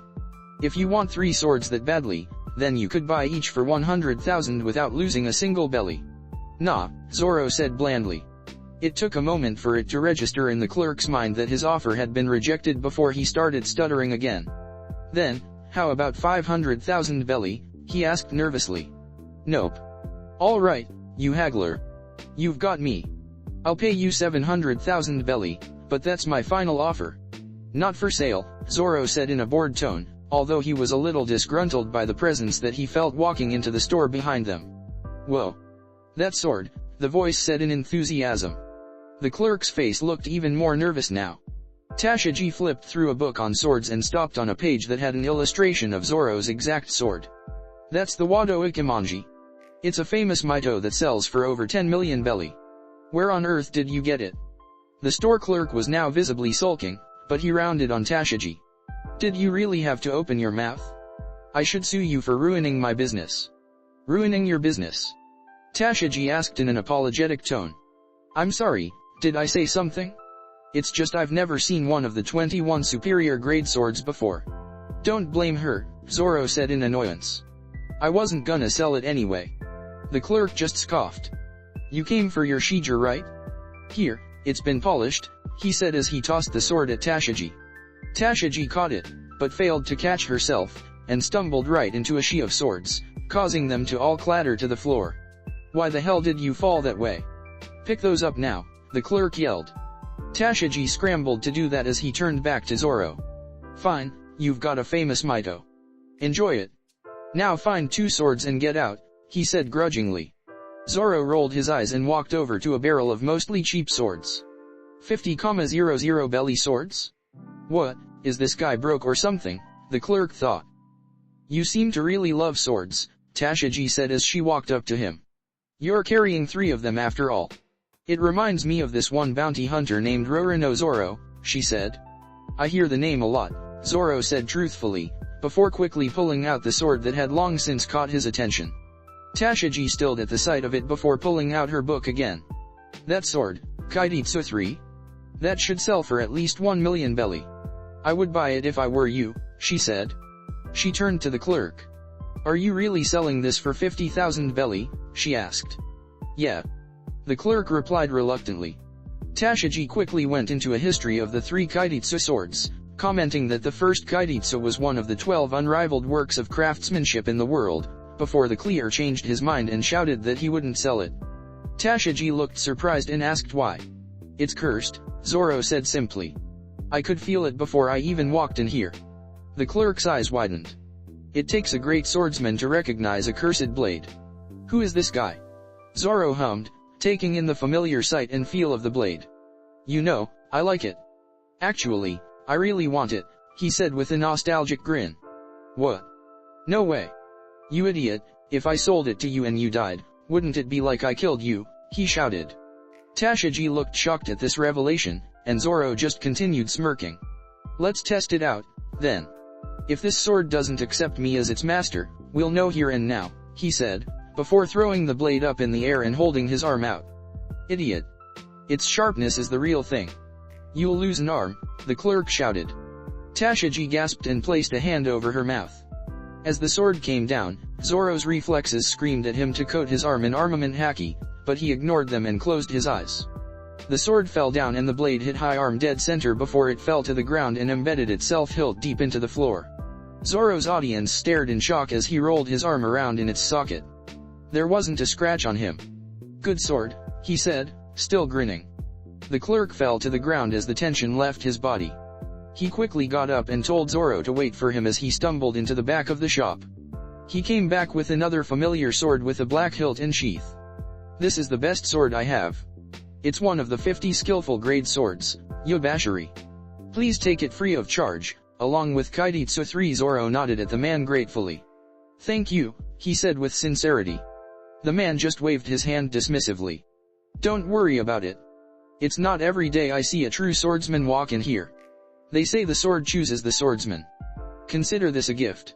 If you want 3 swords that badly, then you could buy each for 100,000 without losing a single belly. Nah, Zoro said blandly. It took a moment for it to register in the clerk's mind that his offer had been rejected before he started stuttering again. Then, how about 500,000 belly, he asked nervously. Nope. All right, you haggler. You've got me. I'll pay you 700,000 belly, but that's my final offer. Not for sale, Zoro said in a bored tone, although he was a little disgruntled by the presence that he felt walking into the store behind them. Whoa. That sword, the voice said in enthusiasm. The clerk's face looked even more nervous now. Tashigi flipped through a book on swords and stopped on a page that had an illustration of Zoro's exact sword. That's the Wado Ikemonji. It's a famous Mito that sells for over 10 million belly. Where on earth did you get it? The store clerk was now visibly sulking, but he rounded on Tashigi. Did you really have to open your mouth? I should sue you for ruining my business. Ruining your business? Tashigi asked in an apologetic tone. I'm sorry, did I say something? It's just I've never seen one of the 21 superior grade swords before. Don't blame her, Zoro said in annoyance. I wasn't gonna sell it anyway. The clerk just scoffed. You came for your Shija, right? Here, it's been polished, he said as he tossed the sword at Tashigi. Tashigi caught it, but failed to catch herself, and stumbled right into a she of swords, causing them to all clatter to the floor. Why the hell did you fall that way? Pick those up now, the clerk yelled. Tashigi scrambled to do that as he turned back to Zoro. Fine, you've got a famous Mito. Enjoy it. Now find 2 swords and get out, he said grudgingly. Zoro rolled his eyes and walked over to a barrel of mostly cheap swords. 50,00 belly swords? What, is this guy broke or something? The clerk thought. You seem to really love swords, Tashigi said as she walked up to him. You're carrying 3 of them after all. It reminds me of this one bounty hunter named Roronoa Zoro, she said. I hear the name a lot, Zoro said truthfully, before quickly pulling out the sword that had long since caught his attention. Tashigi stilled at the sight of it before pulling out her book again. That sword, Kaiditsu 3? That should sell for at least 1 million belly. I would buy it if I were you, she said. She turned to the clerk. Are you really selling this for 50,000 belly? She asked. Yeah. The clerk replied reluctantly. Tashigi quickly went into a history of the 3 Kaiditsu swords, commenting that the first Kaiditsu was one of the 12 unrivaled works of craftsmanship in the world, before the clerk changed his mind and shouted that he wouldn't sell it. Tashigi looked surprised and asked why. It's cursed, Zoro said simply. I could feel it before I even walked in here. The clerk's eyes widened. It takes a great swordsman to recognize a cursed blade. Who is this guy? Zoro hummed, taking in the familiar sight and feel of the blade. You know, I like it. Actually, I really want it, he said with a nostalgic grin. What? No way. You idiot, if I sold it to you and you died, wouldn't it be like I killed you, he shouted. Tashigi looked shocked at this revelation, and Zoro just continued smirking. Let's test it out, then. If this sword doesn't accept me as its master, we'll know here and now, he said, before throwing the blade up in the air and holding his arm out. Idiot. Its sharpness is the real thing. You'll lose an arm, the clerk shouted. Tashigi gasped and placed a hand over her mouth. As the sword came down, Zoro's reflexes screamed at him to coat his arm in armament haki, but he ignored them and closed his eyes. The sword fell down and the blade hit high arm dead center before it fell to the ground and embedded itself hilt deep into the floor. Zoro's audience stared in shock as he rolled his arm around in its socket. There wasn't a scratch on him. Good sword, he said, still grinning. The clerk fell to the ground as the tension left his body. He quickly got up and told Zoro to wait for him as he stumbled into the back of the shop. He came back with another familiar sword with a black hilt and sheath. This is the best sword I have. It's one of the 50 skillful grade swords, Yobashiri. Please take it free of charge, along with Kaiditsu 3. Zoro nodded at the man gratefully. Thank you, he said with sincerity. The man just waved his hand dismissively. Don't worry about it. It's not every day I see a true swordsman walk in here. They say the sword chooses the swordsman. Consider this a gift.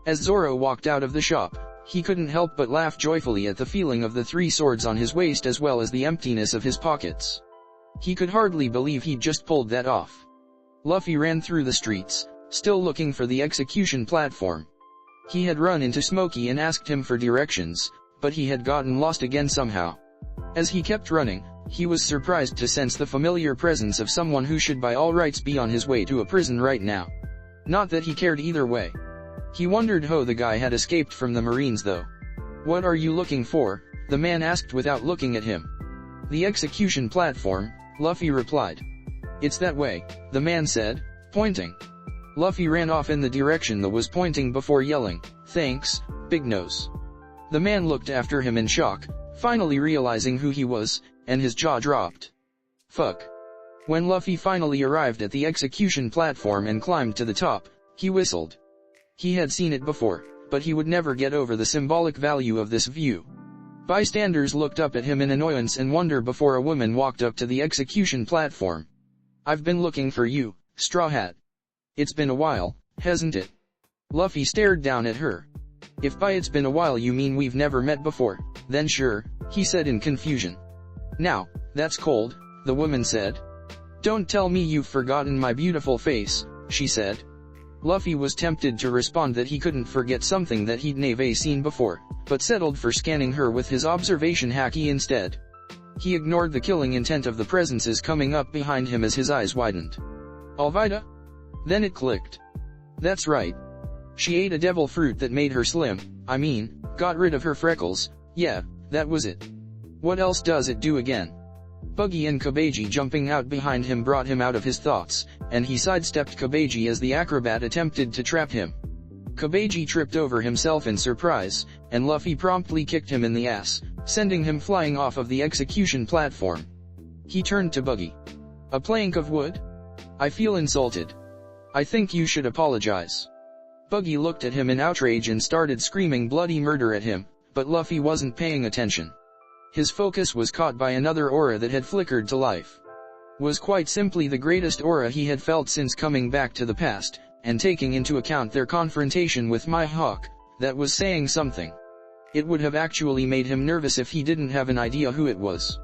As Zoro walked out of the shop, he couldn't help but laugh joyfully at the feeling of the 3 swords on his waist as well as the emptiness of his pockets. He could hardly believe he'd just pulled that off. Luffy ran through the streets, still looking for the execution platform. He had run into Smokey and asked him for directions, but he had gotten lost again somehow. As he kept running, he was surprised to sense the familiar presence of someone who should by all rights be on his way to a prison right now. Not that he cared either way. He wondered how the guy had escaped from the Marines though. "What are you looking for?" the man asked without looking at him. "The execution platform," Luffy replied. "It's that way," the man said, pointing. Luffy ran off in the direction that was pointing before yelling, "Thanks, Big Nose." The man looked after him in shock, finally realizing who he was, and his jaw dropped. Fuck. When Luffy finally arrived at the execution platform and climbed to the top, he whistled. He had seen it before, but he would never get over the symbolic value of this view. Bystanders looked up at him in annoyance and wonder before a woman walked up to the execution platform. "I've been looking for you, Straw Hat. It's been a while, hasn't it?" Luffy stared down at her. "If by it's been a while you mean we've never met before, then sure," he said in confusion. "Now, that's cold," the woman said. "Don't tell me you've forgotten my beautiful face," she said. Luffy was tempted to respond that he couldn't forget something that he'd never seen before, but settled for scanning her with his observation haki instead. He ignored the killing intent of the presences coming up behind him as his eyes widened. "Alvida?" Then it clicked. That's right. She ate a devil fruit that made her slim, got rid of her freckles, yeah, that was it. What else does it do again? Buggy and Koby jumping out behind him brought him out of his thoughts, and he sidestepped Koby as the acrobat attempted to trap him. Koby tripped over himself in surprise, and Luffy promptly kicked him in the ass, sending him flying off of the execution platform. He turned to Buggy. "A plank of wood? I feel insulted. I think you should apologize." Buggy looked at him in outrage and started screaming bloody murder at him, but Luffy wasn't paying attention. His focus was caught by another aura that had flickered to life. Was quite simply the greatest aura he had felt since coming back to the past, and taking into account their confrontation with Mihawk, that was saying something. It would have actually made him nervous if he didn't have an idea who it was.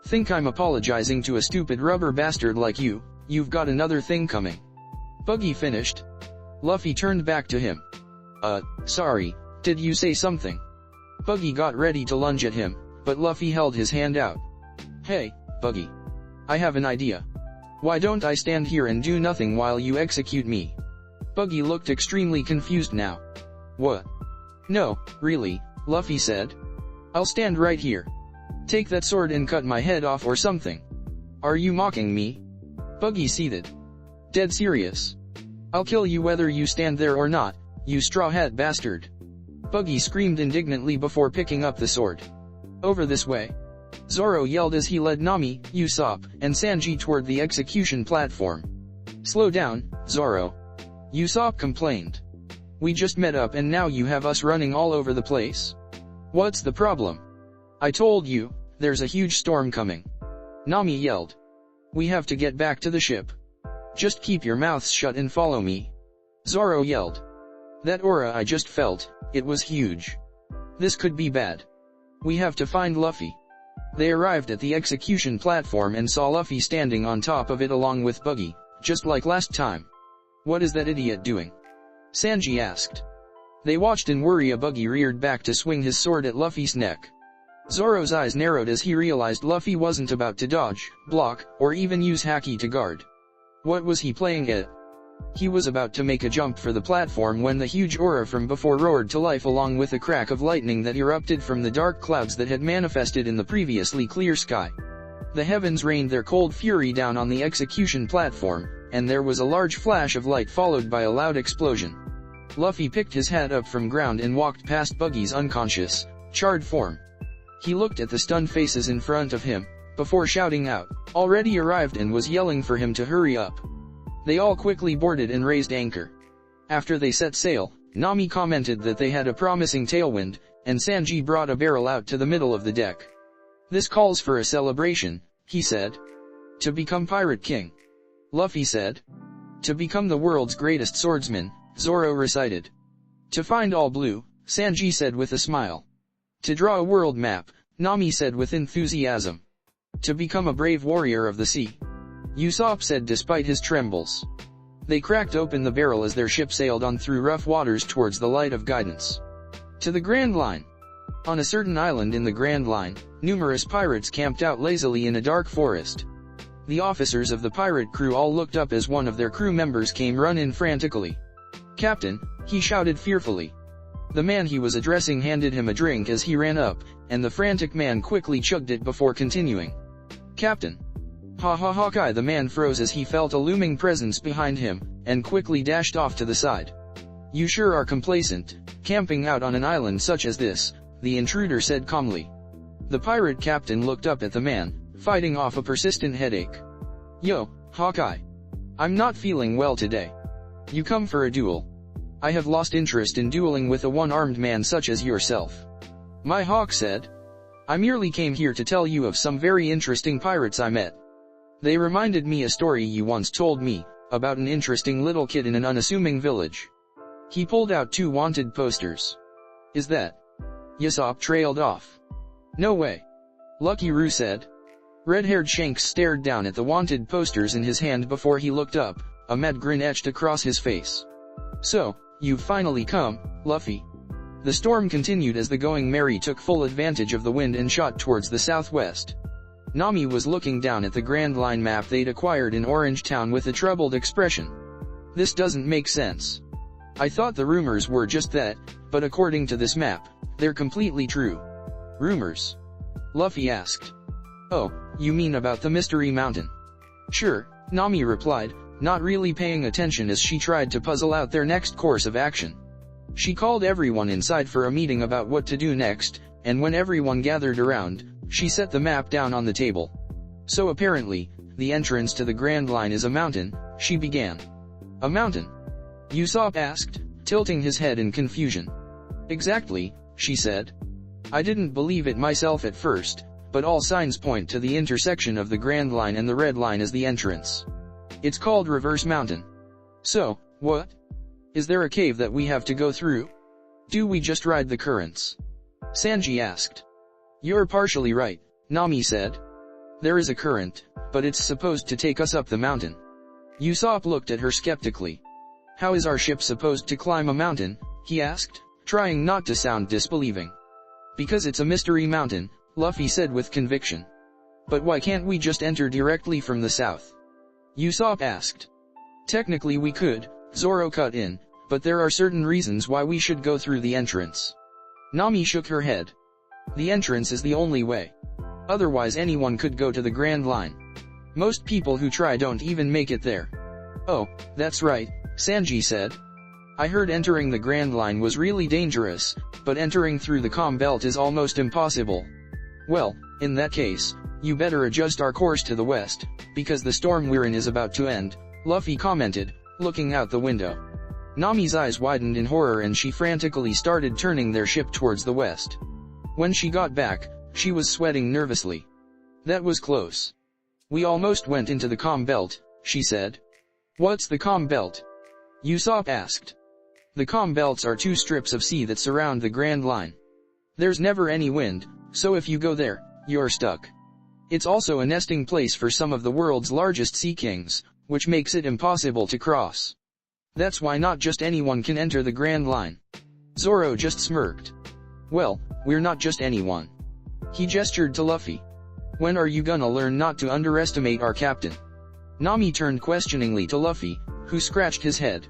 "Think I'm apologizing to a stupid rubber bastard like you? You've got another thing coming." Buggy finished. Luffy turned back to him. Sorry, did you say something?" Buggy got ready to lunge at him, but Luffy held his hand out. "Hey, Buggy. I have an idea. Why don't I stand here and do nothing while you execute me?" Buggy looked extremely confused now. "What?" "No, really," Luffy said. "I'll stand right here. Take that sword and cut my head off or something." "Are you mocking me?" Buggy seethed. "Dead serious. I'll kill you whether you stand there or not, you straw hat bastard." Buggy screamed indignantly before picking up the sword. "Over this way." Zoro yelled as he led Nami, Usopp, and Sanji toward the execution platform. "Slow down, Zoro," Usopp complained. "We just met up and now you have us running all over the place. What's the problem?" "I told you, there's a huge storm coming," Nami yelled. "We have to get back to the ship. Just keep your mouths shut and follow me," Zoro yelled. "That aura I just felt, it was huge. This could be bad. We have to find Luffy." They arrived at the execution platform and saw Luffy standing on top of it along with Buggy, just like last time. "What is that idiot doing?" Sanji asked. They watched in worry as Buggy reared back to swing his sword at Luffy's neck. Zoro's eyes narrowed as he realized Luffy wasn't about to dodge, block, or even use haki to guard. What was he playing at? He was about to make a jump for the platform when the huge aura from before roared to life along with a crack of lightning that erupted from the dark clouds that had manifested in the previously clear sky. The heavens rained their cold fury down on the execution platform, and there was a large flash of light followed by a loud explosion. Luffy picked his hat up from ground and walked past Buggy's unconscious, charred form. He looked at the stunned faces in front of him, before shouting out, "Already arrived," and was yelling for him to hurry up. They all quickly boarded and raised anchor. After they set sail, Nami commented that they had a promising tailwind, and Sanji brought a barrel out to the middle of the deck. "This calls for a celebration," he said. To become Pirate King. Luffy said. To become the world's greatest swordsman, Zoro recited. To find all blue, Sanji said with a smile. To draw a world map, Nami said with enthusiasm. To become a brave warrior of the sea. Usopp said despite his trembles. They cracked open the barrel as their ship sailed on through rough waters towards the light of guidance. To the Grand Line. On a certain island in the Grand Line, numerous pirates camped out lazily in a dark forest. The officers of the pirate crew all looked up as one of their crew members came running frantically. "Captain," he shouted fearfully. The man he was addressing handed him a drink as he ran up, and the frantic man quickly chugged it before continuing. "Captain." "Ha ha Hawkeye," the man froze as he felt a looming presence behind him, and quickly dashed off to the side. "You sure are complacent, camping out on an island such as this," the intruder said calmly. The pirate captain looked up at the man, fighting off a persistent headache. "Yo, Hawkeye. I'm not feeling well today. You come for a duel? I have lost interest in dueling with a one-armed man such as yourself." Mihawk said. "I merely came here to tell you of some very interesting pirates I met. They reminded me a story you once told me, about an interesting little kid in an unassuming village." He pulled out 2 wanted posters. "Is that?" Usopp trailed off. "No way." Lucky Roo said. Red-haired Shanks stared down at the wanted posters in his hand before he looked up, a mad grin etched across his face. "So, you've finally come, Luffy." The storm continued as the Going Merry took full advantage of the wind and shot towards the southwest. Nami was looking down at the Grand Line map they'd acquired in Orange Town with a troubled expression. "This doesn't make sense. I thought the rumors were just that, but according to this map, they're completely true." "Rumors?" Luffy asked. "Oh, you mean about the Mystery Mountain?" "Sure," Nami replied, not really paying attention as she tried to puzzle out their next course of action. She called everyone inside for a meeting about what to do next, and when everyone gathered around, she set the map down on the table. "So apparently, the entrance to the Grand Line is a mountain," she began. "A mountain?" Usopp asked, tilting his head in confusion. "Exactly," she said. "I didn't believe it myself at first, but all signs point to the intersection of the Grand Line and the Red Line as the entrance. It's called Reverse Mountain." "So, what? Is there a cave that we have to go through? Do we just ride the currents?" Sanji asked. "You're partially right," Nami said. "There is a current, but it's supposed to take us up the mountain." Usopp looked at her skeptically. "How is our ship supposed to climb a mountain?" he asked, trying not to sound disbelieving. "Because it's a mystery mountain," Luffy said with conviction. "But why can't we just enter directly from the south?" Usopp asked. "Technically we could," Zoro cut in, "but there are certain reasons why we should go through the entrance." Nami shook her head. "The entrance is the only way. Otherwise anyone could go to the Grand Line. Most people who try don't even make it there." "Oh, that's right," Sanji said. "I heard entering the Grand Line was really dangerous, but entering through the Calm Belt is almost impossible." "Well, in that case, you better adjust our course to the west, because the storm we're in is about to end," Luffy commented, looking out the window. Nami's eyes widened in horror and she frantically started turning their ship towards the west. When she got back, she was sweating nervously. "That was close. We almost went into the Calm Belt," she said. "What's the Calm Belt?" Usopp asked. "The Calm Belts are 2 strips of sea that surround the Grand Line. There's never any wind, so if you go there, you're stuck. It's also a nesting place for some of the world's largest sea kings, which makes it impossible to cross. That's why not just anyone can enter the Grand Line." Zoro just smirked. "Well, we're not just anyone." He gestured to Luffy. "When are you gonna learn not to underestimate our captain?" Nami turned questioningly to Luffy, who scratched his head.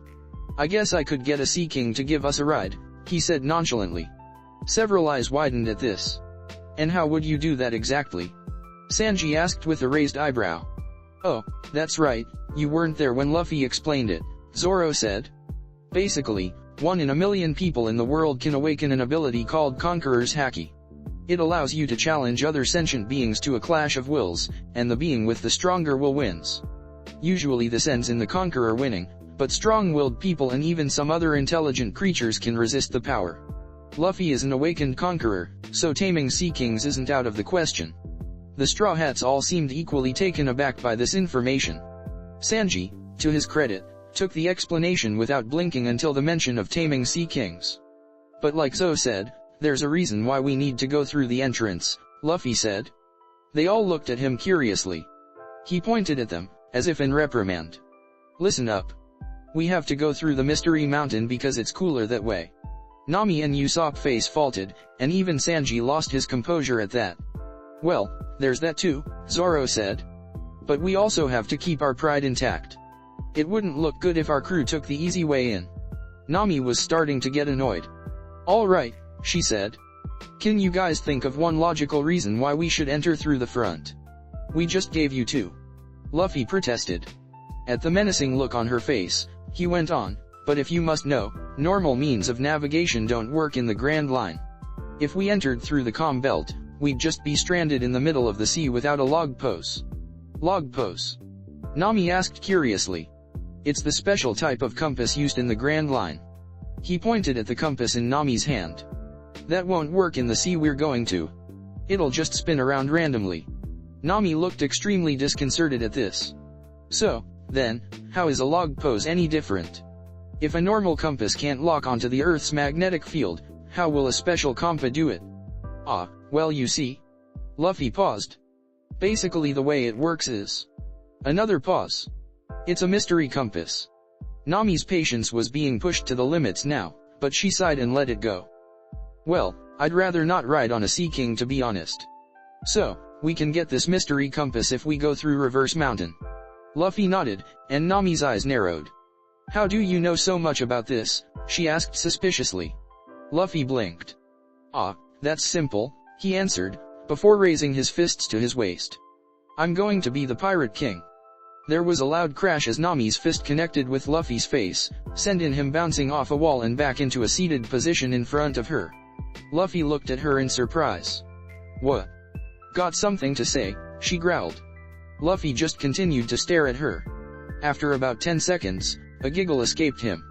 "I guess I could get a Sea King to give us a ride," he said nonchalantly. Several eyes widened at this. "And how would you do that exactly?" Sanji asked with a raised eyebrow. "Oh, that's right, you weren't there when Luffy explained it," Zoro said. "Basically, 1 in a million people in the world can awaken an ability called Conqueror's Haki. It allows you to challenge other sentient beings to a clash of wills, and the being with the stronger will wins. Usually this ends in the conqueror winning, but strong-willed people and even some other intelligent creatures can resist the power. Luffy is an awakened conqueror, so taming Sea Kings isn't out of the question." The Straw Hats all seemed equally taken aback by this information. Sanji, to his credit, took the explanation without blinking until the mention of taming sea kings. But like Zo said, there's a reason why we need to go through the entrance, Luffy said. They all looked at him curiously. He pointed at them, as if in reprimand. Listen up. We have to go through the Mystery Mountain because it's cooler that way. Nami and Usopp face faulted, and even Sanji lost his composure at that. Well, there's that too, Zoro said. But we also have to keep our pride intact. It wouldn't look good if our crew took the easy way in. Nami was starting to get annoyed. All right, she said. Can you guys think of one logical reason why we should enter through the front? We just gave you two. Luffy protested. At the menacing look on her face, he went on, but if you must know, normal means of navigation don't work in the Grand Line. If we entered through the comm belt, we'd just be stranded in the middle of the sea without a log post. Log post? Nami asked curiously. It's the special type of compass used in the Grand Line. He pointed at the compass in Nami's hand. That won't work in the sea we're going to. It'll just spin around randomly. Nami looked extremely disconcerted at this. So, then, how is a log pose any different? If a normal compass can't lock onto the Earth's magnetic field, how will a special compa do it? Ah, well you see. Luffy paused. Basically the way it works is... Another pause. It's a mystery compass. Nami's patience was being pushed to the limits now, but she sighed and let it go. Well, I'd rather not ride on a Sea King to be honest. So, we can get this mystery compass if we go through Reverse Mountain. Luffy nodded, and Nami's eyes narrowed. How do you know so much about this? She asked suspiciously. Luffy blinked. Ah, that's simple, he answered, before raising his fists to his waist. I'm going to be the Pirate King. There was a loud crash as Nami's fist connected with Luffy's face, sending him bouncing off a wall and back into a seated position in front of her. Luffy looked at her in surprise. What? Got something to say? She growled. Luffy just continued to stare at her. After about 10 seconds, a giggle escaped him.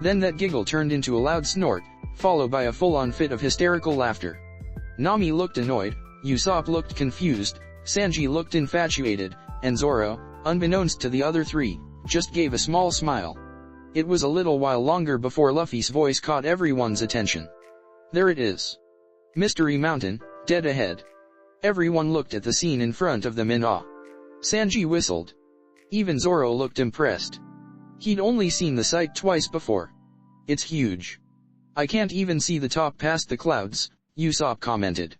Then that giggle turned into a loud snort, followed by a full-on fit of hysterical laughter. Nami looked annoyed, Usopp looked confused, Sanji looked infatuated, and Zoro, unbeknownst to the other three, just gave a small smile. It was a little while longer before Luffy's voice caught everyone's attention. There it is. Mystery Mountain, dead ahead. Everyone looked at the scene in front of them in awe. Sanji whistled. Even Zoro looked impressed. He'd only seen the sight twice before. It's huge. I can't even see the top past the clouds, Usopp commented.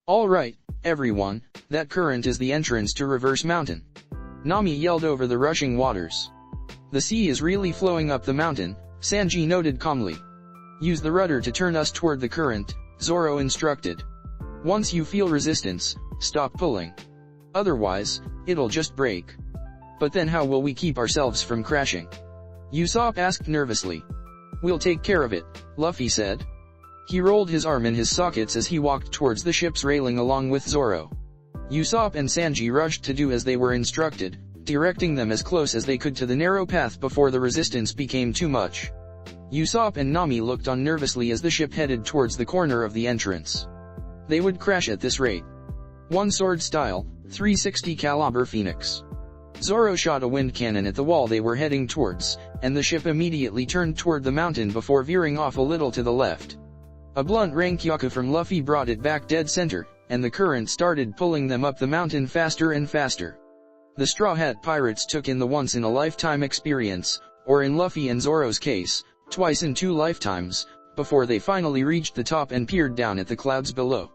All right, everyone, that current is the entrance to Reverse Mountain. Nami yelled over the rushing waters. The sea is really flowing up the mountain, Sanji noted calmly. Use the rudder to turn us toward the current, Zoro instructed. Once you feel resistance, stop pulling. Otherwise, it'll just break. But then how will we keep ourselves from crashing? Usopp asked nervously. We'll take care of it, Luffy said. He rolled his arm in his sockets as he walked towards the ship's railing along with Zoro. Usopp and Sanji rushed to do as they were instructed, directing them as close as they could to the narrow path before the resistance became too much. Usopp and Nami looked on nervously as the ship headed towards the corner of the entrance. They would crash at this rate. One sword style, 360 caliber Phoenix. Zoro shot a wind cannon at the wall they were heading towards, and the ship immediately turned toward the mountain before veering off a little to the left. A blunt Rankyaku from Luffy brought it back dead center, and the current started pulling them up the mountain faster and faster. The Straw Hat Pirates took in the once-in-a-lifetime experience, or in Luffy and Zoro's case, twice in 2 lifetimes, before they finally reached the top and peered down at the clouds below.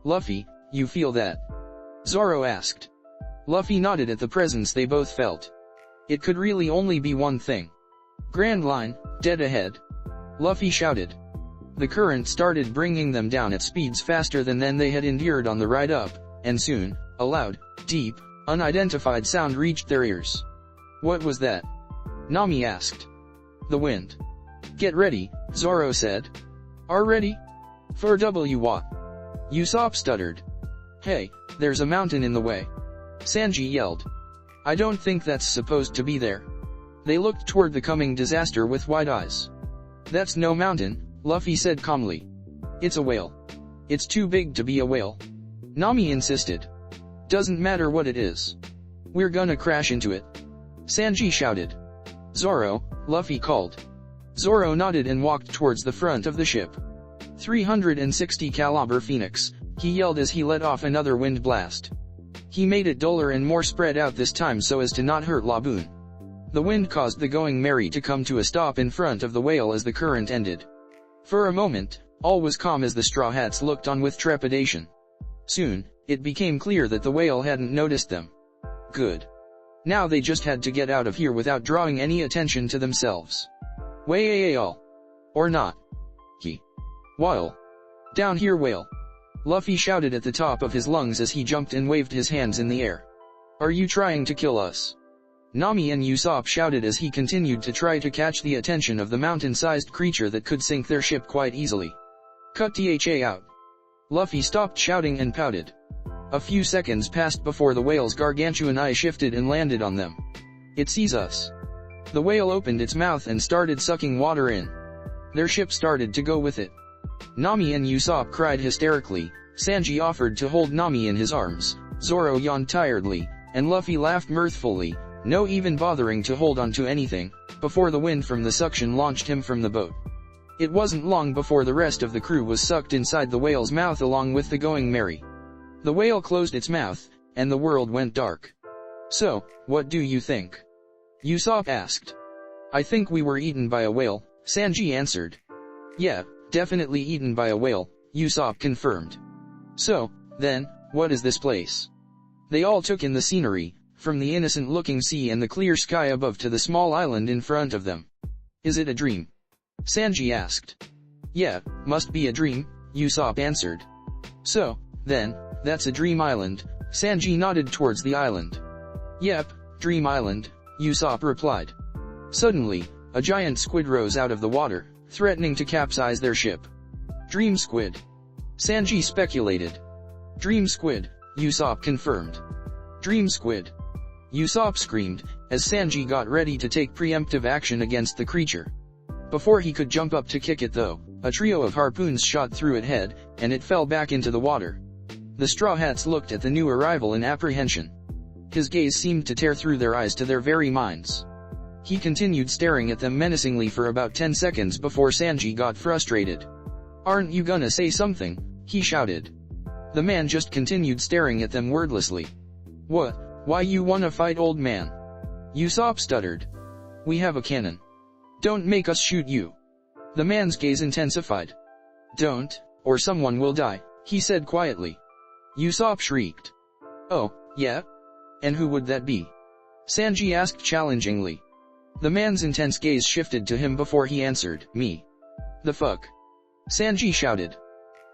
Luffy, you feel that? Zoro asked. Luffy nodded at the presence they both felt. It could really only be one thing. Grand Line, dead ahead. Luffy shouted. The current started bringing them down at speeds faster than they had endured on the ride up, and soon, a loud, deep, unidentified sound reached their ears. What was that? Nami asked. The wind. Get ready, Zoro said. Are ready? For what? Usopp stuttered. Hey, there's a mountain in the way. Sanji yelled. I don't think that's supposed to be there. They looked toward the coming disaster with wide eyes. That's no mountain, Luffy said calmly. It's a whale. It's too big to be a whale. Nami insisted. Doesn't matter what it is. We're gonna crash into it. Sanji shouted. Zoro, Luffy called. Zoro nodded and walked towards the front of the ship. 360 caliber Phoenix, he yelled as he let off another wind blast. He made it duller and more spread out this time so as to not hurt Laboon. The wind caused the Going Merry to come to a stop in front of the whale as the current ended. For a moment, all was calm as the Straw Hats looked on with trepidation. Soon, it became clear that the whale hadn't noticed them. Good. Now they just had to get out of here without drawing any attention to themselves. Whale. Or not. Whale. Down here whale. Luffy shouted at the top of his lungs as he jumped and waved his hands in the air. Are you trying to kill us? Nami and Usopp shouted as he continued to try to catch the attention of the mountain-sized creature that could sink their ship quite easily. Cut THA out. Luffy stopped shouting and pouted. A few seconds passed before the whale's gargantuan eye shifted and landed on them. It sees us. The whale opened its mouth and started sucking water in. Their ship started to go with it. Nami and Usopp cried hysterically, Sanji offered to hold Nami in his arms, Zoro yawned tiredly, and Luffy laughed mirthfully, no even bothering to hold on to anything, before the wind from the suction launched him from the boat. It wasn't long before the rest of the crew was sucked inside the whale's mouth along with the Going Merry. The whale closed its mouth, and the world went dark. So, what do you think? Usopp asked. I think we were eaten by a whale, Sanji answered. Yeah, definitely eaten by a whale, Usopp confirmed. So, then, what is this place? They all took in the scenery, from the innocent-looking sea and the clear sky above to the small island in front of them. Is it a dream? Sanji asked. Yeah, must be a dream, Usopp answered. So, then, that's a dream island, Sanji nodded towards the island. Yep, Dream Island, Usopp replied. Suddenly, a giant squid rose out of the water, threatening to capsize their ship. Dream Squid. Sanji speculated. Dream Squid, Usopp confirmed. Dream Squid. Usopp screamed, as Sanji got ready to take preemptive action against the creature. Before he could jump up to kick it though, a trio of harpoons shot through its head, and it fell back into the water. The Straw Hats looked at the new arrival in apprehension. His gaze seemed to tear through their eyes to their very minds. He continued staring at them menacingly for about 10 seconds before Sanji got frustrated. Aren't you gonna say something? He shouted. The man just continued staring at them wordlessly. What? Why you wanna fight, old man? Usopp stuttered. We have a cannon. Don't make us shoot you. The man's gaze intensified. Don't, or someone will die, he said quietly. Usopp shrieked. Oh, yeah? And who would that be? Sanji asked challengingly. The man's intense gaze shifted to him before he answered, me. The fuck? Sanji shouted.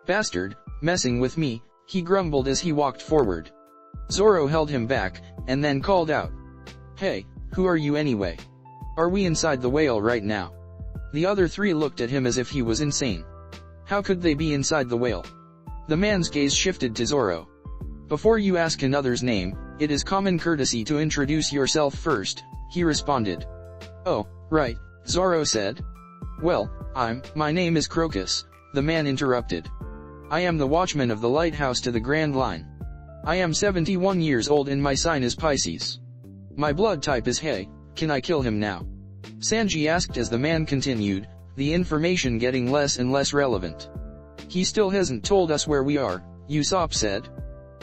Bastard, messing with me, he grumbled as he walked forward. Zoro held him back, and then called out. Hey, who are you anyway? Are we inside the whale right now? The other three looked at him as if he was insane. How could they be inside the whale? The man's gaze shifted to Zoro. Before you ask another's name, it is common courtesy to introduce yourself first, he responded. Oh, right, Zoro said. Well, my name is Crocus, the man interrupted. I am the watchman of the lighthouse to the Grand Line. I am 71 years old and my sign is Pisces. My blood type is Hay, can I kill him now? Sanji asked as the man continued, the information getting less and less relevant. He still hasn't told us where we are, Usopp said.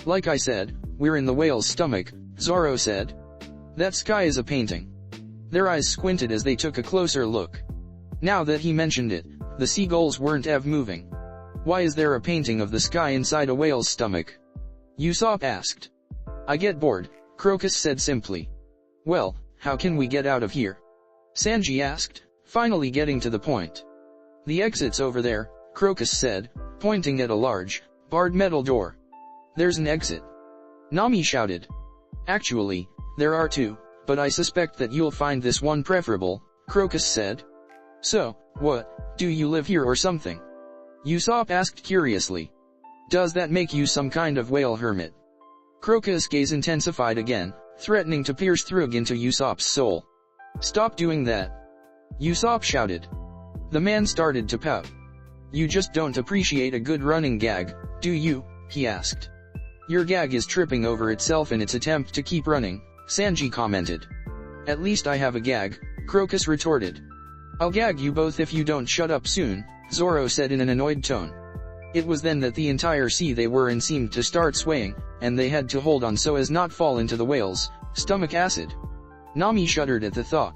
Like I said, we're in the whale's stomach, Zoro said. That sky is a painting. Their eyes squinted as they took a closer look. Now that he mentioned it, the seagulls weren't moving. Why is there a painting of the sky inside a whale's stomach? Usopp asked. I get bored, Crocus said simply. Well, how can we get out of here? Sanji asked, finally getting to the point. The exit's over there, Crocus said, pointing at a large, barred metal door. There's an exit. Nami shouted. Actually, there are two, but I suspect that you'll find this one preferable, Crocus said. So, what, do you live here or something? Usopp asked curiously. Does that make you some kind of whale hermit? Crocus' gaze intensified again, threatening to pierce through into Usopp's soul. Stop doing that. Usopp shouted. The man started to pout. You just don't appreciate a good running gag, do you? He asked. Your gag is tripping over itself in its attempt to keep running, Sanji commented. At least I have a gag, Crocus retorted. I'll gag you both if you don't shut up soon, Zoro said in an annoyed tone. It was then that the entire sea they were in seemed to start swaying, and they had to hold on so as not fall into the whale's stomach acid. Nami shuddered at the thought.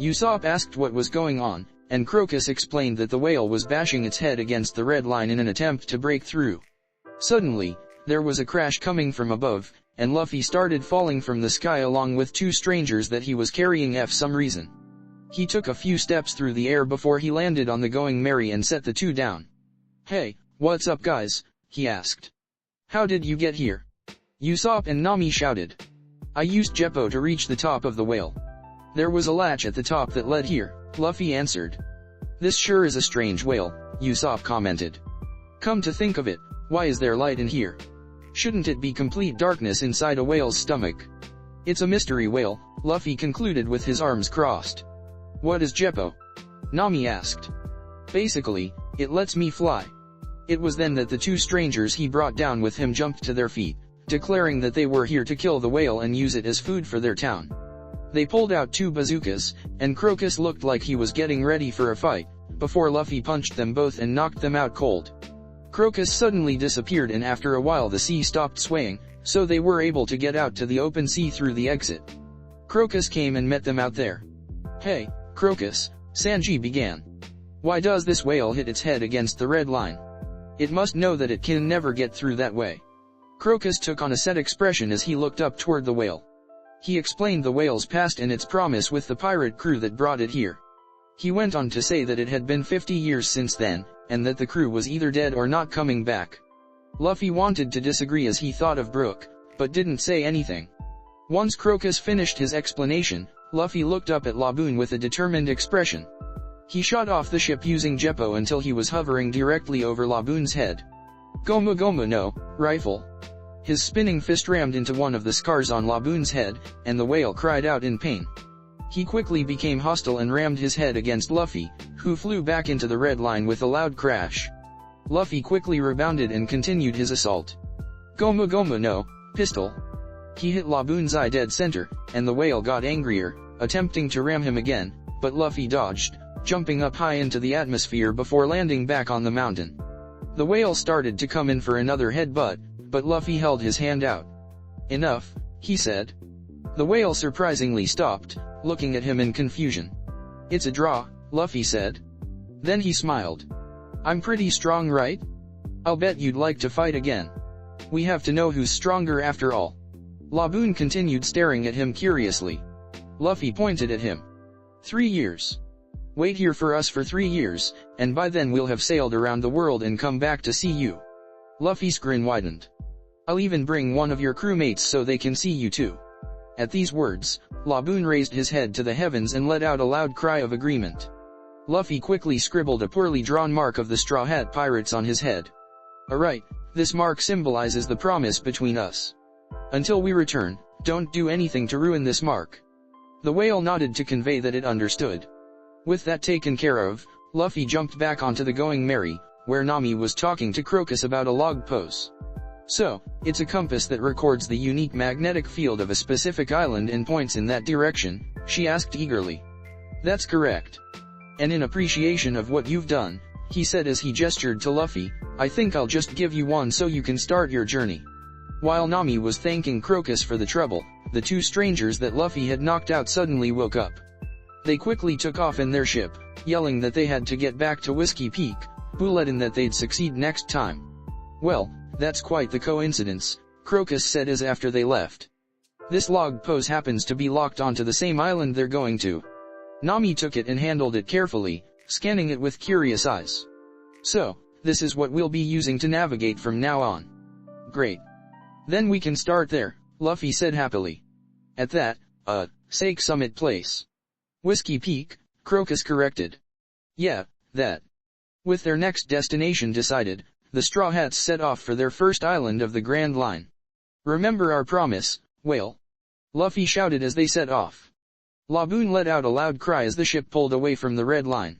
Usopp asked what was going on, and Crocus explained that the whale was bashing its head against the red line in an attempt to break through. Suddenly, there was a crash coming from above, and Luffy started falling from the sky along with two strangers that he was carrying for some reason. He took a few steps through the air before he landed on the Going Merry and set the two down. Hey, what's up guys? He asked. How did you get here? Usopp and Nami shouted. I used Jeppo to reach the top of the whale. There was a latch at the top that led here, Luffy answered. This sure is a strange whale, Usopp commented. Come to think of it, why is there light in here? Shouldn't it be complete darkness inside a whale's stomach? It's a mystery whale, Luffy concluded with his arms crossed. What is Jeppo? Nami asked. Basically, it lets me fly. It was then that the two strangers he brought down with him jumped to their feet, declaring that they were here to kill the whale and use it as food for their town. They pulled out two bazookas, and Crocus looked like he was getting ready for a fight, before Luffy punched them both and knocked them out cold. Crocus suddenly disappeared and after a while the sea stopped swaying, so they were able to get out to the open sea through the exit. Crocus came and met them out there. Hey, Crocus, Sanji began. Why does this whale hit its head against the red line? It must know that it can never get through that way. Crocus took on a set expression as he looked up toward the whale. He explained the whale's past and its promise with the pirate crew that brought it here. He went on to say that it had been 50 years since then, and that the crew was either dead or not coming back. Luffy wanted to disagree as he thought of Brook, but didn't say anything. Once Crocus finished his explanation, Luffy looked up at Laboon with a determined expression. He shot off the ship using Jeppo until he was hovering directly over Laboon's head. Gomu Gomu no, rifle. His spinning fist rammed into one of the scars on Laboon's head, and the whale cried out in pain. He quickly became hostile and rammed his head against Luffy, who flew back into the red line with a loud crash. Luffy quickly rebounded and continued his assault. Gomu Gomu no, pistol. He hit Laboon's eye dead center, and the whale got angrier, attempting to ram him again, but Luffy dodged, jumping up high into the atmosphere before landing back on the mountain. The whale started to come in for another headbutt, but Luffy held his hand out. Enough, he said. The whale surprisingly stopped, looking at him in confusion. It's a draw, Luffy said. Then he smiled. I'm pretty strong, right? I'll bet you'd like to fight again. We have to know who's stronger after all. Laboon continued staring at him curiously. Luffy pointed at him. 3 years. Wait here for us for 3 years, and by then we'll have sailed around the world and come back to see you. Luffy's grin widened. I'll even bring one of your crewmates so they can see you too. At these words, Laboon raised his head to the heavens and let out a loud cry of agreement. Luffy quickly scribbled a poorly drawn mark of the Straw Hat Pirates on his head. Alright, this mark symbolizes the promise between us. Until we return, don't do anything to ruin this mark. The whale nodded to convey that it understood. With that taken care of, Luffy jumped back onto the Going Merry, where Nami was talking to Crocus about a log pose. So, it's a compass that records the unique magnetic field of a specific island and points in that direction, she asked eagerly. That's correct. And in appreciation of what you've done, he said as he gestured to Luffy, I think I'll just give you one so you can start your journey. While Nami was thanking Crocus for the trouble, the two strangers that Luffy had knocked out suddenly woke up. They quickly took off in their ship, yelling that they had to get back to Whiskey Peak, bulletin that they'd succeed next time. Well, that's quite the coincidence, Crocus said as after they left. This log pose happens to be locked onto the same island they're going to. Nami took it and handled it carefully, scanning it with curious eyes. So, this is what we'll be using to navigate from now on. Great. Then we can start there, Luffy said happily. At that, Sake Summit Place. Whiskey Peak, Crocus corrected. Yeah, that. With their next destination decided, the Straw Hats set off for their first island of the Grand Line. Remember our promise, whale? Luffy shouted as they set off. Laboon let out a loud cry as the ship pulled away from the red line.